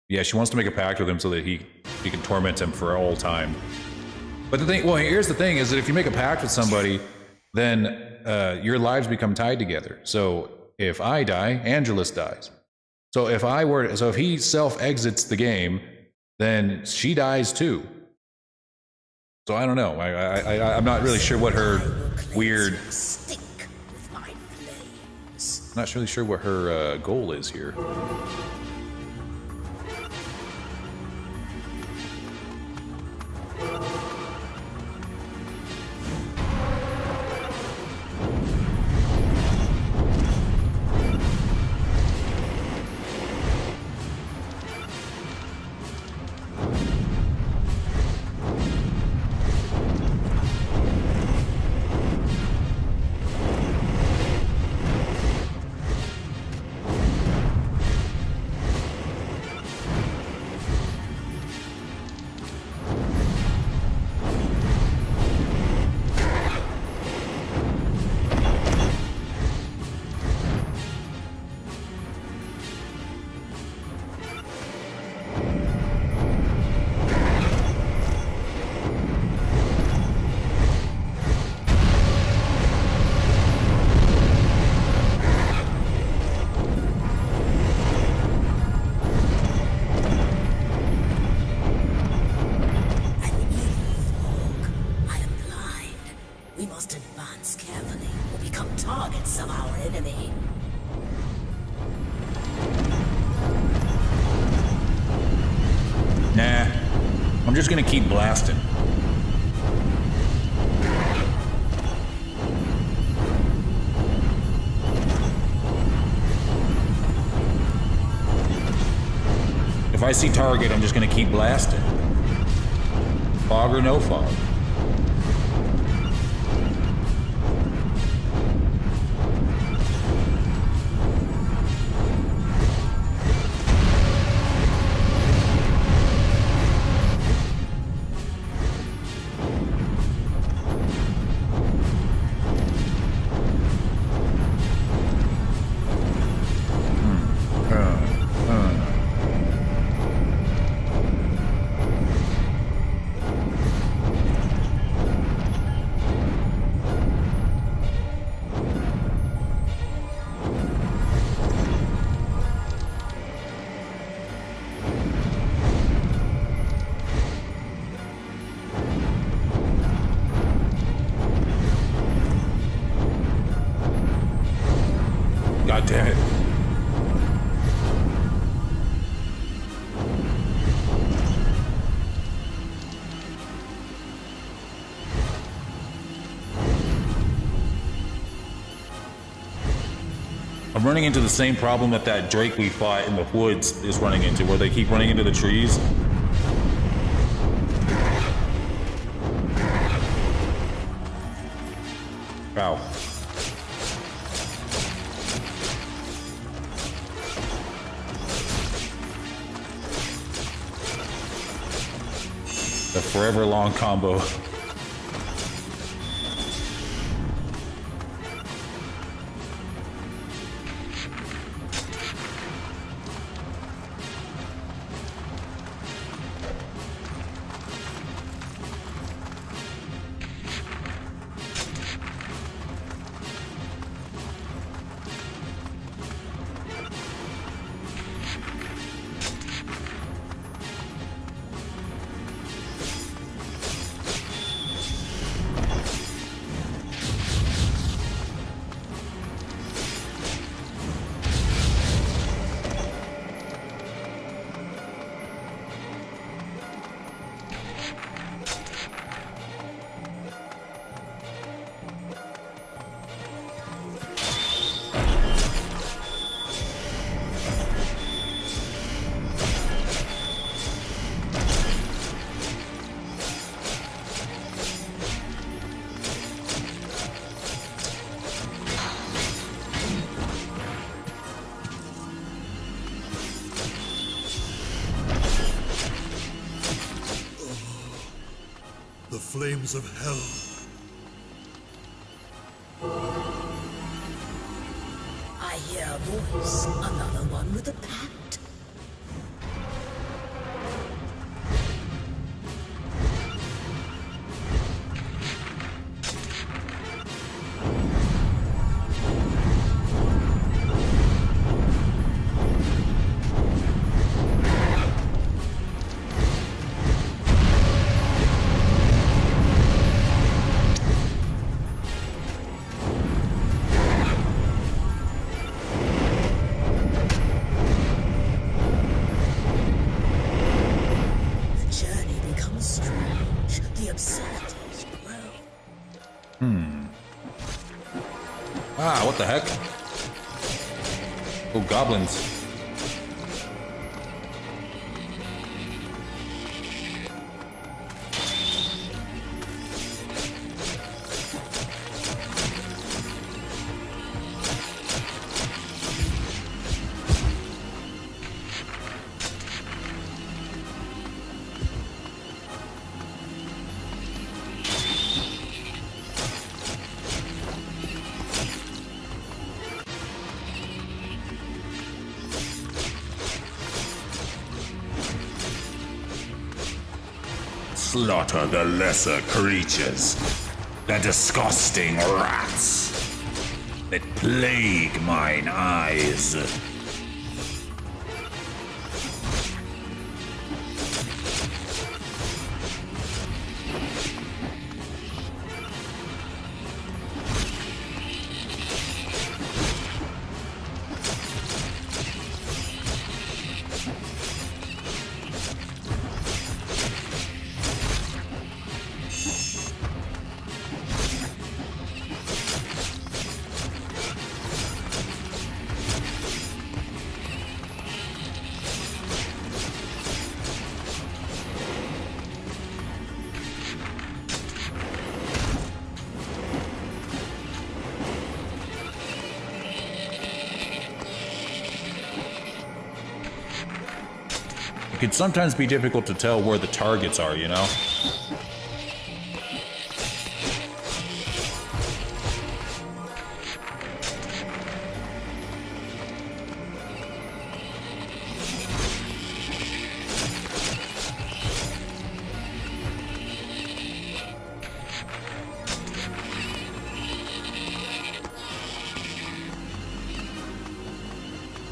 Speaker 1: Yeah, she wants to make a pact with him so that he can torment him for all time. But the thing, well, here's the thing, is that if you make a pact with somebody, then your lives become tied together. So if I die, Angelus dies. So if he self-exits the game, then she dies too. So I don't know. I'm not really sure what her weird. Not really sure what her goal is here. Nah, I'm just gonna keep blasting. If I see target, I'm just gonna keep blasting. Fog or no fog. I'm running into the same problem that Drake we fought in the woods is running into, where they keep running into the trees. Ow. The forever long combo.
Speaker 11: The flames of hell.
Speaker 5: I hear a voice. Another one with a pact.
Speaker 1: Ah, what the heck? Oh, goblins.
Speaker 9: Slaughter the lesser creatures, the disgusting rats that plague mine eyes.
Speaker 1: It can sometimes be difficult to tell where the targets are, you know?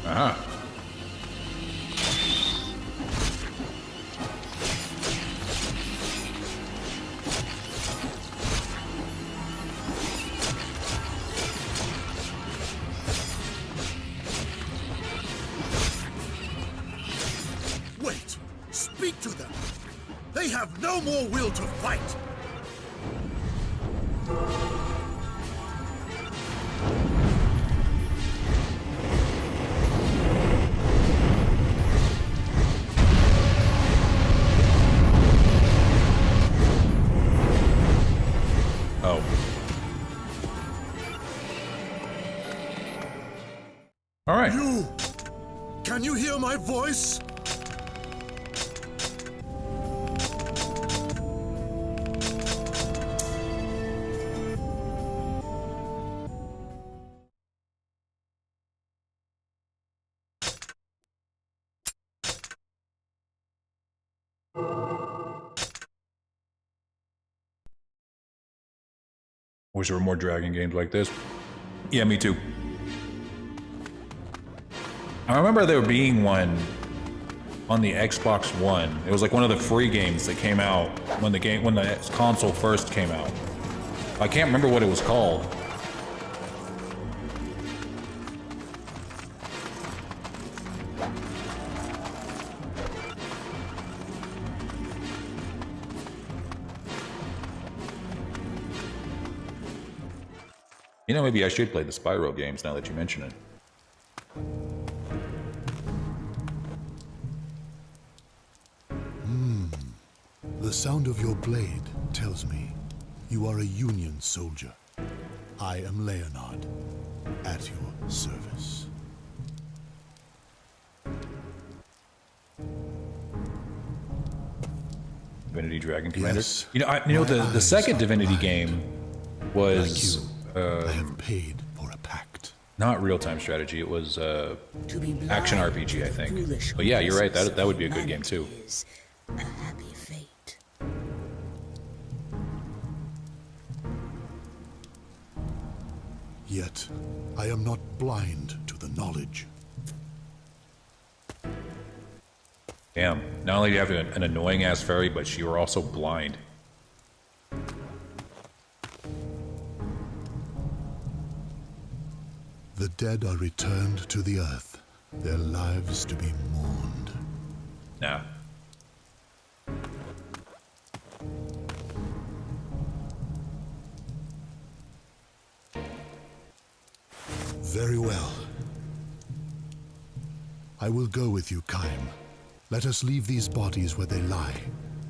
Speaker 1: Uh-huh.
Speaker 11: Wait! Speak to them! They have no more will to fight! this?
Speaker 1: Wish there were more Dragon games like this. Yeah, me too. I remember there being one on the Xbox One. It was like one of the free games that came out when the console first came out. I can't remember what it was called. You know, maybe I should play the Spyro games now that you mention it.
Speaker 11: The sound of your blade tells me you are a Union soldier. I am Leonard, at your service.
Speaker 1: Divinity Dragon Commander.
Speaker 11: Yes,
Speaker 1: The second Divinity
Speaker 11: blind.
Speaker 1: game was
Speaker 11: I have paid for a pact.
Speaker 1: not real-time strategy. It was
Speaker 5: To be blind
Speaker 1: action
Speaker 5: to
Speaker 1: RPG, I
Speaker 5: the
Speaker 1: think.
Speaker 5: foolish
Speaker 1: But yeah, you're right.
Speaker 5: blessings
Speaker 1: That would
Speaker 5: of
Speaker 1: be a good game too.
Speaker 5: humanity is a happy fate.
Speaker 11: Yet, I am not blind to the knowledge.
Speaker 1: Damn. Not only do you have an annoying-ass fairy, but you are also blind.
Speaker 11: The dead are returned to the earth, their lives to be mourned.
Speaker 1: Nah.
Speaker 11: Very well. I will go with you, Kaim. Let us leave these bodies where they lie.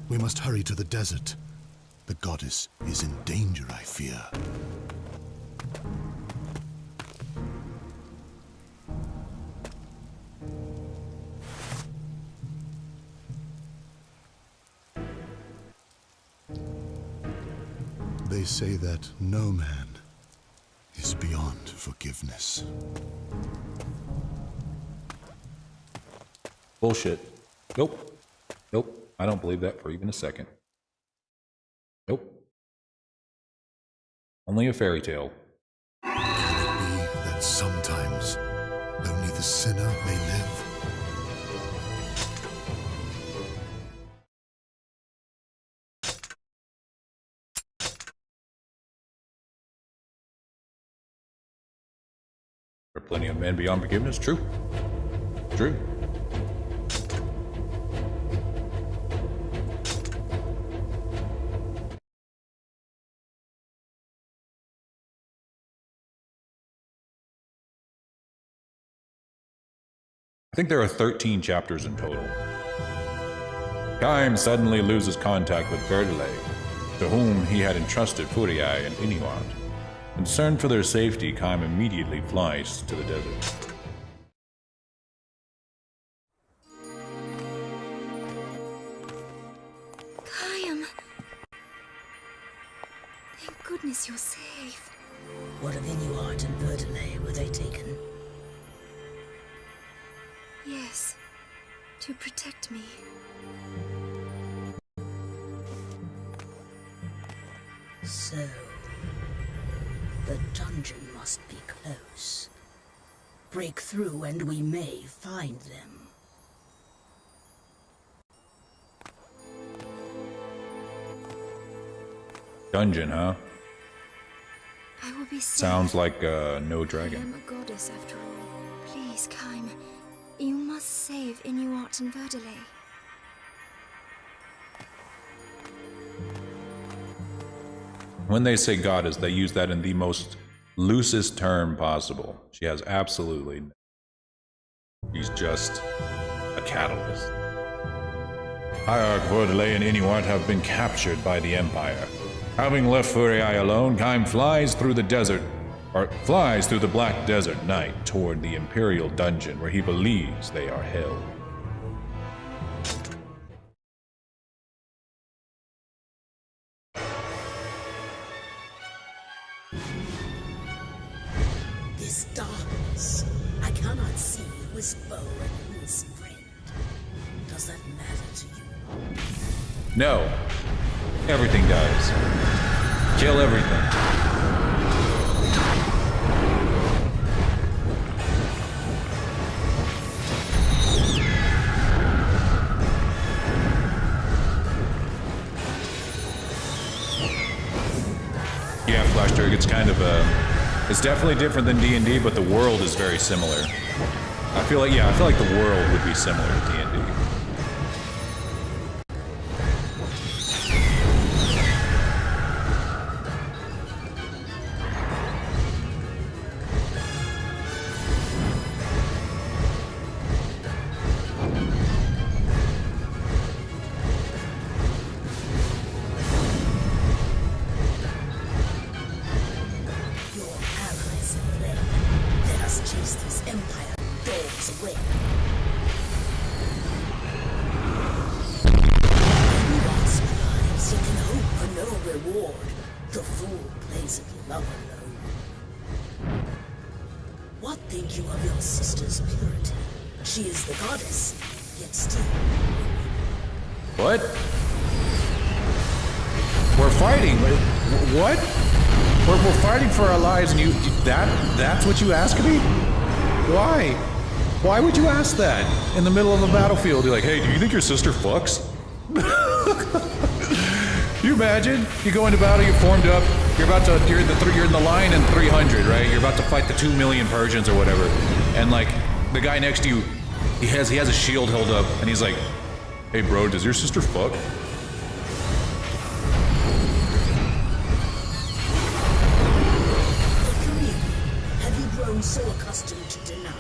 Speaker 11: We must hurry to the desert. The goddess is in danger, I fear. They say that no man is beyond forgiveness.
Speaker 1: Bullshit. Nope. Nope. I don't believe that for even a second. Nope. Only a fairy tale.
Speaker 11: Be that sometimes only the sinner may live.
Speaker 1: There are plenty of men beyond forgiveness. True. True. I think there are 13 chapters in total. Kaim suddenly loses contact with Verdele, to whom he had entrusted Furiae and Inuart. Concerned for their safety, Kaim immediately flies to the desert.
Speaker 4: Kaim. Thank goodness you're safe.
Speaker 5: What of Inuart and Verdele? Were they taken?
Speaker 4: Yes, to protect me.
Speaker 5: So, the dungeon must be close. Break through and we may find them.
Speaker 1: Dungeon, huh?
Speaker 4: I will be safe.
Speaker 1: Sounds like no
Speaker 4: I am
Speaker 1: dragon.
Speaker 4: a goddess after all. Please, Kaim, you must save Inuart and Verdele.
Speaker 1: When they say goddess, they use that in the most loosest term possible. She has absolutely... She's just a catalyst. Hierarch Verdele and Inuart have been captured by the Empire. Having left Furiae alone, Kaim flies through the Black Desert night toward the Imperial dungeon where he believes they are held.
Speaker 5: this darkness, I cannot see who is foe and who is friend. Does that matter to you?
Speaker 1: No. Everything dies. Kill everything. Yeah, Flash Dirk, it's kind of it's definitely different than D&D, but the world is very similar. I feel like the world would be similar to D&D.
Speaker 5: What think you of your sister's purity? She is the goddess, yet still.
Speaker 1: What? We're fighting. What? We're fighting for our lives, and that's what you ask me? Why? Why would you ask that in the middle of a battlefield? You're like, hey, do you think your sister fucks? You imagine? You go into battle, you're formed up, you're in the line in 300, right? You're about to fight the 2 million Persians or whatever, and like the guy next to you, he has a shield held up, and he's like, hey bro, does your sister fuck?
Speaker 5: Have you grown so accustomed to denial?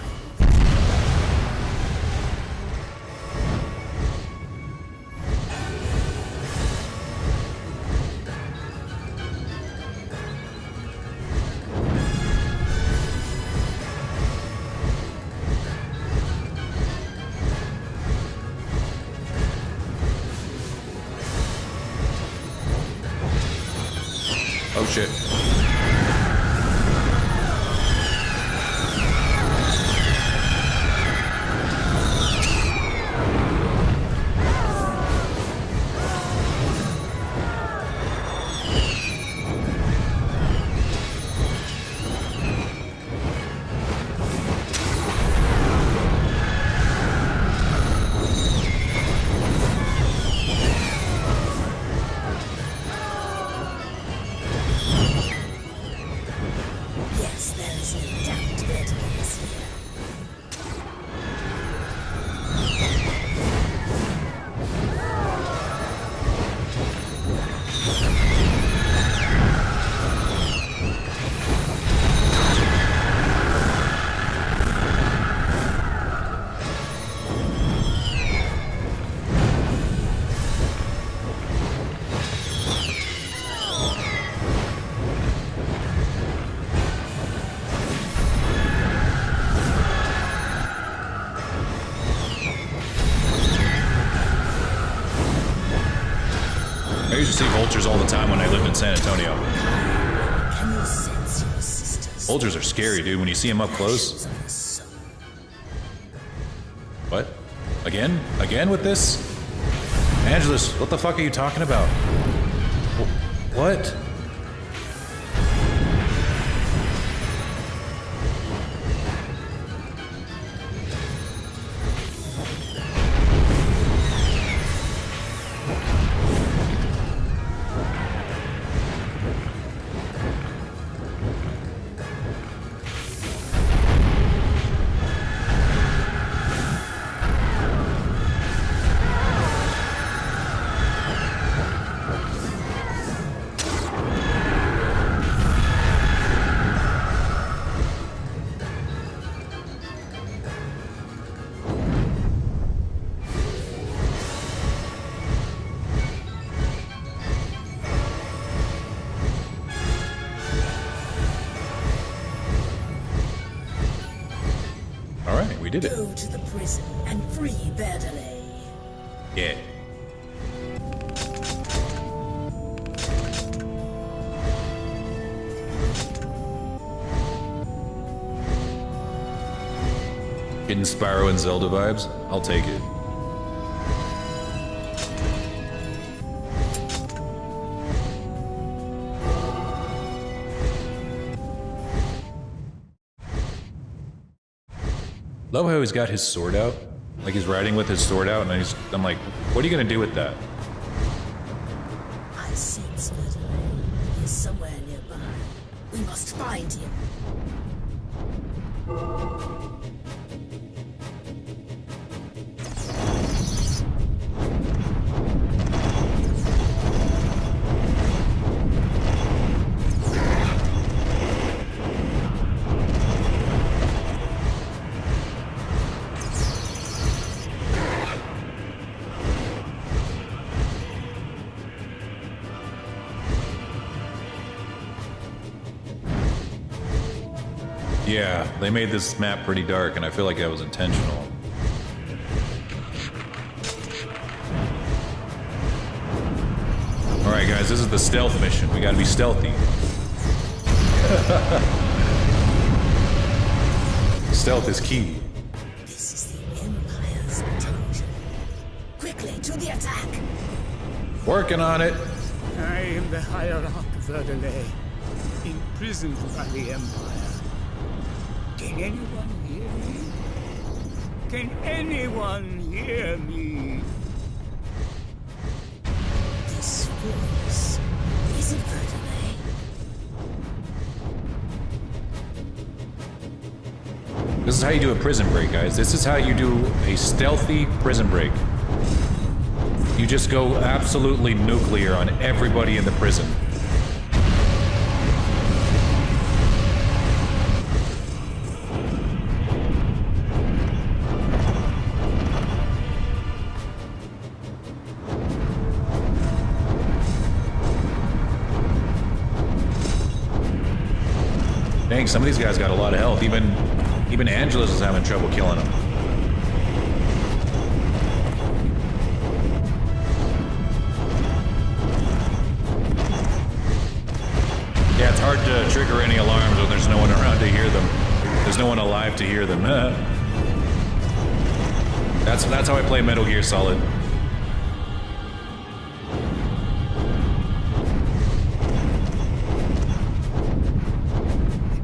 Speaker 1: Oh shit. I used to see vultures all the time when I lived in San Antonio.
Speaker 5: Can you sense your sisters?
Speaker 1: Vultures are scary, dude, when you see them up close. What? Again? Again with this? Angelus, what the fuck are you talking about? What? We did it.
Speaker 5: Go to the prison and free Verdelay.
Speaker 1: Yeah. Hidden Spyro and Zelda vibes. I'll take it. Love how he's got his sword out. Like he's riding with his sword out, and I'm like, what are you gonna do with that?
Speaker 5: I sense that he's somewhere nearby. We must find him.
Speaker 1: Yeah, they made this map pretty dark, and I feel like that was intentional. Alright guys, this is the stealth mission. We gotta be stealthy. Stealth is key.
Speaker 5: This is the Empire's dungeon. Quickly, to the attack!
Speaker 1: Working on it.
Speaker 12: I am the hierarch Verdelay, imprisoned by the Empire. Can anyone hear me? Can anyone hear me?
Speaker 5: This voice, is it Verdelay?
Speaker 1: This is how you do a prison break, guys. This is how you do a stealthy prison break. You just go absolutely nuclear on everybody in the prison. Dang, some of these guys got a lot of health. Even Angelus is having trouble killing them. Yeah, it's hard to trigger any alarms when there's no one around to hear them. There's no one alive to hear them. That's how I play Metal Gear Solid.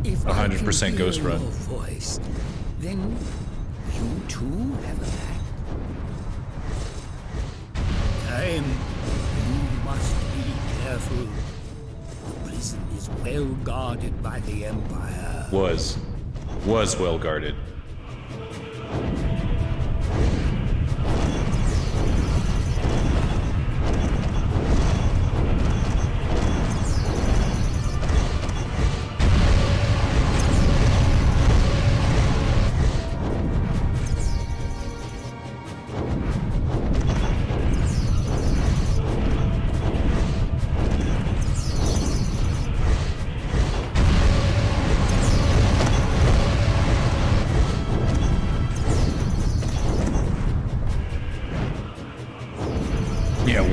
Speaker 12: If
Speaker 1: 100% Ghost Run.
Speaker 12: Voice, then you too have a pact. Time, you must be careful. The prison is well guarded by the Empire.
Speaker 1: Was well guarded.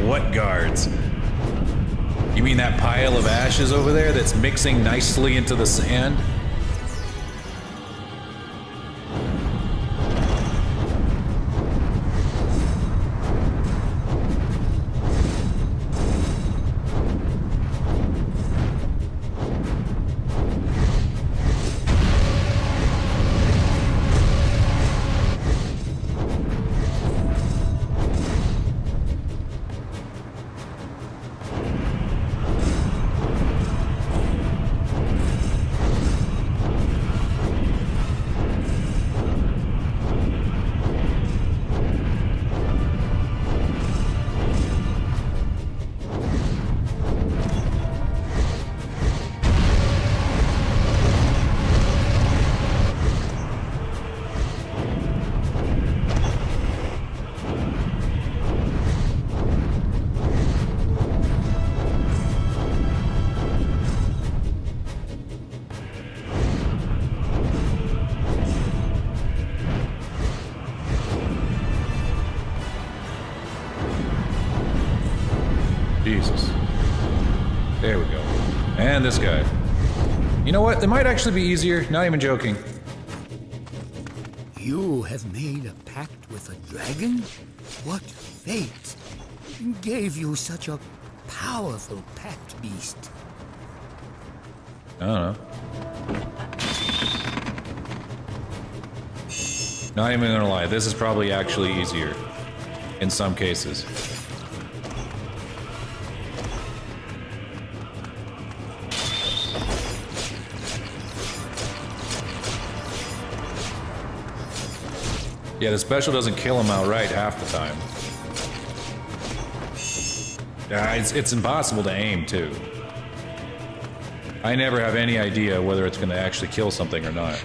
Speaker 1: What guards? You mean that pile of ashes over there that's mixing nicely into the sand? Jesus. There we go. And this guy. You know what? It might actually be easier. Not even joking.
Speaker 12: You have made a pact with a dragon? What fate gave you such a powerful pact beast?
Speaker 1: I don't know. Not even gonna lie, this is probably actually easier in some cases. Yeah, the special doesn't kill him outright half the time. Yeah, it's impossible to aim, too. I never have any idea whether it's going to actually kill something or not.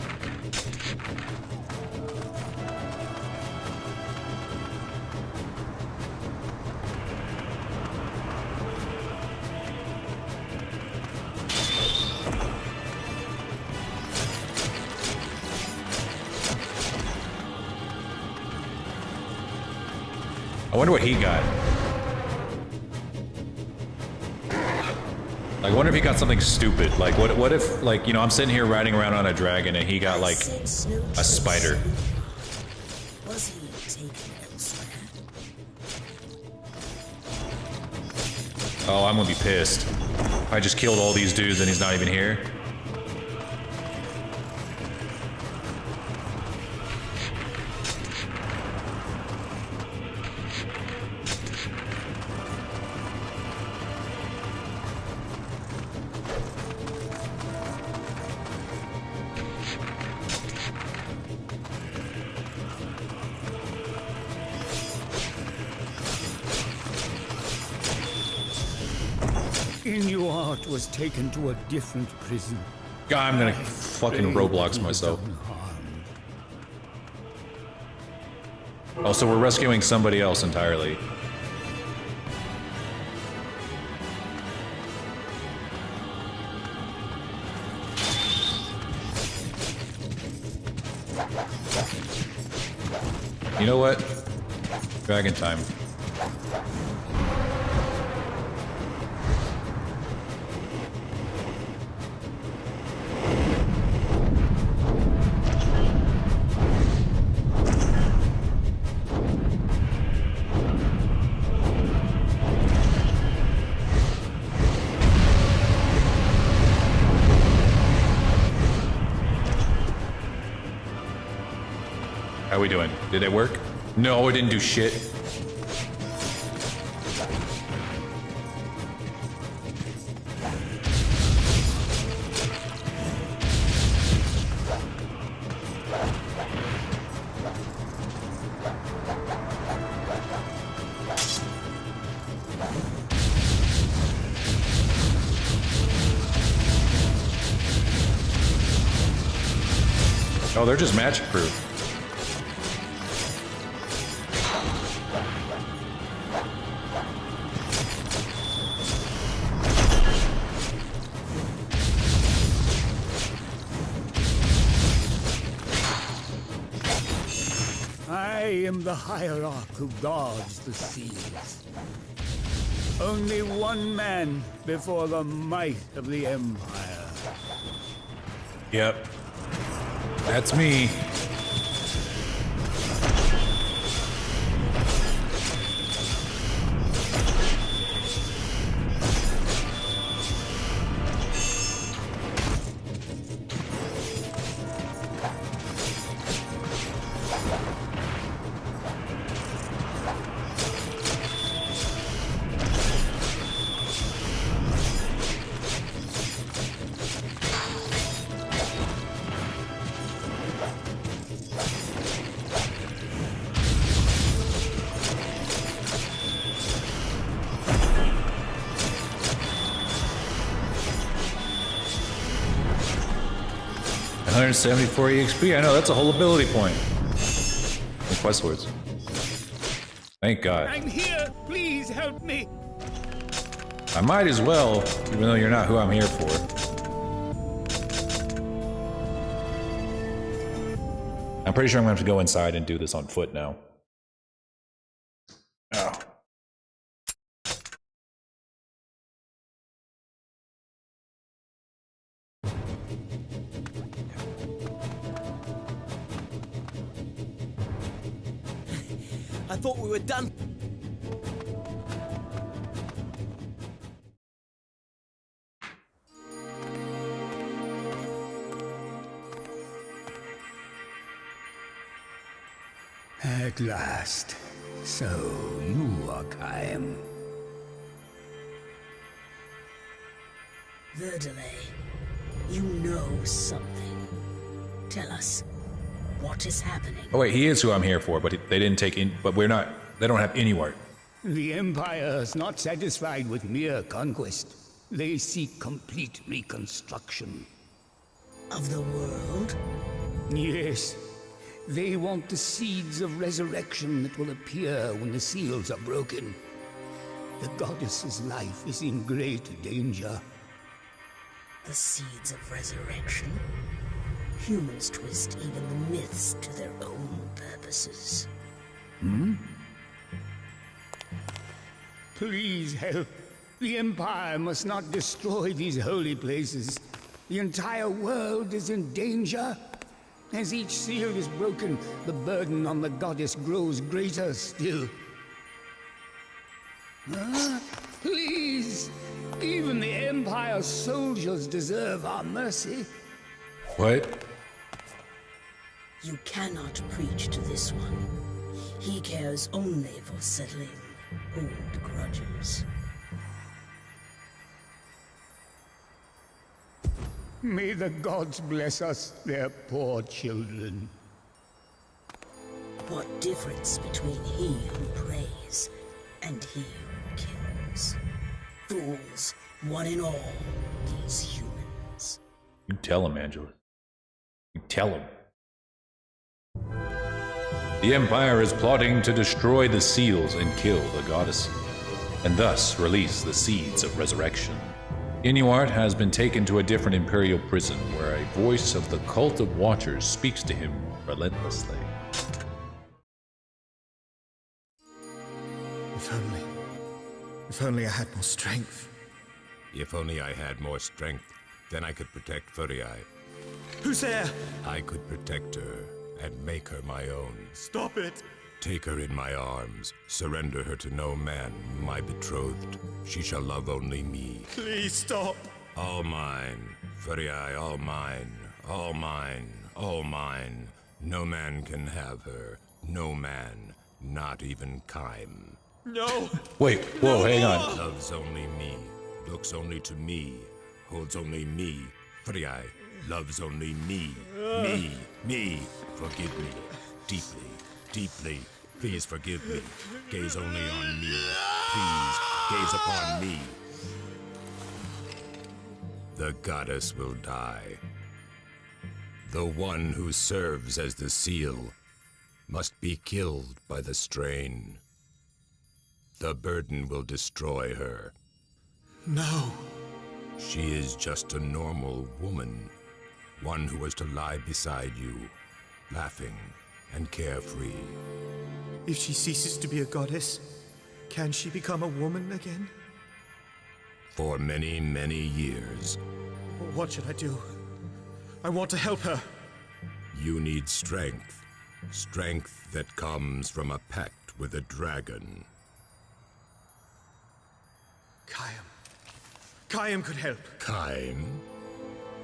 Speaker 1: I wonder what he got. Like, I wonder if he got something stupid. Like, what if, like, you know, I'm sitting here riding around on a dragon and he got, like, a spider.
Speaker 5: Was he taken elsewhere?
Speaker 1: Oh, I'm gonna be pissed. I just killed all these dudes and he's not even here.
Speaker 12: Inuart was taken to a different prison.
Speaker 1: God, I'm gonna fucking Roblox myself. Oh, so we're rescuing somebody else entirely. You know what? Dragon time. How we doing? Did it work? No, it didn't do shit. Oh, they're just magic proof.
Speaker 12: I am the hierarch who guards the seas. Only one man before the might of the Empire.
Speaker 1: Yep. That's me. $174 EXP. I know, that's a whole ability point. And quest words. Thank God.
Speaker 12: I'm here. Please help me.
Speaker 1: I might as well, even though you're not who I'm here for. I'm pretty sure I'm gonna have to go inside and do this on foot now. Oh.
Speaker 10: I thought we were done.
Speaker 12: At last. So, you are Kaim.
Speaker 5: Verdelay, you know something. Tell us, what is happening?
Speaker 1: Oh wait, he is who I'm here for, but they didn't take in. But we're not. They don't have any work.
Speaker 12: The Empire is not satisfied with mere conquest. They seek complete reconstruction.
Speaker 5: Of the world?
Speaker 12: Yes. They want the seeds of resurrection that will appear when the seals are broken. The goddess's life is in great danger.
Speaker 5: The seeds of resurrection? Humans twist even the myths to their own purposes.
Speaker 12: Please help. The Empire must not destroy these holy places. The entire world is in danger. As each seal is broken, the burden on the goddess grows greater still. Please! Even the Empire's soldiers deserve our mercy.
Speaker 1: What?
Speaker 5: You cannot preach to this one. He cares only for settling old grudges.
Speaker 12: May the gods bless us, their poor children.
Speaker 5: What difference between he who prays and he who kills? Fools, one and all, these humans.
Speaker 1: You tell him, Angela. You tell him. The Empire is plotting to destroy the seals and kill the goddess, and thus release the seeds of resurrection. Inuart has been taken to a different Imperial prison where a voice of the cult of Watchers speaks to him relentlessly.
Speaker 6: If only I had more strength.
Speaker 9: If only I had more strength, then I could protect Furiai.
Speaker 6: Who's there?
Speaker 9: I could protect her and make her my own.
Speaker 6: Stop it!
Speaker 9: Take her in my arms, surrender her to no man, my betrothed. She shall love only me.
Speaker 6: Please stop!
Speaker 9: All mine, Furiai, all mine, all mine, all mine. No man can have her, no man, not even Kaim.
Speaker 6: No!
Speaker 1: Wait, whoa, hang on.
Speaker 9: Loves only me, looks only to me, holds only me. Furiai loves only me, me. Forgive me, deeply, deeply. Please forgive me. Gaze only on me. Please, gaze upon me. The goddess will die. The one who serves as the seal must be killed by the strain. The burden will destroy her.
Speaker 6: No.
Speaker 9: She is just a normal woman. One who was to lie beside you, laughing and carefree.
Speaker 6: If she ceases to be a goddess, can she become a woman again?
Speaker 9: For many, many years.
Speaker 6: What should I do? I want to help her.
Speaker 9: You need strength. Strength that comes from a pact with a dragon.
Speaker 6: Kaim could help.
Speaker 9: Kaim?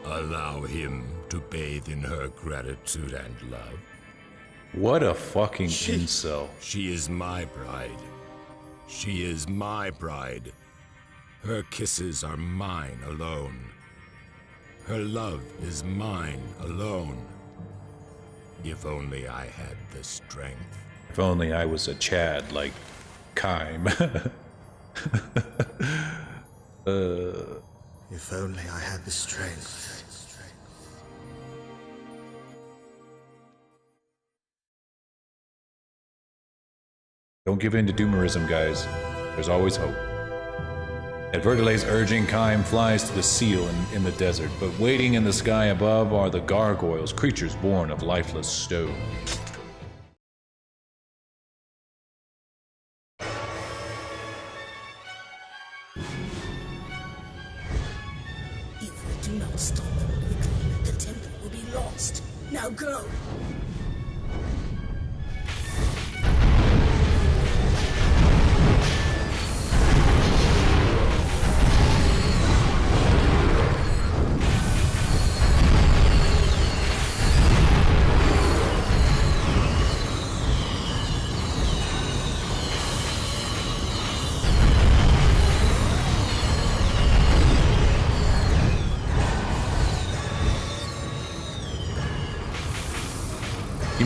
Speaker 9: Allow him to bathe in her gratitude and love.
Speaker 1: What a fucking incel.
Speaker 9: She is my bride. She is my bride. Her kisses are mine alone. Her love is mine alone. If only I had the strength.
Speaker 1: If only I was a Chad like Kaim.
Speaker 6: If only I had the strength.
Speaker 1: Don't give in to doomerism, guys. There's always hope. At Verdelay's urging, Kaim flies to the seal in the desert, but waiting in the sky above are the gargoyles, creatures born of lifeless stone.
Speaker 5: If we do not stop them quickly, the temple will be lost. Now go!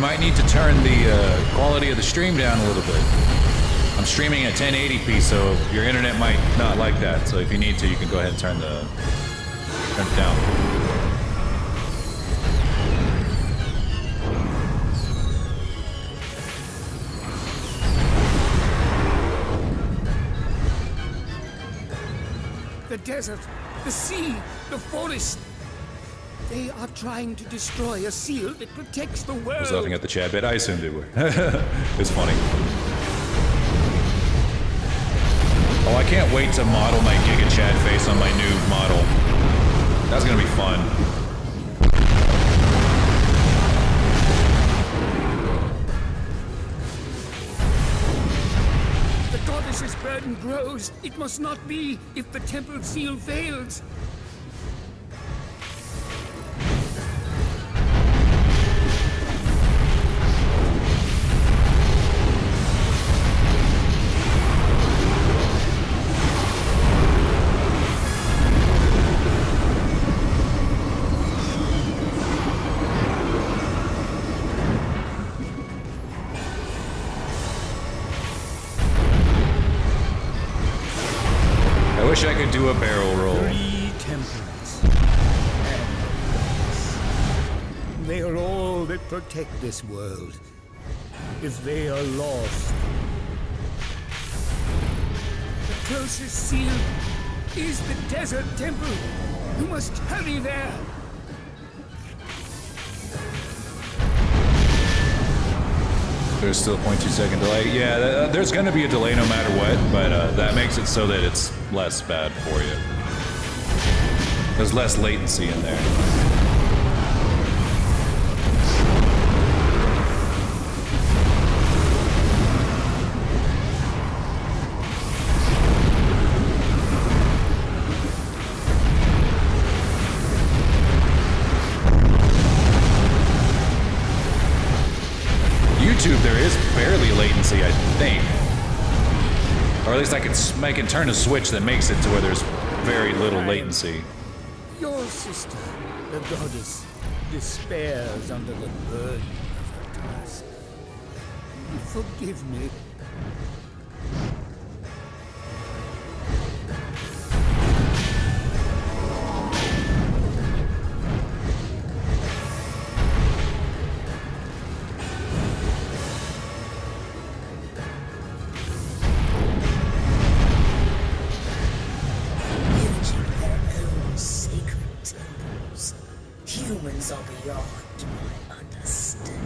Speaker 1: might need to turn the quality of the stream down a little bit. I'm streaming at 1080p, so your internet might not like that. So if you need to, you can go ahead and turn it down.
Speaker 12: The desert, the sea, the forest. They are trying to destroy a seal that protects the world.
Speaker 1: I was laughing at the chat bit. I assumed they were. It's funny. Oh, I can't wait to model my Giga Chad face on my new model. That's gonna be fun.
Speaker 12: The goddess's burden grows. It must not be if the temple seal fails.
Speaker 1: I wish I could do a barrel roll.
Speaker 12: 3 temples. They are all that protect this world. If they are lost, the closest seal is the desert temple. You must hurry there.
Speaker 1: There's still a 0.2 second delay. Yeah, there's going to be a delay no matter what, but that makes it so that it's less bad for you. There's less latency in there. YouTube, there is barely latency, I think. Or at least I can turn a switch that makes it to where there's very little latency.
Speaker 12: Your sister, the goddess, despairs under the burden of her task. Forgive me.
Speaker 5: Humans are beyond my understanding.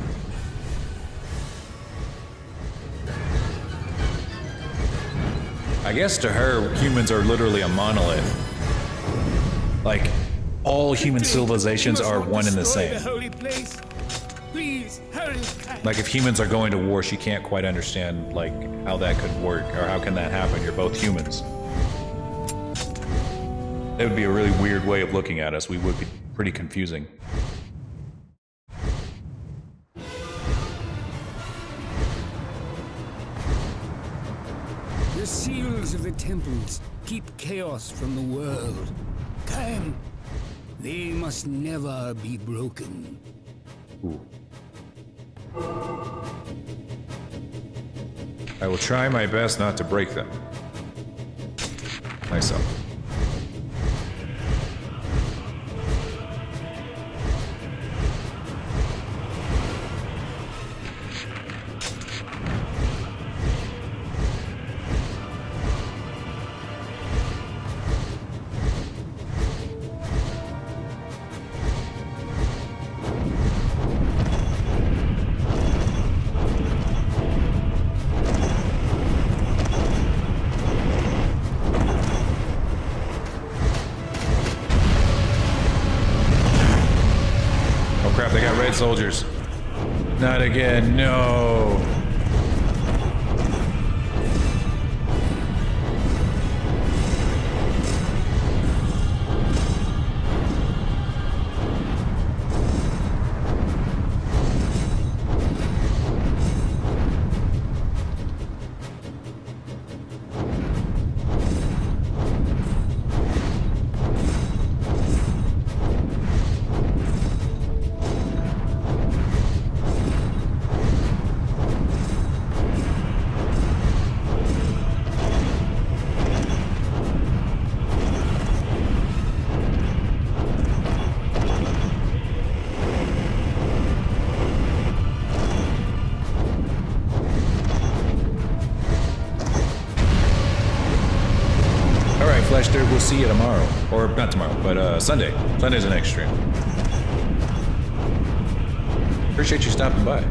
Speaker 1: I guess to her, humans are literally a monolith. Like, all human civilizations are one and the same.
Speaker 12: Please, hurry.
Speaker 1: Like, if humans are going to war, she can't quite understand, like, how that could work, or how can that happen? You're both humans. That would be a really weird way of looking at us. We would be pretty confusing.
Speaker 12: The seals of the temples keep chaos from the world. Come, they must never be broken.
Speaker 1: Ooh. I will try my best not to break them. Myself. Soldiers. Not again, no. right, Flesh Dirt, we'll see you tomorrow. Or not tomorrow, but Sunday. Sunday's the next stream. Appreciate you stopping by.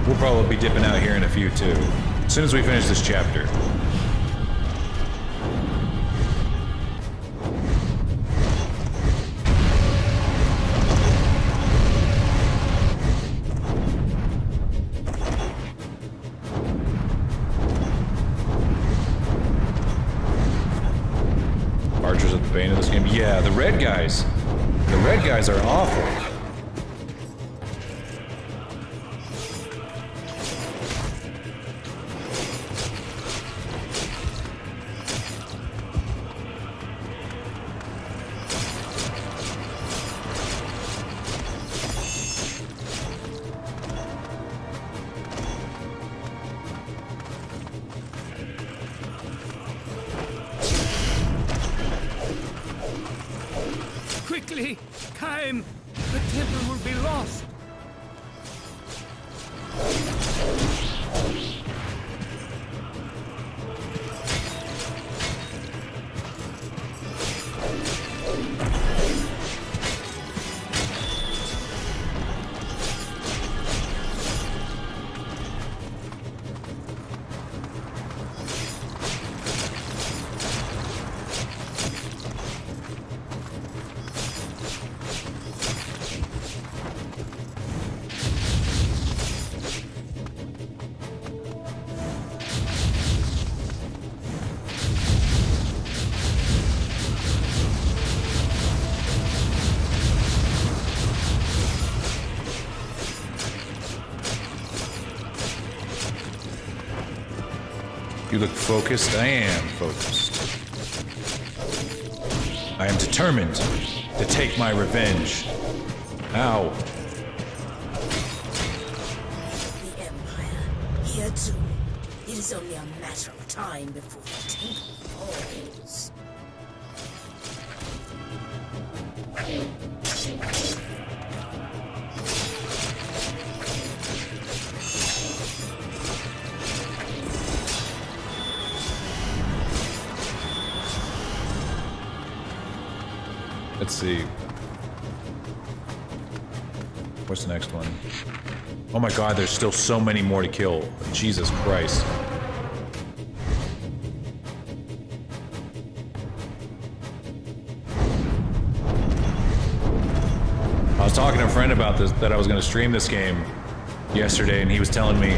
Speaker 1: We'll probably be dipping out here in a few too. As soon as we finish this chapter. Archers are the bane of this game. Yeah, the red guys. The red guys are awful.
Speaker 12: Quickly! Time! The temple will be lost!
Speaker 1: You look focused. I am focused. I am determined to take my revenge. Ow.
Speaker 5: The Empire, here too. It is only a matter of time before the temple falls.
Speaker 1: Let's see. What's the next one? Oh my god, there's still so many more to kill. Jesus Christ. I was talking to a friend about this, that I was going to stream this game yesterday, and he was telling me,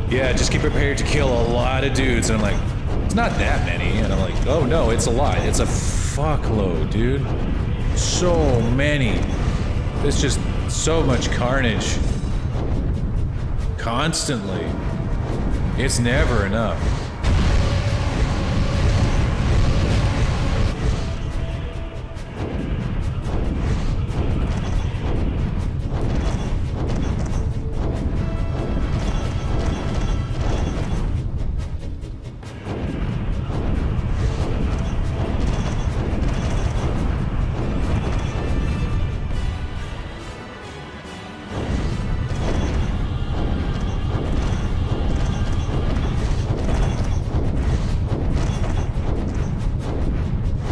Speaker 1: yeah, just get prepared to kill a lot of dudes. And I'm like, it's not that many. And I'm like, oh no, it's a lot. It's a fuckload, dude. So many. It's just so much carnage. Constantly. It's never enough.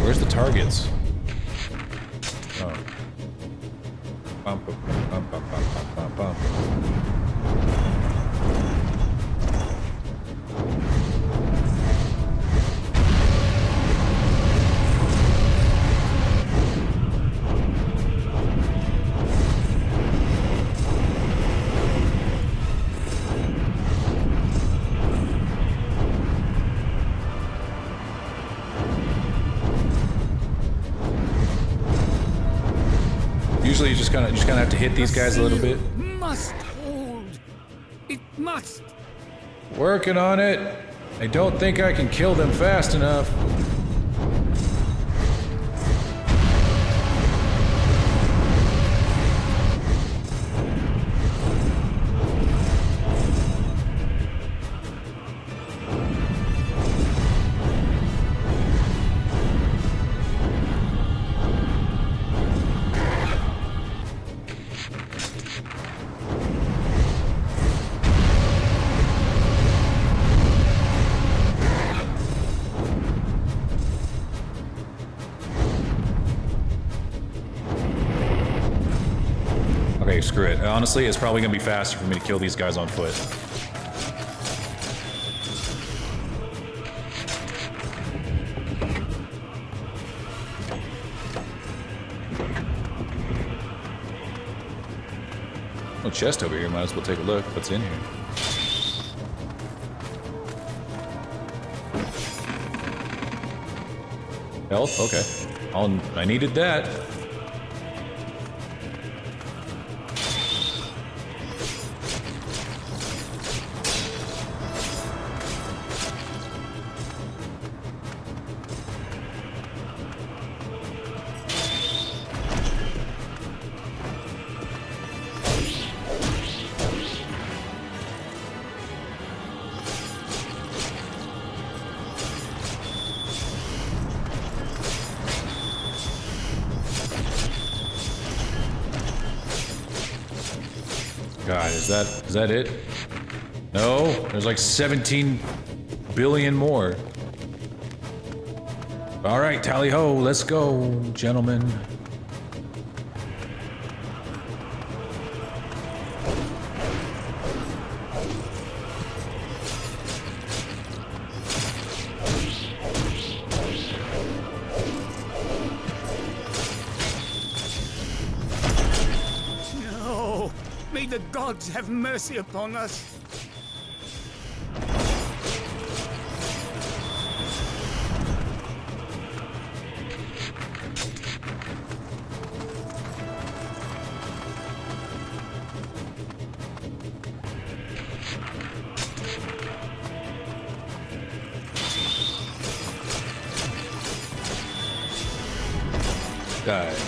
Speaker 1: Where's the targets? Oh. Bum, bum, bum, bum, bum, bum, bum. Usually you just kind of have to hit these guys a little bit.
Speaker 12: Must hold. It must.
Speaker 1: Working on it. I don't think I can kill them fast enough. Okay, screw it. Honestly, it's probably gonna be faster for me to kill these guys on foot. No chest over here. Might as well take a look. What's in here? Health? Okay. I needed that. God, is that it? No, there's like 17 billion more. All right, tally ho, let's go, gentlemen.
Speaker 12: No! May the gods have mercy upon us!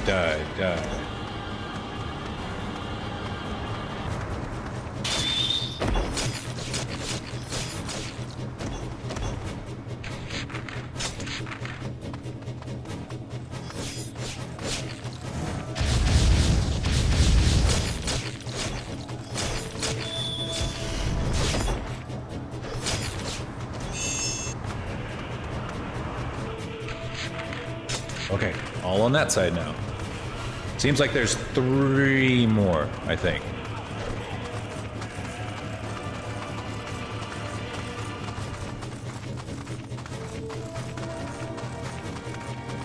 Speaker 1: Die. Okay, all on that side now. Seems like there's 3 more, I think.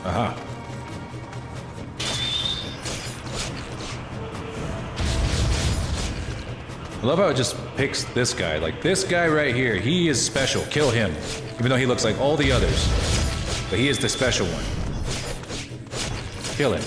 Speaker 1: Aha. I love how it just picks this guy. Like, this guy right here, he is special. Kill him. Even though he looks like all the others. But he is the special one. Kill him.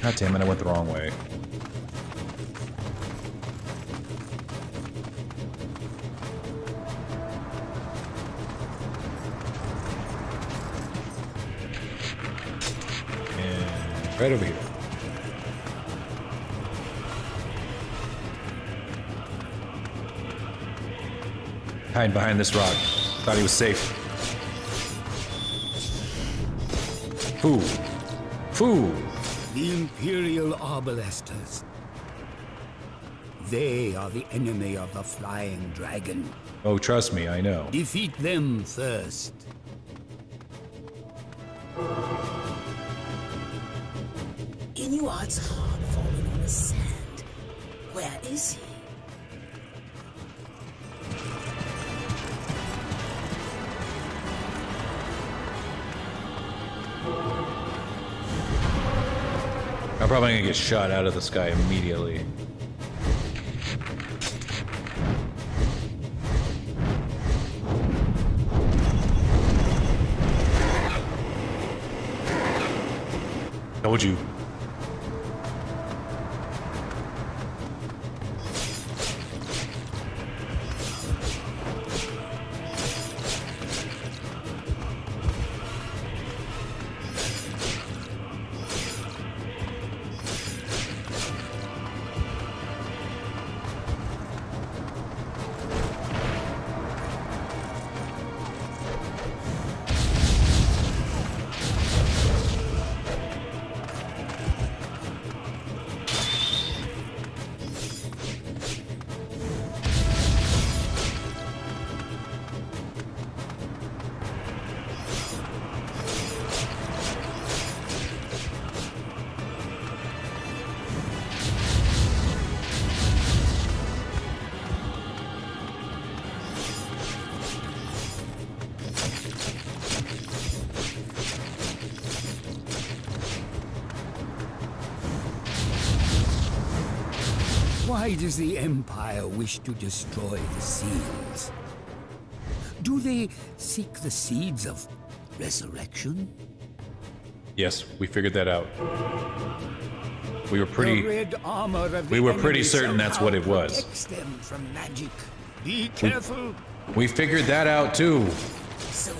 Speaker 1: God damn it, I went the wrong way. And right over here. Hide behind this rock. Thought he was safe. Foo. Foo.
Speaker 12: The Imperial Arbalesters. They are the enemy of the Flying Dragon.
Speaker 1: Oh, trust me, I know.
Speaker 12: Defeat them first.
Speaker 5: Inuad's heart falling on the sand. Where is he?
Speaker 1: I'm probably gonna get shot out of the sky immediately. Told you.
Speaker 12: Why does the Empire wish to destroy the seals? Do they seek the seeds of resurrection?
Speaker 1: Yes, we figured that out. We were
Speaker 12: The
Speaker 1: pretty.
Speaker 12: red armor of the
Speaker 1: We were pretty
Speaker 12: enemy
Speaker 1: certain that's what it
Speaker 12: somehow
Speaker 1: was.
Speaker 12: protects them from magic. Be careful.
Speaker 1: We figured that out too.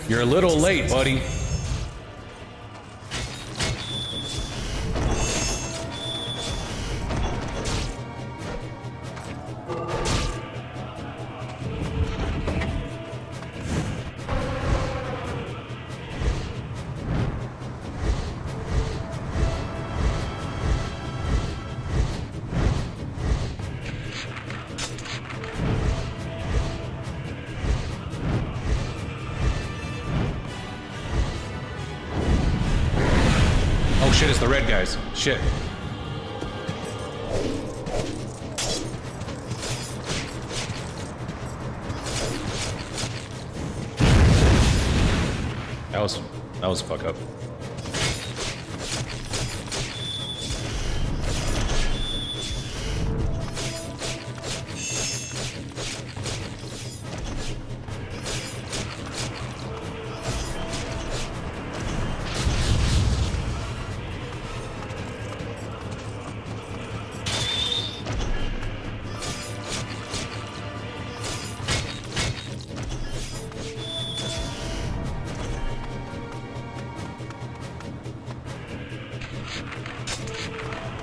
Speaker 1: You're a little late, buddy. Oh shit, it's the red guys. Shit. That was a fuck up.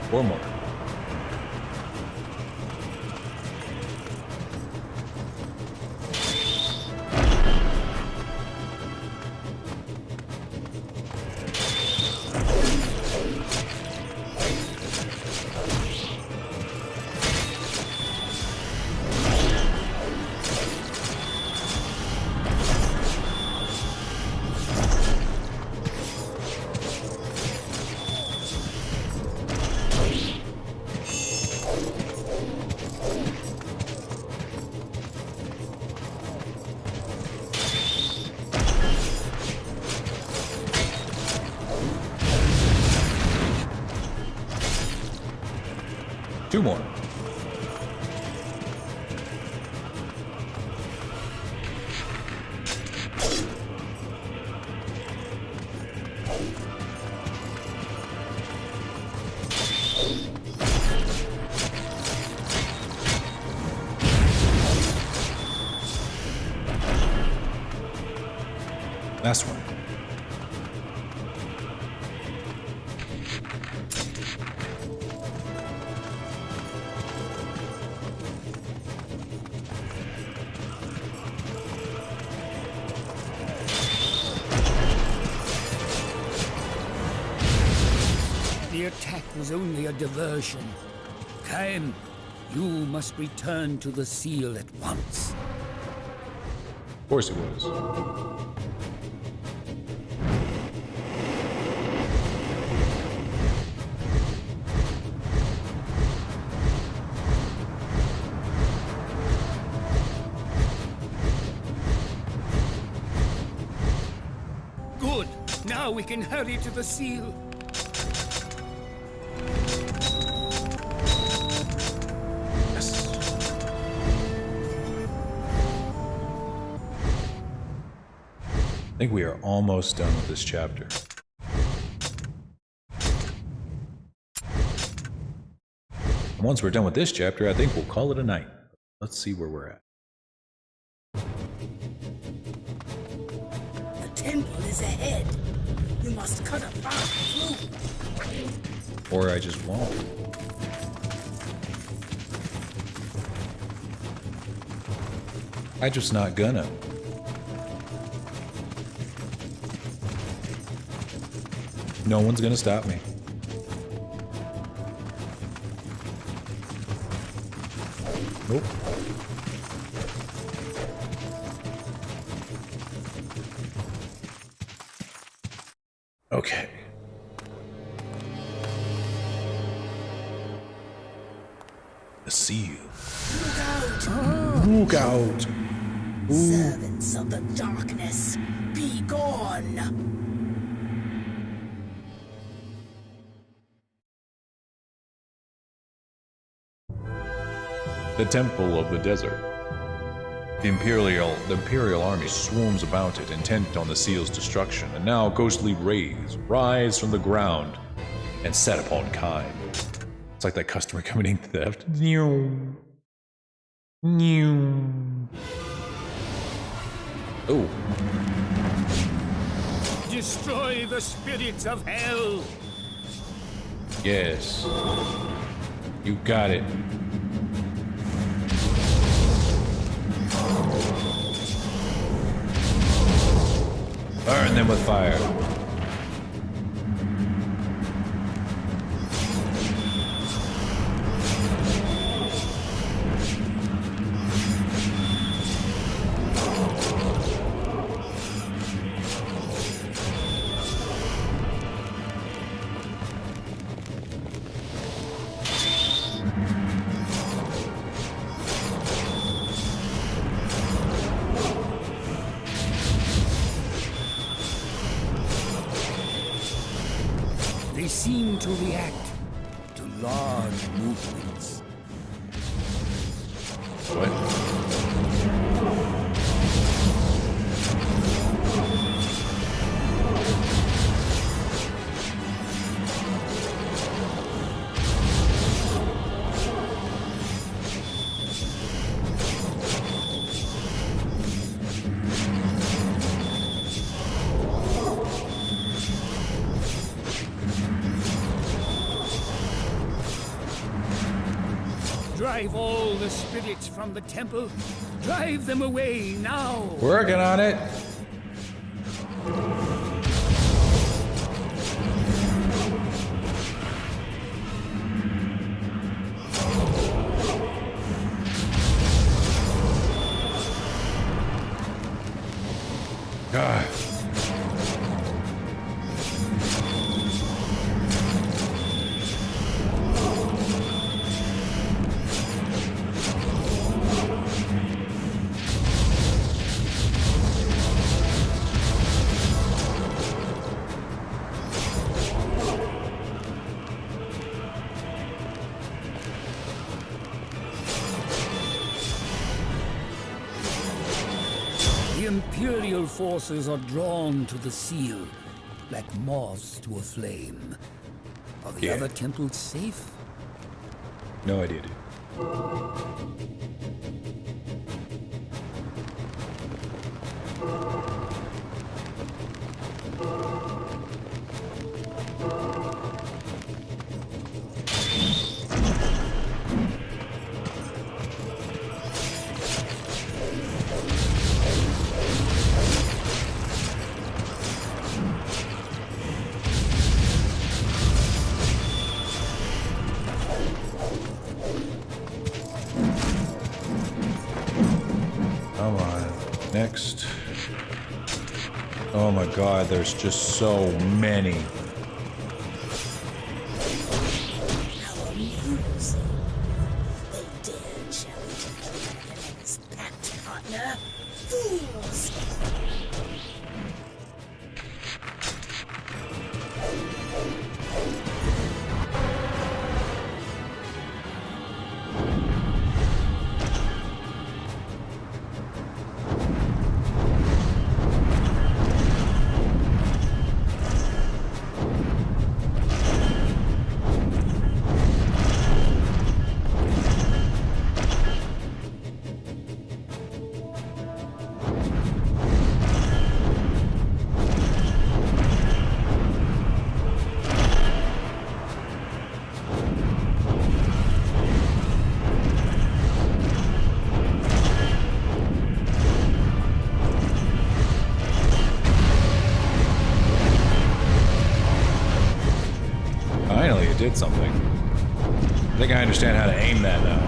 Speaker 1: Or more. Two more. Last one.
Speaker 12: The attack was only a diversion. Cain, you must return to the seal at once.
Speaker 1: Of course it was.
Speaker 12: Good. Now we can hurry to the seal.
Speaker 1: I think we are almost done with this chapter. And once we're done with this chapter, I think we'll call it a night. Let's see where we're at.
Speaker 5: The temple is ahead. You must cut a path through.
Speaker 1: Or I just won't. I just not gonna. No one's gonna stop me. Nope. Okay. The seal.
Speaker 5: Look out!
Speaker 1: Look out!
Speaker 5: Servants of the darkness, be gone!
Speaker 1: the temple of the desert. The Imperial army swarms about it, intent on the seal's destruction, and now ghostly rays rise from the ground and set upon kind. It's like that customer committing theft. Oh.
Speaker 12: Destroy the spirits of hell.
Speaker 1: Yes. You got it. Burn them with fire.
Speaker 12: They seem to react to large movements. Drive all the spirits from the temple. Drive them away now.
Speaker 1: Working on it. God.
Speaker 12: The Imperial forces are drawn to the seal, like moths to a flame. Are the other temples safe?
Speaker 1: No idea, dude. Come on. Next. Oh my god, there's just so many.
Speaker 5: Our news. They dare challenge a dragon and his pact partner. Fools!
Speaker 1: Finally, it did something. I think I understand how to aim that now.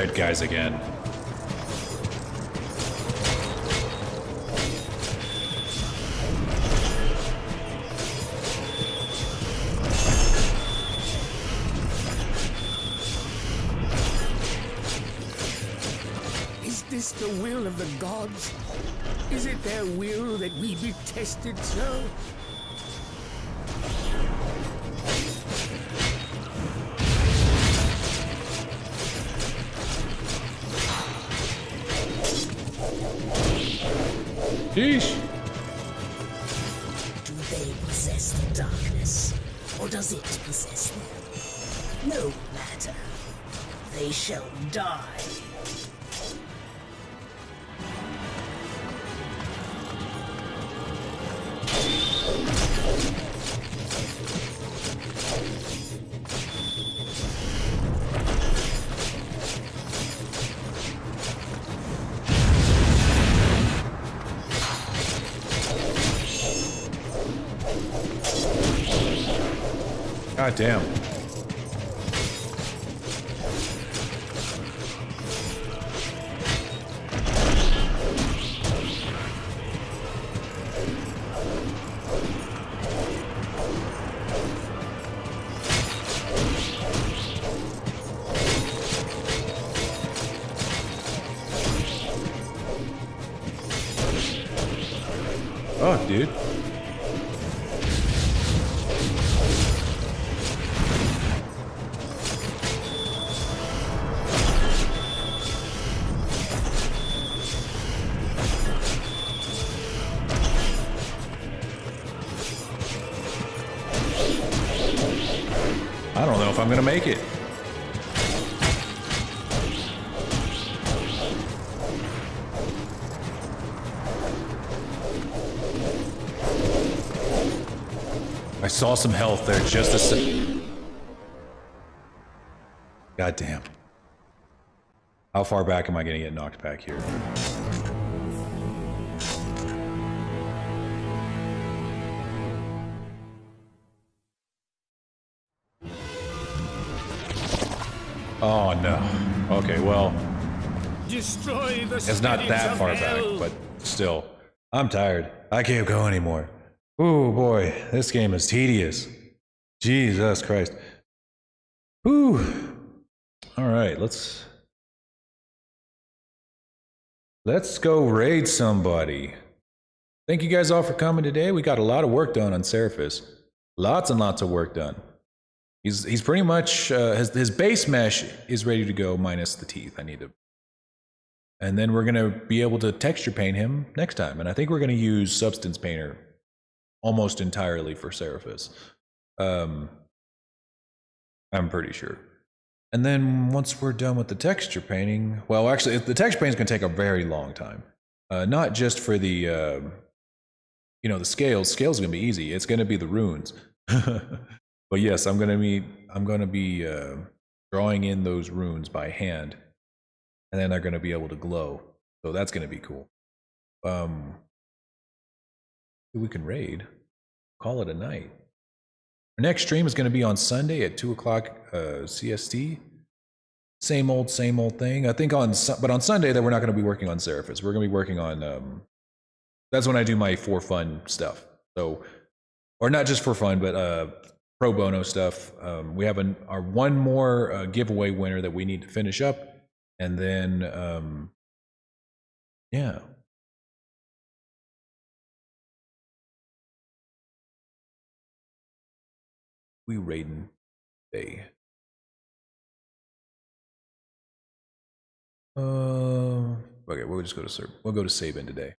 Speaker 1: red guys again.
Speaker 12: Is this the will of the gods? Is it their will that we be tested so?
Speaker 1: Sheesh.
Speaker 5: Do they possess the darkness, or does it possess them? No matter. They shall die.
Speaker 1: God damn. Oh, dude. I don't know if I'm gonna make it. I saw some health there just a sec. God damn. How far back am I gonna get knocked back here? Oh no. Okay, well,
Speaker 12: Destroy the
Speaker 1: it's not that far back, but still. I'm tired. I can't go anymore. Oh boy, this game is tedious. Jesus Christ. Whew. Alright, let's go raid somebody. Thank you guys all for coming today. We got a lot of work done on Seraphis. Lots and lots of work done. He's pretty much his base mesh is ready to go minus the teeth. I need to, and then we're gonna be able to texture paint him next time. And I think we're gonna use Substance Painter almost entirely for Seraphis. I'm pretty sure. And then once we're done with the texture painting, well, actually, the texture painting is gonna take a very long time. Not just for the you know, the scales. Scales are gonna be easy. It's gonna be the runes. But yes, I'm gonna be drawing in those runes by hand, and then they're gonna be able to glow. So that's gonna be cool. We can raid. Call it a night. Our next stream is gonna be on Sunday at 2 o'clock CST. Same old thing. I think on Sunday that we're not gonna be working on Seraphis. We're gonna be working on that's when I do my for fun stuff. So, or not just for fun, but pro bono stuff. We have our one more giveaway winner that we need to finish up, and then yeah. We raiding today. Okay, we'll just go to serve. We'll go to Sabin today.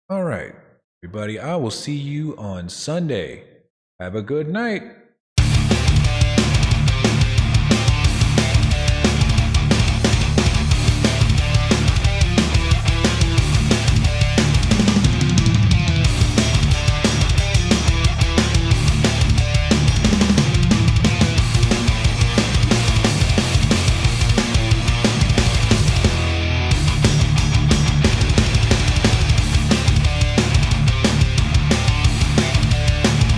Speaker 1: All right, everybody. I will see you on Sunday. Have a good night.